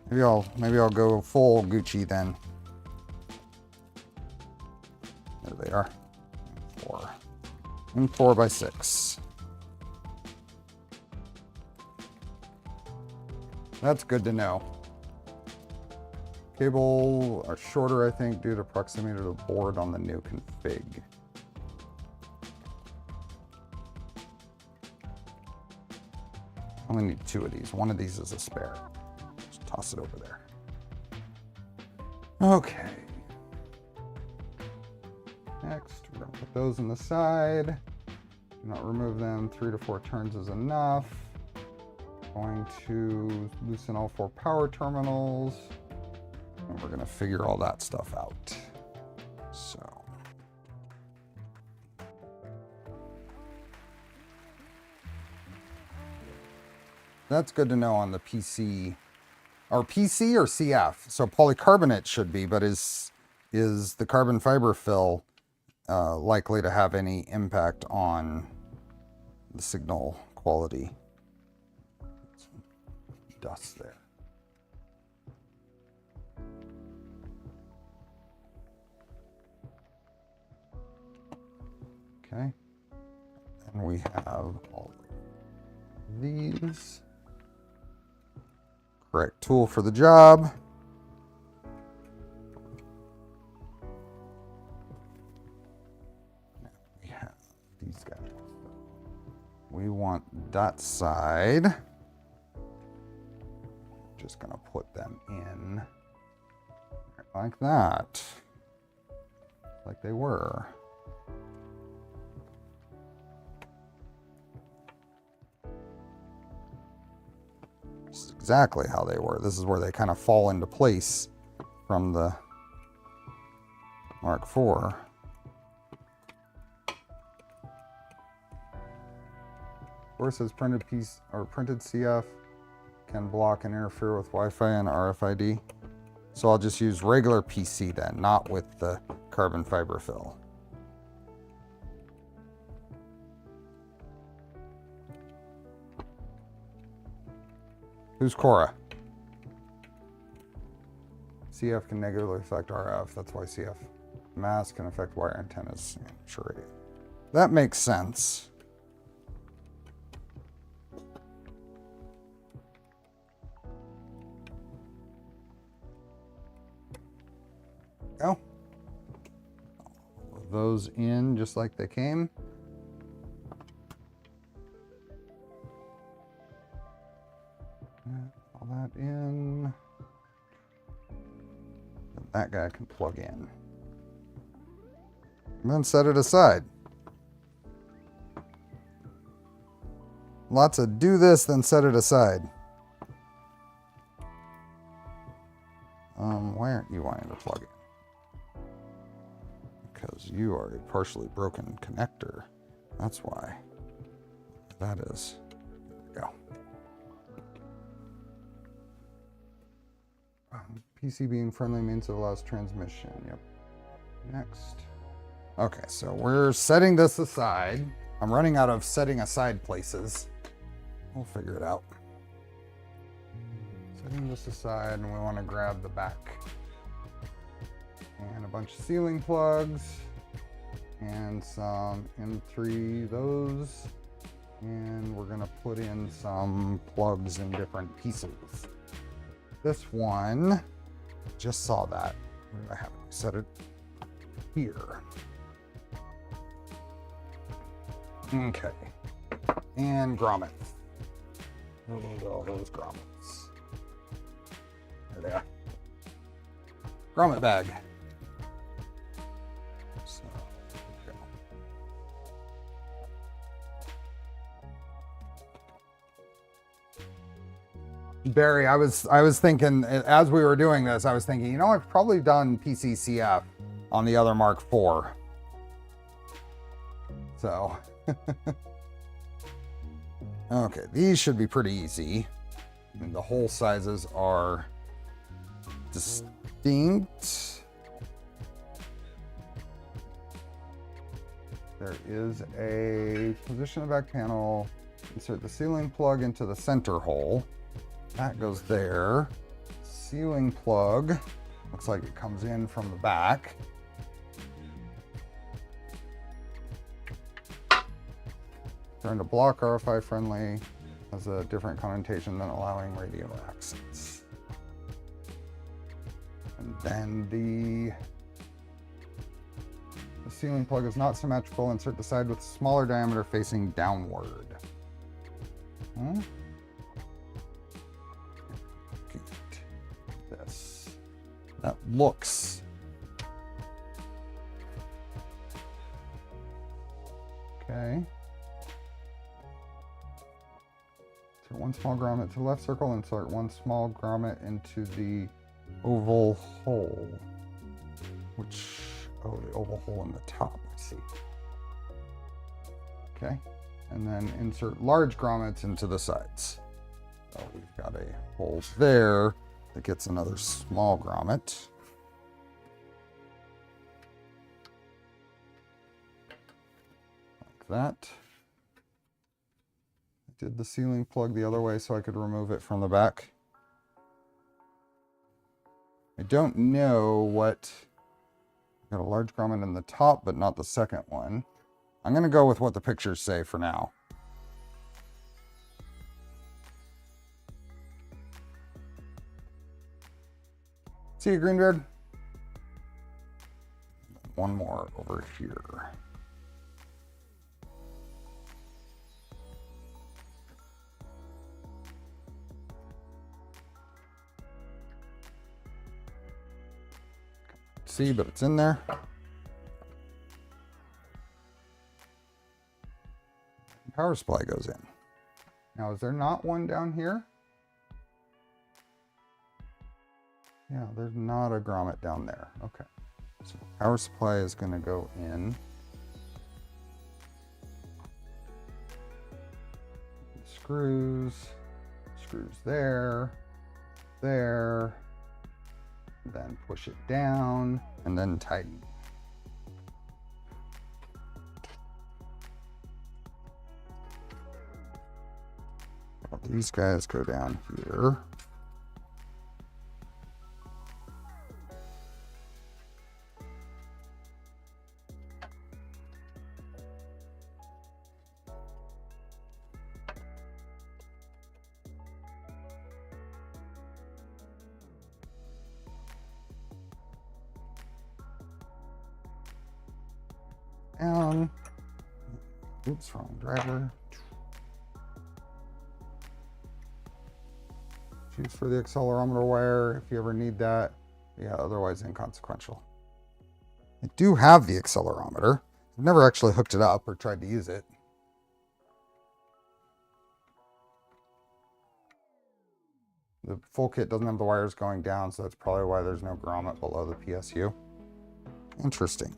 Maybe I'll go full Gucci then. There they are. 4 and 4x6. That's good to know. Cable are shorter, I think, due to proximity to the board on the new config. Only need 2 of these. One of these is a spare. Just toss it over there. Okay. Next, we're going to put those on the side. Do not remove them. 3 to 4 turns is enough. Going to loosen all 4 power terminals. And we're going to figure all that stuff out. So. That's good to know on the PC. Or PC or CF? So polycarbonate should be, but is the carbon fiber fill likely to have any impact on the signal quality? Some dust there. Okay. And we have all of these. Correct tool for the job. Now we have these guys. We want that side. just gonna put them in like that, like they were. This is exactly how they were. This is where they kind of fall into place from the Mark IV. Of course, as printed piece or printed CF can block and interfere with Wi-Fi and RFID. So I'll just use regular PC then, not with the carbon fiber fill. Who's Cora? CF can negatively affect RF. That's why CF mass can affect wire antennas. Sure. That makes sense. Go. Those in just like they came. All that in. And that guy can plug in. And then set it aside. Lots of do this, then set it aside. Why aren't you wanting to plug in? Because you are a partially broken connector. That's why. That is. There we go. PC being friendly means it allows transmission. Yep. Next. Okay, so we're setting this aside. I'm running out of setting aside places. We'll figure it out. Setting this aside, and we want to grab the back. And a bunch of ceiling plugs. And some M3 those. And we're going to put in some plugs in different pieces. This one, just saw that. Where do I have it? Set it here. Okay. And grommets. Where are all those grommets? There they are. Grommet bag. So, there we go. Barry, I was thinking, as we were doing this, I was thinking, you know, I've probably done PCCF on the other Mark IV. So, okay, these should be pretty easy. I mean, the hole sizes are distinct. There is a position the back panel. Insert the ceiling plug into the center hole. That goes there. Ceiling plug. Looks like it comes in from the back. Turn to block RFI friendly. Has a different connotation than allowing radio access. And then the ceiling plug is not symmetrical. Insert the side with smaller diameter facing downward. This. That looks. Okay. Insert one small grommet to the left circle. Insert one small grommet into the oval hole. Which, oh, the oval hole in the top, I see. Okay. And then insert large grommets into the sides. So we've got a hole there that gets another small grommet. Like that. I did the ceiling plug the other way so I could remove it from the back. I don't know what... Got a large grommet in the top, but not the second one. I'm going to go with what the pictures say for now. See you, Greenbeard. One more over here. see, but it's in there. Power supply goes in. Now, is there not one down here? Yeah, there's not a grommet down there. Okay. So power supply is going to go in. Screws there, then push it down, and then tighten. These guys go down here. Down. Oops, wrong driver. Choose for the accelerometer wire if you ever need that. Yeah, otherwise inconsequential. I do have the accelerometer. I've never actually hooked it up or tried to use it. The full kit doesn't have the wires going down, so that's probably why there's no grommet below the PSU. Interesting.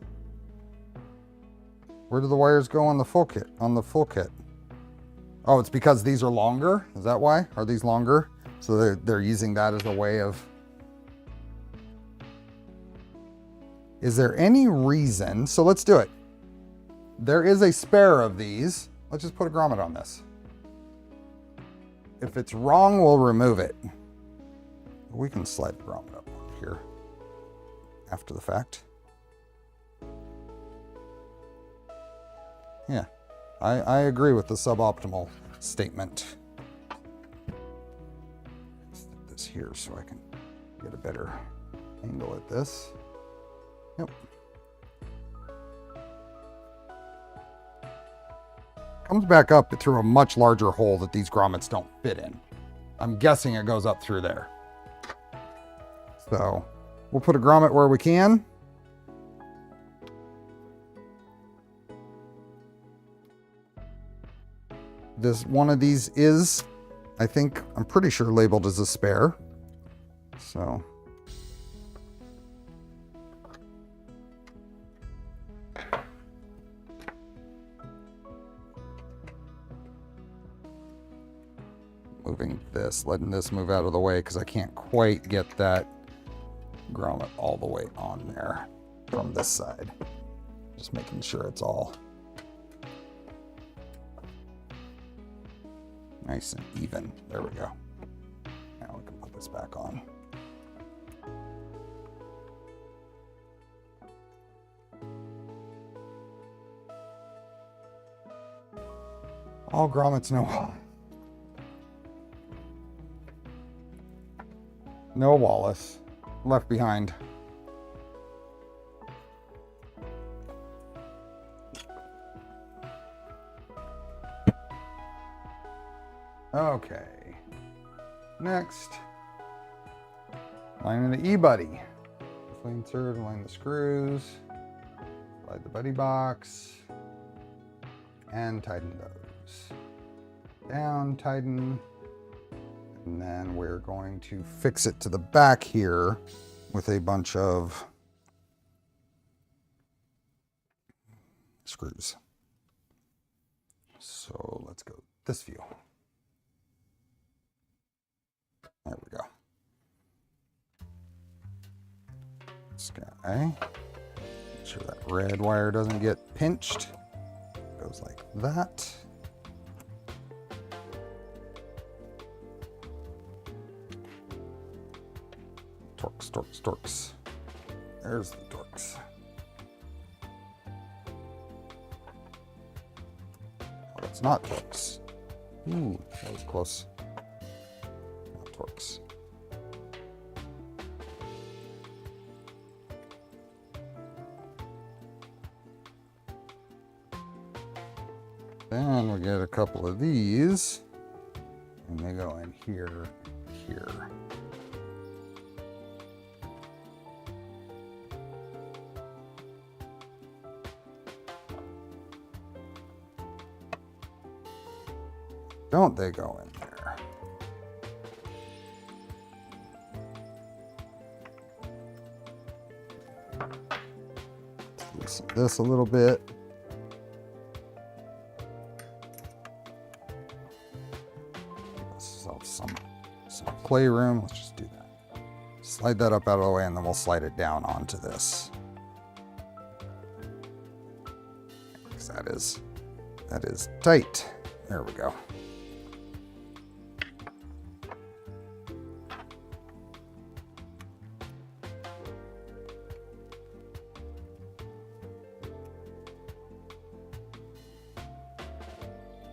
Where do the wires go on the full kit? Oh, it's because these are longer? Is that why? Are these longer? So they're using that as a way of... Is there any reason... So let's do it. There is a spare of these. Let's just put a grommet on this. If it's wrong, we'll remove it. We can slide the grommet up here after the fact. Yeah, I agree with the suboptimal statement. Stick this here so I can get a better angle at this. Yep. Comes back up through a much larger hole that these grommets don't fit in. I'm guessing it goes up through there. So we'll put a grommet where we can. This one of these is, I'm pretty sure labeled as a spare. So. Moving this, letting this move out of the way because I can't quite get that grommet all the way on there from this side. Just making sure it's all nice and even. There we go. Now we can put this back on. All grommets, no Wallace left behind. Okay, next, line in the E-buddy. Insert, align the screws, slide the buddy box, and tighten those. Down, tighten, and then we're going to fix it to the back here with a bunch of screws. So let's go this view. There we go. This guy. Make sure that red wire doesn't get pinched. Goes like that. Torx, torx, torx. There's the torx. Oh, it's not torx. Ooh, that was close. Torx. Then we get a couple of these, and they go in here, here. Don't they go in there? Loosen this a little bit. Some playroom. Let's just do that. Slide that up out of the way, and then we'll slide it down onto this. Because that is tight. There we go.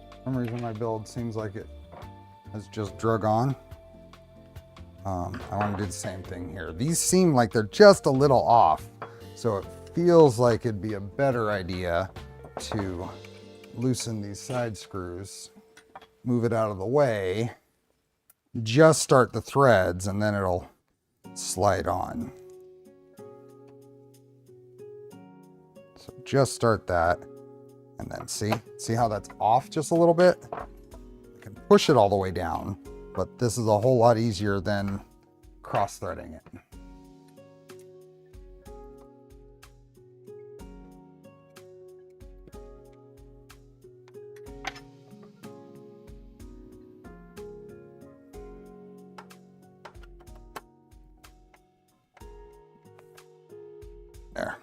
For some reason my build seems like it has just drug on. I want to do the same thing here. These seem like they're just a little off, so it feels like it'd be a better idea to loosen these side screws, move it out of the way, just start the threads, and then it'll slide on. So just start that, and then see how that's off just a little bit? I can push it all the way down, but this is a whole lot easier than cross-threading it. There.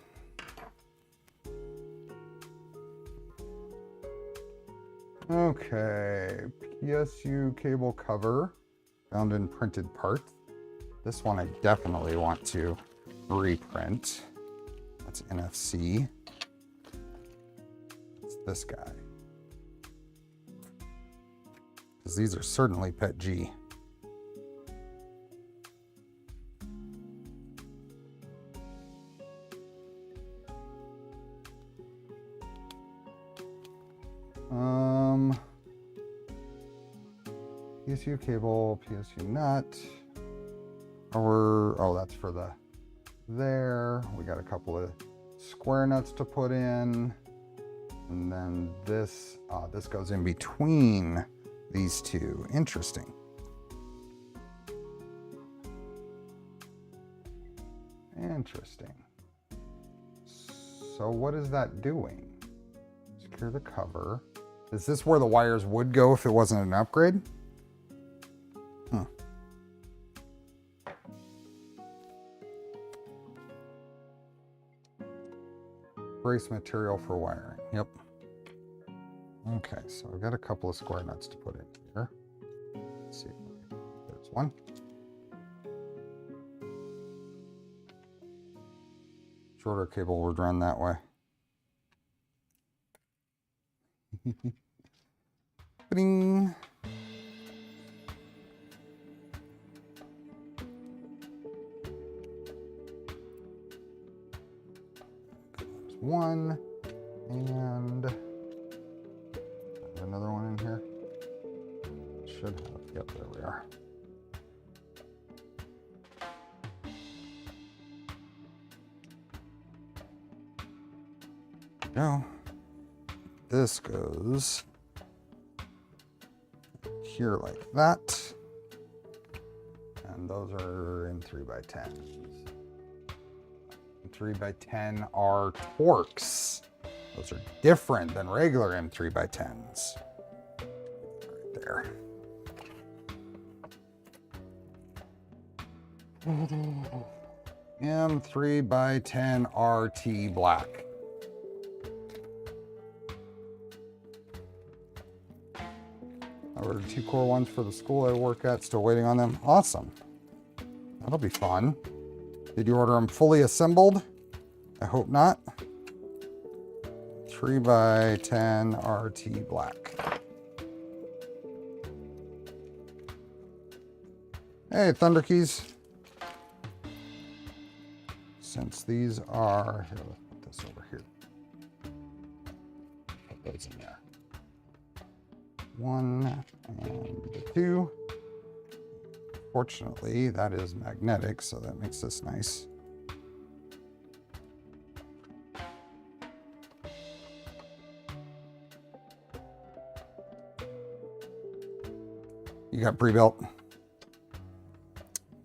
Okay, PSU cable cover found in printed parts. This one I definitely want to reprint. That's NFC. It's this guy. Because these are certainly PET G. PSU cable, PSU nut. Oh, that's for the there. We got a couple of square nuts to put in. And then this goes in between these two. Interesting. Interesting. So what is that doing? Secure the cover. Is this where the wires would go if it wasn't an upgrade? Huh. Brace material for wiring. Yep. Okay, so I've got a couple of square nuts to put in here. Let's see. There's one. Shorter cable would run that way. Ba-ding. There's one, and another one in here. Should have. Yep, there we are. Now, this goes here like that. And those are in 3x10s. 3x10 are Torx. Those are different than regular M3x10s. Right there. M3x10 RT black. I ordered 2 Core Ones for the school I work at, still waiting on them. Awesome. That'll be fun. Did you order them fully assembled? I hope not. 3x10 RT black. Hey, Thunder Keys. Since these are, here, let's put this over here. Put those in there. 1 and 2. Fortunately, that is magnetic, so that makes this nice. You got pre-built?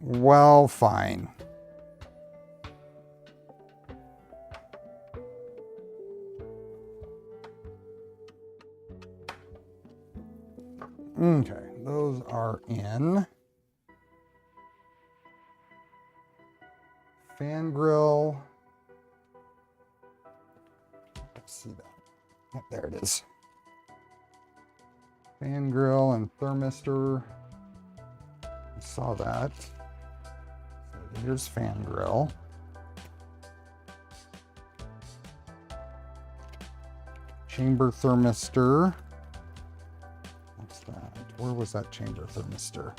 Well, fine. Okay, those are in. Fan grill. Let's see that. Oh, there it is. Fan grill and thermistor. I saw that. So here's fan grill. Chamber thermistor. What's that? Where was that chamber thermistor?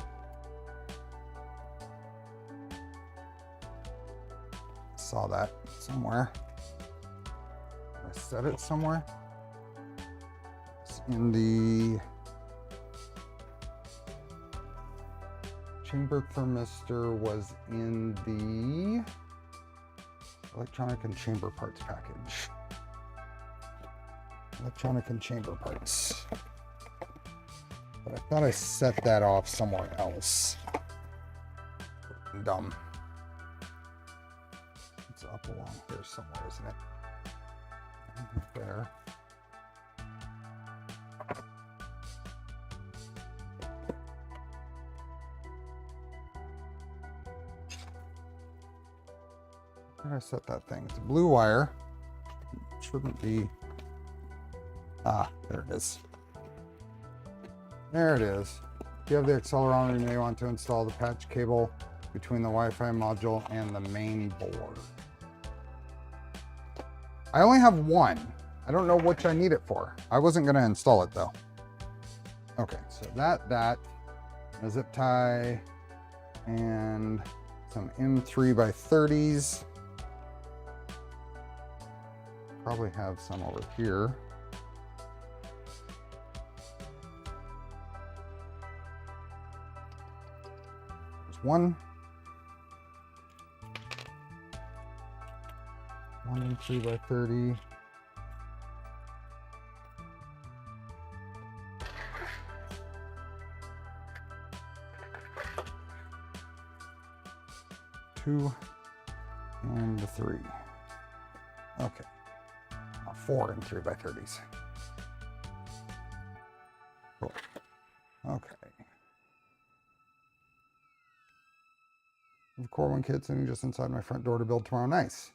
Saw that somewhere. I set it somewhere. It's in the chamber thermistor was in the electronic and chamber parts package. Electronic and chamber parts. But I thought I set that off somewhere else. Dumb. It's up along here somewhere, isn't it? There. Where did I set that thing? It's a blue wire. It shouldn't be. Ah, there it is. There it is. If you have the accelerometer, you may want to install the patch cable between the Wi-Fi module and the main board. I only have one. I don't know which I need it for. I wasn't going to install it though. Okay, so that, a zip tie, and some M3x30s. Probably have some over here. There's one. One M3x30. Two and the three. Okay. 4 M3x30s. Cool. Okay. The Core One kit sitting just inside my front door to build tomorrow. Nice.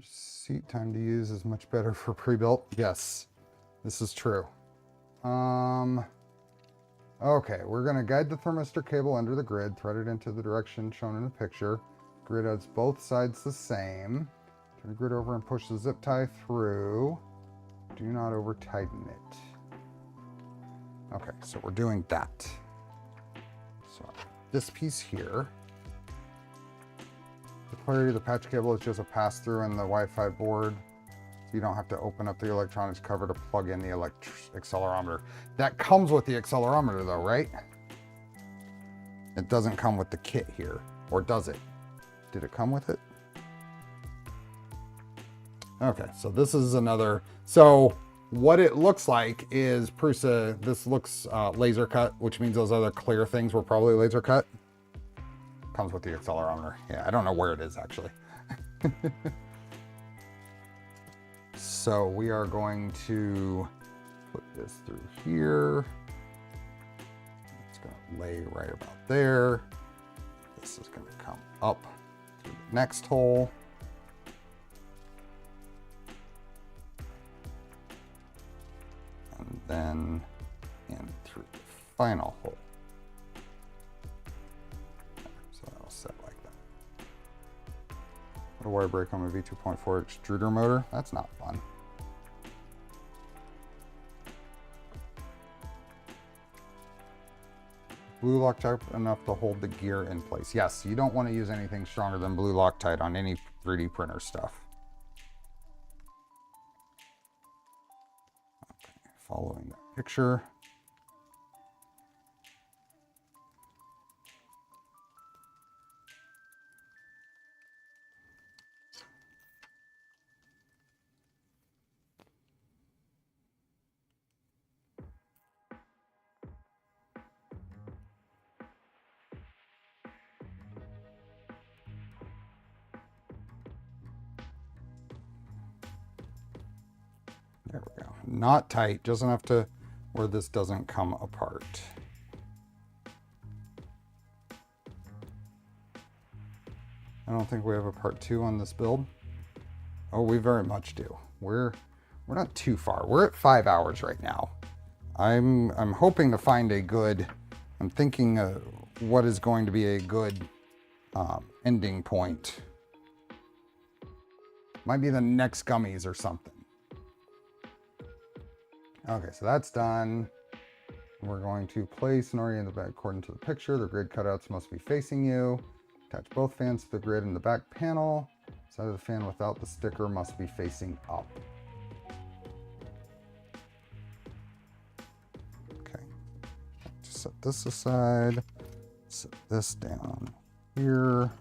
Seat time to use is much better for pre-built. Yes, this is true. Okay, we're going to guide the thermistor cable under the grid, thread it into the direction shown in the picture. Grid has both sides the same. Turn the grid over and push the zip tie through. Do not over tighten it. Okay, so we're doing that. So this piece here. The clarity of the patch cable is just a pass-through in the Wi-Fi board. So you don't have to open up the electronics cover to plug in the accelerometer. That comes with the accelerometer though, right? It doesn't come with the kit here, or does it? Did it come with it? Okay, so this is another, so what it looks like is Prusa, this looks laser cut, which means those other clear things were probably laser cut. Comes with the accelerometer. Yeah, I don't know where it is actually. So we are going to put this through here. It's going to lay right about there. This is going to come up through the next hole. And then in through the final hole. So that'll set like that. Put a wire brake on my V2.4 extruder motor. That's not fun. Blue Loctite enough to hold the gear in place. Yes, you don't want to use anything stronger than blue Loctite on any 3D printer stuff. Okay, following that picture. There we go. Not tight, just enough to where this doesn't come apart. I don't think we have a part 2 on this build. Oh, we very much do. We're not too far. We're at 5 hours right now. I'm hoping to find a good, I'm thinking what is going to be a good ending point. Might be the next gummies or something. Okay, so that's done. We're going to place and orient the back according to the picture. The grid cutouts must be facing you. Attach both fans to the grid in the back panel. Side of the fan without the sticker must be facing up. Okay, just set this aside. Set this down here.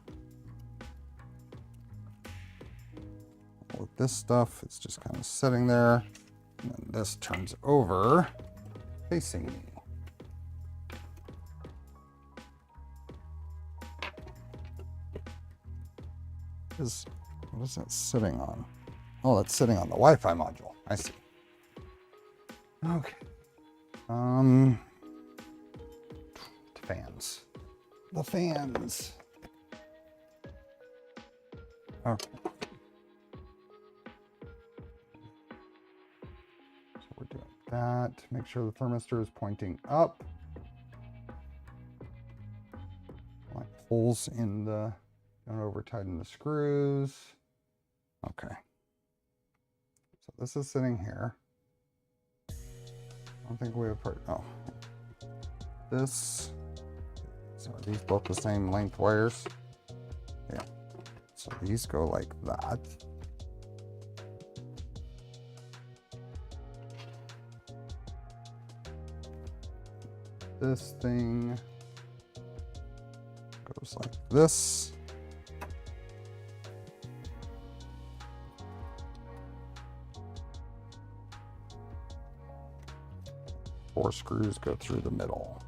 All of this stuff is just kind of sitting there. And then this turns over, facing me. What is that sitting on? Oh, that's sitting on the Wi-Fi module. I see. Okay. Fans. The fans. Okay. So we're doing that. Make sure the thermistor is pointing up. Like holes in the, don't over tighten the screws. Okay. So this is sitting here. I don't think we have part, oh. This, so are these both the same length wires? Yeah. So these go like that. This thing goes like this. Four screws go through the middle.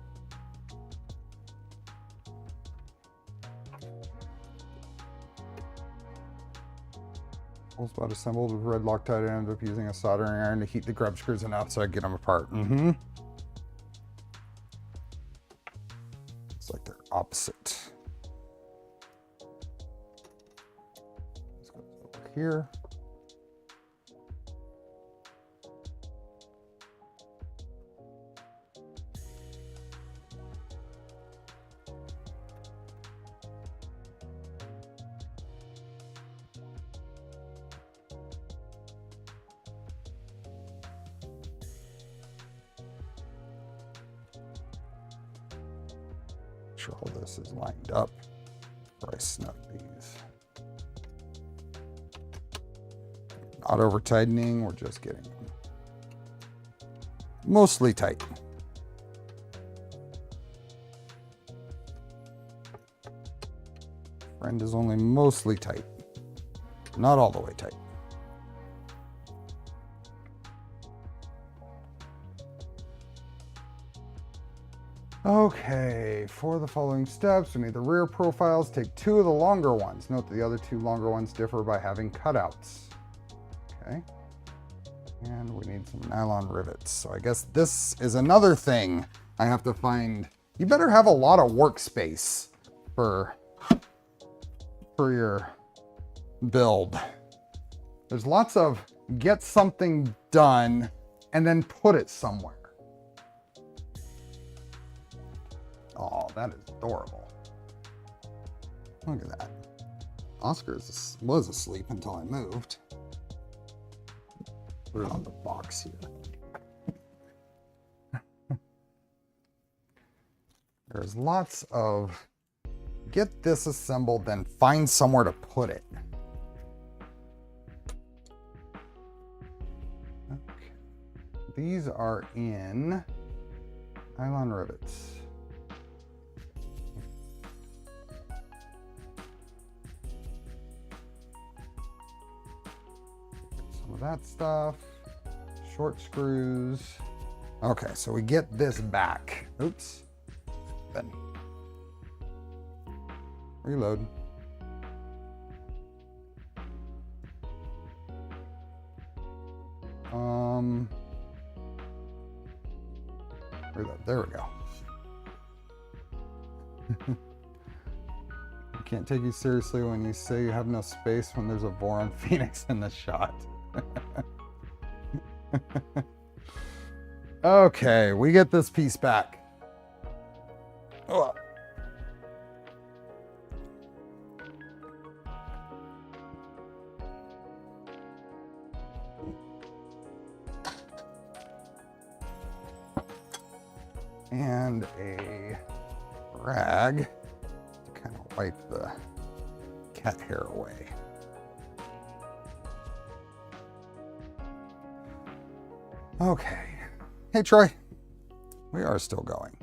Whole spot assembled with red Loctite. I ended up using a soldering iron to heat the grub screws enough so I get them apart. It's like they're opposite. Let's go over here. Sure all this is lined up before I snug these. Not over tightening, we're just getting them mostly tight. Friend is only mostly tight, not all the way tight. Okay, for the following steps, we need the rear profiles. Take 2 of the longer ones. Note that the other 2 longer ones differ by having cutouts. Okay, and we need some nylon rivets. So I guess this is another thing I have to find. You better have a lot of workspace for your build. There's lots of get something done and then put it somewhere. Oh, that is adorable. Look at that. Oscar was asleep until I moved. Put it on the box here. There's lots of get this assembled, then find somewhere to put it. Okay. These are in nylon rivets. That stuff, short screws. Okay, so we get this back. Oops. Then reload. There we go. I can't take you seriously when you say you have no space when there's a boron phoenix in the shot. Okay, we get this piece back. Oh. And a rag to kind of wipe the cat hair away. Okay. Hey, Troy. We are still going.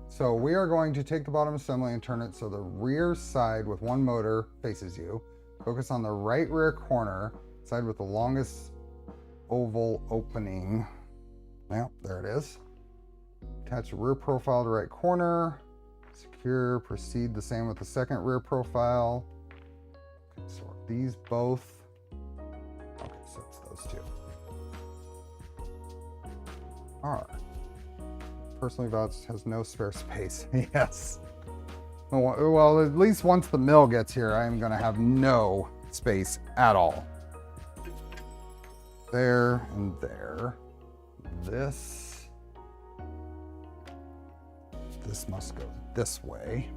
So we are going to take the bottom assembly and turn it so the rear side with one motor faces you. Focus on the right rear corner, side with the longest oval opening. Yep, there it is. Attach the rear profile to right corner. Secure, proceed the same with the second rear profile. Okay, so these both. Okay, so it's those two. All right. Personally vouched has no spare space. Yes. Well, at least once the mill gets here, I am going to have no space at all. There and there. This must go this way.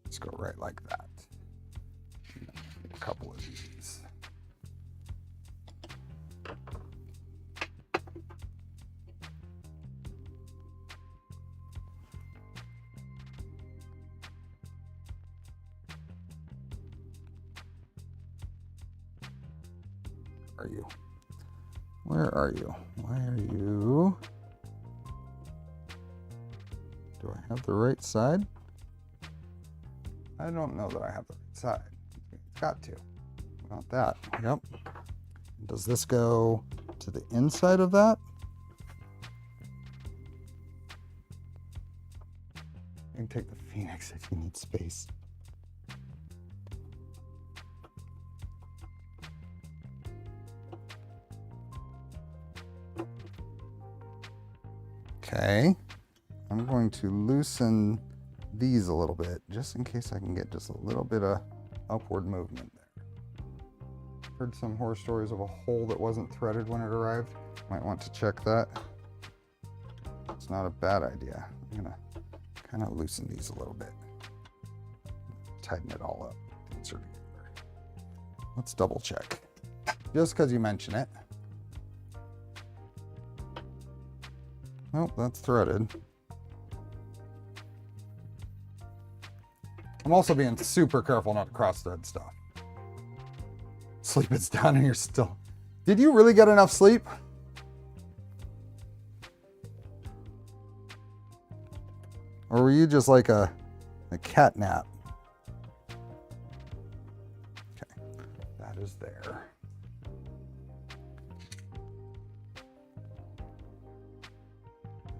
Let's go right like that. A couple of these. Are you? Where are you? Why are you? Do I have the right side? I don't know that I have the right side. It's got to. Not that. Yep. Does this go to the inside of that? You can take the Phoenix if you need space. Okay, I'm going to loosen these a little bit, just in case I can get just a little bit of upward movement there. Heard some horror stories of a hole that wasn't threaded when it arrived. Might want to check that. It's not a bad idea. I'm gonna kind of loosen these a little bit. Tighten it all up. Insert it together. Let's double check. Just because you mention it. Nope, that's threaded. I'm also being super careful not to cross thread stuff. Sleep it's down and you're still. Did you really get enough sleep? Or were you just like a cat nap? Okay, that is there.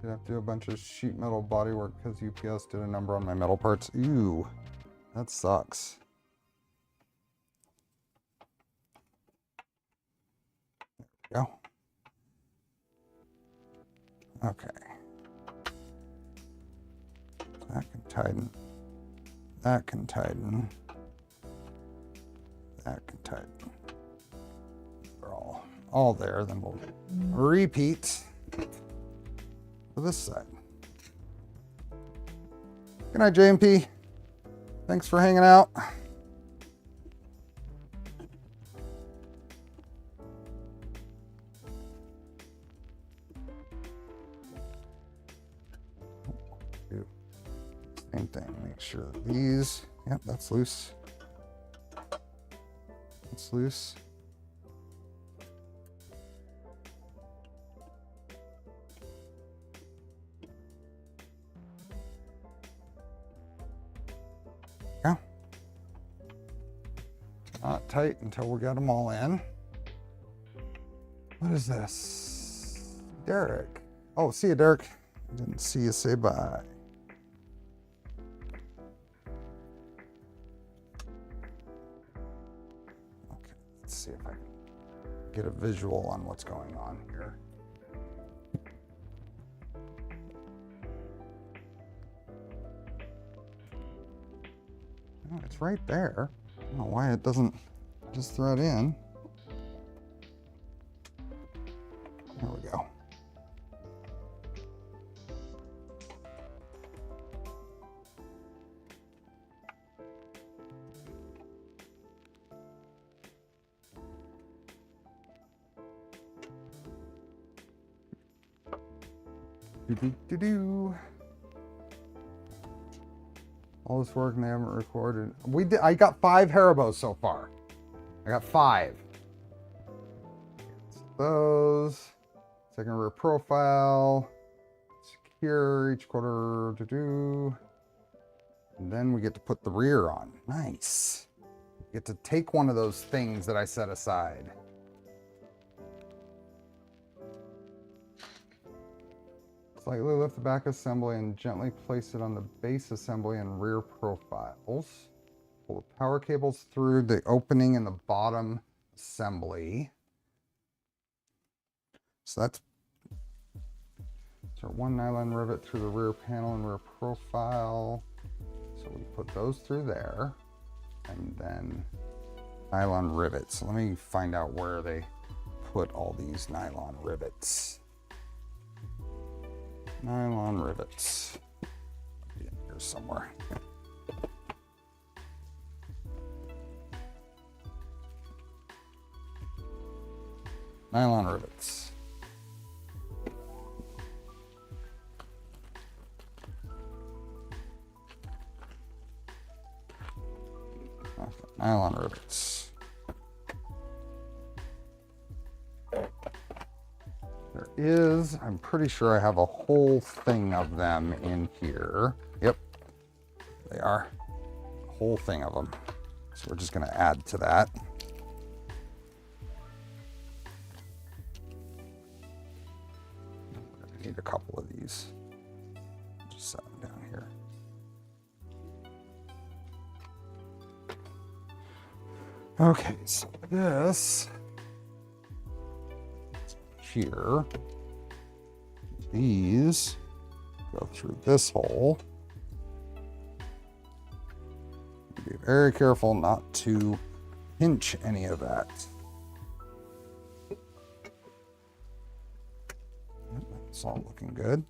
Did have to do a bunch of sheet metal bodywork because UPS did a number on my metal parts. Ew, that sucks. There we go. Okay. That can tighten. That can tighten. That can tighten. They're all there. Then we'll repeat for this side. Good night, JMP. Thanks for hanging out. Do same thing. Make sure that these. Yep, that's loose. That's loose. Yeah. Not tight until we got them all in. What is this? Derek. Oh, see you, Derek. Didn't see you say bye. Okay, let's see if I can get a visual on what's going on here. Oh, it's right there. I don't know why it doesn't just thread in. There we go. Do-do-do-do. All this work and they haven't recorded. I got 5 Haribos so far. I got 5. Those. Second rear profile. Secure each quarter. And then we get to put the rear on. Nice. Get to take one of those things that I set aside. Slightly lift the back assembly and gently place it on the base assembly and rear profiles. Pull the power cables through the opening in the bottom assembly. So that's one nylon rivet through the rear panel and rear profile. So we put those through there, and then nylon rivets. So let me find out where they put all these nylon rivets. Nylon rivets. Be in here somewhere. Nylon rivets. Okay, nylon rivets. There is, I'm pretty sure I have a whole thing of them in here. Yep, they are. A whole thing of them. So we're just going to add to that. I need a couple of these. Just set them down here. Okay, so this here, these go through this hole. Be very careful not to pinch any of that. It's all looking good.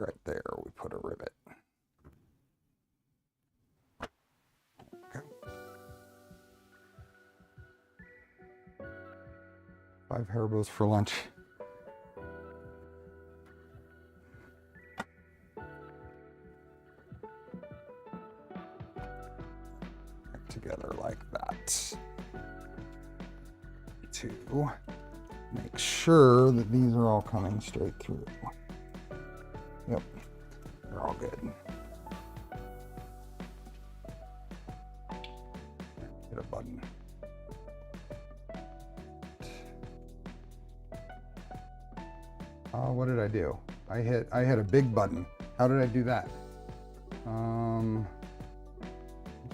Right there, we put a rivet. Okay. 5 Haribos for lunch. Together like that. To make sure that these are all coming straight through. Yep, they're all good. Hit a button. What did I do? I hit a big button. How did I do that? Let's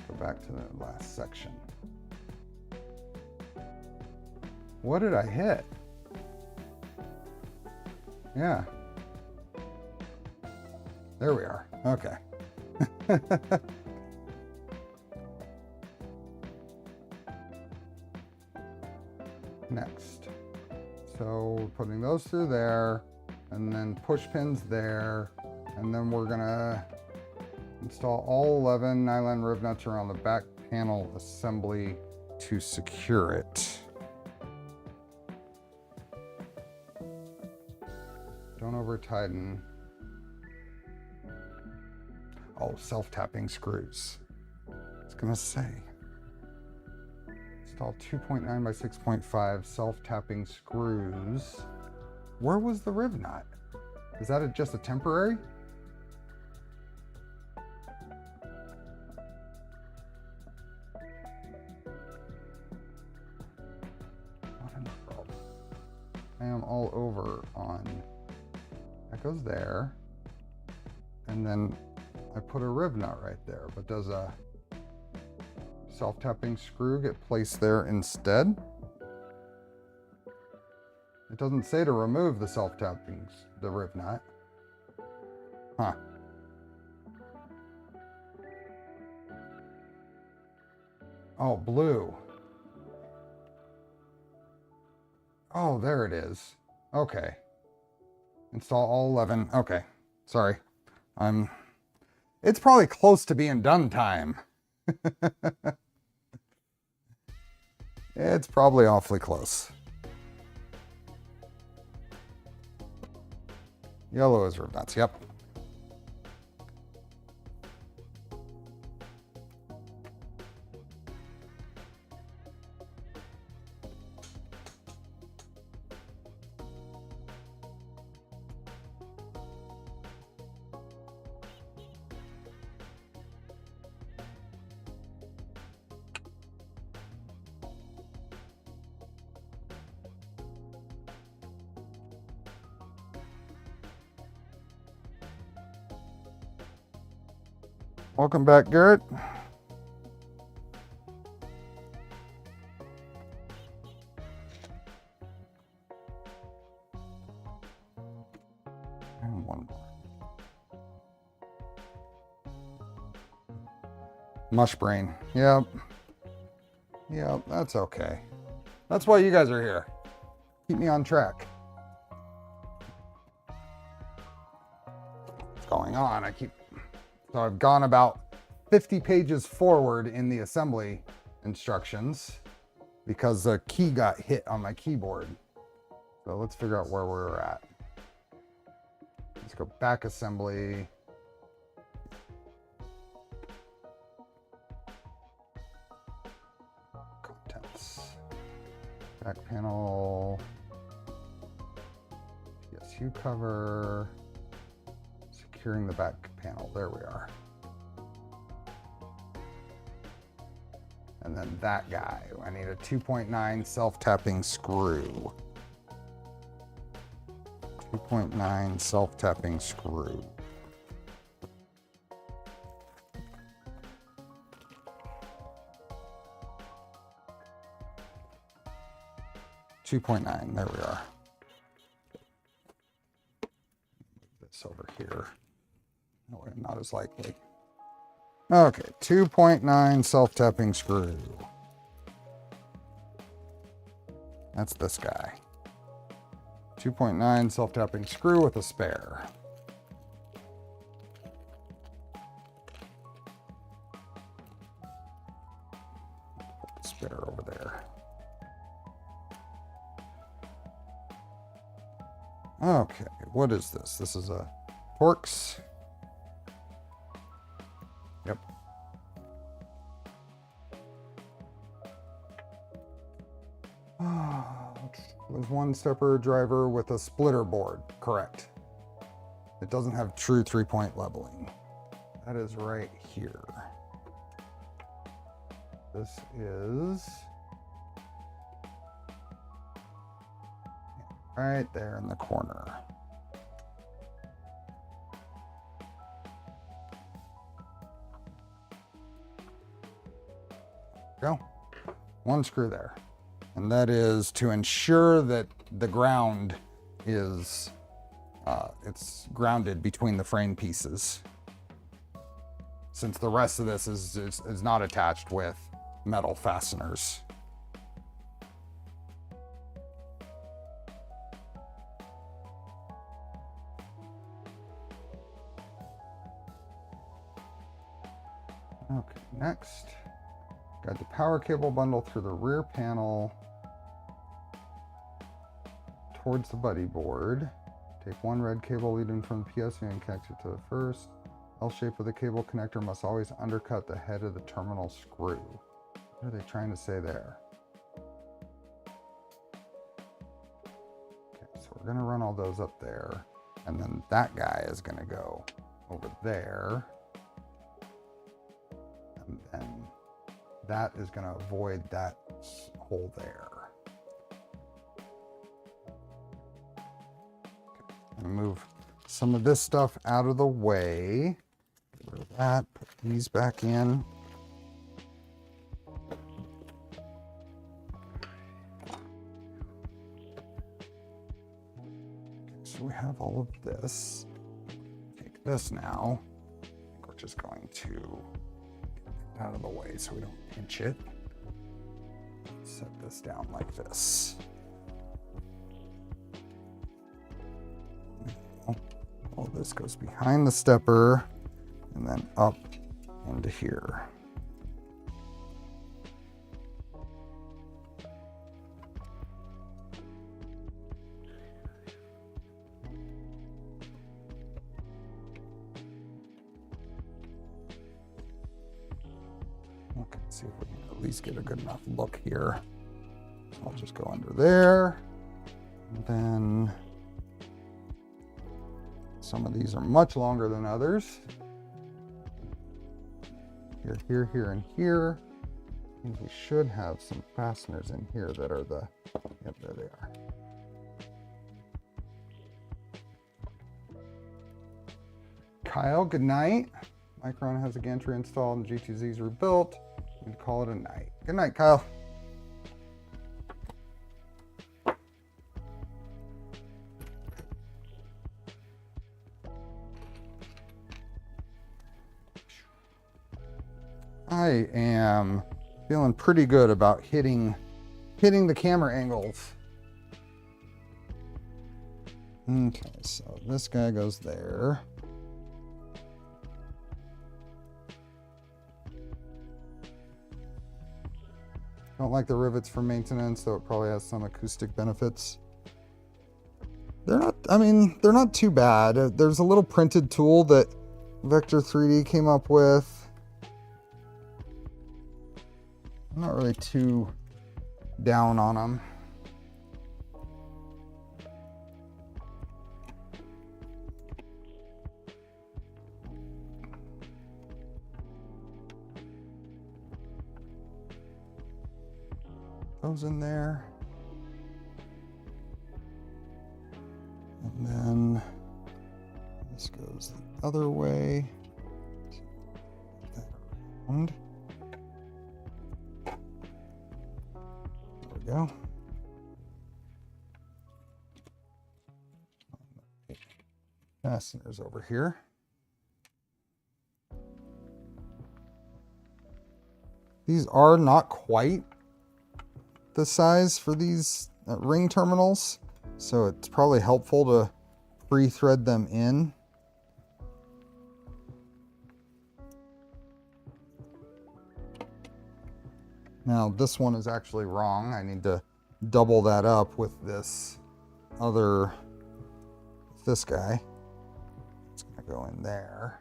go back to the last section. What did I hit? Yeah. There we are. Okay. Next. So putting those through there, and then push pins there, and then we're gonna install all 11 nylon riv nuts around the back panel assembly to secure it. Don't over tighten. Oh, self-tapping screws. It's gonna say. Install 2.9 by 6.5 self-tapping screws. Where was the riv nut? Is that just a temporary? I am all over on, that goes there. And then I put a riv nut right there, but does a self-tapping screw get placed there instead? It doesn't say to remove the self-tapping, the riv nut. Huh. Oh, blue. Oh, there it is. Okay. Install all 11. Okay. Sorry. It's probably close to being done time. It's probably awfully close. Yellow is riv nuts. Yep. Welcome back, Garrett. And one more. Mush brain. Yep. Yep, that's okay. That's why you guys are here. Keep me on track. What's going on? So I've gone about 50 pages forward in the assembly instructions because the key got hit on my keyboard. So let's figure out where we're at. Let's go back assembly. Contents. Back panel. PSU cover. Securing the back panel. There we are. And then that guy. I need a 2.9 self-tapping screw. 2.9 self-tapping screw. $2.9. There we are. Move this over here. No, not as likely. Okay, 2.9 self-tapping screw. That's this guy. 2.9 self-tapping screw with a spare. Put the spare over there. Okay, what is this? This is a Torx. Yep. Was one stepper driver with a splitter board. Correct. It doesn't have true 3-point leveling. That is right here. This is right there in the corner. Go. One screw there. And that is to ensure that the ground is, it's grounded between the frame pieces. Since the rest of this is not attached with metal fasteners. Okay, next. Got the power cable bundle through the rear panel towards the buddy board. Take one red cable leading from the PSU and connect it to the first L shape of the cable connector must always undercut the head of the terminal screw. What are they trying to say there? Okay, so we're gonna run all those up there, and then that guy is gonna go over there, and then that is gonna avoid that hole there. Okay, move some of this stuff out of the way. Get rid of that, put these back in. So we have all of this. Take this now. I think we're just going to get it out of the way so we don't pinch it. Set this down like this. Now, all this goes behind the stepper and then up into here. Okay, see if we can at least get a good enough look here. I'll just go under there. And then some of these are much longer than others. Here, here, here, and here. And we should have some fasteners in here that are the, yep, there they are. Kyle, good night. Micron has a gantry installed and G2Z's rebuilt. We'd call it a night. Good night, Kyle. I am feeling pretty good about hitting the camera angles. Okay, so this guy goes there. Don't like the rivets for maintenance, though it probably has some acoustic benefits. They're not, I mean, they're not too bad. There's a little printed tool that Vector 3D came up with. I'm not really too down on them. Those in there. And then this goes the other way. That around. There we go. Fasteners over here. These are not quite the size for these ring terminals, so it's probably helpful to pre-thread them in. Now this one is actually wrong. I need to double that up with this other, this guy. It's gonna go in there,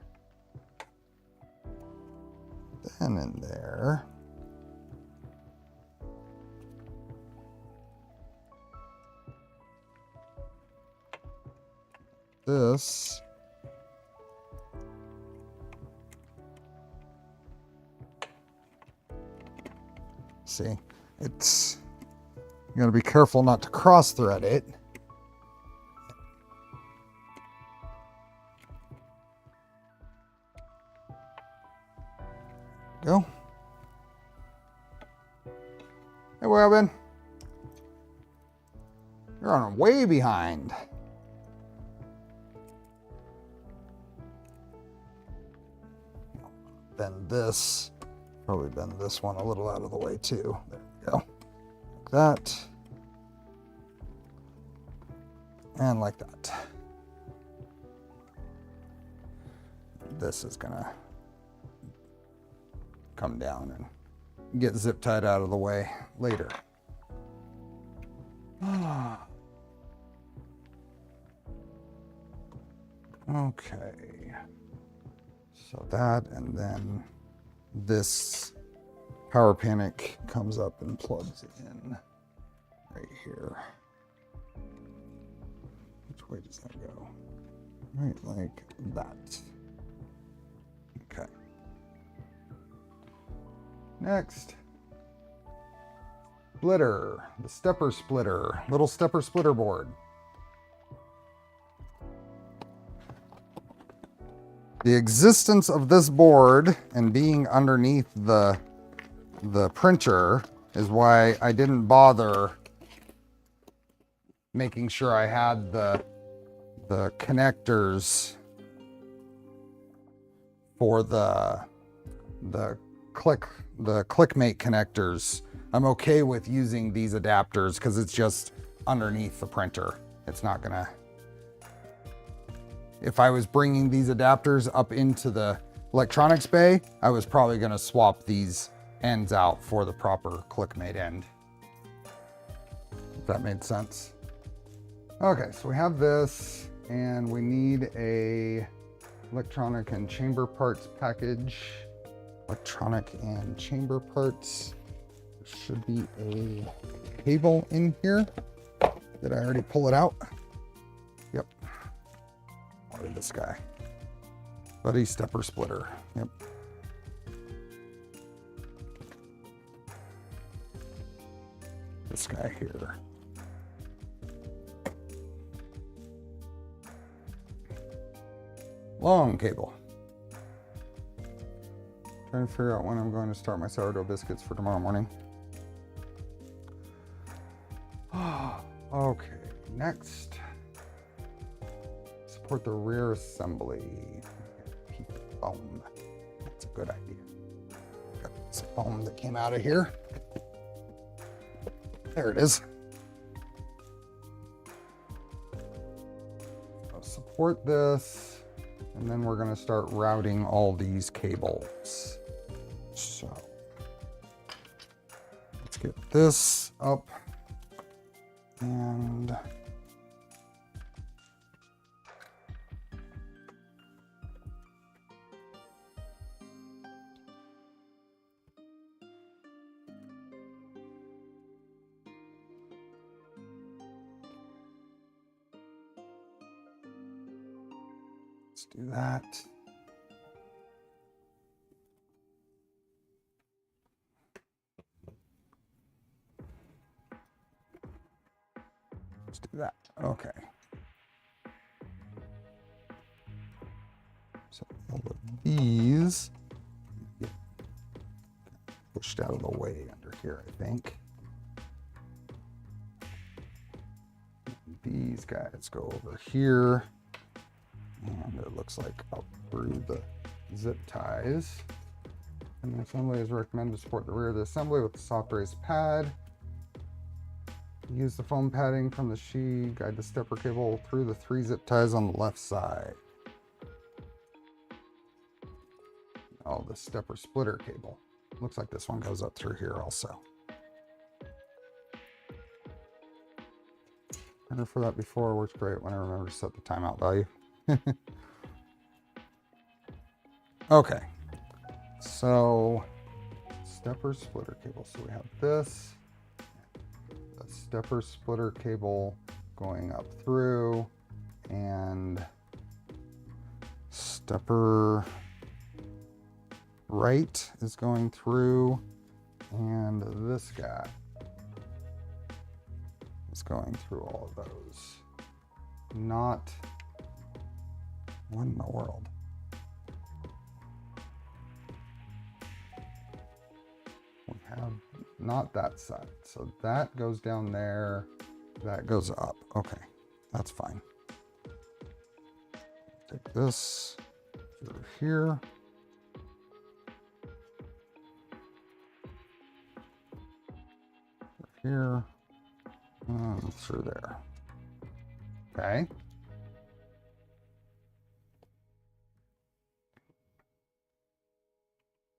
then in there. This see, it's, you gotta be careful not to cross thread it. Go. Hey, Robin. You're on way behind. Bend this, probably bend this one a little out of the way too. There we go. Like that. And like that. This is gonna come down and get zip tied out of the way later. Okay. So that, and then this power panic comes up and plugs in right here. Which way does that go? Right like that. Okay. Next, splitter, the stepper splitter, little stepper splitter board. The existence of this board and being underneath the printer is why I didn't bother making sure I had the connectors for the ClickMate connectors. I'm okay with using these adapters because it's just underneath the printer. It's not gonna, if I was bringing these adapters up into the electronics bay, I was probably gonna swap these ends out for the proper ClickMate end. If that made sense. Okay, so we have this, and we need a electronic and chamber parts package. Electronic and chamber parts. There should be a cable in here. Did I already pull it out? Yep. Or this guy. Buddy stepper splitter. Yep. This guy here. Long cable. Trying to figure out when I'm going to start my sourdough biscuits for tomorrow morning. Okay, next. Support the rear assembly. Keep the foam. That's a good idea. Got some foam that came out of here. There it is. So support this, and then we're going to start routing all these cables. So let's get this up, and let's do that. Let's do that. Okay. So all of these get pushed out of the way under here, I think. These guys go over here. And it looks like up through the zip ties. And the assembly is recommended to support the rear of the assembly with a soft raised pad. Use the foam padding from the sheet, guide the stepper cable through the 3 zip ties on the left side. Oh, the stepper splitter cable. Looks like this one goes up through here also. Never for that before, works great when I remember to set the timeout value. Okay, so stepper splitter cable. So we have this, a stepper splitter cable going up through, and stepper right is going through, and this guy is going through all of those. Not, what in the world? We have not that side. So that goes down there, that goes up. Okay, that's fine. Take this through here. Through here, and through there. Okay.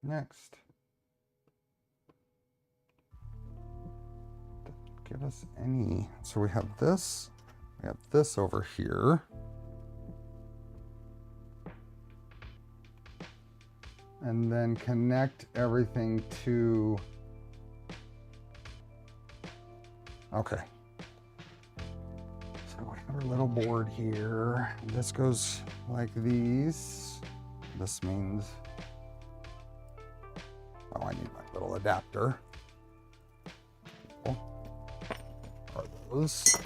Next. Give us any. So we have this over here. and then connect everything to, okay. So we have our little board here. This goes like these. This means, oh, I need my little adapter. Are those?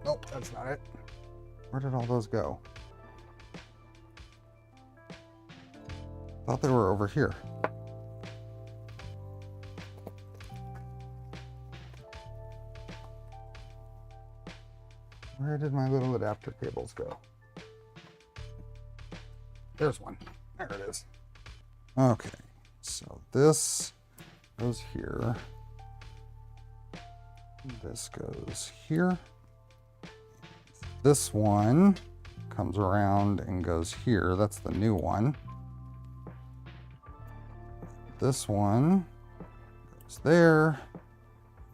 Nope, that's not it. Where did all those go? Thought they were over here. Where did my little adapter cables go? There's one. There it is. Okay, so this goes here. This goes here. This one comes around and goes here. That's the new one. This one goes there,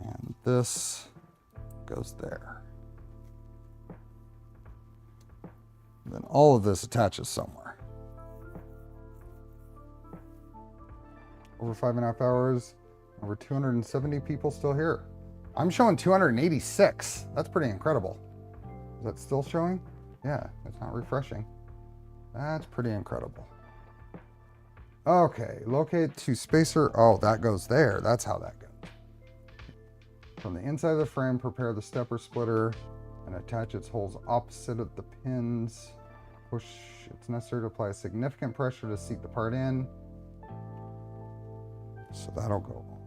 and this goes there. And then all of this attaches somewhere. Over 5.5 hours, over 270 people still here. I'm showing 286. That's pretty incredible. Is that still showing? Yeah, it's not refreshing. That's pretty incredible. Okay, locate to spacer. Oh, that goes there. That's how that goes. From the inside of the frame, prepare the stepper splitter and attach its holes opposite of the pins. Push. It's necessary to apply significant pressure to seat the part in. So that'll go on.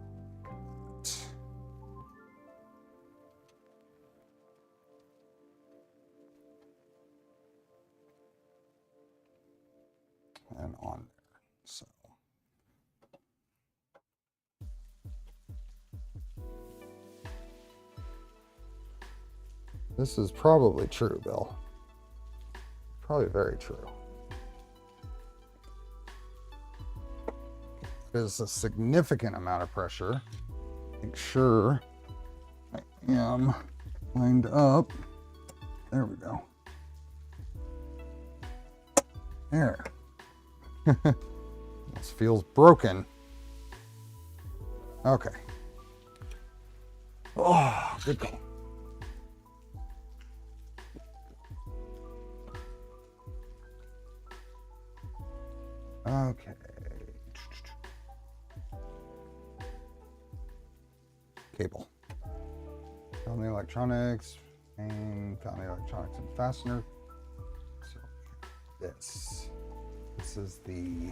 And on there. So this is probably true, Bill. Probably very true. There's a significant amount of pressure. Make sure I am lined up. There we go. There. This feels broken. Okay. Oh, good call. Okay. Cable. Found the electronics, and found the electronics and fastener. So this is the,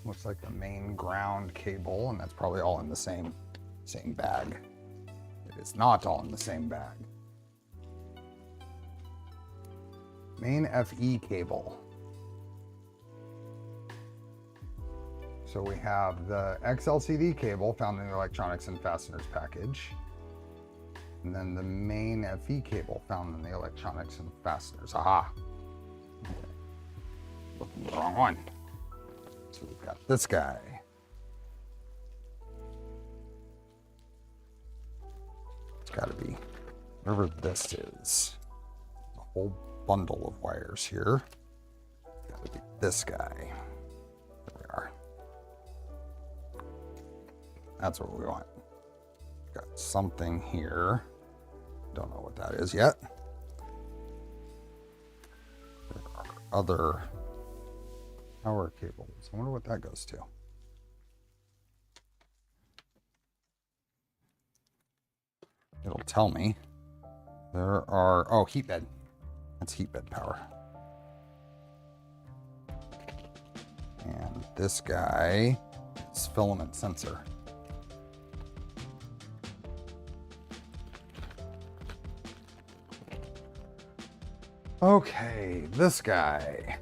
looks like the main ground cable, and that's probably all in the same bag. It is not all in the same bag. Main FE cable. So we have the XLCD cable found in the electronics and fasteners package. And then the main FE cable found in the electronics and fasteners. Aha. Okay. Looking at the wrong one. So we've got this guy. It's got to be whatever this is. A whole bundle of wires here. Got to be this guy. There we are. That's what we want. Got something here. Don't know what that is yet. There are other power cables. I wonder what that goes to. It'll tell me. There are, oh, heat bed. That's heat bed power. And this guy is filament sensor. Okay, this guy.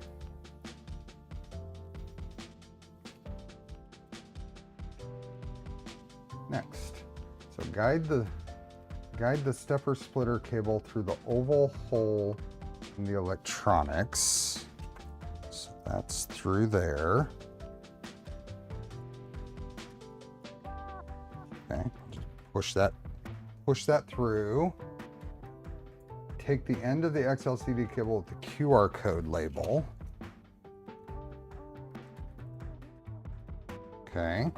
Next, so guide the stepper splitter cable through the oval hole in the electronics. So that's through there. Okay, just push that through. take the end of the XLCD cable with the QR code label. Okay.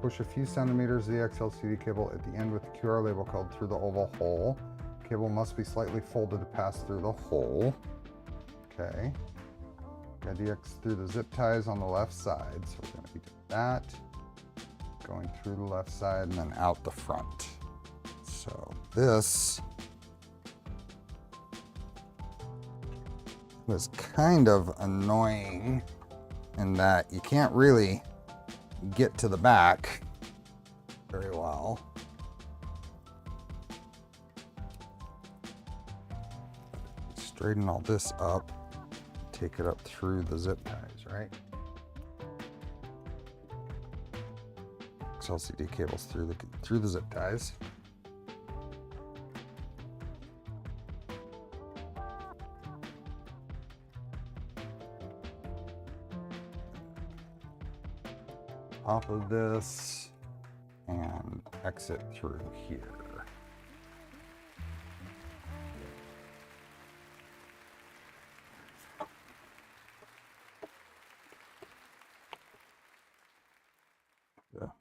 Push a few centimeters of the XLCD cable at the end with the QR label called through the oval hole. Cable must be slightly folded to pass through the hole. Okay. Got DX through the zip ties on the left side. So we're going to be doing that. Going through the left side and then out the front. So this was kind of annoying in that you can't really get to the back very well. Straighten all this up, take it up through the zip ties, right? XLCD cables through the zip ties. Top of this and exit through here.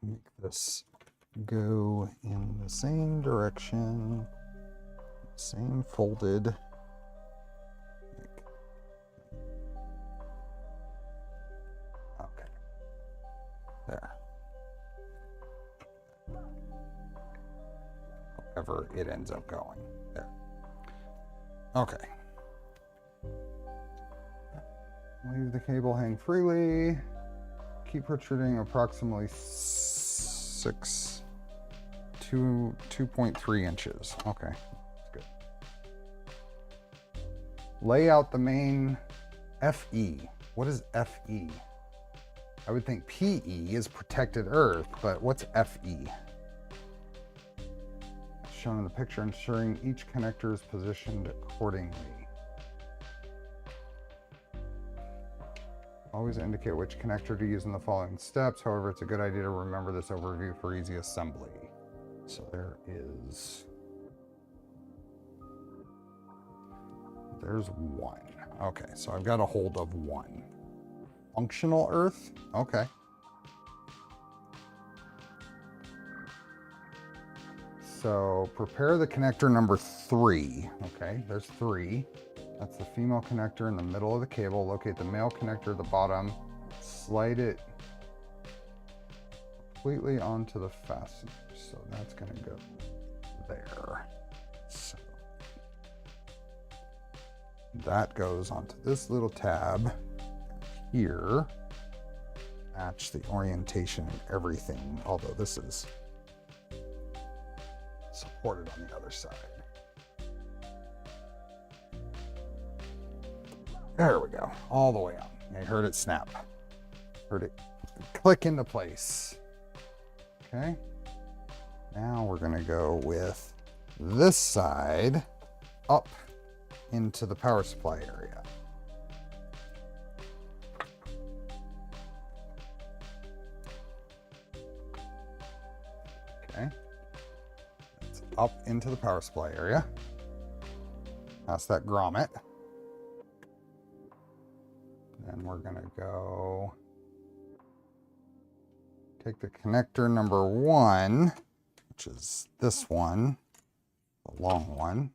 Make this go in the same direction, same folded. Okay, there. However it ends up going, there. Okay. Leave the cable hang freely. Keep protruding approximately 2.3 inches. Okay, that's good. Lay out the main FE. What is FE? I would think PE is protected earth, but what's FE? Shown in the picture, ensuring each connector is positioned accordingly. Always indicate which connector to use in the following steps. However, it's a good idea to remember this overview for easy assembly. So there's one. Okay, so I've got a hold of one. Functional earth, okay. So prepare the connector number 3. Okay, there's 3. That's the female connector in the middle of the cable. Locate the male connector at the bottom. Slide it completely onto the fastener. So that's going to go there. So that goes onto this little tab here. Match the orientation and everything, although this is supported on the other side. There we go, all the way up. I heard it snap. Heard it click into place. Okay. Now we're gonna go with this side up into the power supply area. Okay. It's up into the power supply area. That's that grommet. Then we're gonna go take the connector number 1, which is this one, the long one,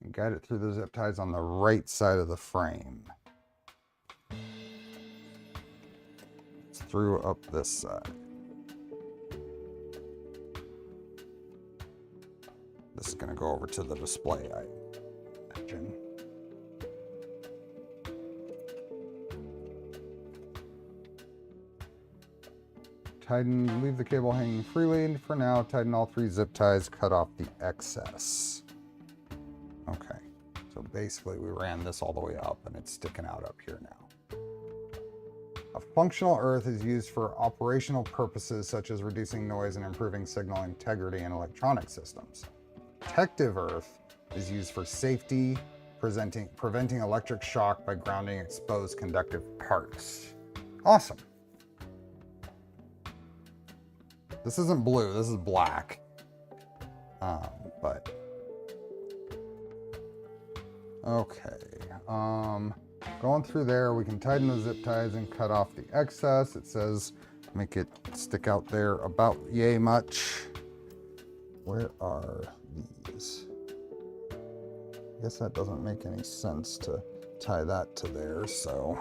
and guide it through the zip ties on the right side of the frame. It's through up this side. This is gonna go over to the display engine. Tighten, leave the cable hanging freely. For now, tighten all 3 zip ties, cut off the excess. Okay, so basically we ran this all the way up and it's sticking out up here now. A functional earth is used for operational purposes such as reducing noise and improving signal integrity in electronic systems. Protective earth is used for safety, preventing electric shock by grounding exposed conductive parts. Awesome. This isn't blue, this is black. But okay, going through there, we can tighten the zip ties and cut off the excess. It says make it stick out there about yay much. Where are these? I guess that doesn't make any sense to tie that to there, so.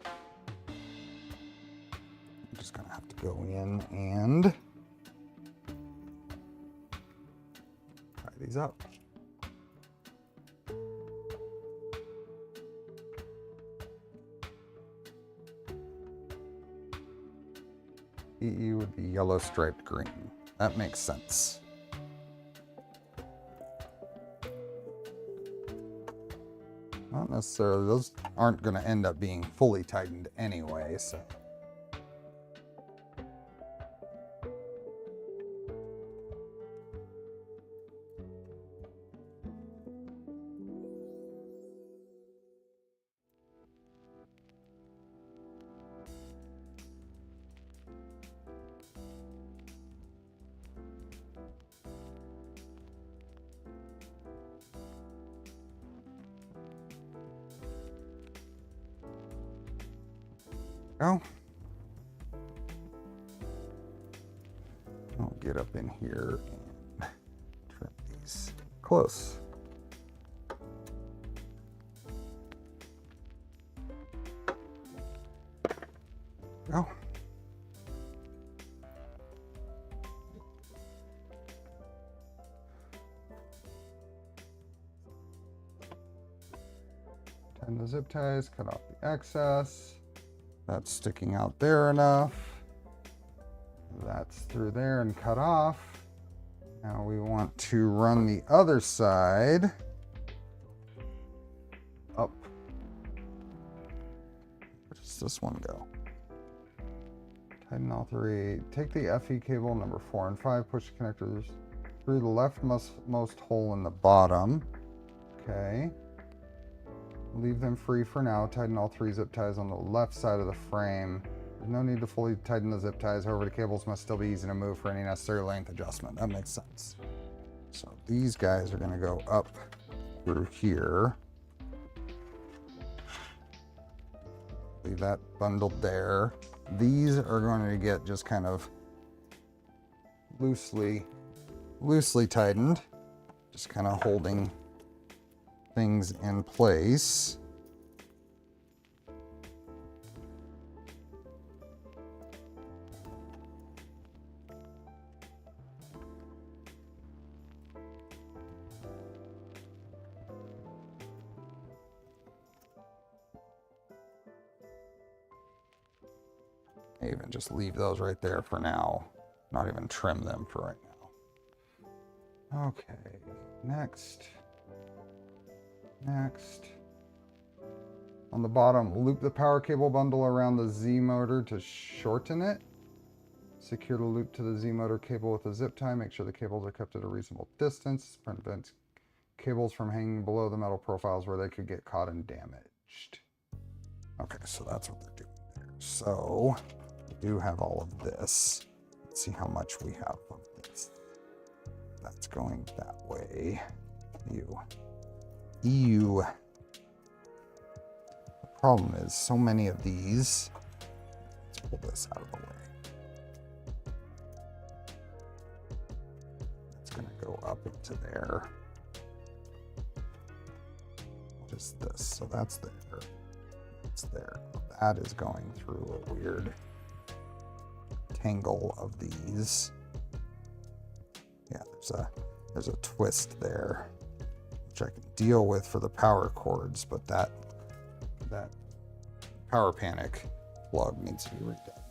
I'm just gonna have to go in and tie these up. EE would be yellow striped green. That makes sense. Not necessarily, those aren't going to end up being fully tightened anyway, so. Go. I'll get up in here and trim these close. Go. Tighten the zip ties, cut off the excess. That's sticking out there enough. That's through there and cut off. Now we want to run the other side up. Where does this one go? Tighten all three. Take the FE cable number 4 and 5, push the connectors through the leftmost hole in the bottom. Okay. Leave them free for now. Tighten all 3 zip ties on the left side of the frame. There's no need to fully tighten the zip ties. However, the cables must still be easy to move for any necessary length adjustment. That makes sense. So these guys are going to go up through here. Leave that bundled there. These are going to get just kind of loosely tightened. Just kind of holding things in place. I even just leave those right there for now. Not even trim them for right now. Okay, next. On the bottom, loop the power cable bundle around the Z motor to shorten it. Secure the loop to the Z motor cable with a zip tie. Make sure the cables are kept at a reasonable distance. Prevent cables from hanging below the metal profiles where they could get caught and damaged. Okay, so that's what they're doing there. So we do have all of this. Let's see how much we have of this. That's going that way. EU. The problem is so many of these. Let's pull this out of the way. It's going to go up into there. What is this? So that's there. It's there. That is going through a weird tangle of these. Yeah, there's a twist there, which I can deal with for the power cords, but that power panic plug needs to be redone.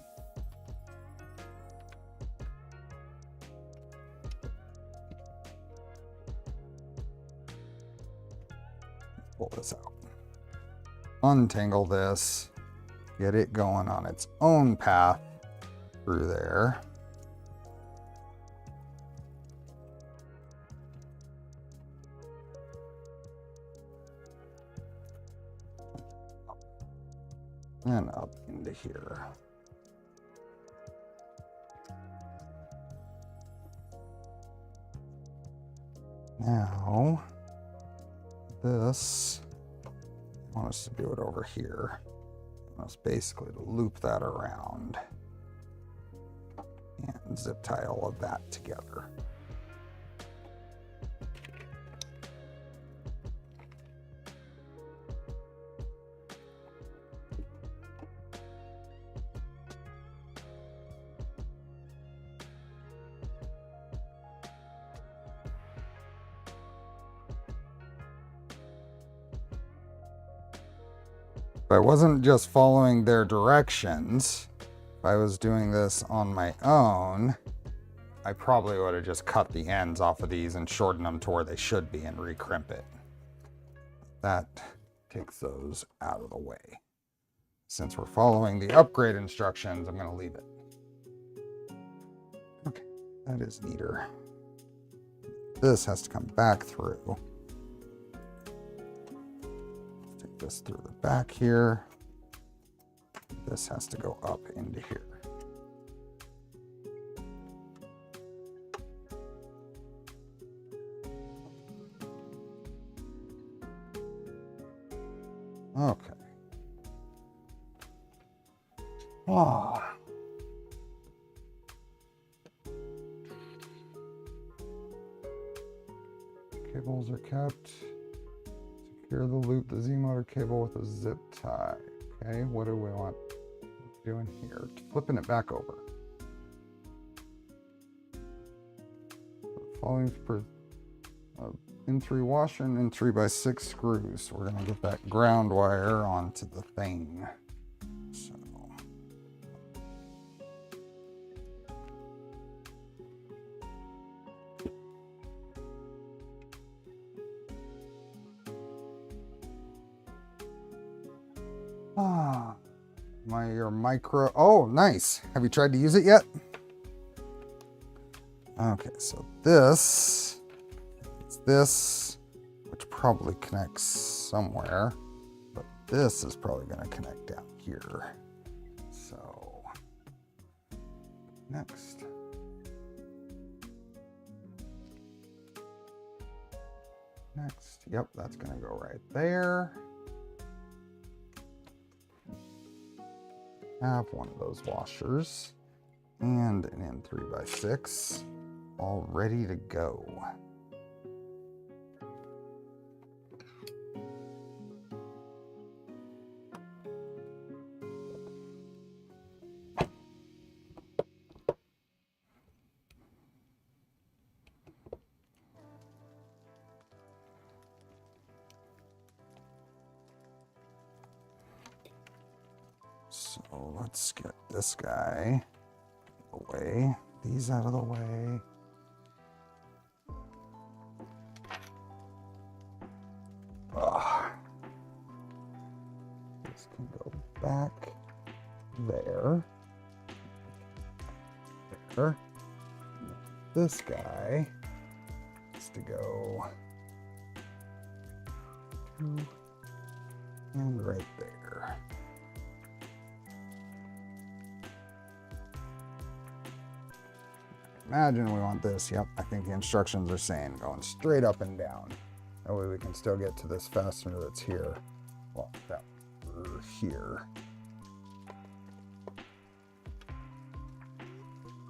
Pull this out. Untangle this. Get it going on its own path through there. And up into here. Now, this, I want us to do it over here. I want us basically to loop that around and zip tie all of that together. If I wasn't just following their directions, if I was doing this on my own, I probably would have just cut the ends off of these and shortened them to where they should be and recrimp it. That takes those out of the way. Since we're following the upgrade instructions, I'm going to leave it. Okay, that is neater. This has to come back through. Take this through the back here. This has to go up into here. Okay. Ah. Cables are kept. Secure the loop, the Z motor cable with a zip tie. Okay, what do we want doing here? Flipping it back over. Following per in3 washer and in3x6 screws. So we're going to get that ground wire onto the thing. So. Your micro, oh, nice. Have you tried to use it yet? Okay, so this, it's this, which probably connects somewhere, but this is probably going to connect down here. So, next. Next, yep, that's going to go right there. Have one of those washers and an N3x6 all ready to go. So let's get this guy away, these out of the way. This can go back there. There. This guy has to go and right there. Imagine we want this. Yep, I think the instructions are saying going straight up and down. That way we can still get to this fastener that's here. Well, that here.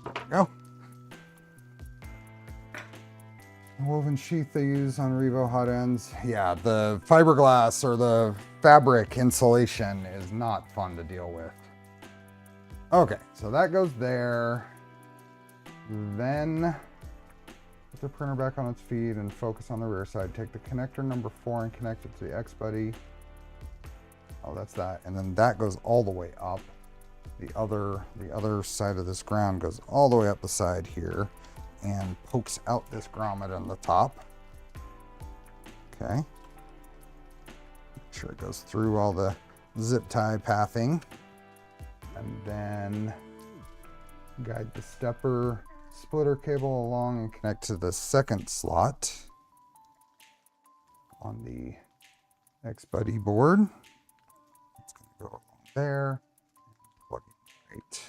There we go. Woven sheath they use on Revo hot ends. Yeah, the fiberglass or the fabric insulation is not fun to deal with. Okay, so that goes there. Then put the printer back on its feet and focus on the rear side. Take the connector number 4 and connect it to the X-Buddy. Oh, that's that. And then that goes all the way up. The other side of this ground goes all the way up the side here and pokes out this grommet on the top. Okay. Make sure it goes through all the zip tie pathing. And then guide the stepper splitter cable along and connect to the second slot on the X-Buddy board. It's going to go along there. Plug it right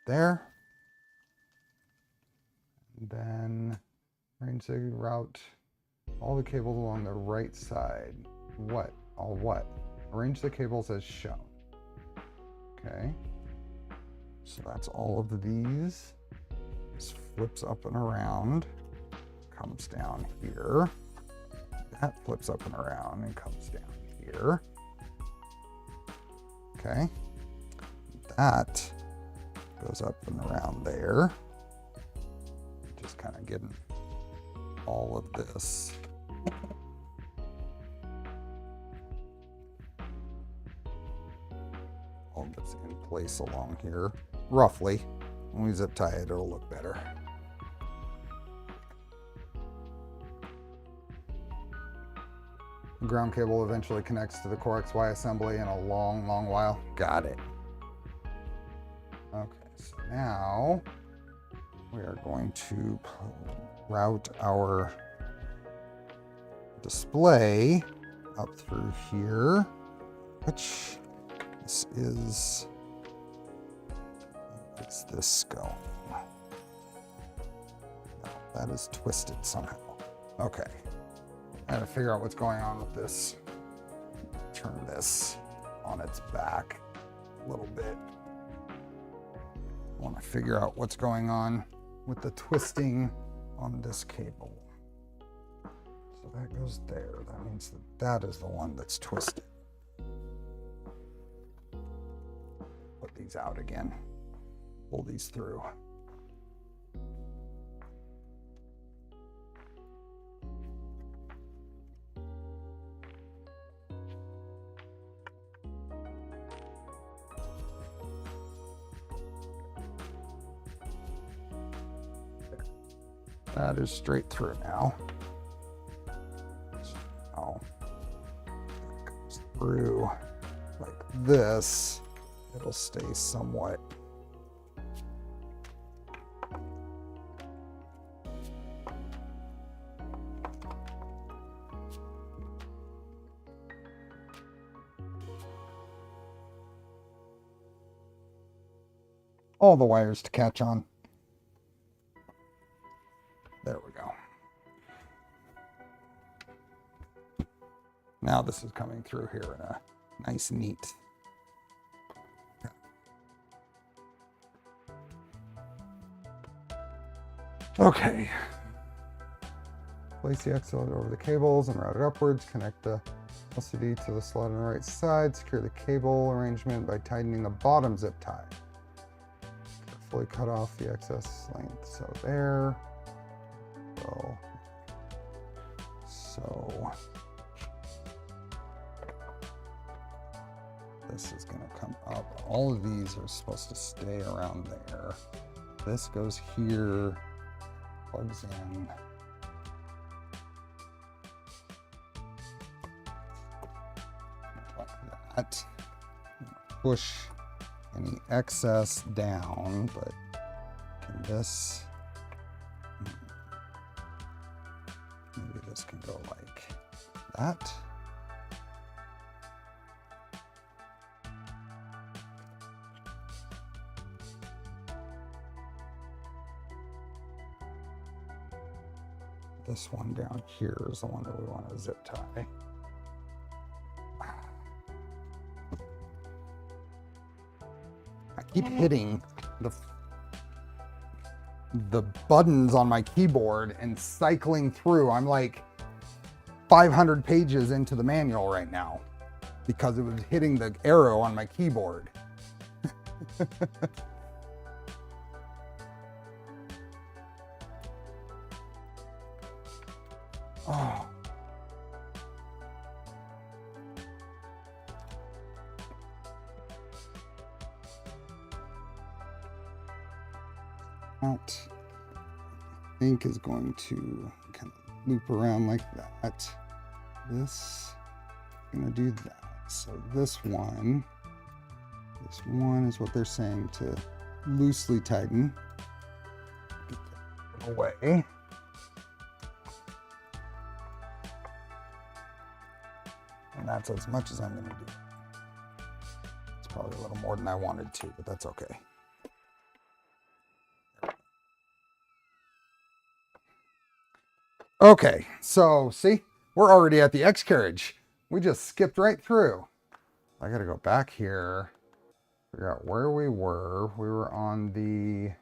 there. Then arrange the route all the cables along the right side. What? All what? Arrange the cables as shown. Okay. So that's all of these. This flips up and around, comes down here. That flips up and around and comes down here. Okay. That goes up and around there. Just kind of getting all of this. All gets in place along here, roughly. When we zip tie it, it'll look better. The ground cable eventually connects to the Core XY assembly in a long, long while. Got it. Okay, so now we are going to route our display up through here, which this is, what's this going? No, that is twisted somehow. Okay, I gotta figure out what's going on with this. Turn this on its back a little bit. I want to figure out what's going on with the twisting on this cable. So that goes there. That means that that is the one that's twisted. Put these out again. Pull these through. That is straight through now. So it comes through like this. It'll stay somewhat. All the wires to catch on. There we go. Now this is coming through here in a nice, neat. Okay. Place the XLOD over the cables and route it upwards. Connect the LCD to the slot on the right side. Secure the cable arrangement by tightening the bottom zip tie. Carefully cut off the excess length. So there. So this is going to come up. All of these are supposed to stay around there. This goes here, plugs in. Like that. Push any excess down, but can this, maybe this can go like that. This one down here is the one that we want to zip tie. I keep hitting the buttons on my keyboard and cycling through. I'm like 500 pages into the manual right now because it was hitting the arrow on my keyboard. Oh. That, I think, is going to kind of loop around like that. This is going to do that. So this one is what they're saying to loosely tighten. Get that away. And that's as much as I'm going to do. It's probably a little more than I wanted to, but that's okay. Okay, so see, we're already at the X carriage. We just skipped right through. I gotta go back here, figure out where we were. We were on the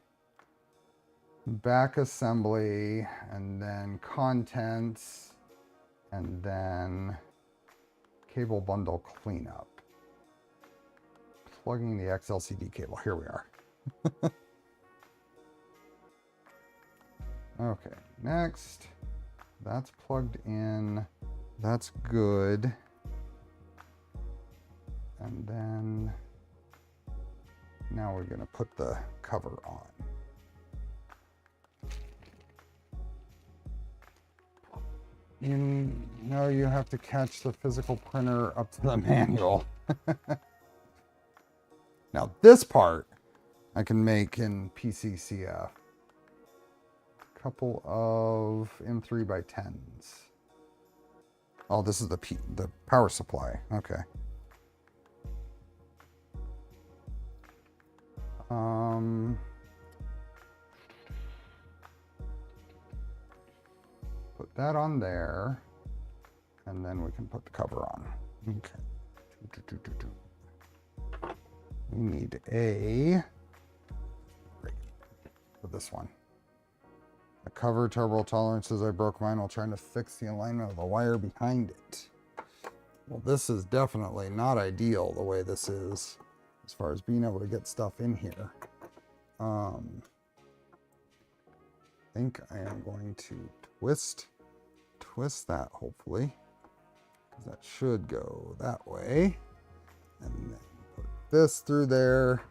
back assembly, and then contents, and then cable bundle cleanup. Plugging the XLCD cable. Here we are. Okay, next. That's plugged in. That's good. And then now we're going to put the cover on. You know you have to catch the physical printer up to the manual. Now this part I can make in PCCF. A couple of M3 by 10s. Oh, this is the power supply. Okay. Put that on there, and then we can put the cover on. Okay. We need a for this one. The cover turbo tolerances, I broke mine while trying to fix the alignment of the wire behind it. Well, this is definitely not ideal the way this is, as far as being able to get stuff in here. I think I am going to twist that, hopefully, because that should go that way. And then put this through there,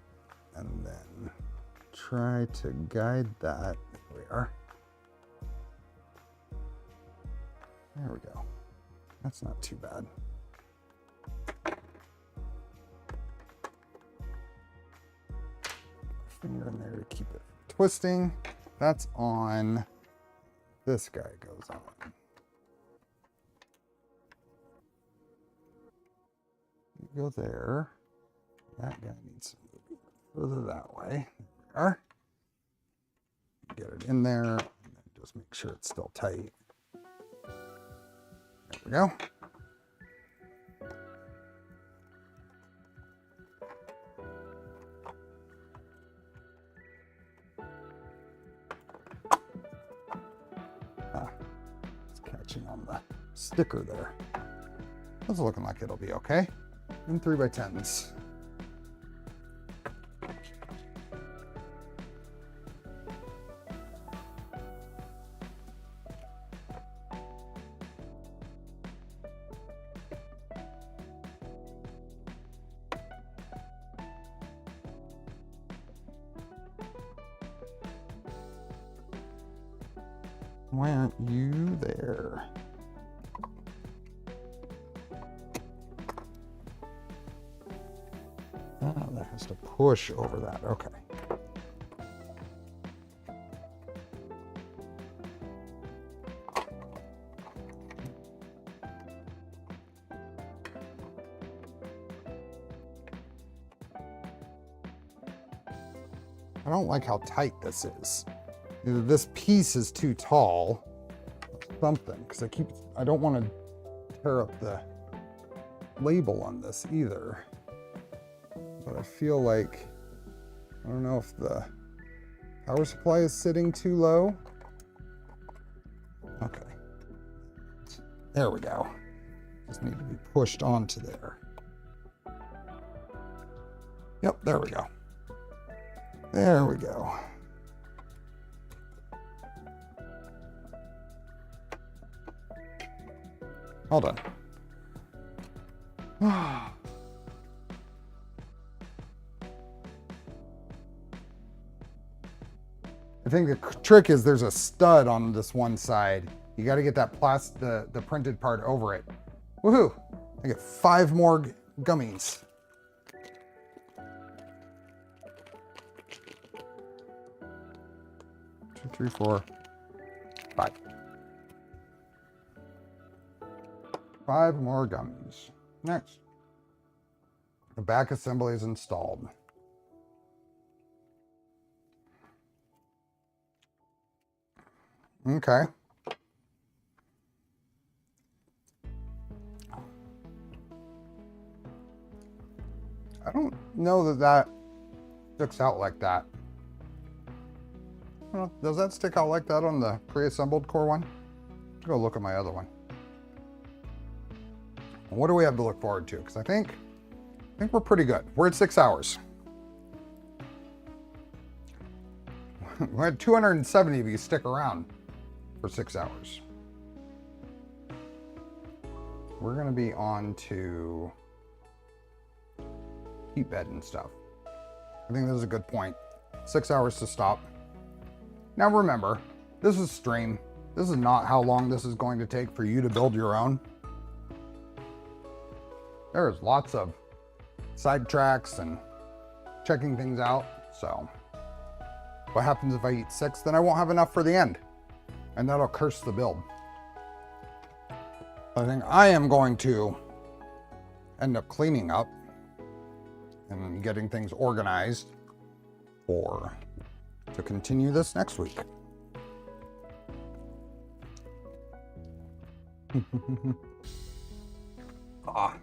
and then try to guide that. There we are. There we go. That's not too bad. Finger in there to keep it twisting. That's on. This guy goes on. You go there. That guy needs to move further that way. There we are. Get it in there, and then just make sure it's still tight. There we go. It's catching on the sticker there. It's looking like it'll be okay. In 3 by 10s. Why aren't you there? Oh, that has to push over that. Okay. I don't like how tight this is. Either this piece is too tall or something, because I don't want to tear up the label on this either. But I feel like, I don't know if the power supply is sitting too low. Okay. There we go. Just need to be pushed onto there. Yep, there we go. There we go. Hold on. I think the trick is there's a stud on this one side. You got to get that the printed part over it. Woohoo! I get 5 more gummies. Two, 3, 4, 5. 5 more gummies. Next. The back assembly is installed. Okay. know that that sticks out like that. I don't know, does that stick out like that on the pre-assembled Core One? Let's go look at my other one. What do we have to look forward to? Because I think we're pretty good. We're at 6 hours. We had 270 of you stick around for 6 hours. We're gonna be on to heat bed and stuff. I think this is a good point. 6 hours to stop. Now remember, this is stream. This is not how long this is going to take for you to build your own. There's lots of sidetracks and checking things out. So what happens if I eat 6? Then I won't have enough for the end, and that'll curse the build. I think I am going to end up cleaning up and getting things organized to continue this next week. What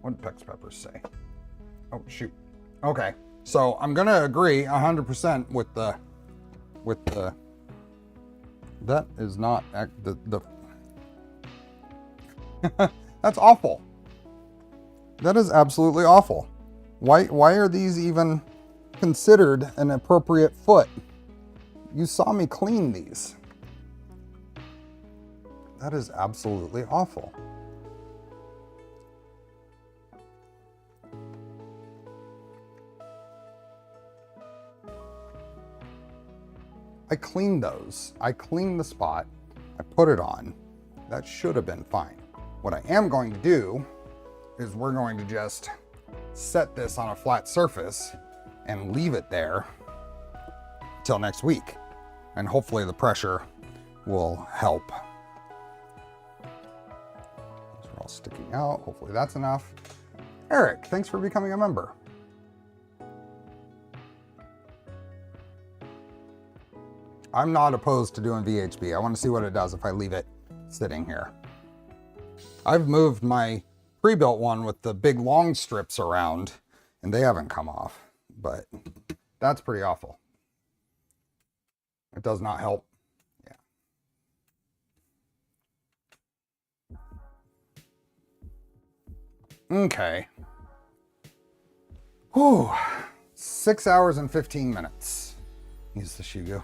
did Pex Peppers say? Oh, shoot. Okay, so I'm gonna agree 100% with the, that is not, that's awful. That is absolutely awful. Why are these even considered an appropriate foot? You saw me clean these. That is absolutely awful. I cleaned those. I cleaned the spot. I put it on. That should have been fine. What I am going to do is we're going to just set this on a flat surface and leave it there till next week. And hopefully the pressure will help. These are all sticking out. Hopefully that's enough. Eric, thanks for becoming a member. I'm not opposed to doing VHB. I want to see what it does if I leave it sitting here. I've moved my pre-built one with the big long strips around and they haven't come off, but that's pretty awful. It does not help. Yeah. Okay. Whew. 6 hours and 15 minutes. Use the Shugo.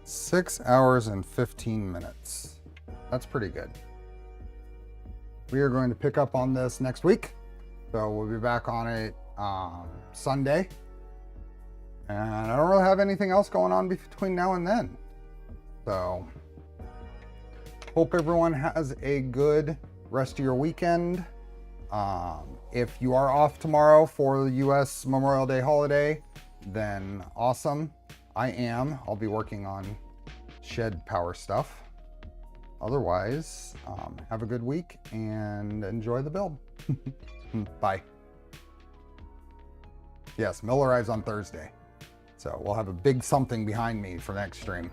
6 hours and 15 minutes. That's pretty good. We are going to pick up on this next week. So we'll be back on it Sunday. And I don't really have anything else going on between now and then. So hope everyone has a good rest of your weekend. If you are off tomorrow for the US Memorial Day holiday, then awesome. I am. I'll be working on shed power stuff. Otherwise, have a good week and enjoy the build. Bye. Yes, Mill arrives on Thursday. So we'll have a big something behind me for next stream.